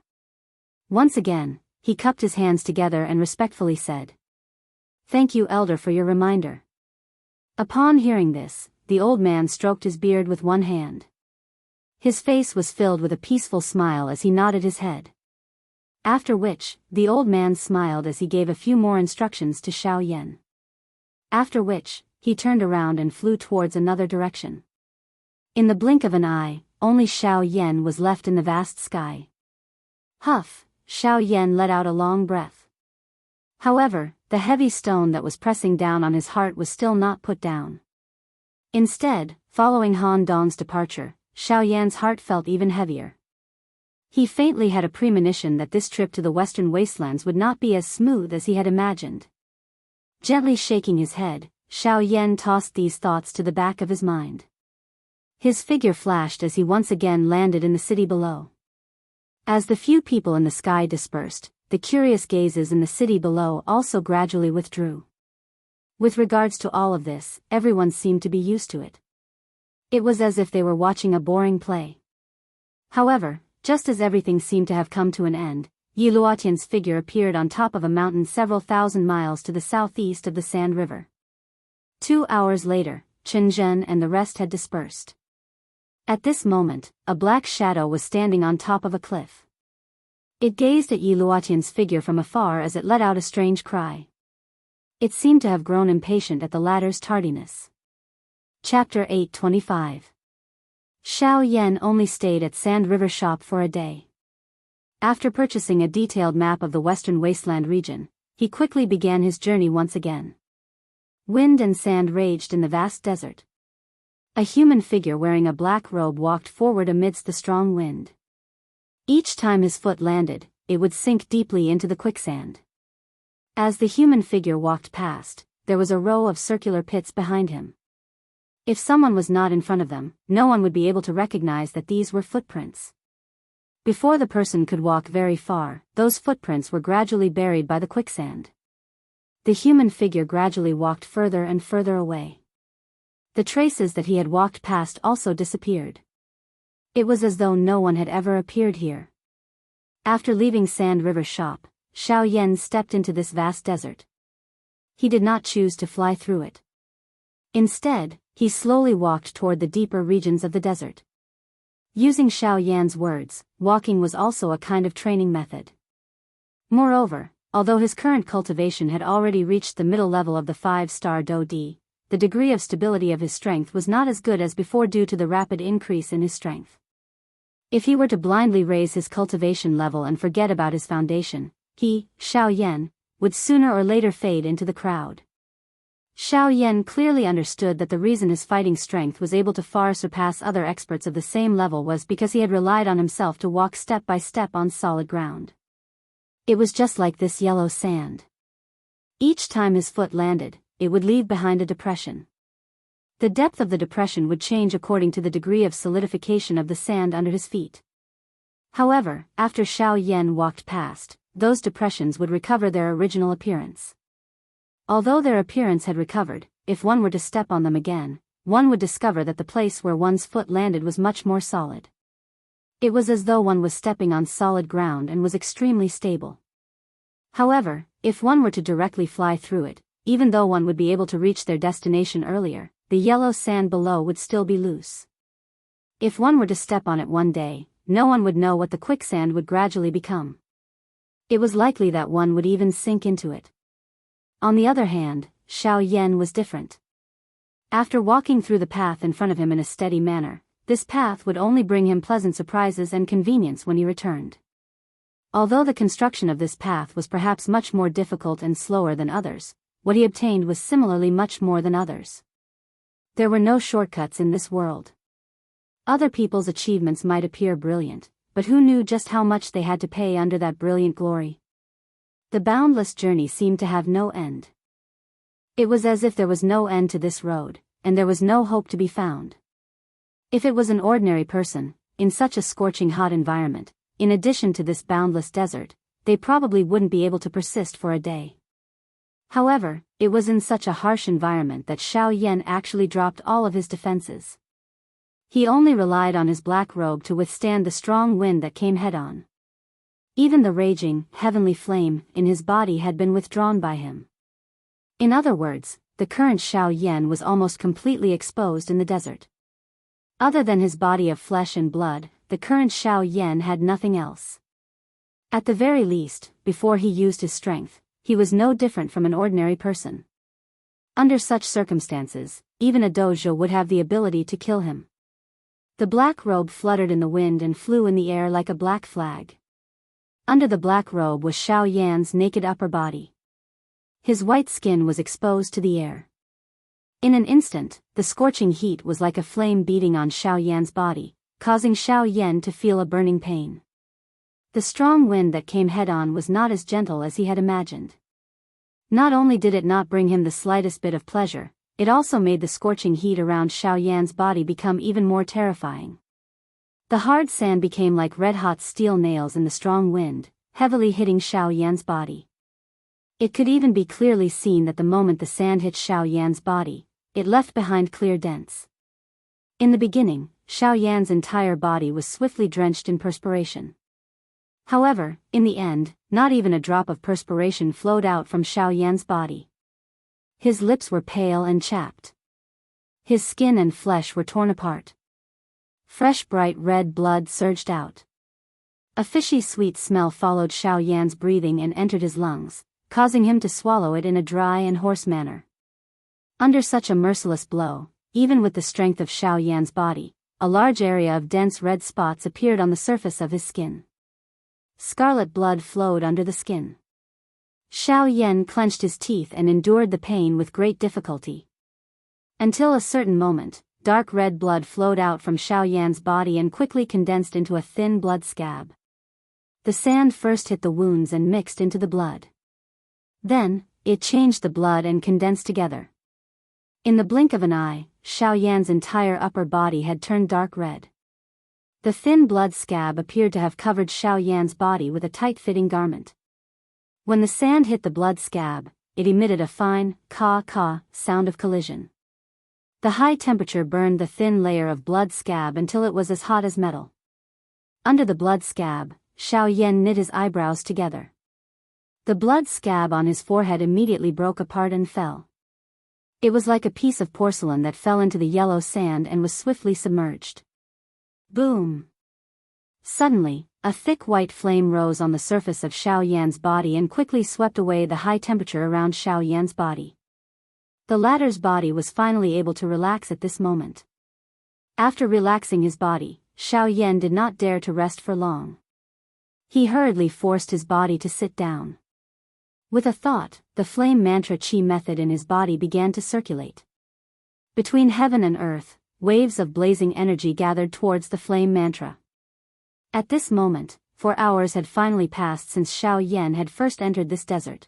Once again, he cupped his hands together and respectfully said, "Thank you, Elder, for your reminder." Upon hearing this, the old man stroked his beard with one hand. His face was filled with a peaceful smile as he nodded his head. After which, the old man smiled as he gave a few more instructions to Xiao. After which, he turned around and flew towards another direction. In the blink of an eye, only Xiao was left in the vast sky. Huff, Xiao let out a long breath. However, the heavy stone that was pressing down on his heart was still not put down. Instead, following Han Dong's departure, Xiao heart felt even heavier. He faintly had a premonition that this trip to the western wastelands would not be as smooth as he had imagined. Gently shaking his head, Xiao tossed these thoughts to the back of his mind. His figure flashed as he once again landed in the city below. As the few people in the sky dispersed, the curious gazes in the city below also gradually withdrew. With regards to all of this, everyone seemed to be used to it. It was as if they were watching a boring play. However, just as everything seemed to have come to an end, Yi Luotian's figure appeared on top of a mountain several thousand miles to the southeast of the Sand River. 2 hours later, Chen Zhen and the rest had dispersed. At this moment, a black shadow was standing on top of a cliff. It gazed at Yi Luotian's figure from afar as it let out a strange cry. It seemed to have grown impatient at the latter's tardiness. Chapter 825. Xiao only stayed at Sand River shop for a day. After purchasing a detailed map of the western wasteland region, he quickly began his journey once again. Wind and sand raged in the vast desert. A human figure wearing a black robe walked forward amidst the strong wind. Each time his foot landed, it would sink deeply into the quicksand. As the human figure walked past, there was a row of circular pits behind him. If someone was not in front of them, no one would be able to recognize that these were footprints. Before the person could walk very far, those footprints were gradually buried by the quicksand. The human figure gradually walked further and further away. The traces that he had walked past also disappeared. It was as though no one had ever appeared here. After leaving Sand River shop, Xiao stepped into this vast desert. He did not choose to fly through it. Instead, he slowly walked toward the deeper regions of the desert. Using Xiao words, walking was also a kind of training method. Moreover, although his current cultivation had already reached the middle level of the 5-star Do Di, the degree of stability of his strength was not as good as before due to the rapid increase in his strength. If he were to blindly raise his cultivation level and forget about his foundation, he, Xiao would sooner or later fade into the crowd. Xiao clearly understood that the reason his fighting strength was able to far surpass other experts of the same level was because he had relied on himself to walk step by step on solid ground. It was just like this yellow sand. Each time his foot landed, it would leave behind a depression. The depth of the depression would change according to the degree of solidification of the sand under his feet. However, after Xiao walked past, those depressions would recover their original appearance. Although their appearance had recovered, if one were to step on them again, one would discover that the place where one's foot landed was much more solid. It was as though one was stepping on solid ground and was extremely stable. However, if one were to directly fly through it, even though one would be able to reach their destination earlier, the yellow sand below would still be loose. If one were to step on it one day, no one would know what the quicksand would gradually become. It was likely that one would even sink into it. On the other hand, Xiao was different. After walking through the path in front of him in a steady manner, this path would only bring him pleasant surprises and convenience when he returned. Although the construction of this path was perhaps much more difficult and slower than others, what he obtained was similarly much more than others. There were no shortcuts in this world. Other people's achievements might appear brilliant, but who knew just how much they had to pay under that brilliant glory? The boundless journey seemed to have no end. It was as if there was no end to this road, and there was no hope to be found. If it was an ordinary person, in such a scorching hot environment, in addition to this boundless desert, they probably wouldn't be able to persist for a day. However, it was in such a harsh environment that Xiao Yan actually dropped all of his defenses. He only relied on his black robe to withstand the strong wind that came head-on. Even the raging, heavenly flame in his body had been withdrawn by him. In other words, the current Xiao Yan was almost completely exposed in the desert. Other than his body of flesh and blood, the current Xiao Yan had nothing else. At the very least, before he used his strength, he was no different from an ordinary person. Under such circumstances, even a dojo would have the ability to kill him. The black robe fluttered in the wind and flew in the air like a black flag. Under the black robe was Xiao Yan's naked upper body. His white skin was exposed to the air. In an instant, the scorching heat was like a flame beating on Xiao Yan's body, causing Xiao Yan to feel a burning pain. The strong wind that came head-on was not as gentle as he had imagined. Not only did it not bring him the slightest bit of pleasure, it also made the scorching heat around Xiao Yan's body become even more terrifying. The hard sand became like red-hot steel nails in the strong wind, heavily hitting Xiao Yan's body. It could even be clearly seen that the moment the sand hit Xiao Yan's body, it left behind clear dents. In the beginning, Xiao Yan's entire body was swiftly drenched in perspiration. However, in the end, not even a drop of perspiration flowed out from Xiao Yan's body. His lips were pale and chapped. His skin and flesh were torn apart. Fresh bright red blood surged out. A fishy sweet smell followed Xiao Yan's breathing and entered his lungs, causing him to swallow it in a dry and hoarse manner. Under such a merciless blow, even with the strength of Xiao Yan's body, a large area of dense red spots appeared on the surface of his skin. Scarlet blood flowed under the skin. Xiao Yan clenched his teeth and endured the pain with great difficulty. Until a certain moment, dark red blood flowed out from Xiao Yan's body and quickly condensed into a thin blood scab. The sand first hit the wounds and mixed into the blood. Then, it changed the blood and condensed together. In the blink of an eye, Xiao Yan's entire upper body had turned dark red. The thin blood scab appeared to have covered Xiao Yan's body with a tight-fitting garment. When the sand hit the blood scab, it emitted a fine, caw-caw sound of collision. The high temperature burned the thin layer of blood scab until it was as hot as metal. Under the blood scab, Xiao Yan knit his eyebrows together. The blood scab on his forehead immediately broke apart and fell. It was like a piece of porcelain that fell into the yellow sand and was swiftly submerged. Boom! Suddenly, a thick white flame rose on the surface of Xiao Yan's body and quickly swept away the high temperature around Xiao Yan's body. The latter's body was finally able to relax at this moment. After relaxing his body, Xiao Yan did not dare to rest for long. He hurriedly forced his body to sit down. With a thought, the flame mantra chi method in his body began to circulate. Between heaven and earth, waves of blazing energy gathered towards the flame mantra. At this moment, 4 hours had finally passed since Xiao Yan had first entered this desert.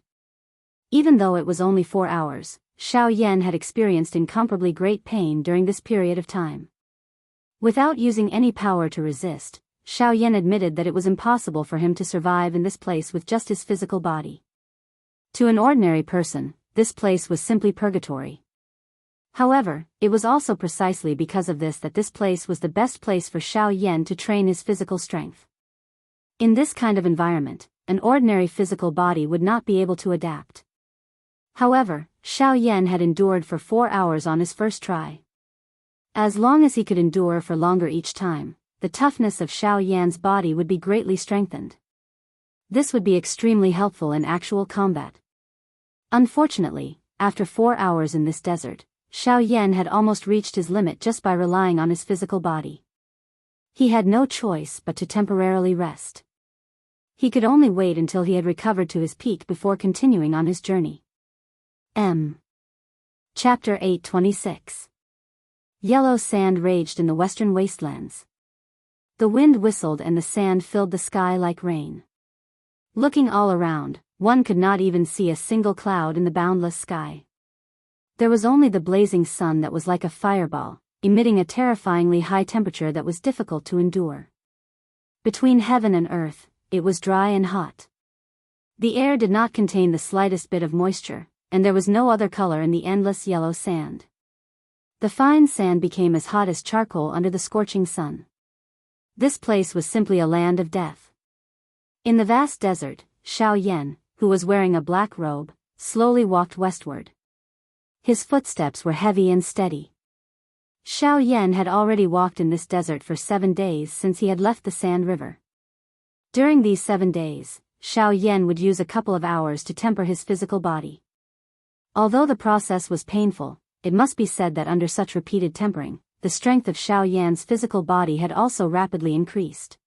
Even though it was only 4 hours, Xiao Yan had experienced incomparably great pain during this period of time. Without using any power to resist, Xiao Yan admitted that it was impossible for him to survive in this place with just his physical body. To an ordinary person, this place was simply purgatory. However, it was also precisely because of this that this place was the best place for Xiao Yan to train his physical strength. In this kind of environment, an ordinary physical body would not be able to adapt. However, Xiao Yan had endured for 4 hours on his first try. As long as he could endure for longer each time, the toughness of Xiao Yan's body would be greatly strengthened. This would be extremely helpful in actual combat. Unfortunately, after 4 hours in this desert, Xiao Yan had almost reached his limit just by relying on his physical body. He had no choice but to temporarily rest. He could only wait until he had recovered to his peak before continuing on his journey. Chapter 826. Yellow sand raged in the western wastelands. The wind whistled and the sand filled the sky like rain. Looking all around, one could not even see a single cloud in the boundless sky. There was only the blazing sun that was like a fireball, emitting a terrifyingly high temperature that was difficult to endure. Between heaven and earth, it was dry and hot. The air did not contain the slightest bit of moisture, and there was no other color in the endless yellow sand. The fine sand became as hot as charcoal under the scorching sun. This place was simply a land of death. In the vast desert, Xiaoyan, who was wearing a black robe, slowly walked westward. His footsteps were heavy and steady. Xiaoyan had already walked in this desert for 7 days since he had left the Sand River. During these 7 days, Xiaoyan would use a couple of hours to temper his physical body. Although the process was painful, it must be said that under such repeated tempering, the strength of Xiaoyan's physical body had also rapidly increased.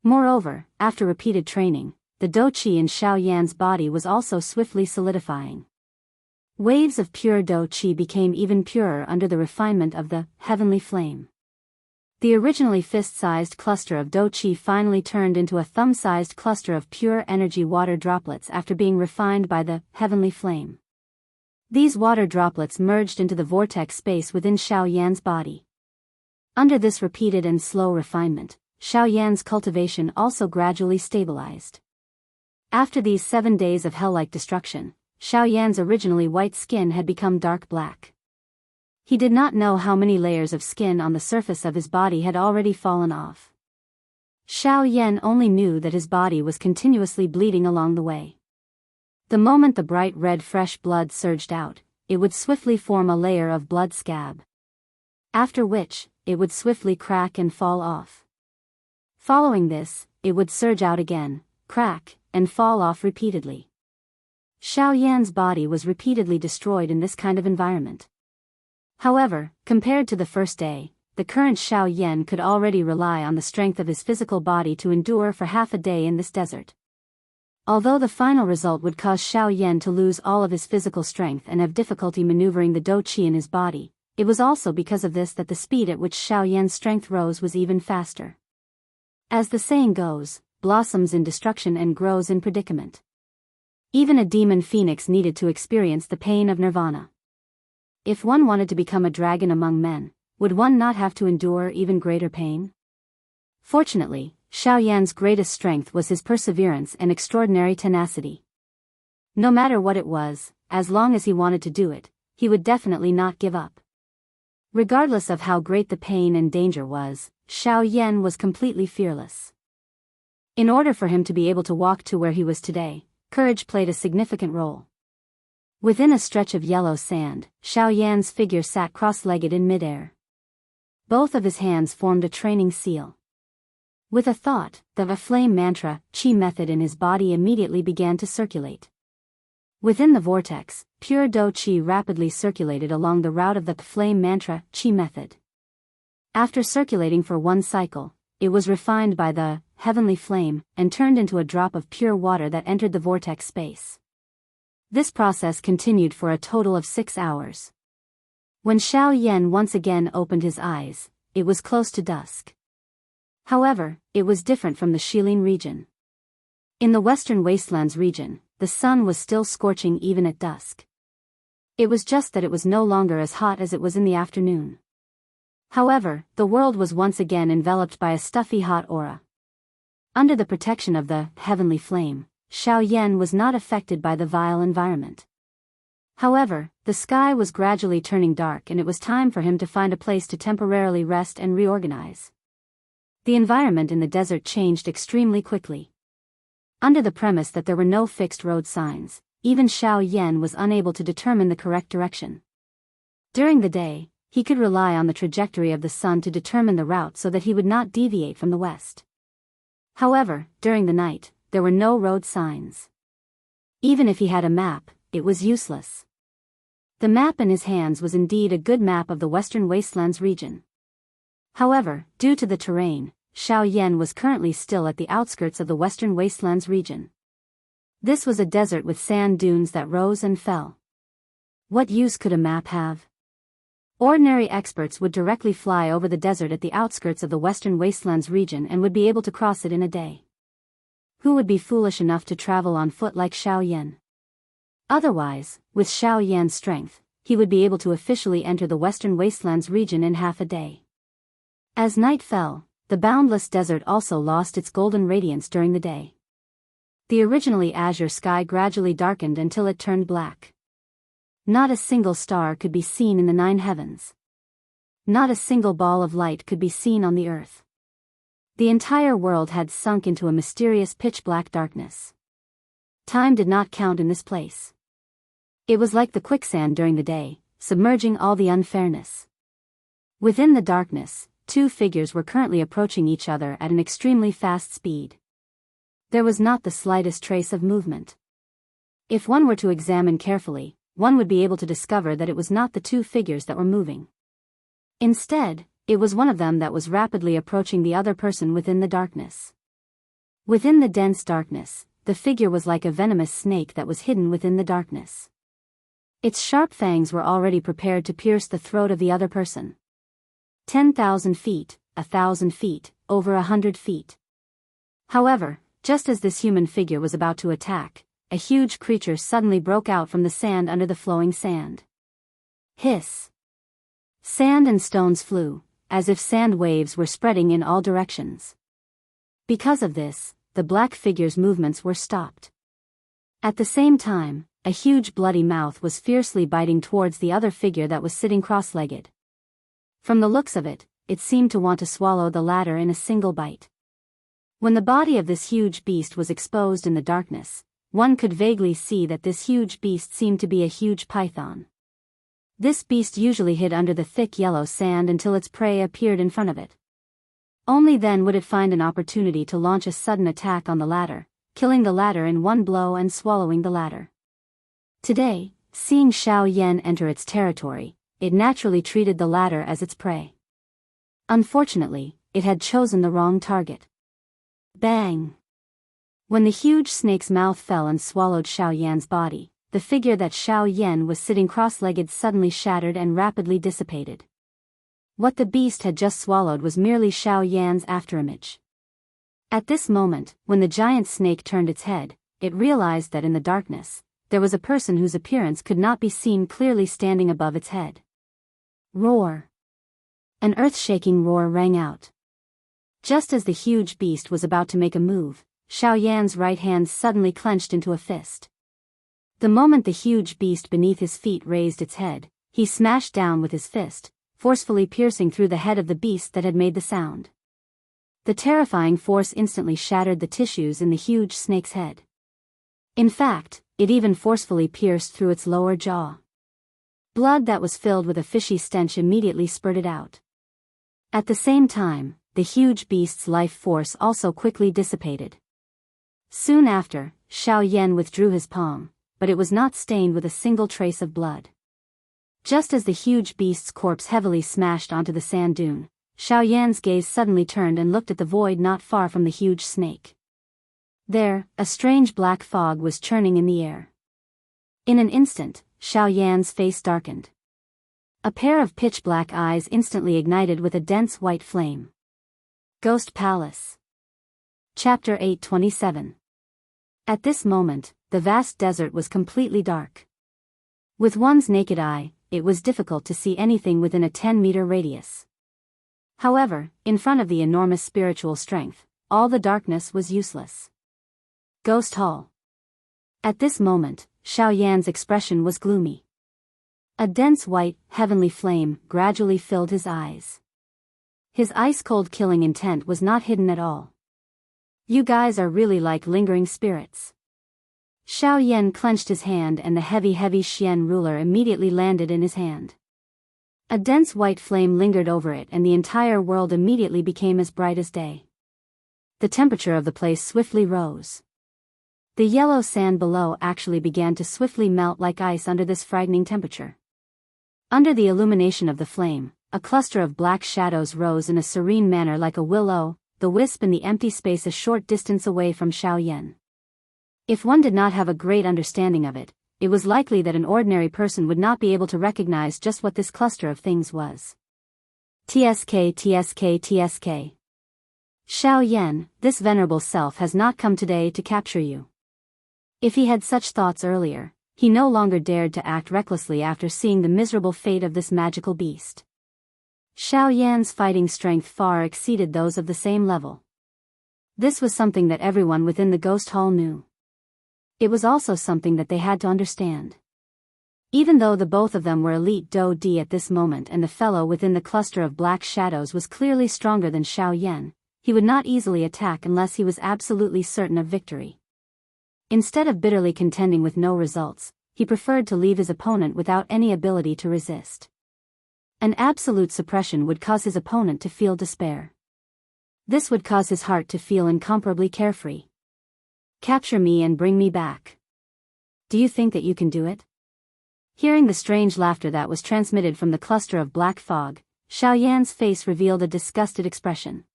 Moreover, after repeated training, the dou qi in Xiaoyan's body was also swiftly solidifying. Waves of pure dou qi became even purer under the refinement of the heavenly flame. The originally fist-sized cluster of dou qi finally turned into a thumb-sized cluster of pure energy water droplets after being refined by the heavenly flame. These water droplets merged into the vortex space within Xiaoyan's body. Under this repeated and slow refinement, Xiaoyan's cultivation also gradually stabilized. After these 7 days of hell-like destruction, Xiaoyan's originally white skin had become dark black. He did not know how many layers of skin on the surface of his body had already fallen off. Xiaoyan only knew that his body was continuously bleeding along the way. The moment the bright red fresh blood surged out, it would swiftly form a layer of blood scab. After which, it would swiftly crack and fall off. Following this, it would surge out again, crack, and fall off repeatedly. Xiaoyan's body was repeatedly destroyed in this kind of environment. However, compared to the first day, the current Xiaoyan could already rely on the strength of his physical body to endure for half a day in this desert. Although the final result would cause Xiaoyan to lose all of his physical strength and have difficulty maneuvering the dou qi in his body, it was also because of this that the speed at which Xiaoyan's strength rose was even faster. As the saying goes, blossoms in destruction and grows in predicament. Even a demon phoenix needed to experience the pain of nirvana. If one wanted to become a dragon among men, would one not have to endure even greater pain? Fortunately, Xiaoyan's greatest strength was his perseverance and extraordinary tenacity. No matter what it was, as long as he wanted to do it, he would definitely not give up. Regardless of how great the pain and danger was, Xiaoyan was completely fearless. In order for him to be able to walk to where he was today, courage played a significant role. Within a stretch of yellow sand, Xiaoyan's figure sat cross-legged in midair. Both of his hands formed a training seal. With a thought, the flame mantra, qi method in his body immediately began to circulate. Within the vortex, pure dou qi rapidly circulated along the route of the flame mantra, qi method. After circulating for 1 cycle, it was refined by the heavenly flame and turned into a drop of pure water that entered the vortex space. This process continued for a total of 6 hours. When Xiaoyan once again opened his eyes, it was close to dusk. However, it was different from the Shilin region. In the western wastelands region, the sun was still scorching even at dusk. It was just that it was no longer as hot as it was in the afternoon. However, the world was once again enveloped by a stuffy hot aura. Under the protection of the heavenly flame, Xiaoyan was not affected by the vile environment. However, the sky was gradually turning dark and it was time for him to find a place to temporarily rest and reorganize. The environment in the desert changed extremely quickly. Under the premise that there were no fixed road signs, even Xiaoyan was unable to determine the correct direction. During the day, he could rely on the trajectory of the sun to determine the route so that he would not deviate from the west. However, during the night, there were no road signs. Even if he had a map, it was useless. The map in his hands was indeed a good map of the western wastelands region. However, due to the terrain, Xiaoyan was currently still at the outskirts of the western wastelands region. This was a desert with sand dunes that rose and fell. What use could a map have? Ordinary experts would directly fly over the desert at the outskirts of the western wastelands region and would be able to cross it in a day. Who would be foolish enough to travel on foot like Xiaoyan? Otherwise, with Xiaoyan's strength, he would be able to officially enter the western wastelands region in half a day. As night fell, the boundless desert also lost its golden radiance during the day. The originally azure sky gradually darkened until it turned black. Not a single star could be seen in the 9 heavens. Not a single ball of light could be seen on the earth. The entire world had sunk into a mysterious pitch-black darkness. Time did not count in this place. It was like the quicksand during the day, submerging all the unfairness. Within the darkness, 2 figures were currently approaching each other at an extremely fast speed. There was not the slightest trace of movement. If one were to examine carefully, one would be able to discover that it was not the 2 figures that were moving. Instead, it was one of them that was rapidly approaching the other person within the darkness. Within the dense darkness, the figure was like a venomous snake that was hidden within the darkness. Its sharp fangs were already prepared to pierce the throat of the other person. 10,000 feet, 1,000 feet, over 100 feet. However, just as this human figure was about to attack, a huge creature suddenly broke out from the sand under the flowing sand. Hiss! Sand and stones flew, as if sand waves were spreading in all directions. Because of this, the black figure's movements were stopped. At the same time, a huge bloody mouth was fiercely biting towards the other figure that was sitting cross-legged. From the looks of it, it seemed to want to swallow the latter in a single bite. When the body of this huge beast was exposed in the darkness, one could vaguely see that this huge beast seemed to be a huge python. This beast usually hid under the thick yellow sand until its prey appeared in front of it. Only then would it find an opportunity to launch a sudden attack on the latter, killing the latter in one blow and swallowing the latter. Today, seeing Xiaoyan enter its territory, it naturally treated the latter as its prey. Unfortunately, it had chosen the wrong target. Bang! When the huge snake's mouth fell and swallowed Xiaoyan's body, the figure that Xiaoyan was sitting cross-legged suddenly shattered and rapidly dissipated. What the beast had just swallowed was merely Xiaoyan's afterimage. At this moment, when the giant snake turned its head, it realized that in the darkness, there was a person whose appearance could not be seen clearly standing above its head. Roar! An earth-shaking roar rang out. Just as the huge beast was about to make a move, Xiaoyan's right hand suddenly clenched into a fist. The moment the huge beast beneath his feet raised its head, he smashed down with his fist, forcefully piercing through the head of the beast that had made the sound. The terrifying force instantly shattered the tissues in the huge snake's head. In fact, it even forcefully pierced through its lower jaw. Blood that was filled with a fishy stench immediately spurted out. At the same time, the huge beast's life force also quickly dissipated. Soon after, Xiaoyan withdrew his palm, but it was not stained with a single trace of blood. Just as the huge beast's corpse heavily smashed onto the sand dune, Xiaoyan's gaze suddenly turned and looked at the void not far from the huge snake. There, a strange black fog was churning in the air. In an instant, Xiaoyan's face darkened. A pair of pitch-black eyes instantly ignited with a dense white flame. Ghost Palace. Chapter 827. At this moment, the vast desert was completely dark. With one's naked eye, it was difficult to see anything within a 10-meter radius. However, in front of the enormous spiritual strength, all the darkness was useless. Ghost Hall. At this moment, Xiaoyan's expression was gloomy. A dense white, heavenly flame gradually filled his eyes. His ice-cold killing intent was not hidden at all. You guys are really like lingering spirits. Xiaoyan clenched his hand and the heavy Xian ruler immediately landed in his hand. A dense white flame lingered over it and the entire world immediately became as bright as day. The temperature of the place swiftly rose. The yellow sand below actually began to swiftly melt like ice under this frightening temperature. Under the illumination of the flame, a cluster of black shadows rose in a serene manner like a will-o' the wisp in the empty space a short distance away from Xiaoyan. If one did not have a great understanding of it, it was likely that an ordinary person would not be able to recognize just what this cluster of things was. TSK. Xiaoyan, this venerable self has not come today to capture you. If he had such thoughts earlier, he no longer dared to act recklessly after seeing the miserable fate of this magical beast. Xiaoyan's fighting strength far exceeded those of the same level. This was something that everyone within the Ghost Hall knew. It was also something that they had to understand. Even though the both of them were elite Do-di at this moment and the fellow within the cluster of black shadows was clearly stronger than Xiao Yan, he would not easily attack unless he was absolutely certain of victory. Instead of bitterly contending with no results, he preferred to leave his opponent without any ability to resist. An absolute suppression would cause his opponent to feel despair. This would cause his heart to feel incomparably carefree. Capture me and bring me back. Do you think that you can do it? Hearing the strange laughter that was transmitted from the cluster of black fog, Xiao Yan's face revealed a disgusted expression.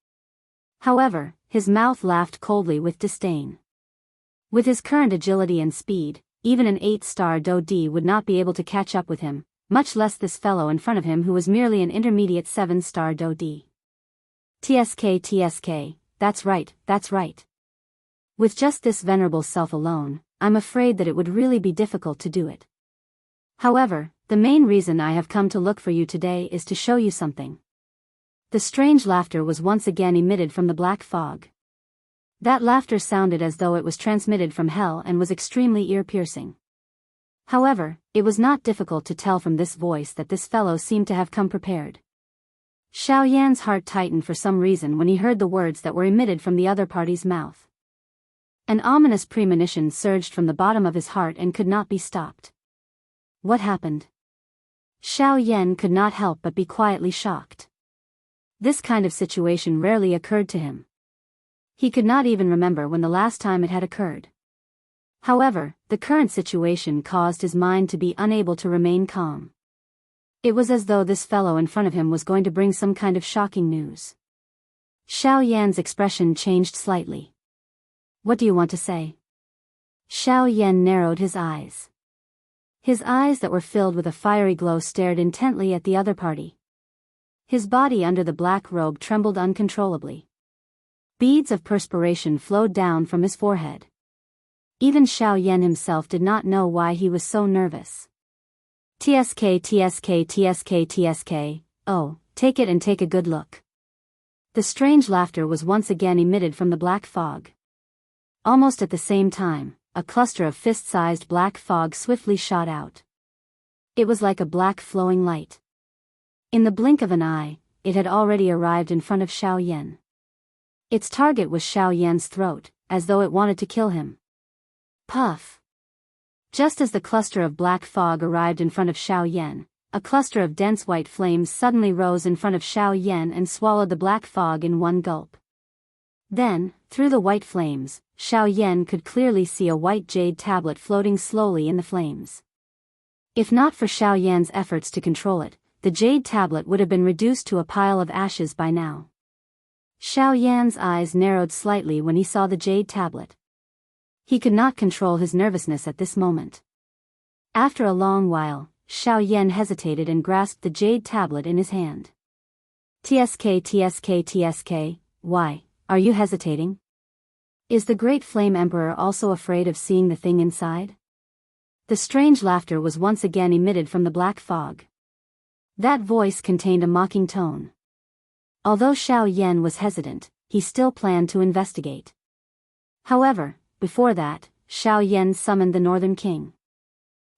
However, his mouth laughed coldly with disdain. With his current agility and speed, even an 8-star Do-di would not be able to catch up with him, much less this fellow in front of him who was merely an intermediate 7-star Do-di. TSK, that's right. With just this venerable self alone, I'm afraid that it would really be difficult to do it. However, the main reason I have come to look for you today is to show you something. The strange laughter was once again emitted from the black fog. That laughter sounded as though it was transmitted from hell and was extremely ear-piercing. However, it was not difficult to tell from this voice that this fellow seemed to have come prepared. Xiao Yan's heart tightened for some reason when he heard the words that were emitted from the other party's mouth. An ominous premonition surged from the bottom of his heart and could not be stopped. What happened? Xiao Yan could not help but be quietly shocked. This kind of situation rarely occurred to him. He could not even remember when the last time it had occurred. However, the current situation caused his mind to be unable to remain calm. It was as though this fellow in front of him was going to bring some kind of shocking news. Xiao Yan's expression changed slightly. What do you want to say? Xiao Yan narrowed his eyes. His eyes that were filled with a fiery glow stared intently at the other party. His body under the black robe trembled uncontrollably. Beads of perspiration flowed down from his forehead. Even Xiao Yan himself did not know why he was so nervous. TSK, oh, take it and take a good look. The strange laughter was once again emitted from the black fog. Almost at the same time, a cluster of fist-sized black fog swiftly shot out. It was like a black flowing light. In the blink of an eye, it had already arrived in front of Xiao Yan. Its target was Xiao Yan's throat, as though it wanted to kill him. Puff! Just as the cluster of black fog arrived in front of Xiao Yan, a cluster of dense white flames suddenly rose in front of Xiao Yan and swallowed the black fog in one gulp. Then, through the white flames, Xiao Yan could clearly see a white jade tablet floating slowly in the flames. If not for Xiao Yan's efforts to control it, the jade tablet would have been reduced to a pile of ashes by now. Xiao Yan's eyes narrowed slightly when he saw the jade tablet. He could not control his nervousness at this moment. After a long while, Xiao Yan hesitated and grasped the jade tablet in his hand. TSK, why, are you hesitating? Is the Great Flame Emperor also afraid of seeing the thing inside? The strange laughter was once again emitted from the black fog. That voice contained a mocking tone. Although Xiao Yan was hesitant, he still planned to investigate. However, before that, Xiao Yan summoned the Northern King.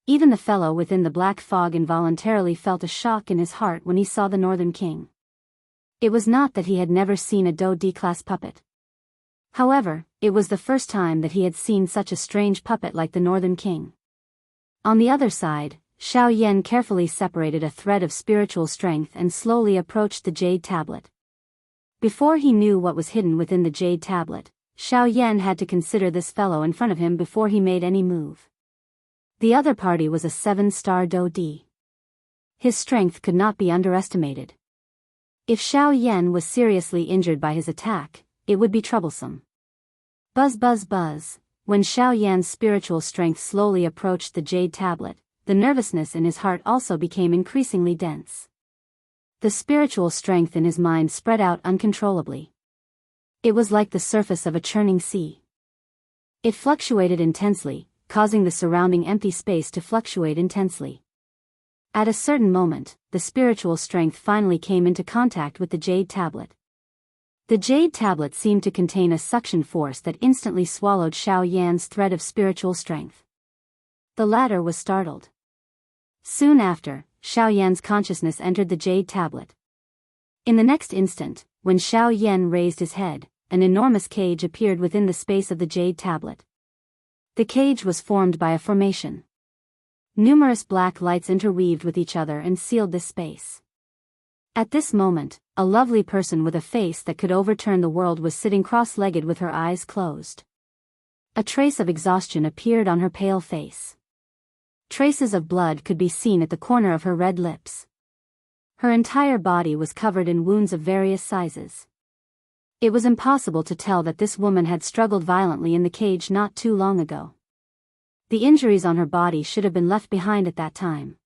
Even the fellow within the black fog involuntarily felt a shock in his heart when he saw the Northern King. It was not that he had never seen a Do-di-class puppet. However, it was the first time that he had seen such a strange puppet like the Northern King. On the other side, Xiao Yan carefully separated a thread of spiritual strength and slowly approached the jade tablet. Before he knew what was hidden within the jade tablet, Xiao Yan had to consider this fellow in front of him before he made any move. The other party was a 7-star Do-di. His strength could not be underestimated. If Xiao Yan was seriously injured by his attack, it would be troublesome. Buzz buzz buzz, when Xiao Yan's spiritual strength slowly approached the jade tablet, the nervousness in his heart also became increasingly dense. The spiritual strength in his mind spread out uncontrollably. It was like the surface of a churning sea. It fluctuated intensely, causing the surrounding empty space to fluctuate intensely. At a certain moment, the spiritual strength finally came into contact with the jade tablet. The jade tablet seemed to contain a suction force that instantly swallowed Xiao Yan's thread of spiritual strength. The latter was startled. Soon after, Xiao Yan's consciousness entered the jade tablet. In the next instant, when Xiao Yan raised his head, an enormous cage appeared within the space of the jade tablet. The cage was formed by a formation. Numerous black lights interweaved with each other and sealed this space. At this moment, a lovely person with a face that could overturn the world was sitting cross-legged with her eyes closed. A trace of exhaustion appeared on her pale face. Traces of blood could be seen at the corner of her red lips. Her entire body was covered in wounds of various sizes. It was impossible to tell that this woman had struggled violently in the cage not too long ago. The injuries on her body should have been left behind at that time.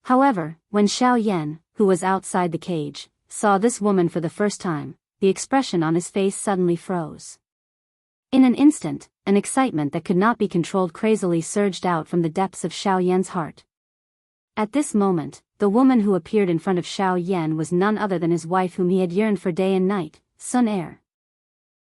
However, when Xiao Yan, who was outside the cage, saw this woman for the first time, the expression on his face suddenly froze. In an instant, an excitement that could not be controlled crazily surged out from the depths of Xiao Yan's heart. At this moment, the woman who appeared in front of Xiao Yan was none other than his wife whom he had yearned for day and night, Sun Er.